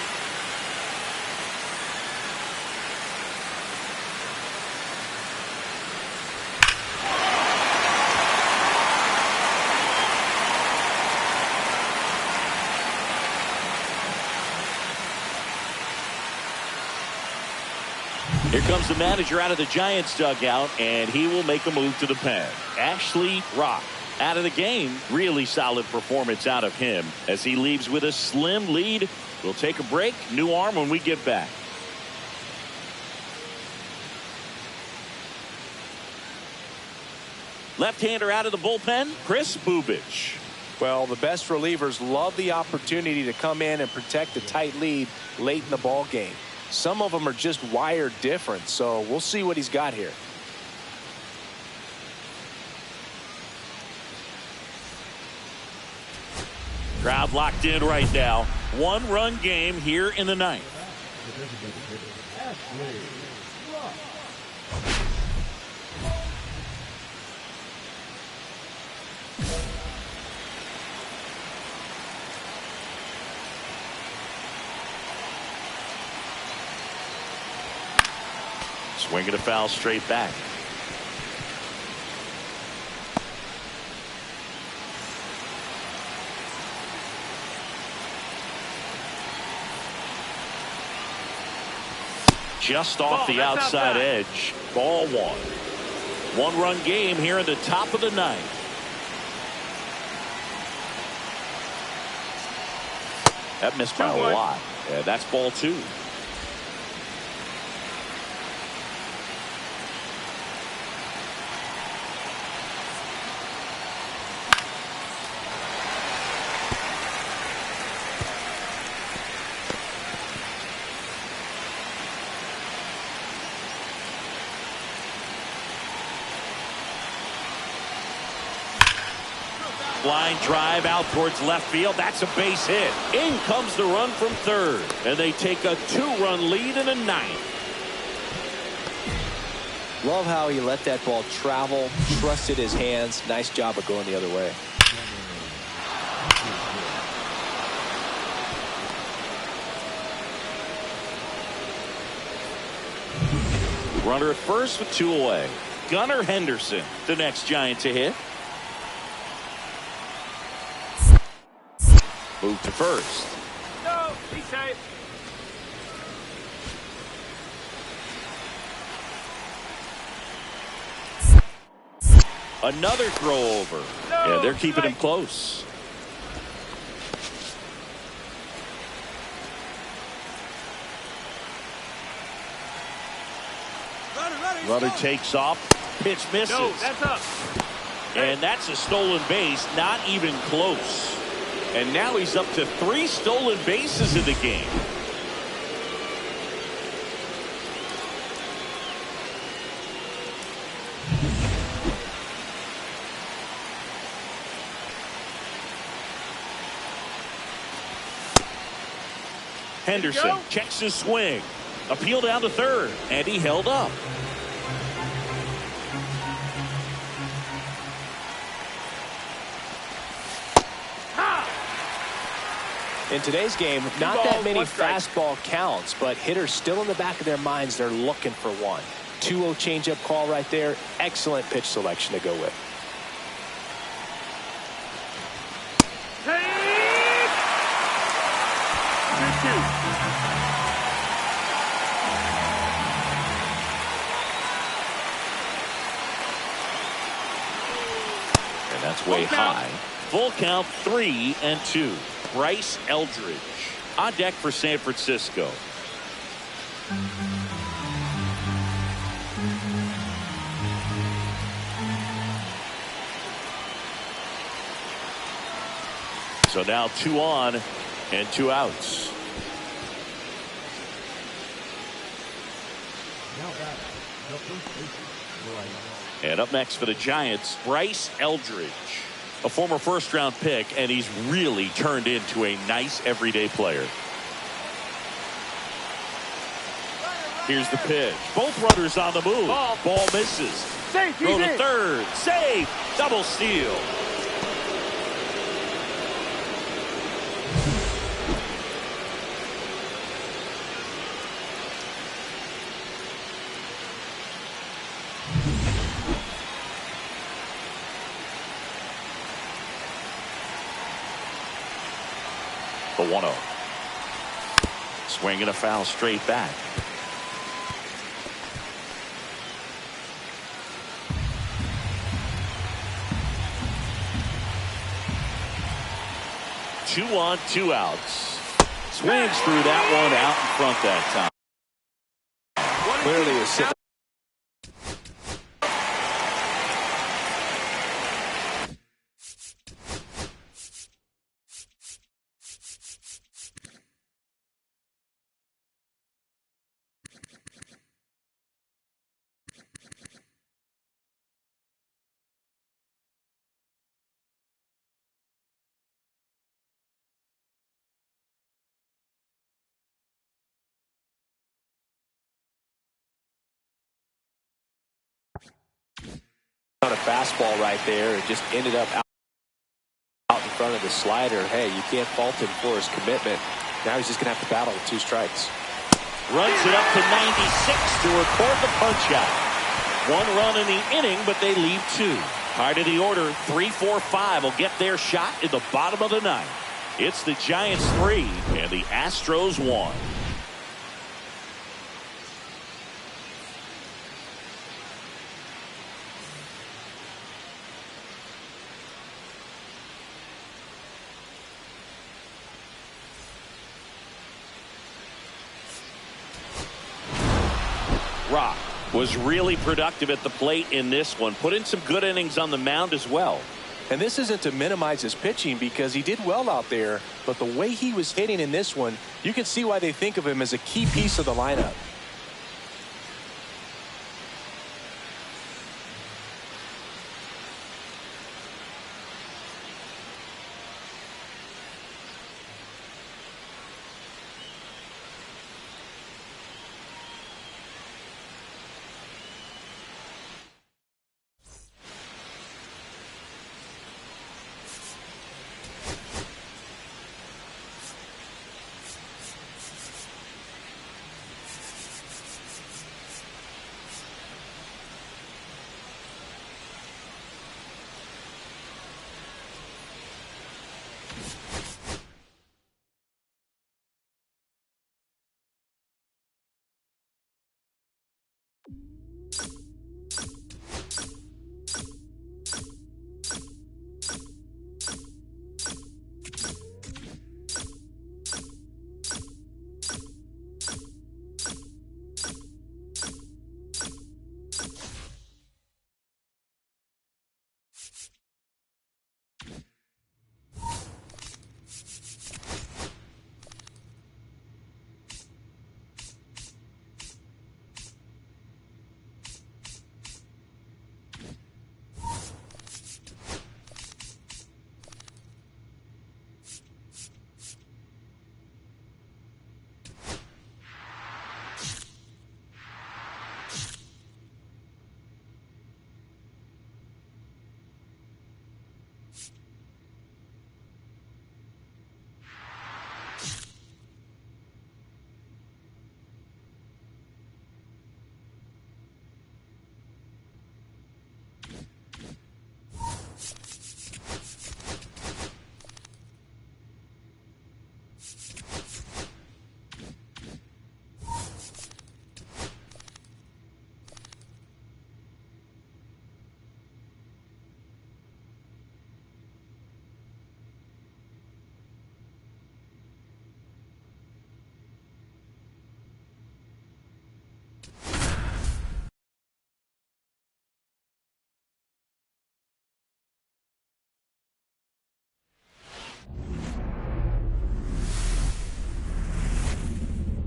Here comes the manager out of the Giants dugout, and he will make a move to the pen. Ashley Rock out of the game. Really solid performance out of him as he leaves with a slim lead. We'll take a break. New arm when we get back. Left-hander out of the bullpen, Chris Bubich. Well, the best relievers love the opportunity to come in and protect a tight lead late in the ball game. Some of them are just wired different, so we'll see what he's got here. Crowd locked in right now. One-run game here in the ninth. Swinging a foul straight back. Just off the outside edge. Ball one. One-run game here in the top of the ninth. That missed by a lot. Yeah, that's ball two. Line drive out towards left field. That's a base hit. In comes the run from third. And they take a two-run lead in the ninth. Love how he let that ball travel, trusted his hands. Nice job of going the other way. Runner at first with two away. Gunnar Henderson, the next Giant to hit. Move to first. No, be safe. Another throw over. No, Yeah, they're keeping him strike. close. Runner takes off. Pitch misses. No, that's up. And that's a stolen base. Not even close. And now he's up to 3 stolen bases in the game. Henderson checks his swing. Appeal down to third. And he held up. In today's game, not that many fastball counts, but hitters still in the back of their minds, they're looking for one. 2-0 changeup call right there. Excellent pitch selection to go with. Take 2-2. And that's way high. Full count 3-2. Bryce Eldridge on deck for San Francisco. So now 2 on and 2 outs. And up next for the Giants, Bryce Eldridge. A former first-round pick, and he's really turned into a nice everyday player. Here's the pitch. Both runners on the move. Ball misses. Safe, Throw to third. Save. Double steal. The 1-0. Swinging a foul straight back. 2 on, 2 outs. Swings through that one out in front that time. Clearly a sit. On a fastball right there, it just ended up out in front of the slider. Hey, you can't fault him for his commitment. Now he's just going to have to battle with 2 strikes. Runs it up to 96 to record the punch out. 1 run in the inning, but they leave 2. High to the order, 3, 4, 5 will get their shot in the bottom of the 9th. It's the Giants 3 and the Astros 1. Rock was really productive at the plate in this one. Put in some good innings on the mound as well. And this isn't to minimize his pitching because he did well out there, but the way he was hitting in this one, you can see why they think of him as a key piece of the lineup.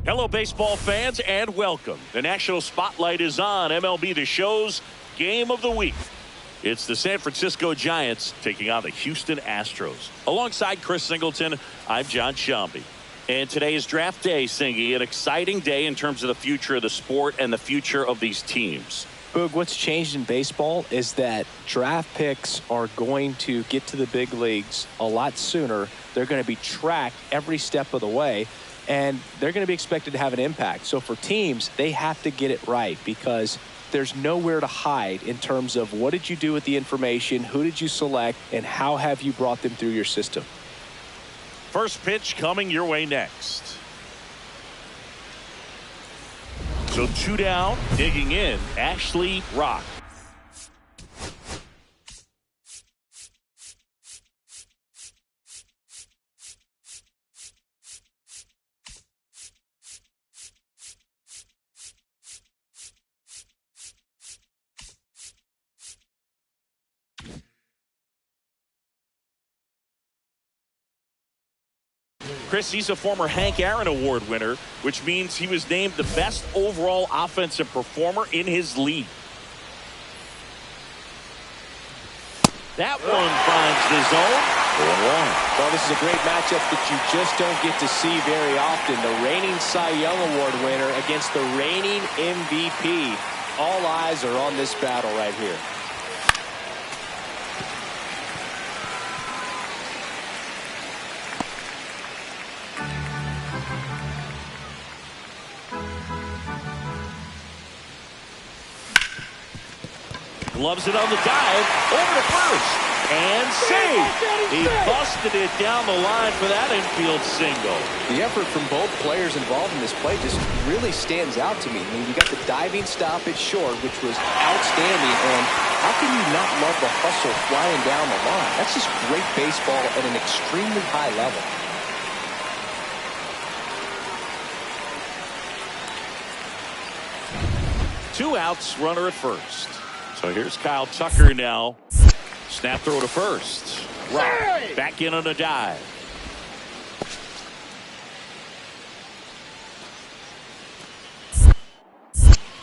Hello, baseball fans, and welcome. The national spotlight is on MLB The Show's Game of the Week. It's the San Francisco Giants taking on the Houston Astros. Alongside Chris Singleton, I'm John Shambi. And today is draft day, Singy, an exciting day in terms of the future of the sport and the future of these teams. Boog, what's changed in baseball is that draft picks are going to get to the big leagues a lot sooner. They're going to be tracked every step of the way, and they're going to be expected to have an impact. So for teams, they have to get it right because there's nowhere to hide in terms of what did you do with the information, who did you select, and how have you brought them through your system. First pitch coming your way next. So 2 down, digging in, Ashley Rock. Chris, he's a former Hank Aaron Award winner, which means he was named the best overall offensive performer in his league. That one finds the zone. 4-1. Well, this is a great matchup that you just don't get to see very often. The reigning Cy Young Award winner against the reigning MVP. All eyes are on this battle right here. Gloves it on the dive, over to first, and saved. He busted it down the line for that infield single. The effort from both players involved in this play just really stands out to me. I mean, you got the diving stoppage short, which was outstanding, and how can you not love the hustle flying down the line? That's just great baseball at an extremely high level. Two outs, runner at first. So here's Kyle Tucker now. Snap throw to first. Rock back in on a dive.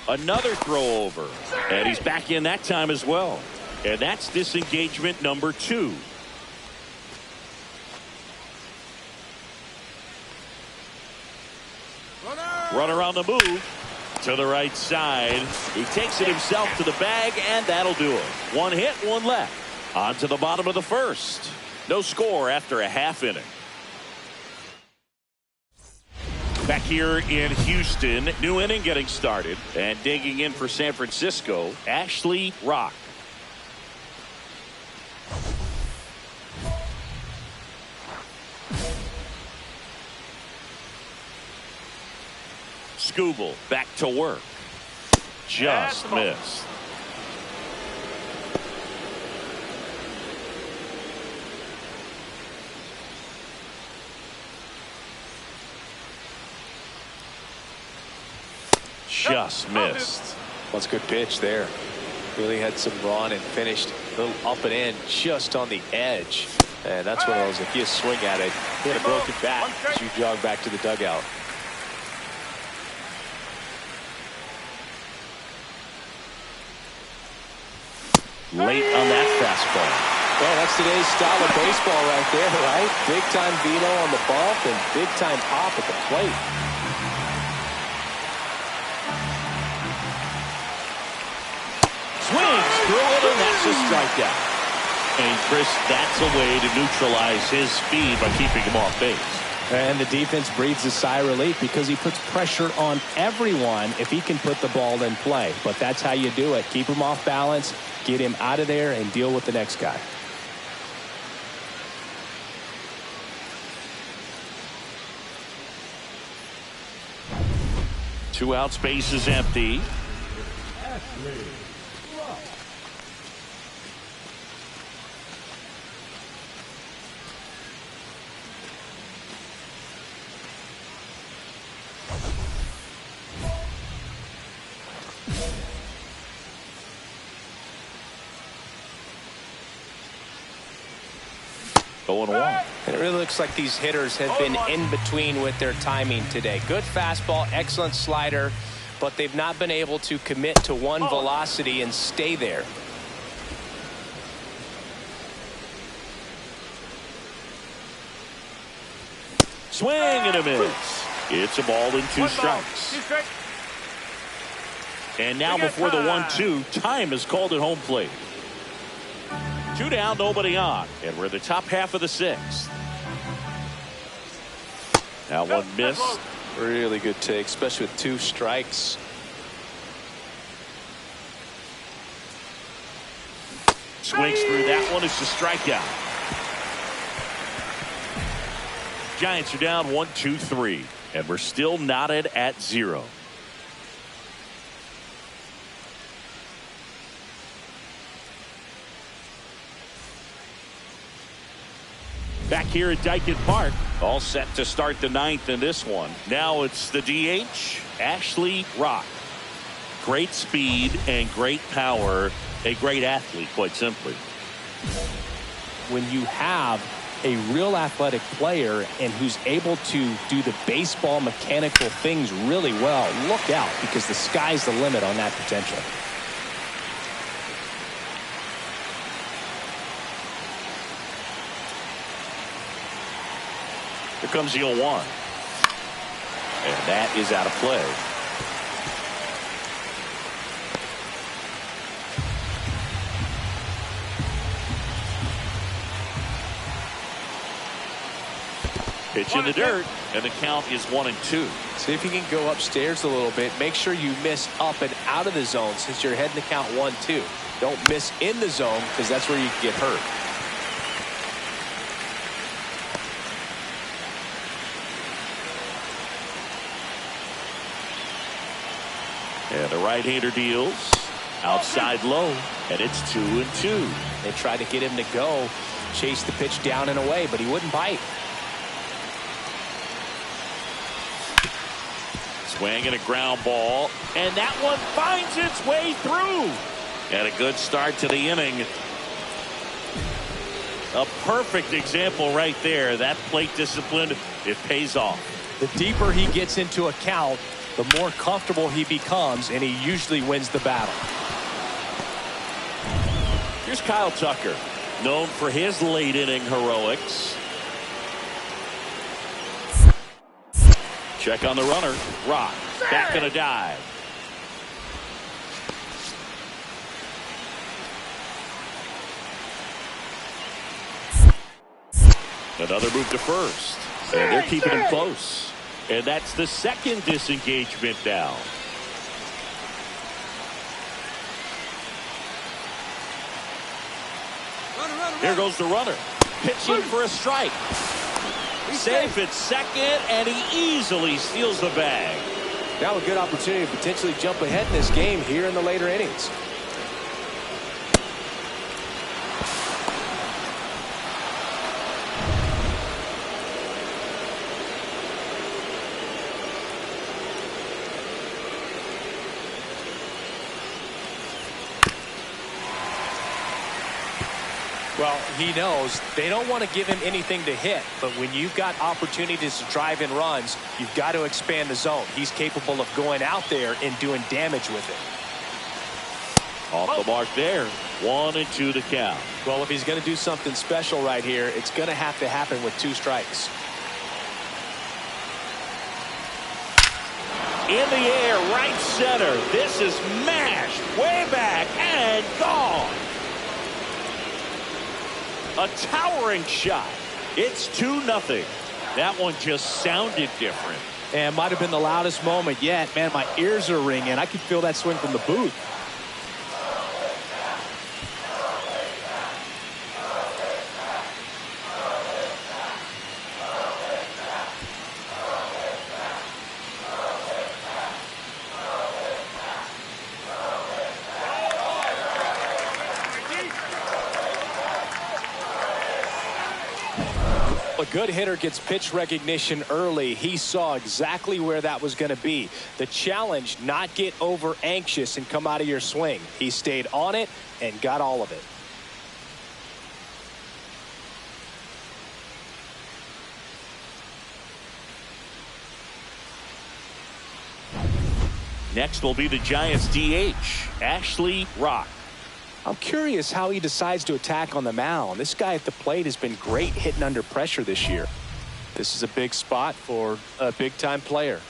Another throw over. And he's back in that time as well. And that's disengagement number 2. Runner on the move. To the right side. He takes it himself to the bag, and that'll do it. One hit, one left. On to the bottom of the first. No score after a half inning. Back here in Houston, new inning getting started. And digging in for San Francisco, Ashley Rock. Scooble back to work. Just missed. Just missed. Well, that's a good pitch there. Really had some run and finished a little up and in just on the edge. And that's one of those, if you swing at it, hit a broken bat as you jog back to the dugout. Late on that fastball. Well, that's today's style of baseball right there, right? Big time velo on the bump and big time pop at the plate. Swings through it, and that's a strikeout. And Chris, that's a way to neutralize his speed by keeping him off base. And the defense breathes a sigh of relief because he puts pressure on everyone if he can put the ball in play. But that's how you do it. Keep him off balance, get him out of there, and deal with the next guy. Two outs, base is empty. And it really looks like these hitters have been in between with their timing today. Good fastball, excellent slider, but they've not been able to commit to one velocity and stay there. Swing and a miss. It's a ball and 2 strikes. And now before the 1-2, time is called at home plate. 2 down, nobody on. And we're in the top half of the 6th. Now one missed. Really good take, especially with 2 strikes. Swings through that one. It's a strikeout. Giants are down 1-2-3. And we're still knotted at 0. Back here at Dyken Park, all set to start the 9th in this one. Now it's the DH, Ashley Rock. Great speed and great power. A great athlete, quite simply. When you have a real athletic player and who's able to do the baseball mechanical things really well, look out, because the sky's the limit on that potential. Here comes the 0-1. And that is out of play. Pitch in the dirt, and the count is 1-2. See if you can go upstairs a little bit. Make sure you miss up and out of the zone since you're heading to count 1-2. Don't miss in the zone because that's where you can get hurt. And the right-hander deals outside low, and it's 2-2. They tried to get him to go, chase the pitch down and away, but he wouldn't bite. Swing and a ground ball, and that one finds its way through. And a good start to the inning. A perfect example right there. That plate discipline, it pays off. The deeper he gets into a count, the more comfortable he becomes, and he usually wins the battle. Here's Kyle Tucker, known for his late inning heroics. Check on the runner. Rock back in a dive. Another move to first, and they're keeping him close. And that's the second disengagement down. Here goes the runner, pitching for a strike. Safe at second, and he easily steals the bag. Now a good opportunity to potentially jump ahead in this game here in the later innings. Well, he knows they don't want to give him anything to hit, but when you've got opportunities to drive in runs, you've got to expand the zone. He's capable of going out there and doing damage with it. Off the mark there. 1-2 the count. Well, if he's going to do something special right here, it's going to have to happen with 2 strikes. In the air, right center. This is mashed way back and gone. A towering shot. It's 2-0. That one just sounded different. And might have been the loudest moment yet. Man, my ears are ringing. I could feel that swing from the booth. A good hitter gets pitch recognition early. He saw exactly where that was going to be. The challenge, not get over anxious and come out of your swing. He stayed on it and got all of it. Next will be the Giants DH, Ashley Rock. I'm curious how he decides to attack on the mound. This guy at the plate has been great hitting under pressure this year. This is a big spot for a big-time player.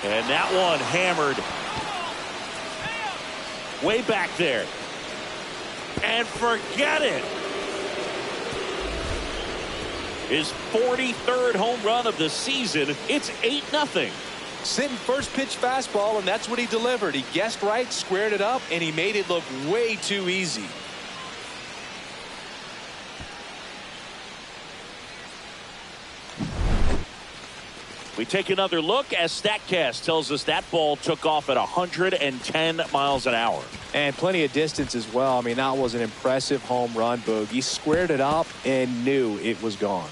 And that one hammered way back there. And forget it. His 43rd home run of the season. It's 8-0. Sitting first pitch fastball, and that's what he delivered. He guessed right, squared it up, and he made it look way too easy. We take another look as StatCast tells us that ball took off at 110 miles an hour. And plenty of distance as well. I mean, that was an impressive home run, Boog. He squared it up and knew it was gone.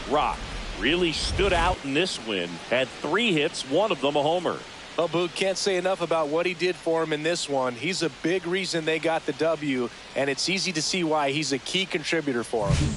Rock really stood out in this win. Had 3 hits, one of them a homer. Well, Boog, can't say enough about what he did for him in this one. He's a big reason they got the W, and it's easy to see why he's a key contributor for him.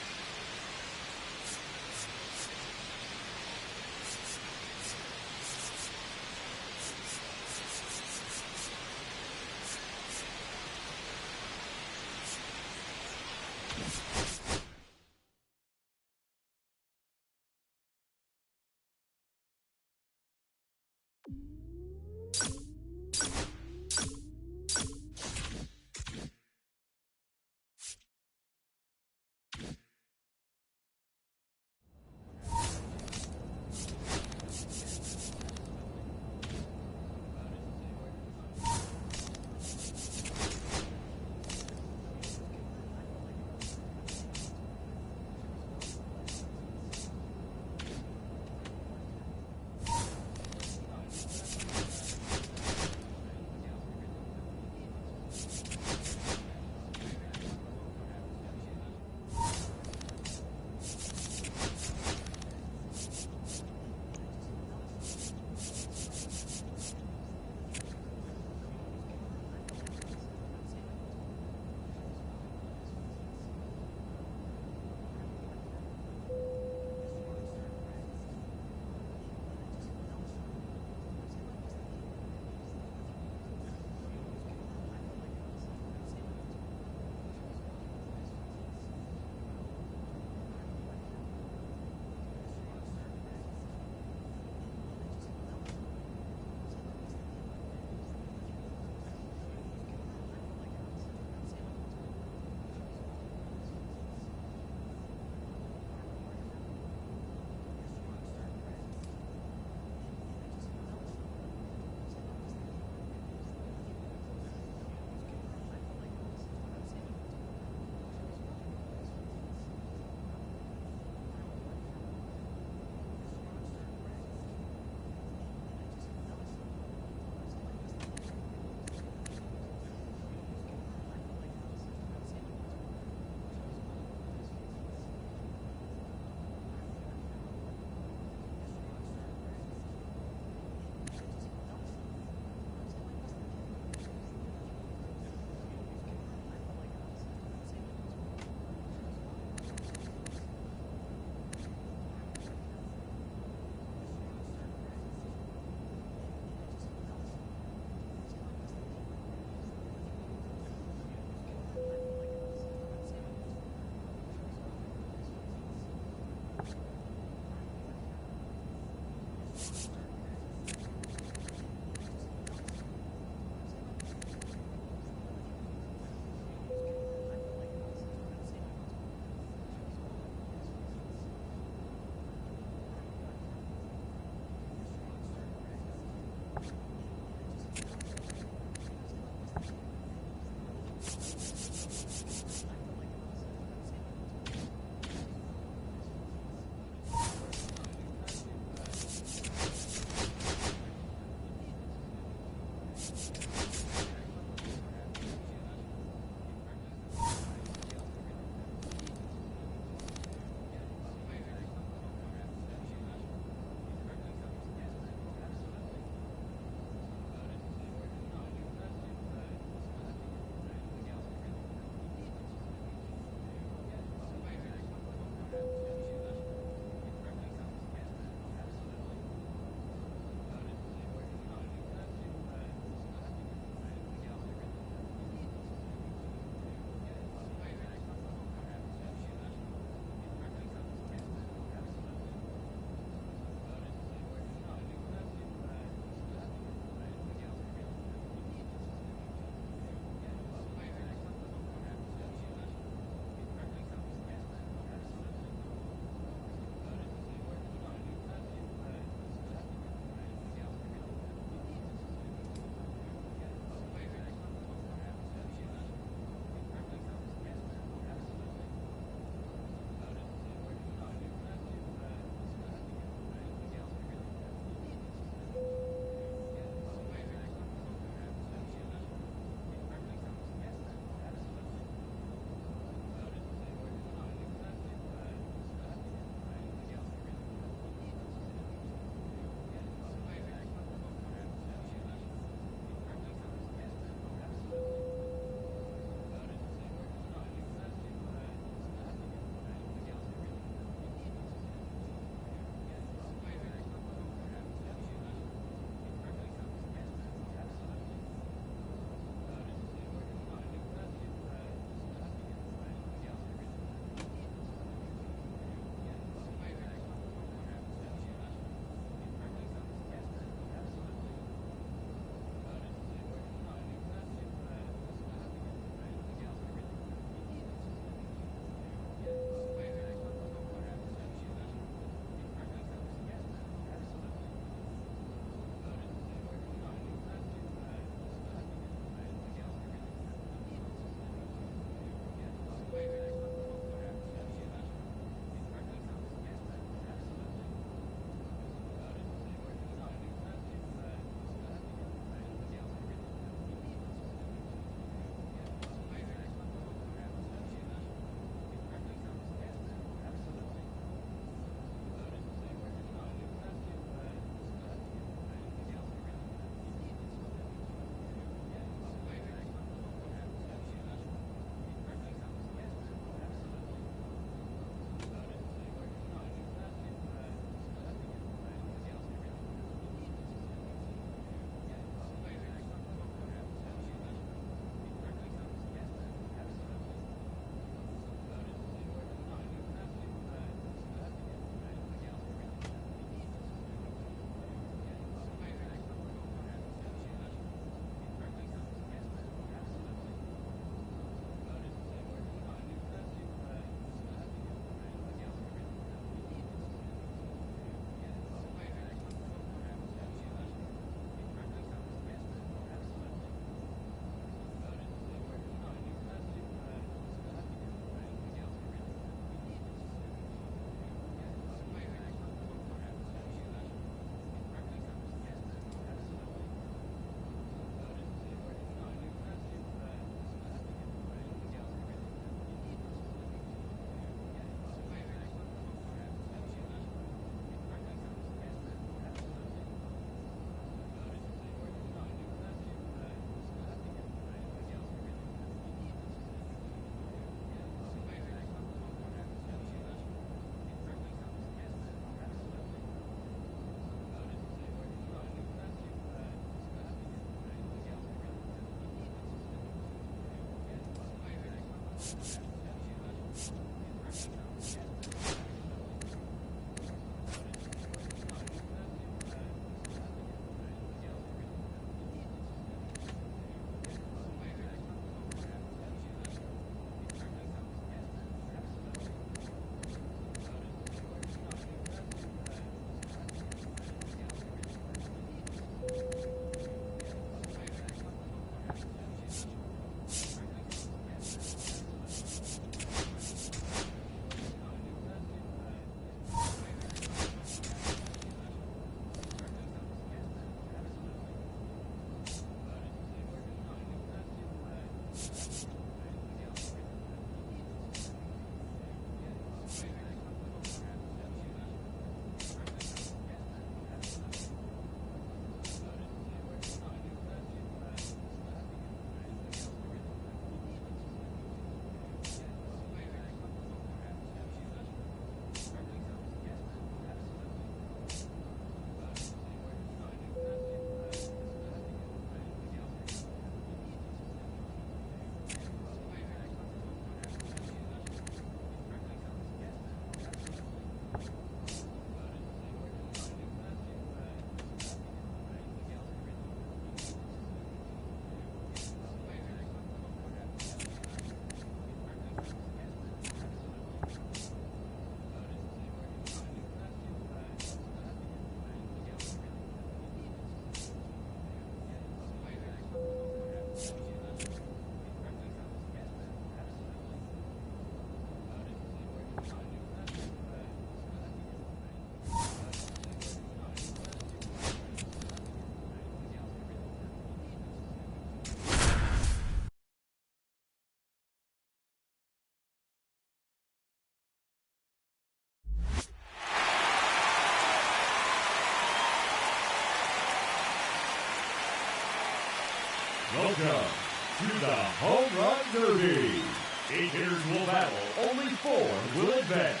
Welcome to the Home Run Derby. 8 hitters will battle, only 4 will advance.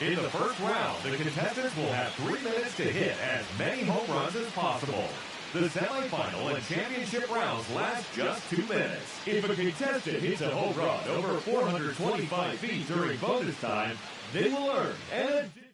In the first round, the contestants will have 3 minutes to hit as many home runs as possible. The semifinal and championship rounds last just 2 minutes. If a contestant hits a home run over 425 feet during bonus time, they will earn an additional.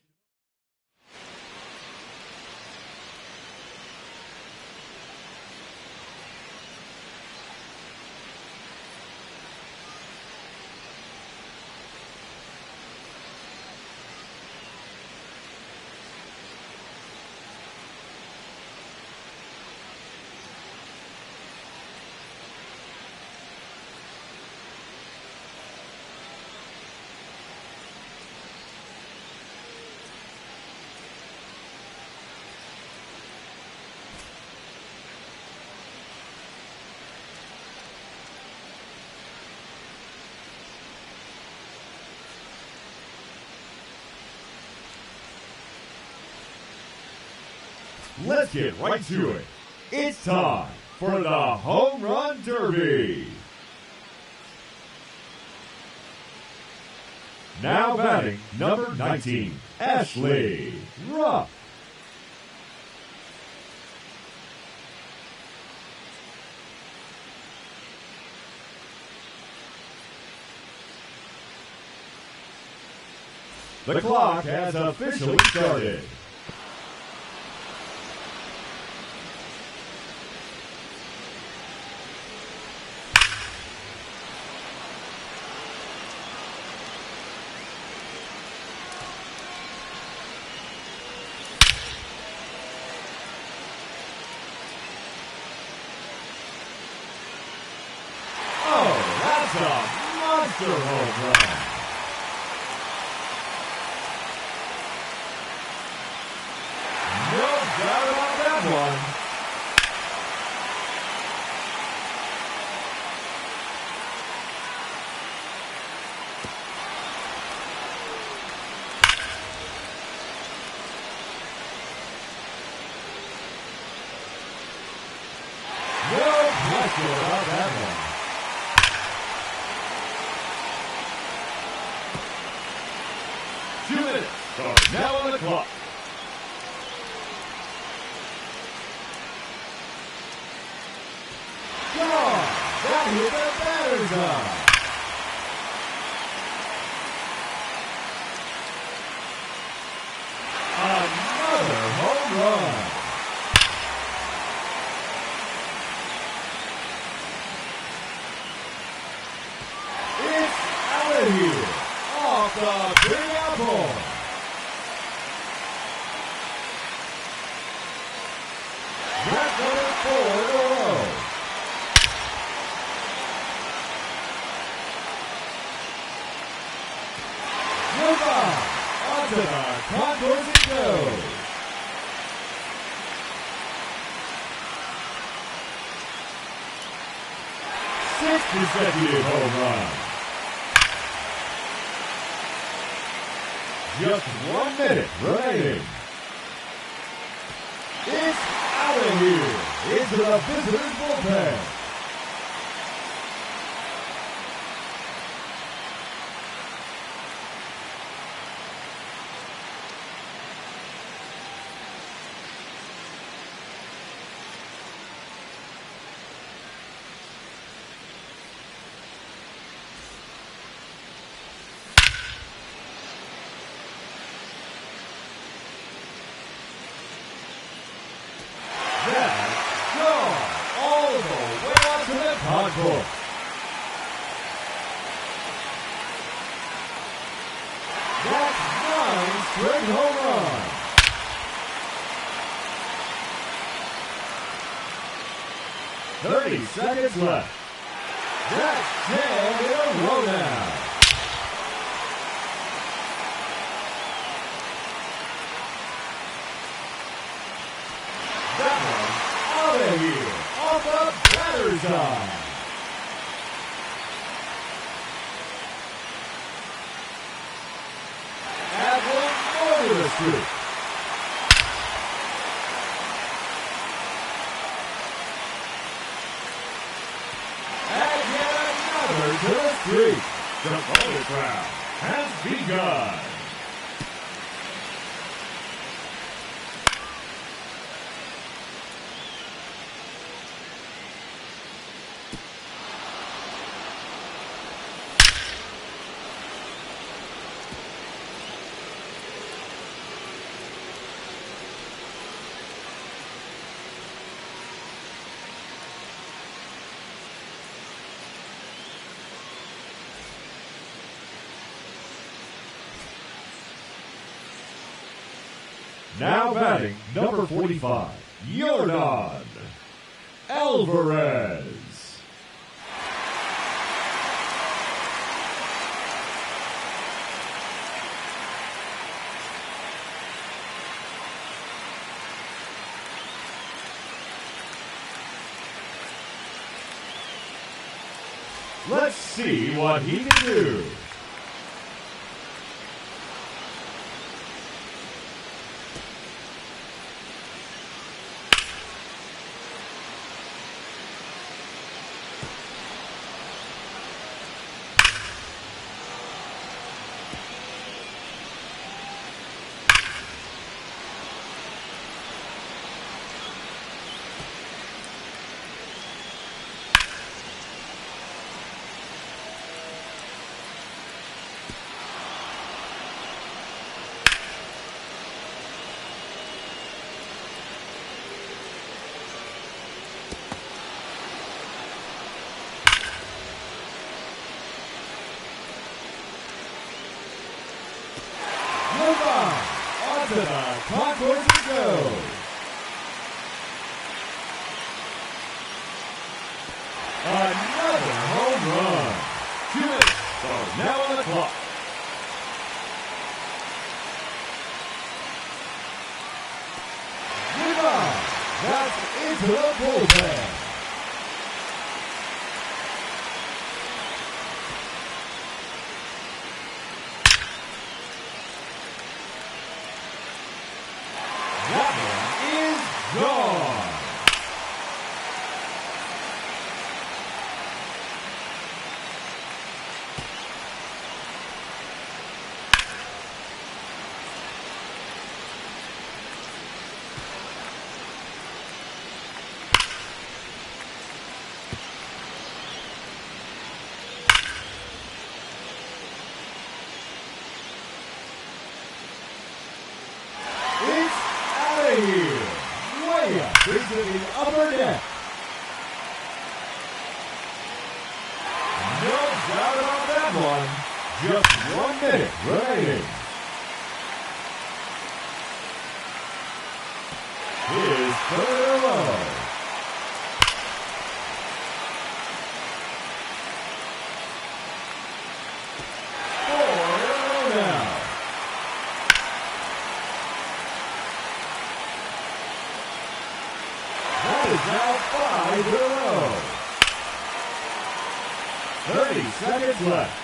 Let's get right to it. It's time for the Home Run Derby. Now batting, number 19, Ashley Ruff. The clock has officially started. That's a monster home run. No doubt about that one. No question about that one. Now on the clock. Gone! That hit the batter's eye. run. It's out of here. Off the big apple. That's number 4 in a row. Move on. Onto the concourse it goes. Sixth consecutive home run. Just 1 minute remaining. It's out of here into the visitors' bullpen. Concourse. That's 9 straight home runs. Seconds left. That's 10 in a row now. That one out of here. Off the batter's eye. Add one more to the streak. Add yet another to the streak. The bonus round has begun. Now batting, number 45, Yordan Alvarez. Let's see what he can do. Onto the concourse it goes. Another home run. 2 minutes are now on the clock. Move on. That's into the bullpen. Gone. into the upper deck. No doubt about that one. Just 1 minute remaining. His third in a row. Now 5 in a row. 30 seconds left.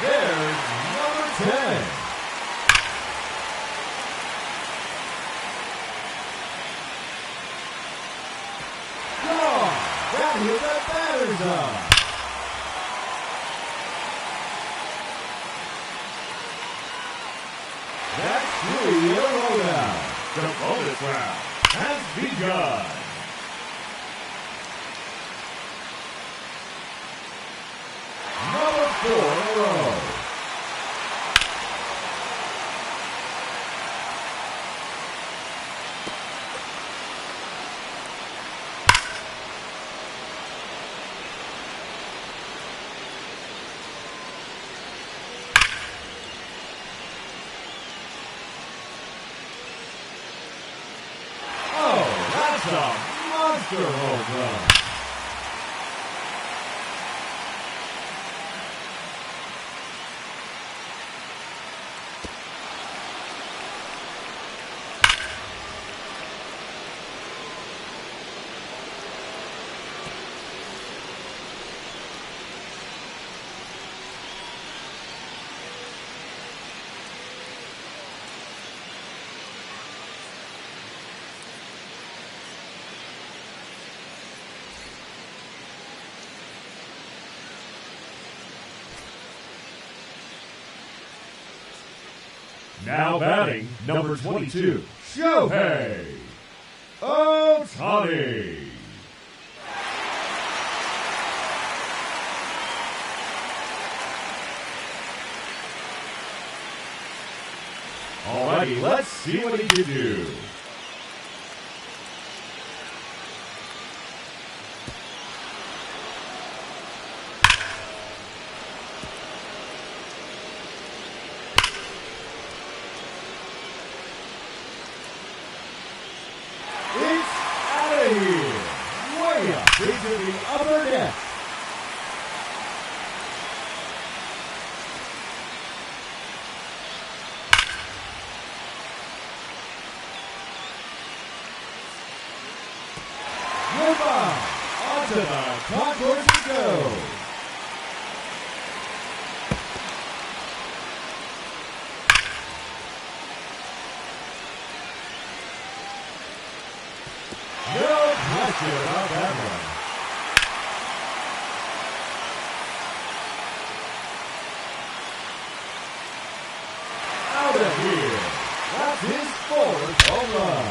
There's number 10. Gone. That hit the batter's eye. That's 3 in a row now. The bonus round has begun. Number 4 in a row. That's a monster home run. Now batting, number 22, Shohei Ohtani. Alrighty, let's see what he can do. Way up into the upper deck. Goodbye. Onto the concourse we go. No question about that one. Out of here. That's his 4th home run.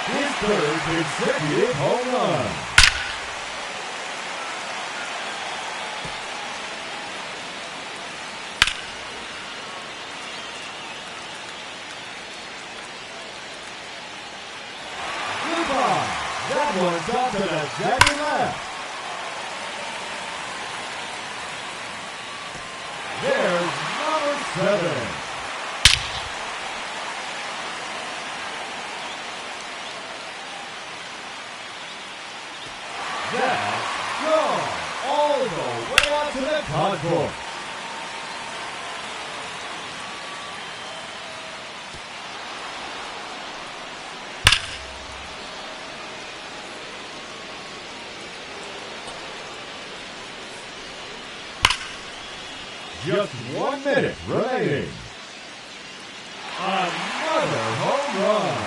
His 3rd consecutive home run. That one's off to the jagged left. There's number 7. That's gone all the way out to the concourse. Just 1 minute remaining. Another home run.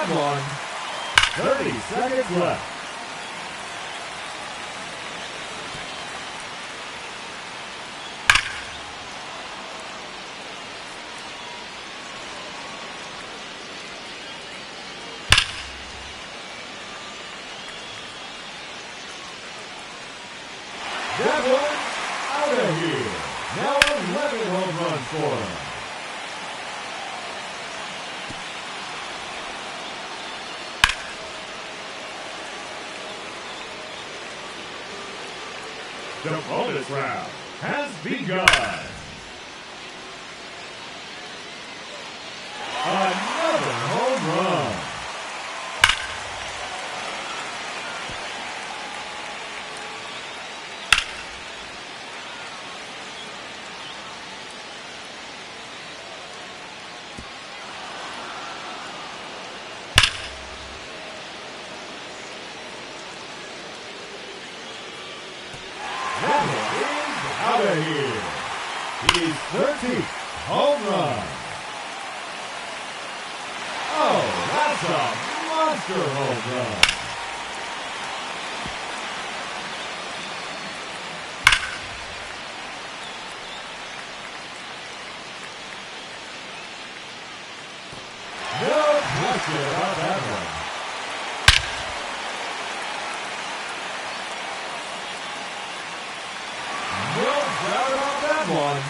that one. 30 seconds left. That one's out of here. Now 11 home runs for him. The bonus round has begun. Another home run. That one is out of here. His 13th home run. Oh, that's a monster home run. No question about that one. No doubt about that one.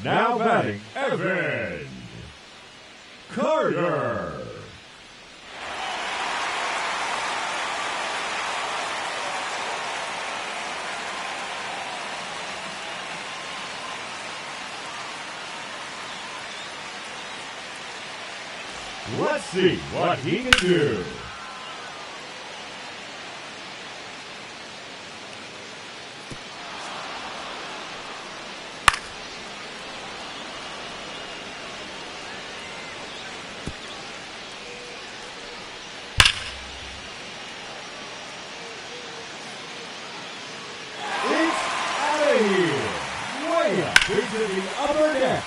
Now batting, Evan Carter. Let's see what he can do. It's out of here. Way up into the upper deck.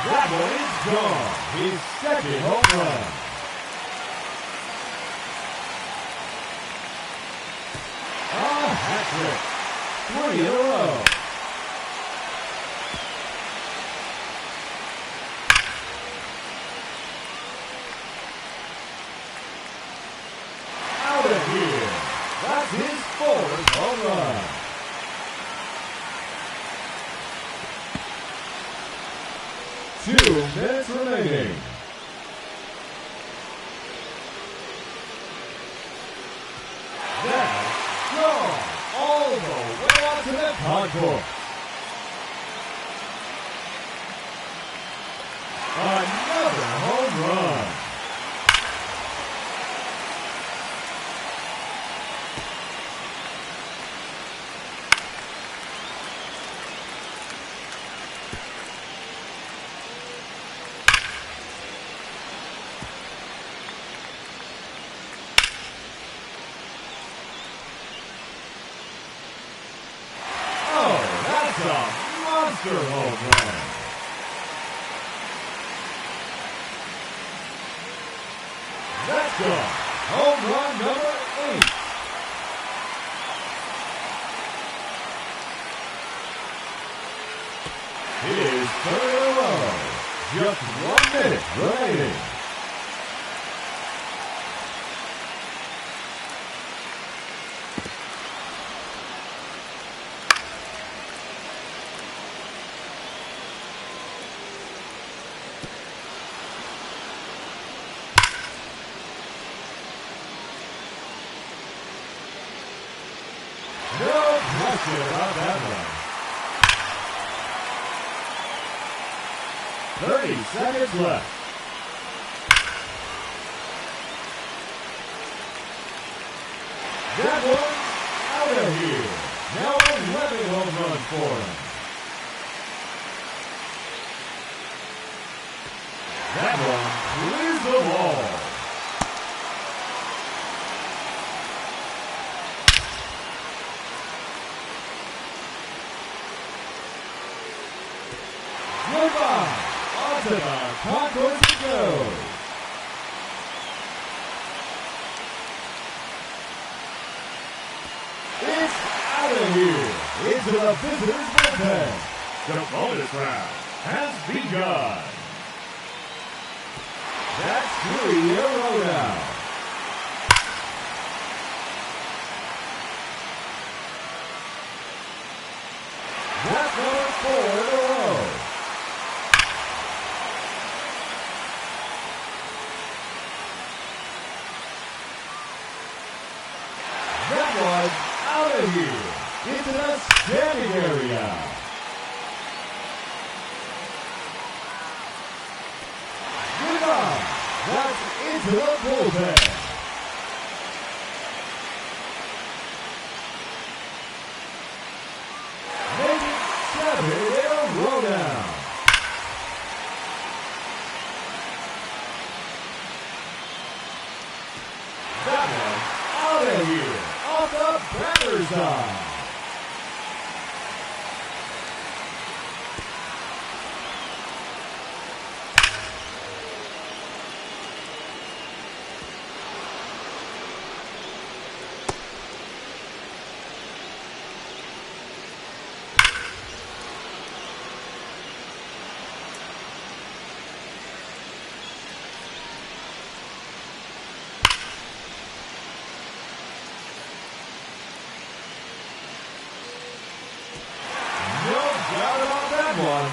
That one is gone. His second home run. A hat trick. 3 in a row. Out of here. That's his 4th home run. Two minutes remaining. That's gone all the way out to the concourse. Another home run. Oh, that's a monster home run. That's a home run number 8. His 3rd in a row. Just 1 minute remaining. No question about that one. 30 seconds left. That one's out of here. Now 11 home runs for him. That one clears the wall. Goodbye. On to the concourse it goes. It's out of here. Into the visitors' bullpen. The bonus round has begun. That's 3 in a row now. That's number 4 in a row. That one out of here into the standing area. Goodbye. That's into the bullpen. Make it 7 in a row now. That one out of here off the batter's side. No doubt about that one.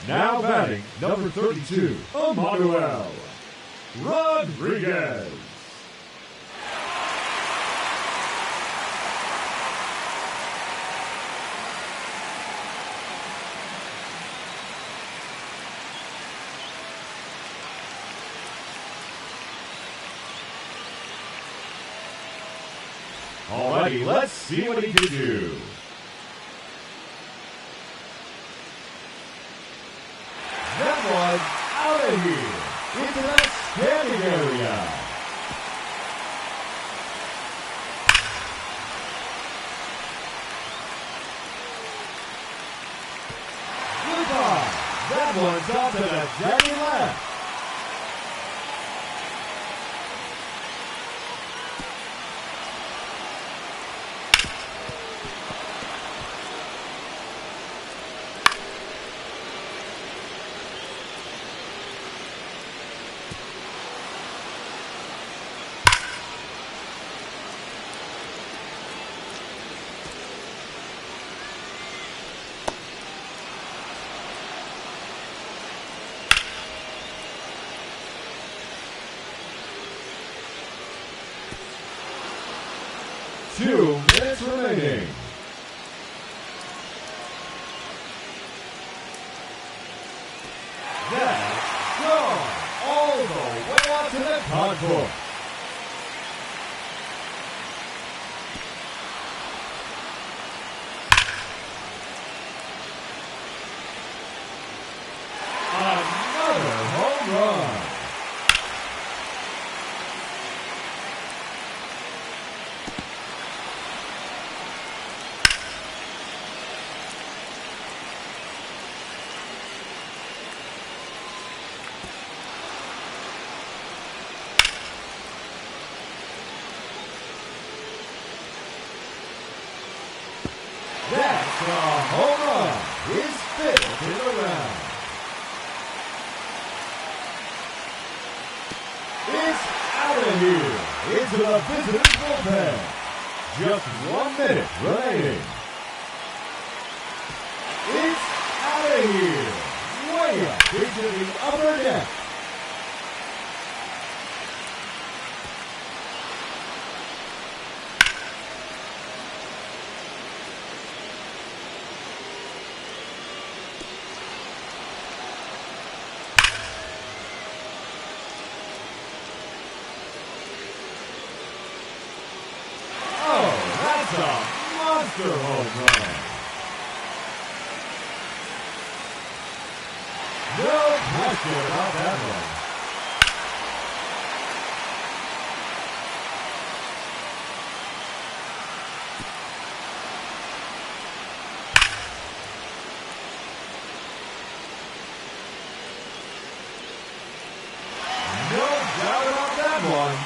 Now batting, number 32, Emmanuel Rodriguez. Alrighty, let's see what he can do. That one out of here into the standing area. Goodbye. That one's off to the daddy left. Two minutes remaining. That's gone all the way out to the concourse. Another home run. That's a home run. His 5th in the round. It's out of here into the visitors' bullpen. Just 1 minute remaining. It's out of here. Way up into the upper deck. That's a monster home run. No question about that one. No doubt about that one.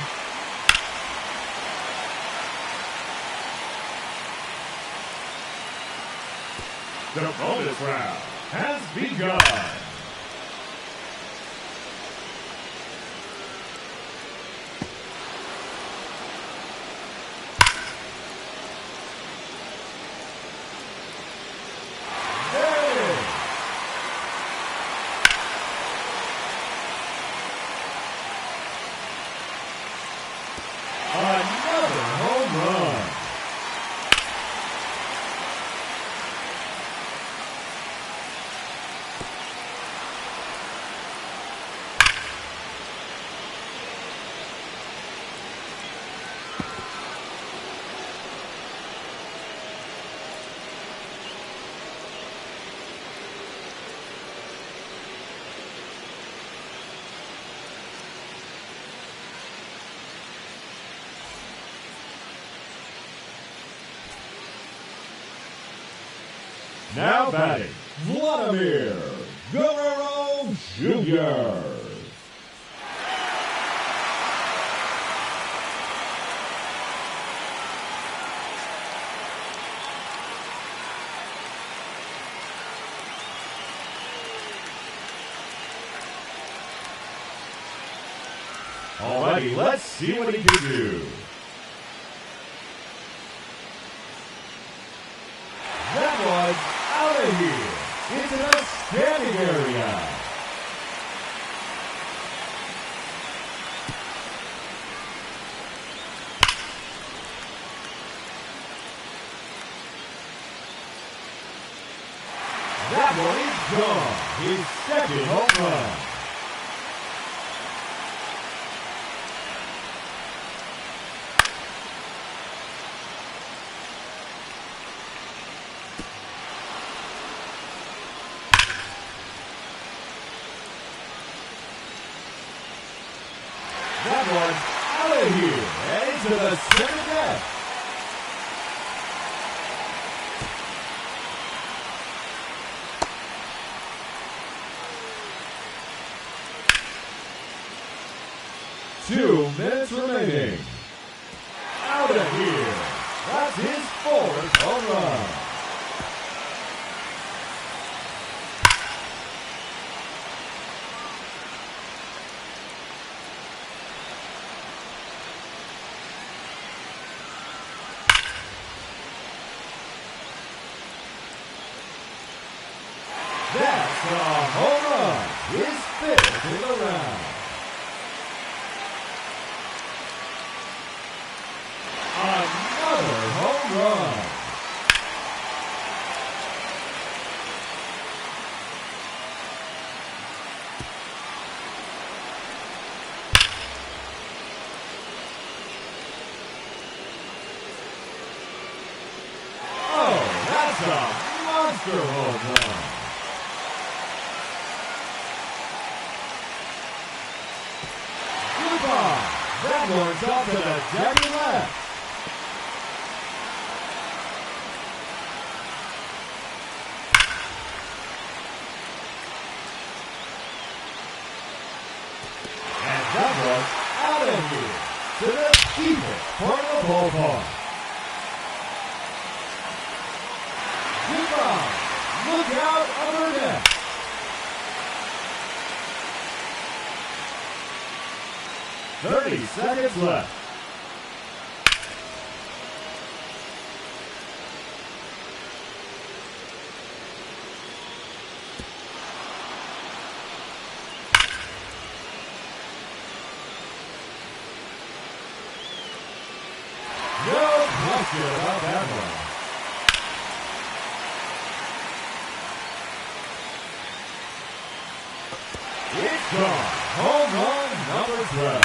The bonus round has begun. Another home run. Now batting, Vladimir Guerrero Jr. Alrighty, let's see what he can do. That was out of here into the standing area. That one is gone. His second home run. That one's out of here and into the center deck. Two minutes remaining. Out of here. That's his fourth home run. That's a home run. His fifth in the round. Another home run. Oh, that's a monster home run. That one's up to the dead left. And that one's out of here to the deepest part of the ballpark. Goodbye. Look out over deck. Thirty seconds left. No question about that one. It's gone. Home run number 12.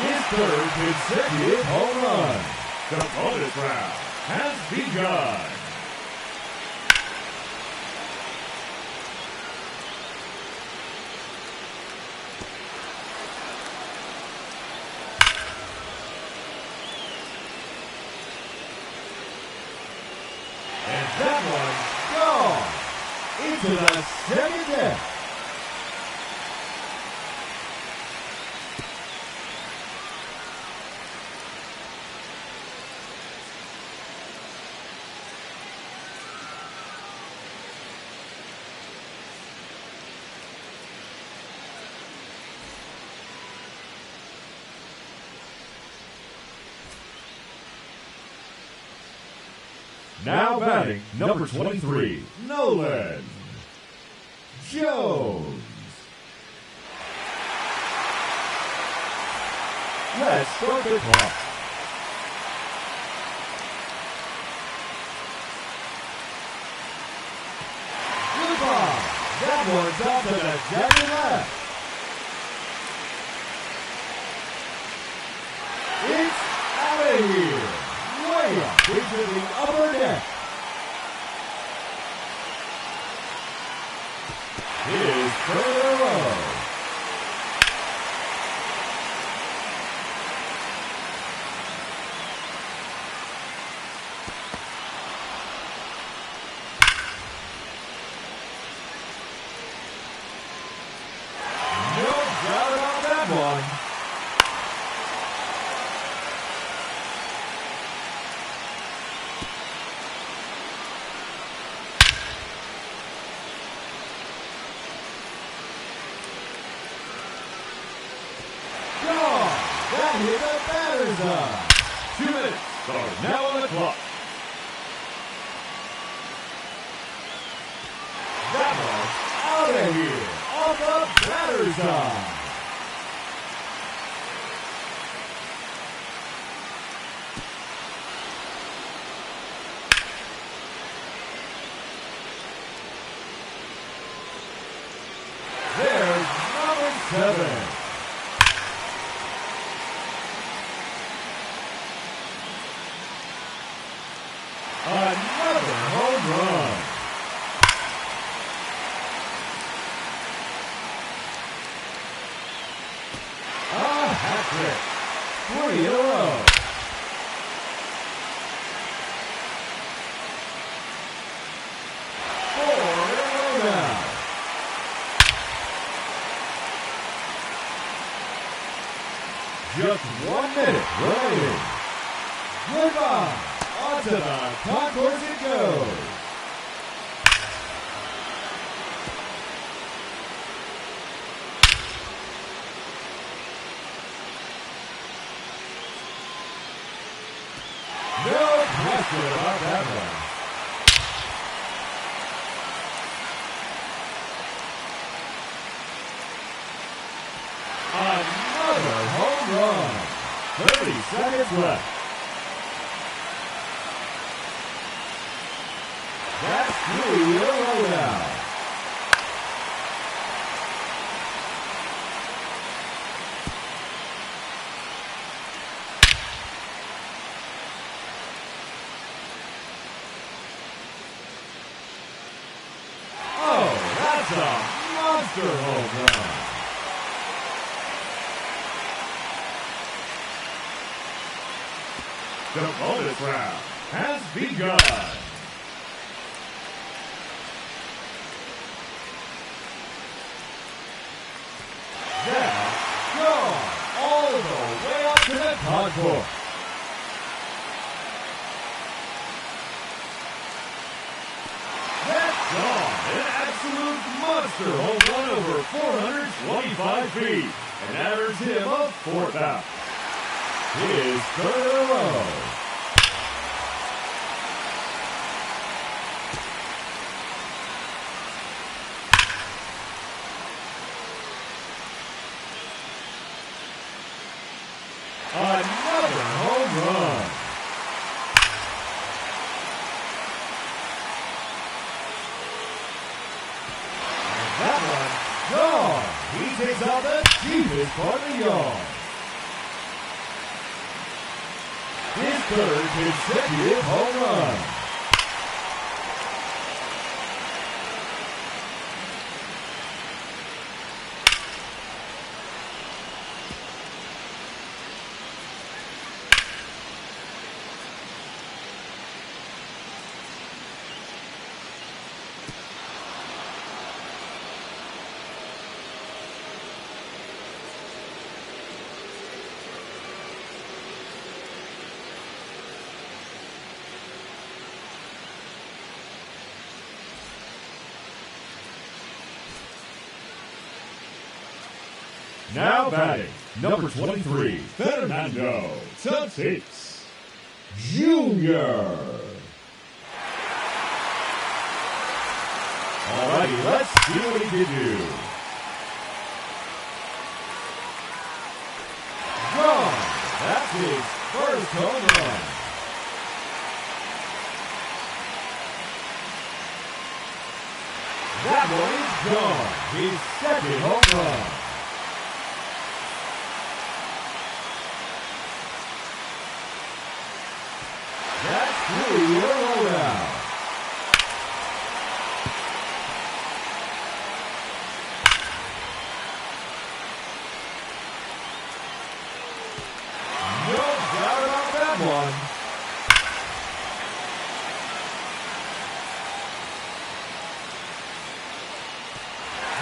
His third consecutive home run. The bonus round has begun. And that one's gone into the second deck. Now batting, number 23, Nolan Jones. Let's start the clock. Goodbye. That one's out to the jagged left. It's out of here. Way up into the upper deck. His third in a row. No doubt about that one. That hit the batter's eye. 2 minutes are now on the clock. That one's out of here, off the batter's eye. There's number 7. Another home run. A hat trick. 3 in a row. Four in a row now. Just 1 minute remaining. Goodbye. Onto the concourse it goes. No question about that one. Another home run. 30 seconds left. That's 3 in a row now. Oh, that's a monster home run. The bonus round has begun. All the way up to the concourse. That's gone. An absolute monster home run over 425 feet. And that earns him a 4th out. His third in a row. home run. And that one, gone. He takes out the deepest part of the yard. His third consecutive home run. Now batting, number 23, Fernando Tatis Jr. Alrighty, let's see what he can do. Gone. That's his first home run. That one is gone. His second home run. That's 3 in a row now. No doubt about that one.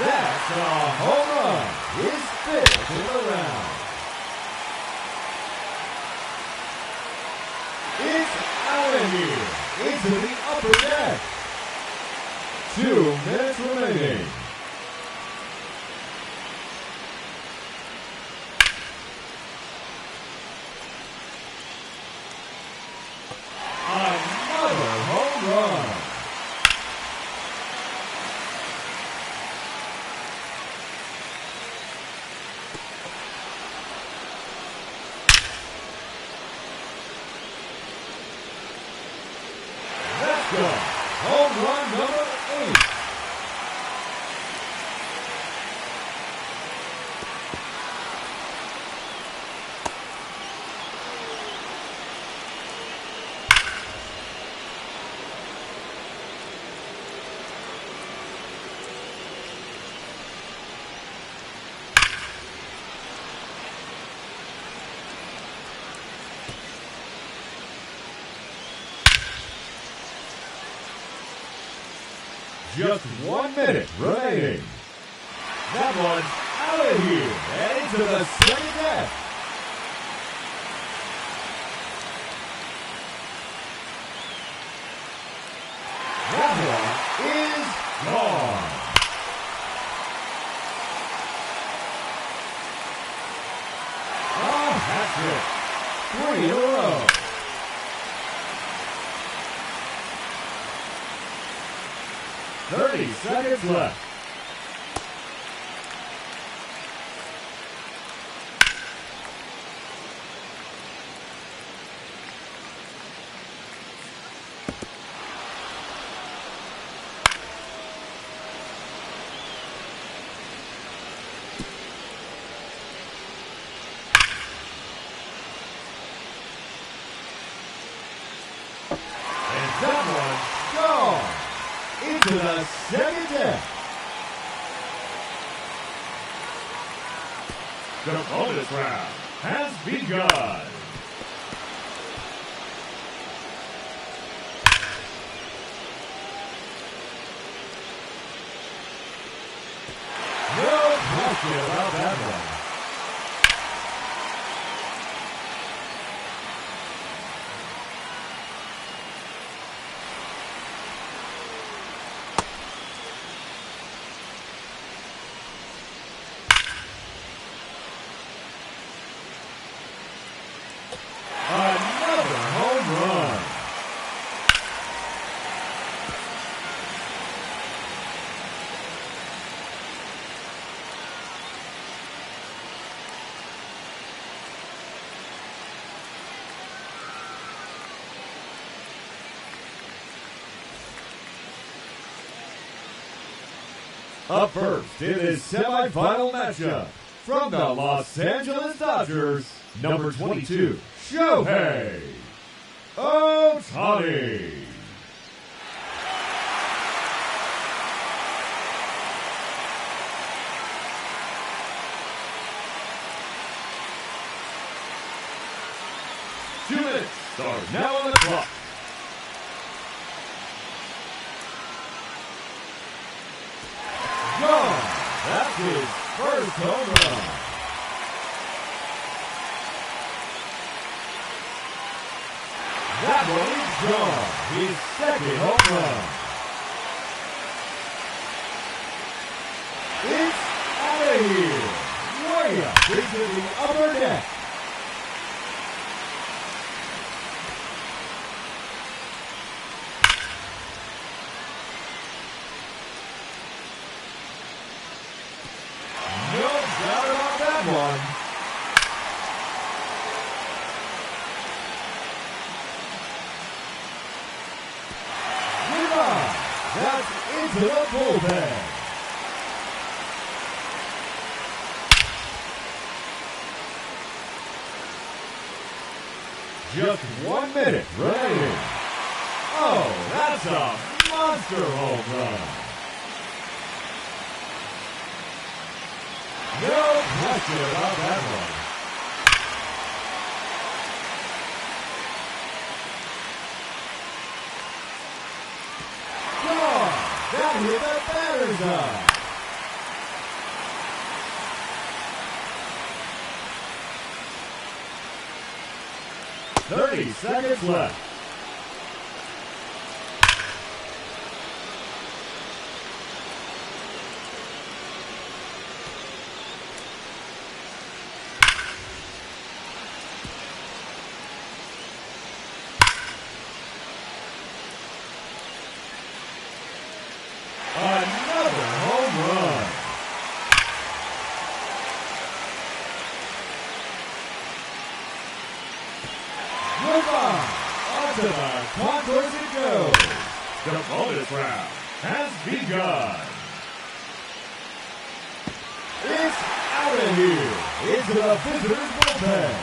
That's a home run. His 5th in the round. It's out of here into the upper deck. 2 minutes remaining. Another home run. Let's go. Home run number 8. Just 1 minute remaining. That one's out of here and into the second deck. That one is gone. Oh, that's it. 3 in a row. Thirty seconds left. And that one's gone into the second deck. The bonus round has begun. No question about that one. Another home run. Up first in this semifinal matchup, from the Los Angeles Dodgers, number 22, Shohei Ohtani. Two minutes are now on the clock. Gone. That's his first home run. That one is gone. His second home run. It's out of here. Way up into the upper deck. One. Goodbye. That's into the bullpen. Just 1 minute remaining. Oh, that's a monster home run. No question about that one. Gone! That hit the batter's eye. "30 seconds left. Another home run. Goodbye. Onto the concourse it goes. The bonus round has begun. It's out of here into the visitors' bullpen.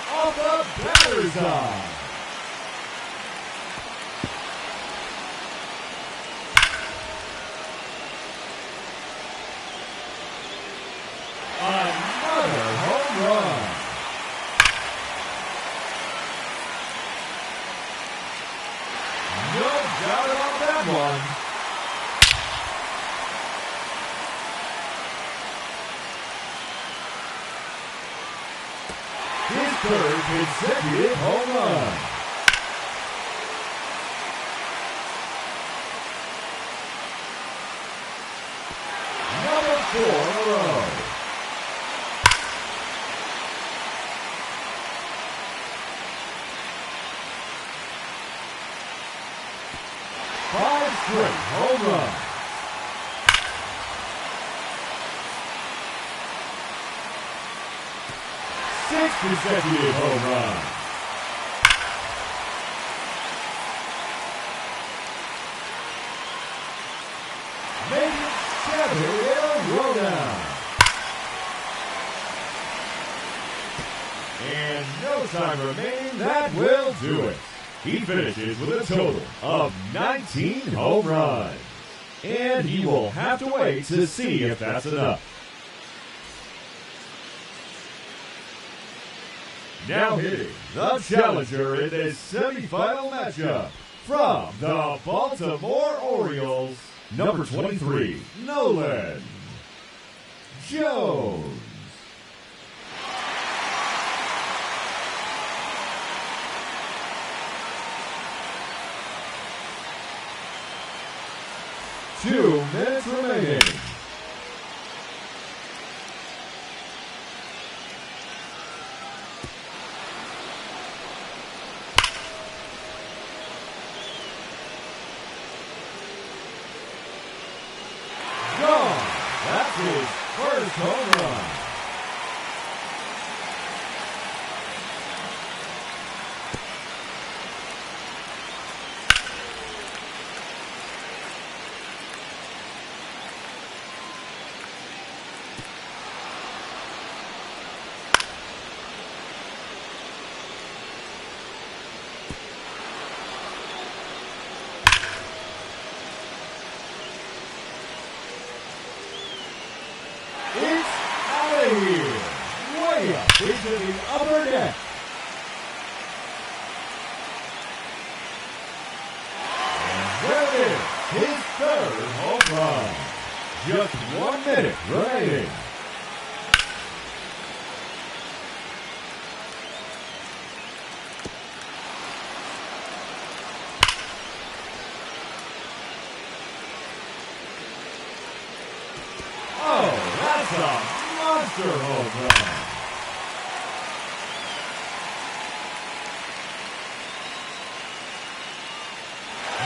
Off the batter's eye. Another home run. No doubt about that one. His third consecutive home run. Number 4 in a row. Five straight home runs. Six consecutive home runs. Make it 7 in a row now. And no time remaining, that will do it. He finishes with a total of 19 home runs. And he will have to wait to see if that's enough. Now hitting the challenger in this semifinal matchup from the Baltimore Orioles, number 23, Nolan Jones. Two minutes remaining. his first home run. Way up into the upper deck. And there it is, his third home run. Just 1 minute remaining. Oh, that's a monster home run.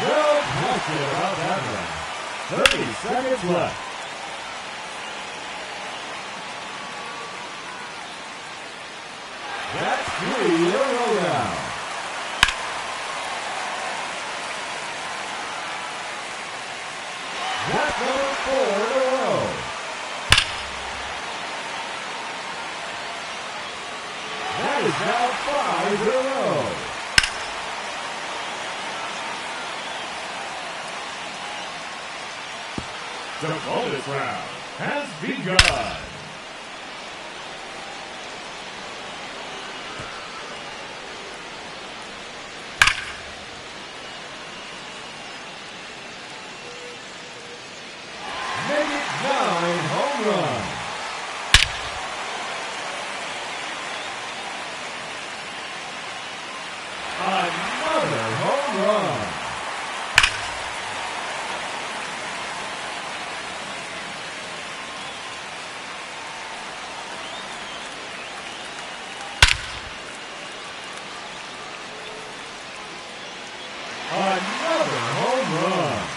No question about that one. 30 seconds left. That's 3 in a row now. That's number 4 in a row. That is now 5 in a row. The bonus round has begun. Make it 9 home runs. Another home run. Another home run.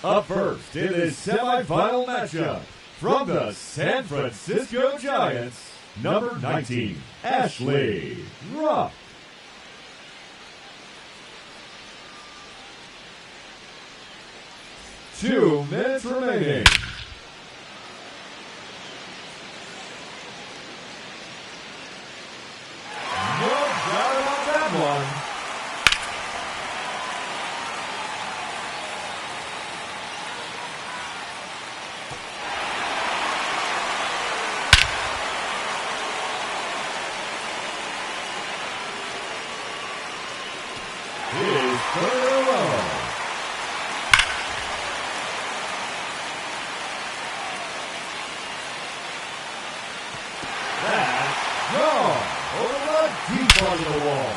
Up first in this semifinal matchup, from the San Francisco Giants, number 19, Ashley Rupp. Two minutes remaining. No doubt about that one. His third in a row. That's gone over the deep part of the wall.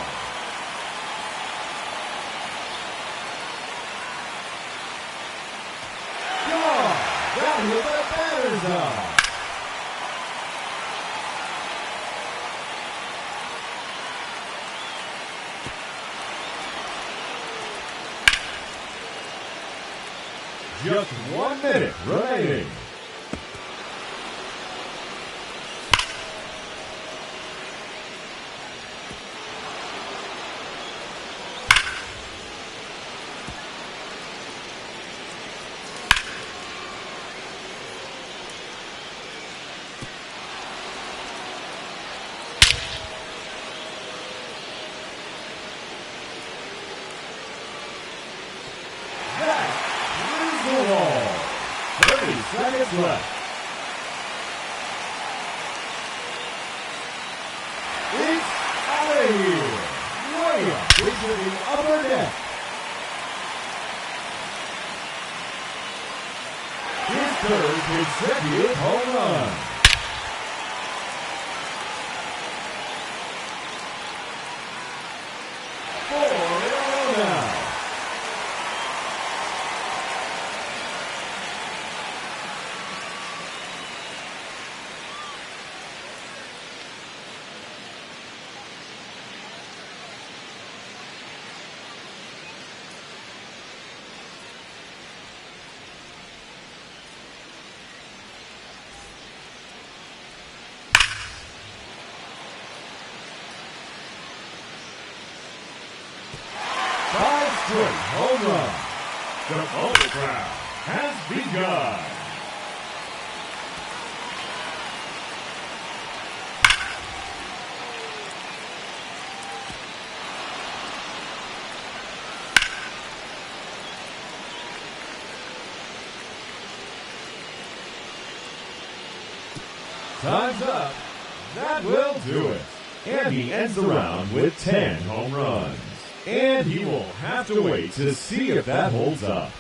Gone. That hit the batter's eye. Just 1 minute remaining. Seconds left. It's out of here. Way up into the upper deck. His third consecutive home run. Now. Straight home run. The photograph has begun. Time's up. That will do it. And he ends the round with 10 home runs. And he will have to wait to see if that holds up.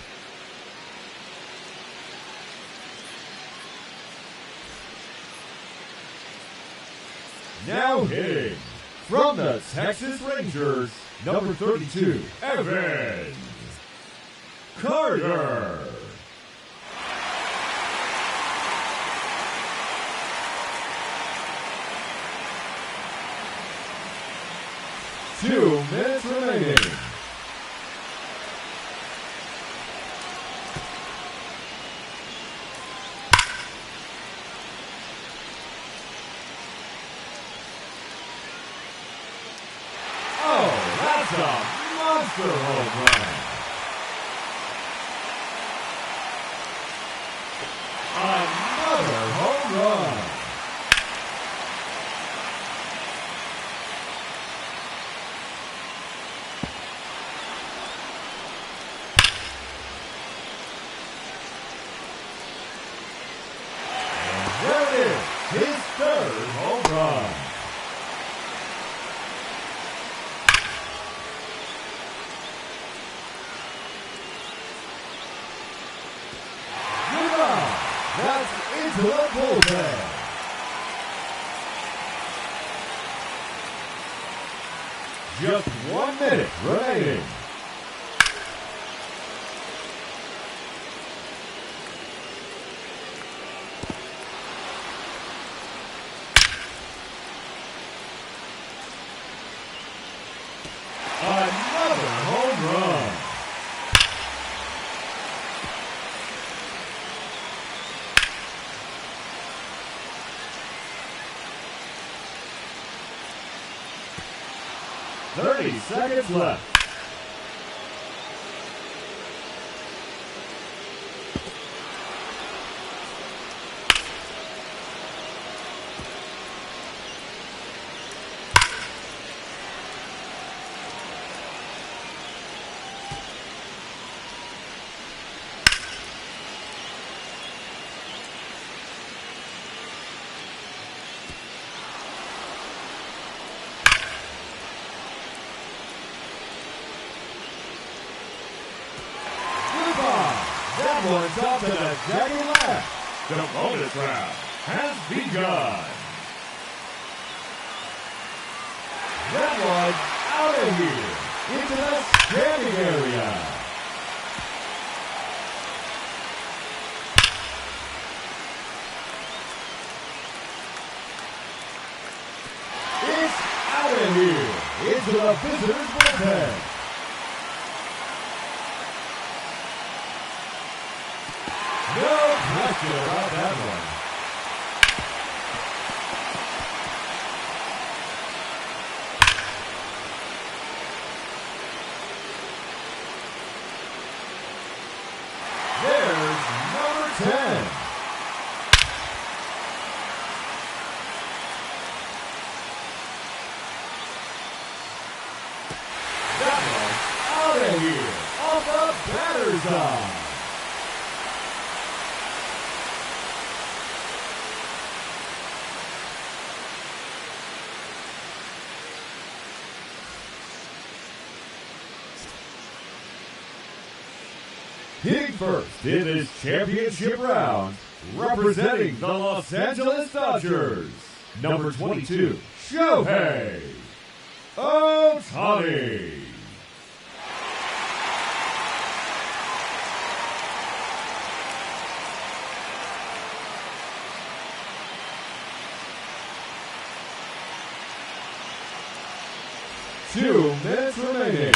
Now hitting from the Texas Rangers, number 32, Evan Carter. Two minutes remaining. Oh, that's a monster home run. Another home run. His third home run. Goodbye. That's into the bullpen. Just 1 minute remaining. Another home run. Thirty seconds left. That one's up to the decking left. The bonus round has begun. That one out of here into the standing area. It's out of here into the visitors' bullpen. question about that one. There's number 10. That one's out of here, off the batter's eye. Hitting first in this championship round, representing the Los Angeles Dodgers, number 22, Shohei Ohtani. Two minutes remaining.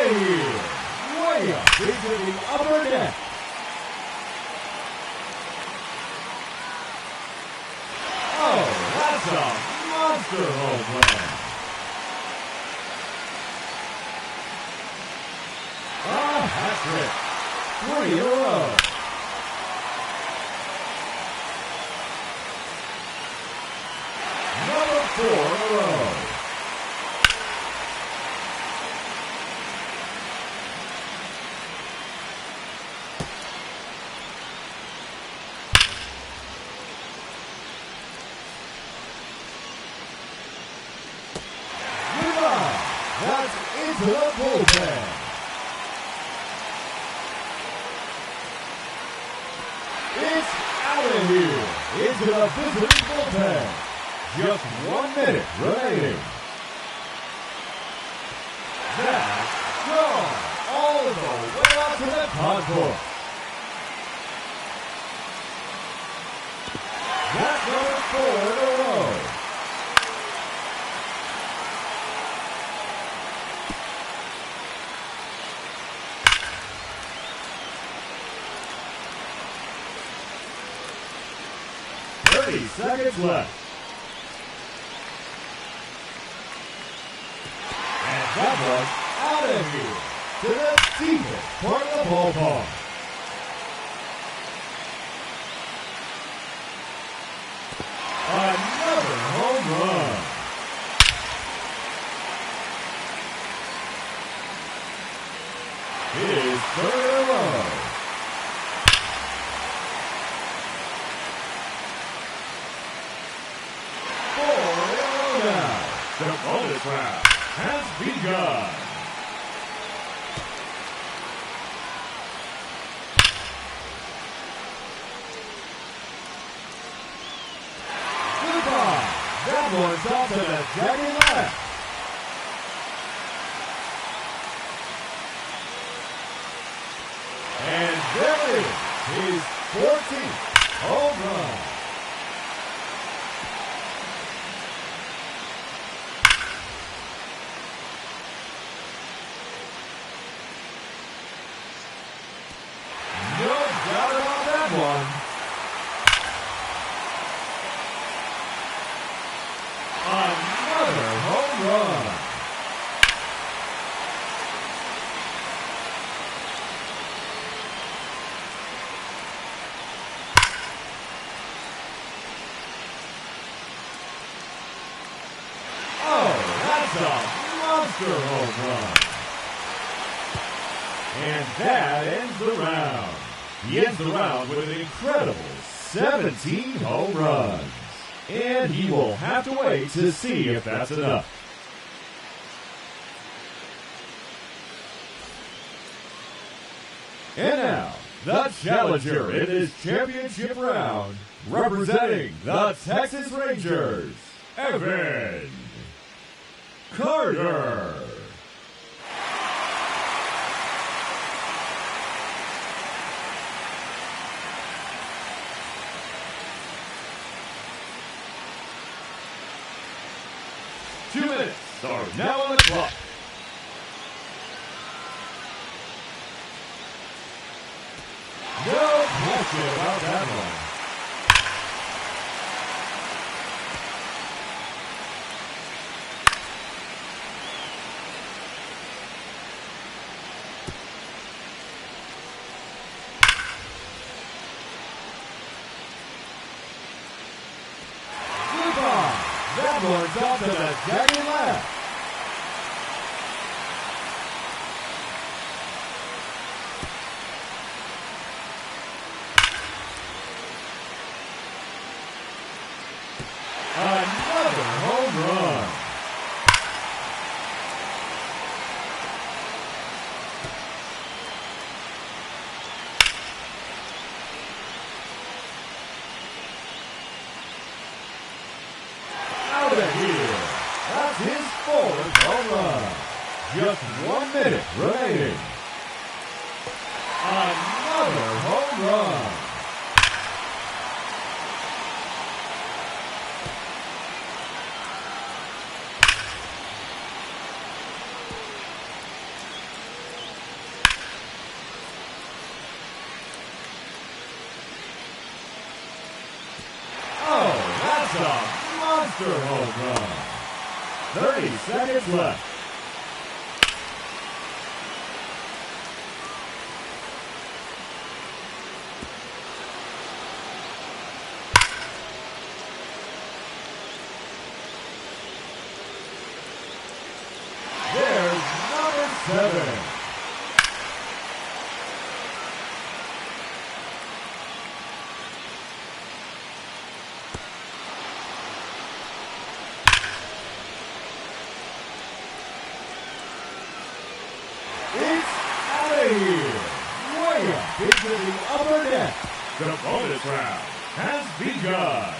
Way up into the upper deck. Oh, that's a monster home run. A hat trick. 3 in a row. Number 4 in a row. To the bullpen. It's out of here into the visiting bullpen. Just 1 minute remaining. That's gone all the way out to the concourse. That's number 4 in a row. Seconds left. And that was out of here to the deepest part of the ballpark. Another home run. His third in a row. The bonus round has begun. Goodbye. That one's off to the jagged left. And there is his 14th home run. Another home run. Oh, that's a monster home run. And that ends the round. He ends the round with an incredible 17 home runs. And he will have to wait to see if that's enough. And now, the challenger in this championship round, representing the Texas Rangers, Evan Carter. Are now on the clock. No question about that one. That one's off to the jagged left. Another home run. Out of here. That's his fourth home run. Just 1 minute remaining. Another home run. Oh, that's a monster home run. 30 seconds left. There's number 7. It's out of here. Way up into the upper deck. The bonus round has begun.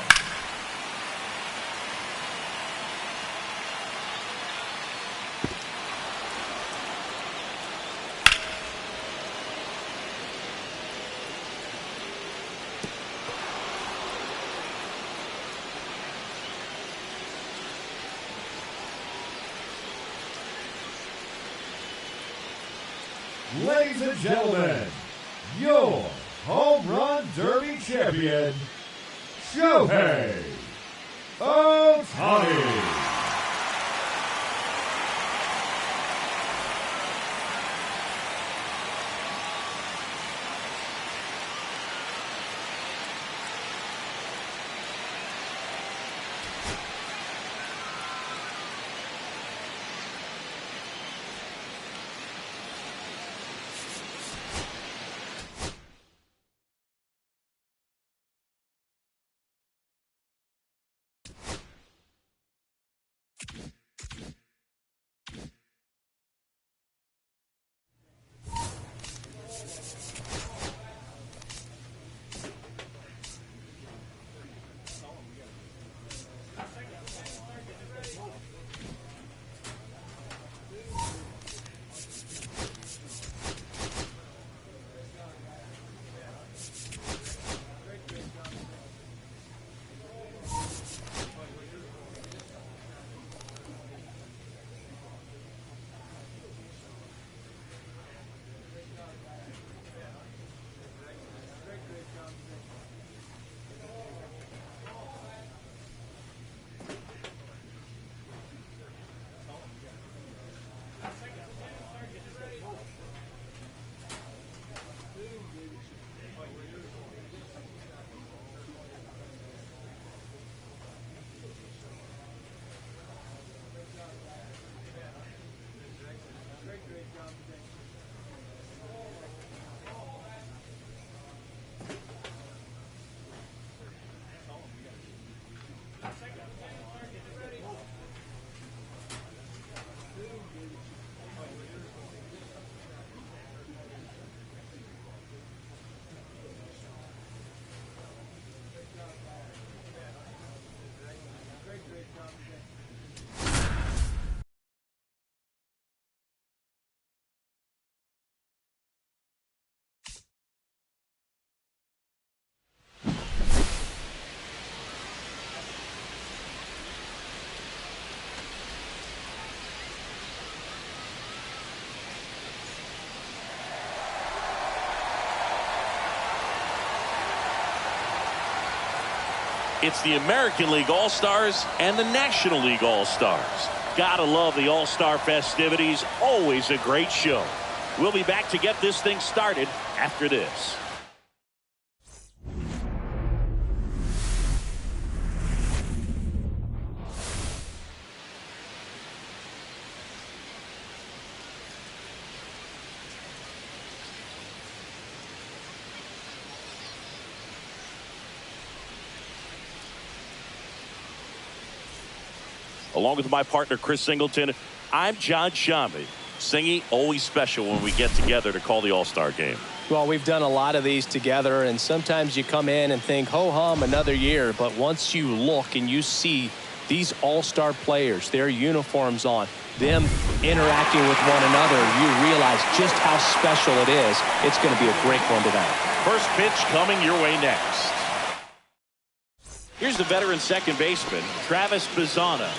Ladies and gentlemen, your home run derby champion, Shohei Ohtani. It's the American League All-Stars and the National League All-Stars. Gotta love the All-Star festivities. Always a great show. We'll be back to get this thing started after this. Along with my partner, Chris Singleton, I'm John Shambi. Singy, always special when we get together to call the All-Star game. Well, we've done a lot of these together, and sometimes you come in and think, ho-hum, another year. But once you look and you see these All-Star players, their uniforms on, them interacting with one another, you realize just how special it is. It's going to be a great one tonight. First pitch coming your way next. Here's the veteran second baseman, Travis Bazzana.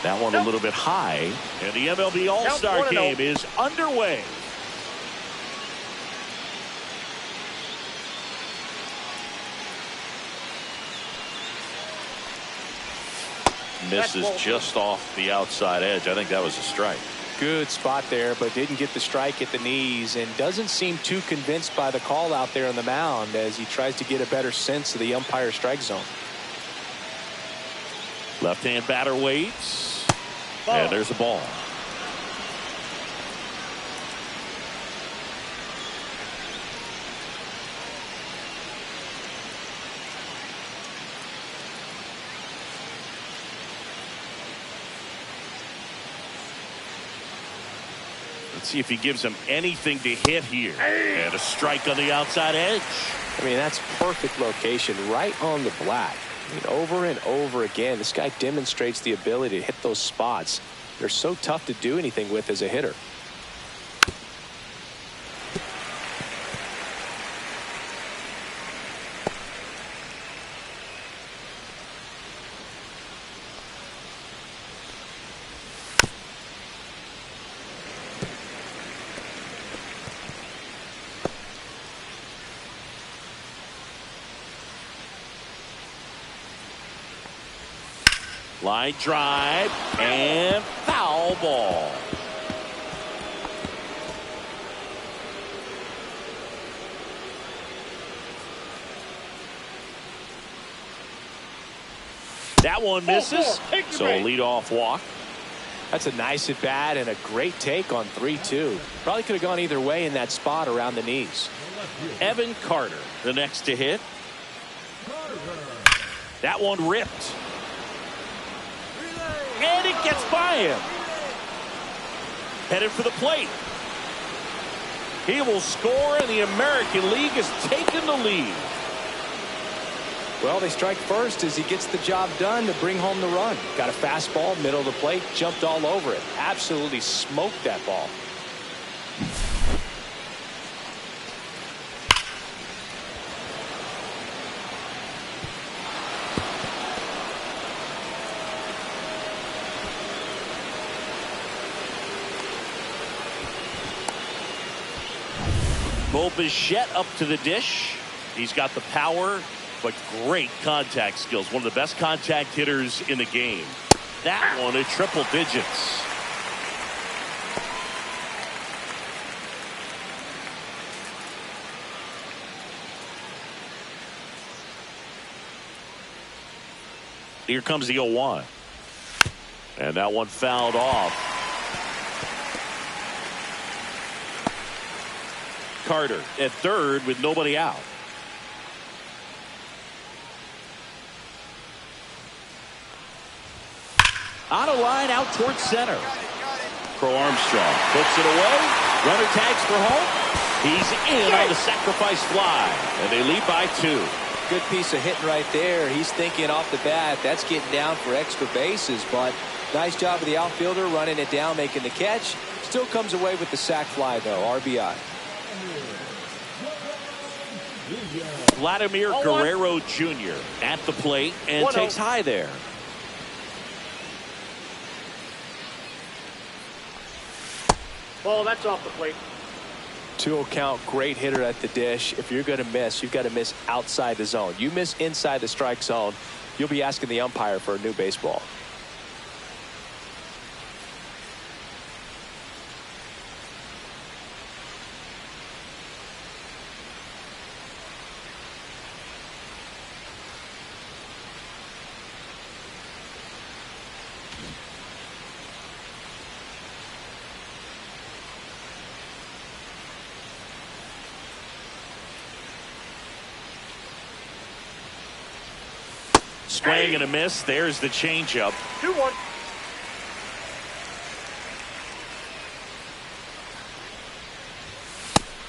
That one a little bit high, and the MLB All-Star game is underway. Misses just off the outside edge. I think that was a strike. Good spot there, but didn't get the strike at the knees, and doesn't seem too convinced by the call out there on the mound as he tries to get a better sense of the umpire strike zone. Left-hand batter waits, and there's a ball. Let's see if he gives him anything to hit here. And a strike on the outside edge. I mean, that's perfect location right on the black. I mean, over and over again, this guy demonstrates the ability to hit those spots. They're so tough to do anything with as a hitter. Line drive and foul ball. That one misses. So a leadoff walk. That's a nice at bat and a great take on 3-2. Probably could have gone either way in that spot around the knees. Evan Carter, the next to hit. That one ripped. And it gets by him. Headed for the plate. He will score, and the American League has taken the lead. Well, they strike first as he gets the job done to bring home the run. Got a fastball, middle of the plate, jumped all over it. Absolutely smoked that ball. Bo Bichette up to the dish. He's got the power, but great contact skills. One of the best contact hitters in the game. That one at triple digits. Here comes the 0-1. And that one fouled off. Carter at third with nobody out. On a line out towards center. Crow Armstrong puts it away. Runner tags for home. He's in on the sacrifice fly. And they lead by 2. Good piece of hitting right there. He's thinking off the bat, that's getting down for extra bases. But nice job of the outfielder running it down, making the catch. Still comes away with the sac fly, though. RBI. Vladimir Guerrero Jr. at the plate and takes high there. Ball, that's off the plate. 2-0 count, great hitter at the dish. If you're going to miss, you've got to miss outside the zone. You miss inside the strike zone, you'll be asking the umpire for a new baseball. Swing and a miss. There's the changeup. 2-1.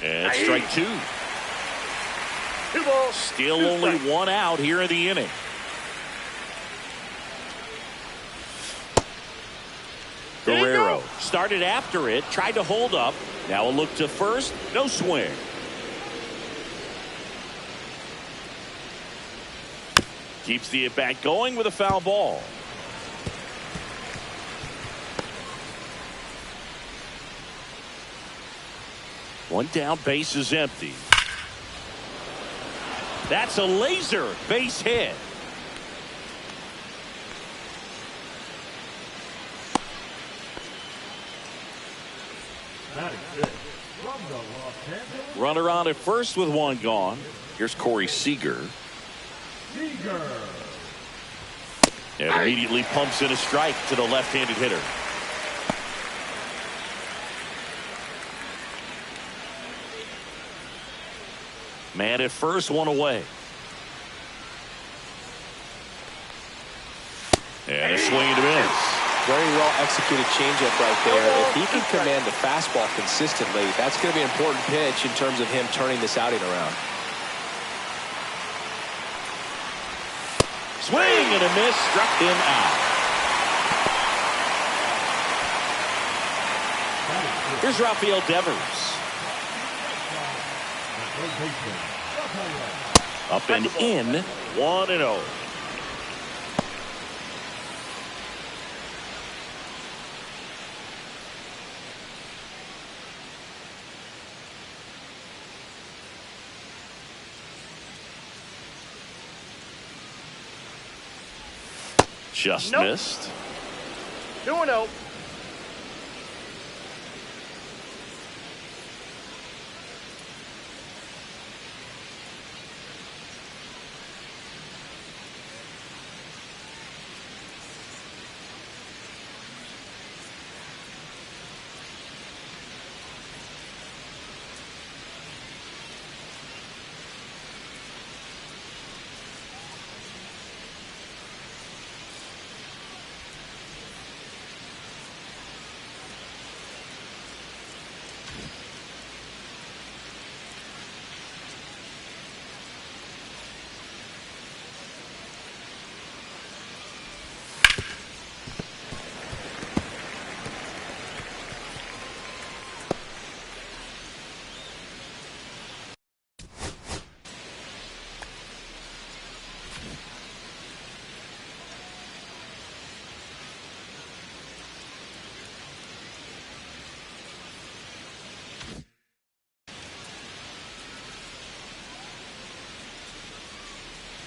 And strike 2. 2 balls. Still only 1 out here in the inning. Guerrero started after it, tried to hold up. Now a look to first. No swing. Keeps the at-bat going with a foul ball. One down, base is empty. That's a laser base hit. Runner on at first with 1 gone. Here's Corey Seager. And immediately pumps in a strike to the left-handed hitter. Man at first, 1 away. And a swing and a miss. Very well executed changeup right there. If he can command the fastball consistently, that's going to be an important pitch in terms of him turning this outing around. Swing and a miss, struck him out. Here's Rafael Devers. Up and in, 1-0. Just missed. 2-0.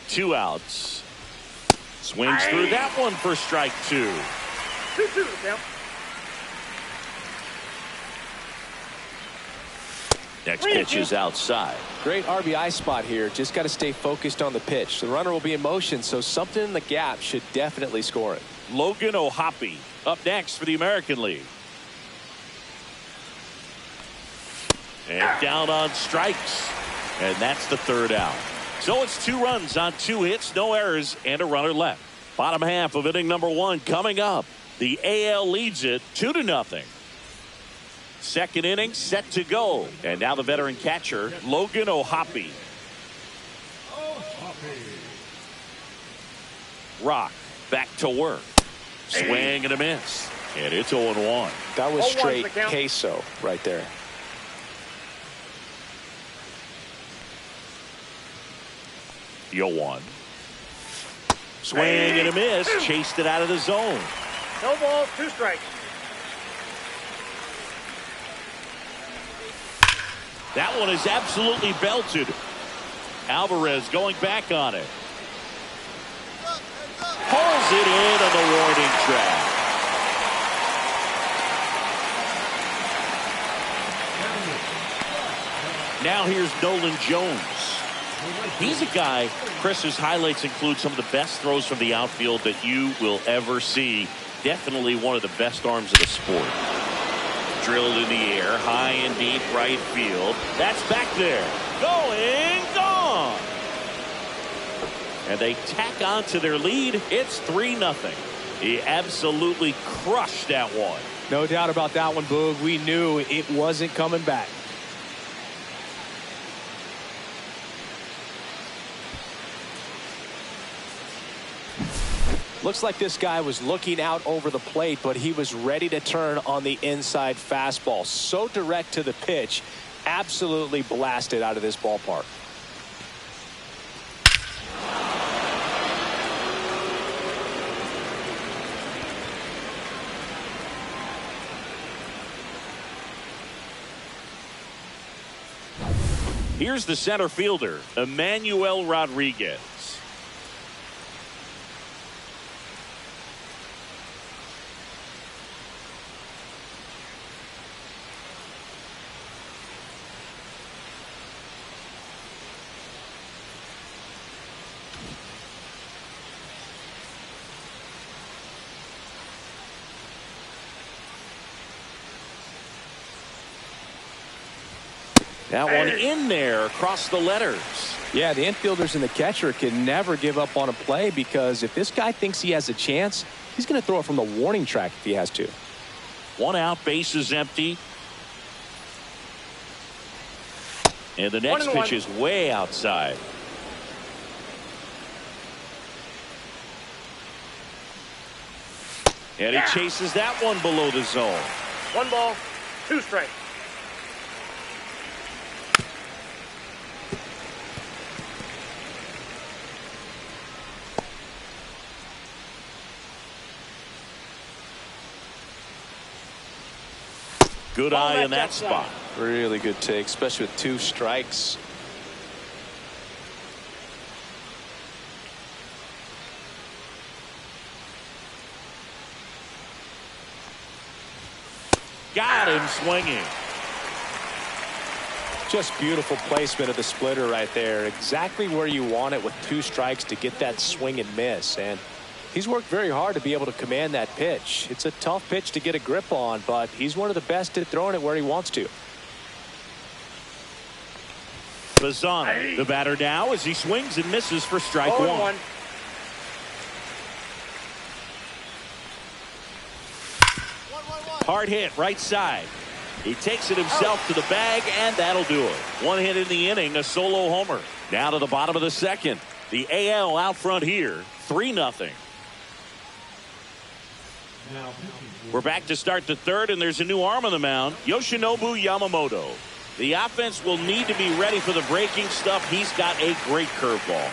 Two outs. Swings through that one for strike two. 2-2 count. Next pitch is outside. Great RBI spot here. Just got to stay focused on the pitch. The runner will be in motion, so something in the gap should definitely score it. Logan O'Hoppe up next for the American League. And down on strikes. And that's the third out. So it's 2 runs on 2 hits, no errors, and a runner left. Bottom half of inning number 1 coming up. The AL leads it 2-0. Second inning set to go. And now the veteran catcher, Logan O'Hoppe. Rock back to work. Swing and a miss. And it's 0-1. That was straight queso right there. The 0-1. Swing and a miss. Chased it out of the zone. No balls, 2 strikes. That one is absolutely belted. Alvarez going back on it. Pulls it in on the warning track. Now here's Nolan Jones. He's a guy, Chris's highlights include some of the best throws from the outfield that you will ever see. Definitely one of the best arms of the sport. Drilled in the air, high and deep right field. That's back there. Going, gone. And they tack on to their lead. It's 3-0. He absolutely crushed that one. No doubt about that one, Boog. We knew it wasn't coming back. Looks like this guy was looking out over the plate, but he was ready to turn on the inside fastball. So direct to the pitch, absolutely blasted out of this ballpark. Here's the center fielder, Emmanuel Rodriguez. That one in there across the letters. Yeah, the infielders and the catcher can never give up on a play, because if this guy thinks he has a chance, he's going to throw it from the warning track if he has to. 1 out, base is empty. And the next pitch is way outside. And he chases that one below the zone. 1 ball, 2 strikes. Good eye in that spot. Really good take, especially with 2 strikes. Got him swinging. Just beautiful placement of the splitter right there. Exactly where you want it with 2 strikes to get that swing and miss. And he's worked very hard to be able to command that pitch. It's a tough pitch to get a grip on, but he's one of the best at throwing it where he wants to. Bazzano, the batter now, as he swings and misses for strike 1. Hard hit right side. He takes it himself to the bag, and that'll do it. 1 hit in the inning, a solo homer. Now to the bottom of the 2nd. The AL out front here, 3-0. We're back to start the 3rd, and there's a new arm on the mound, Yoshinobu Yamamoto. The offense will need to be ready for the breaking stuff. He's got a great curveball.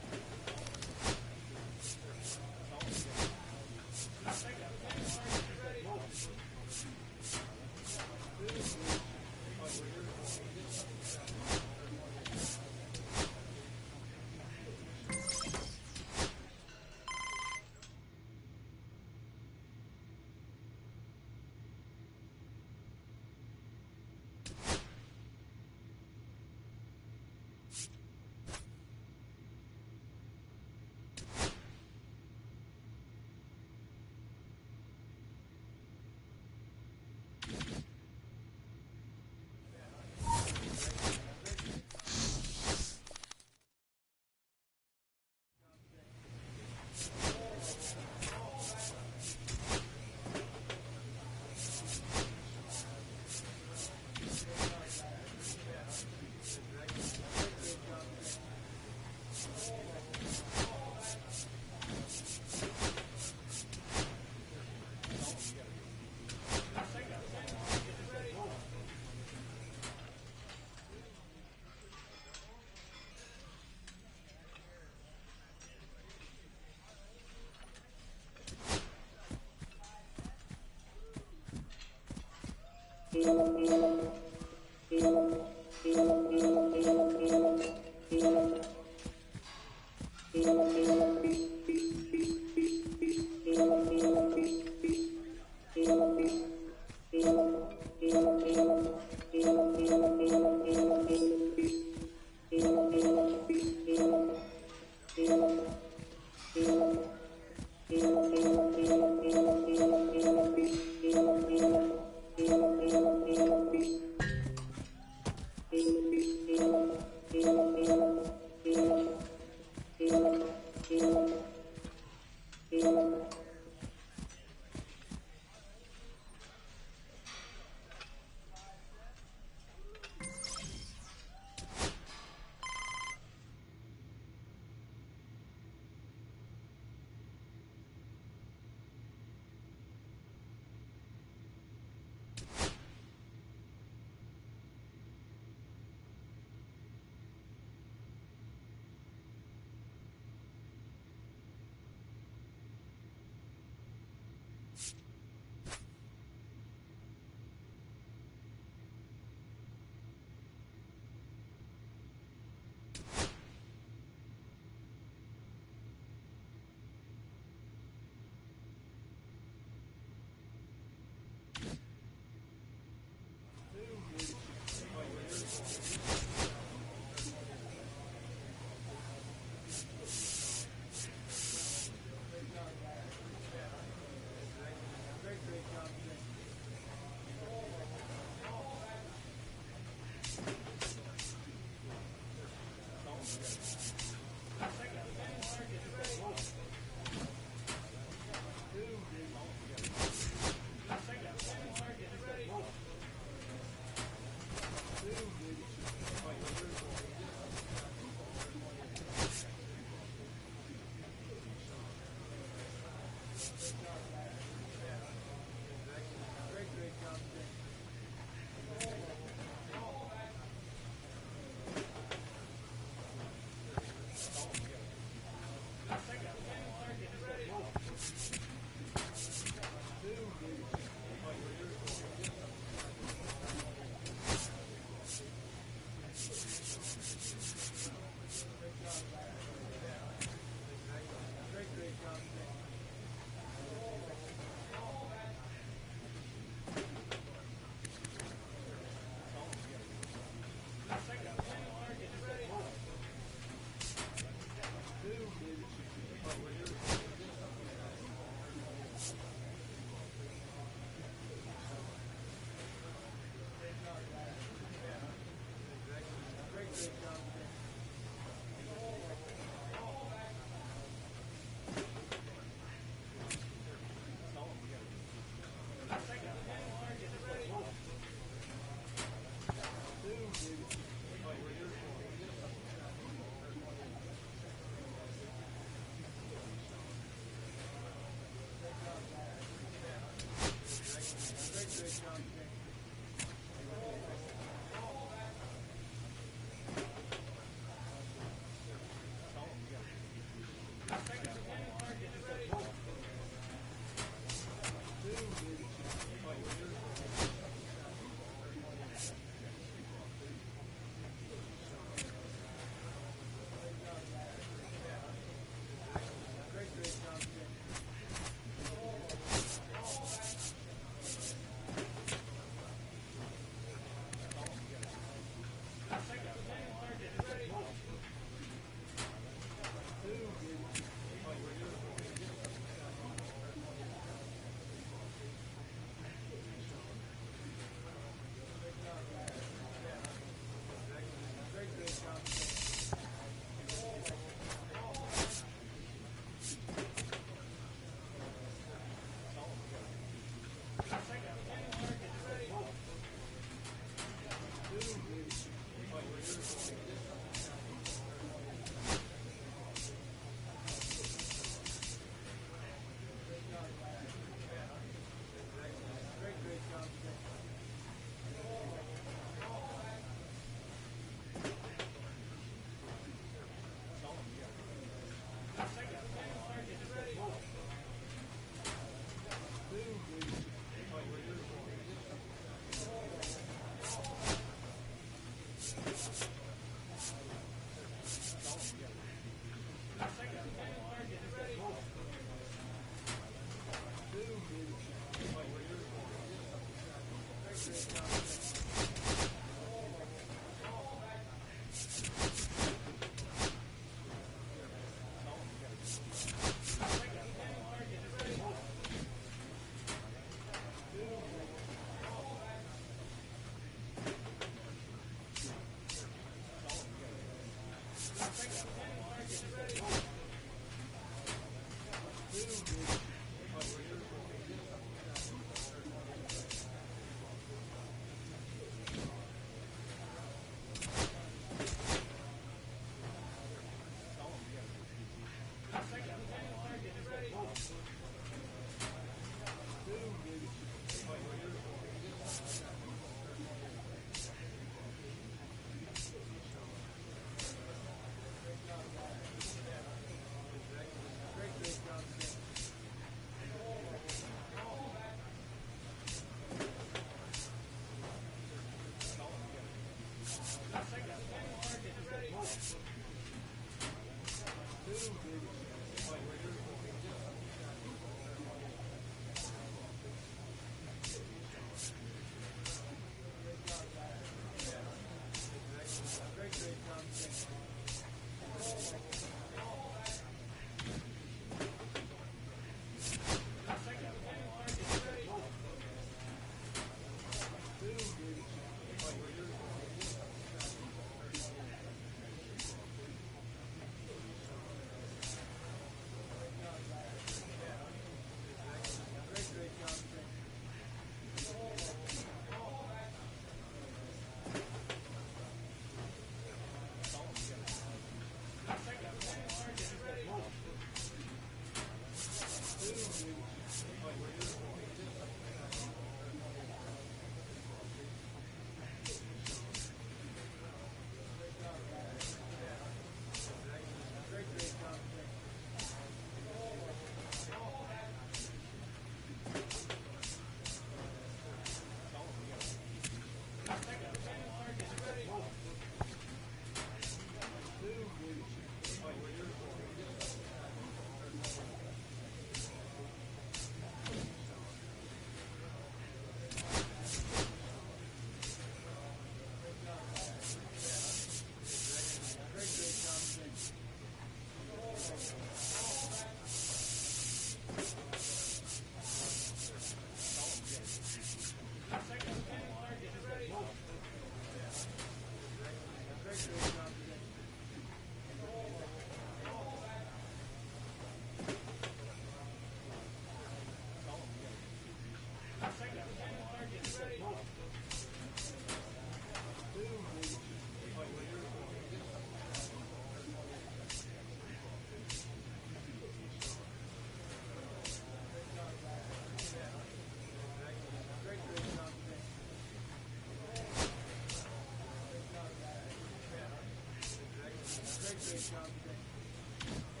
Great job today.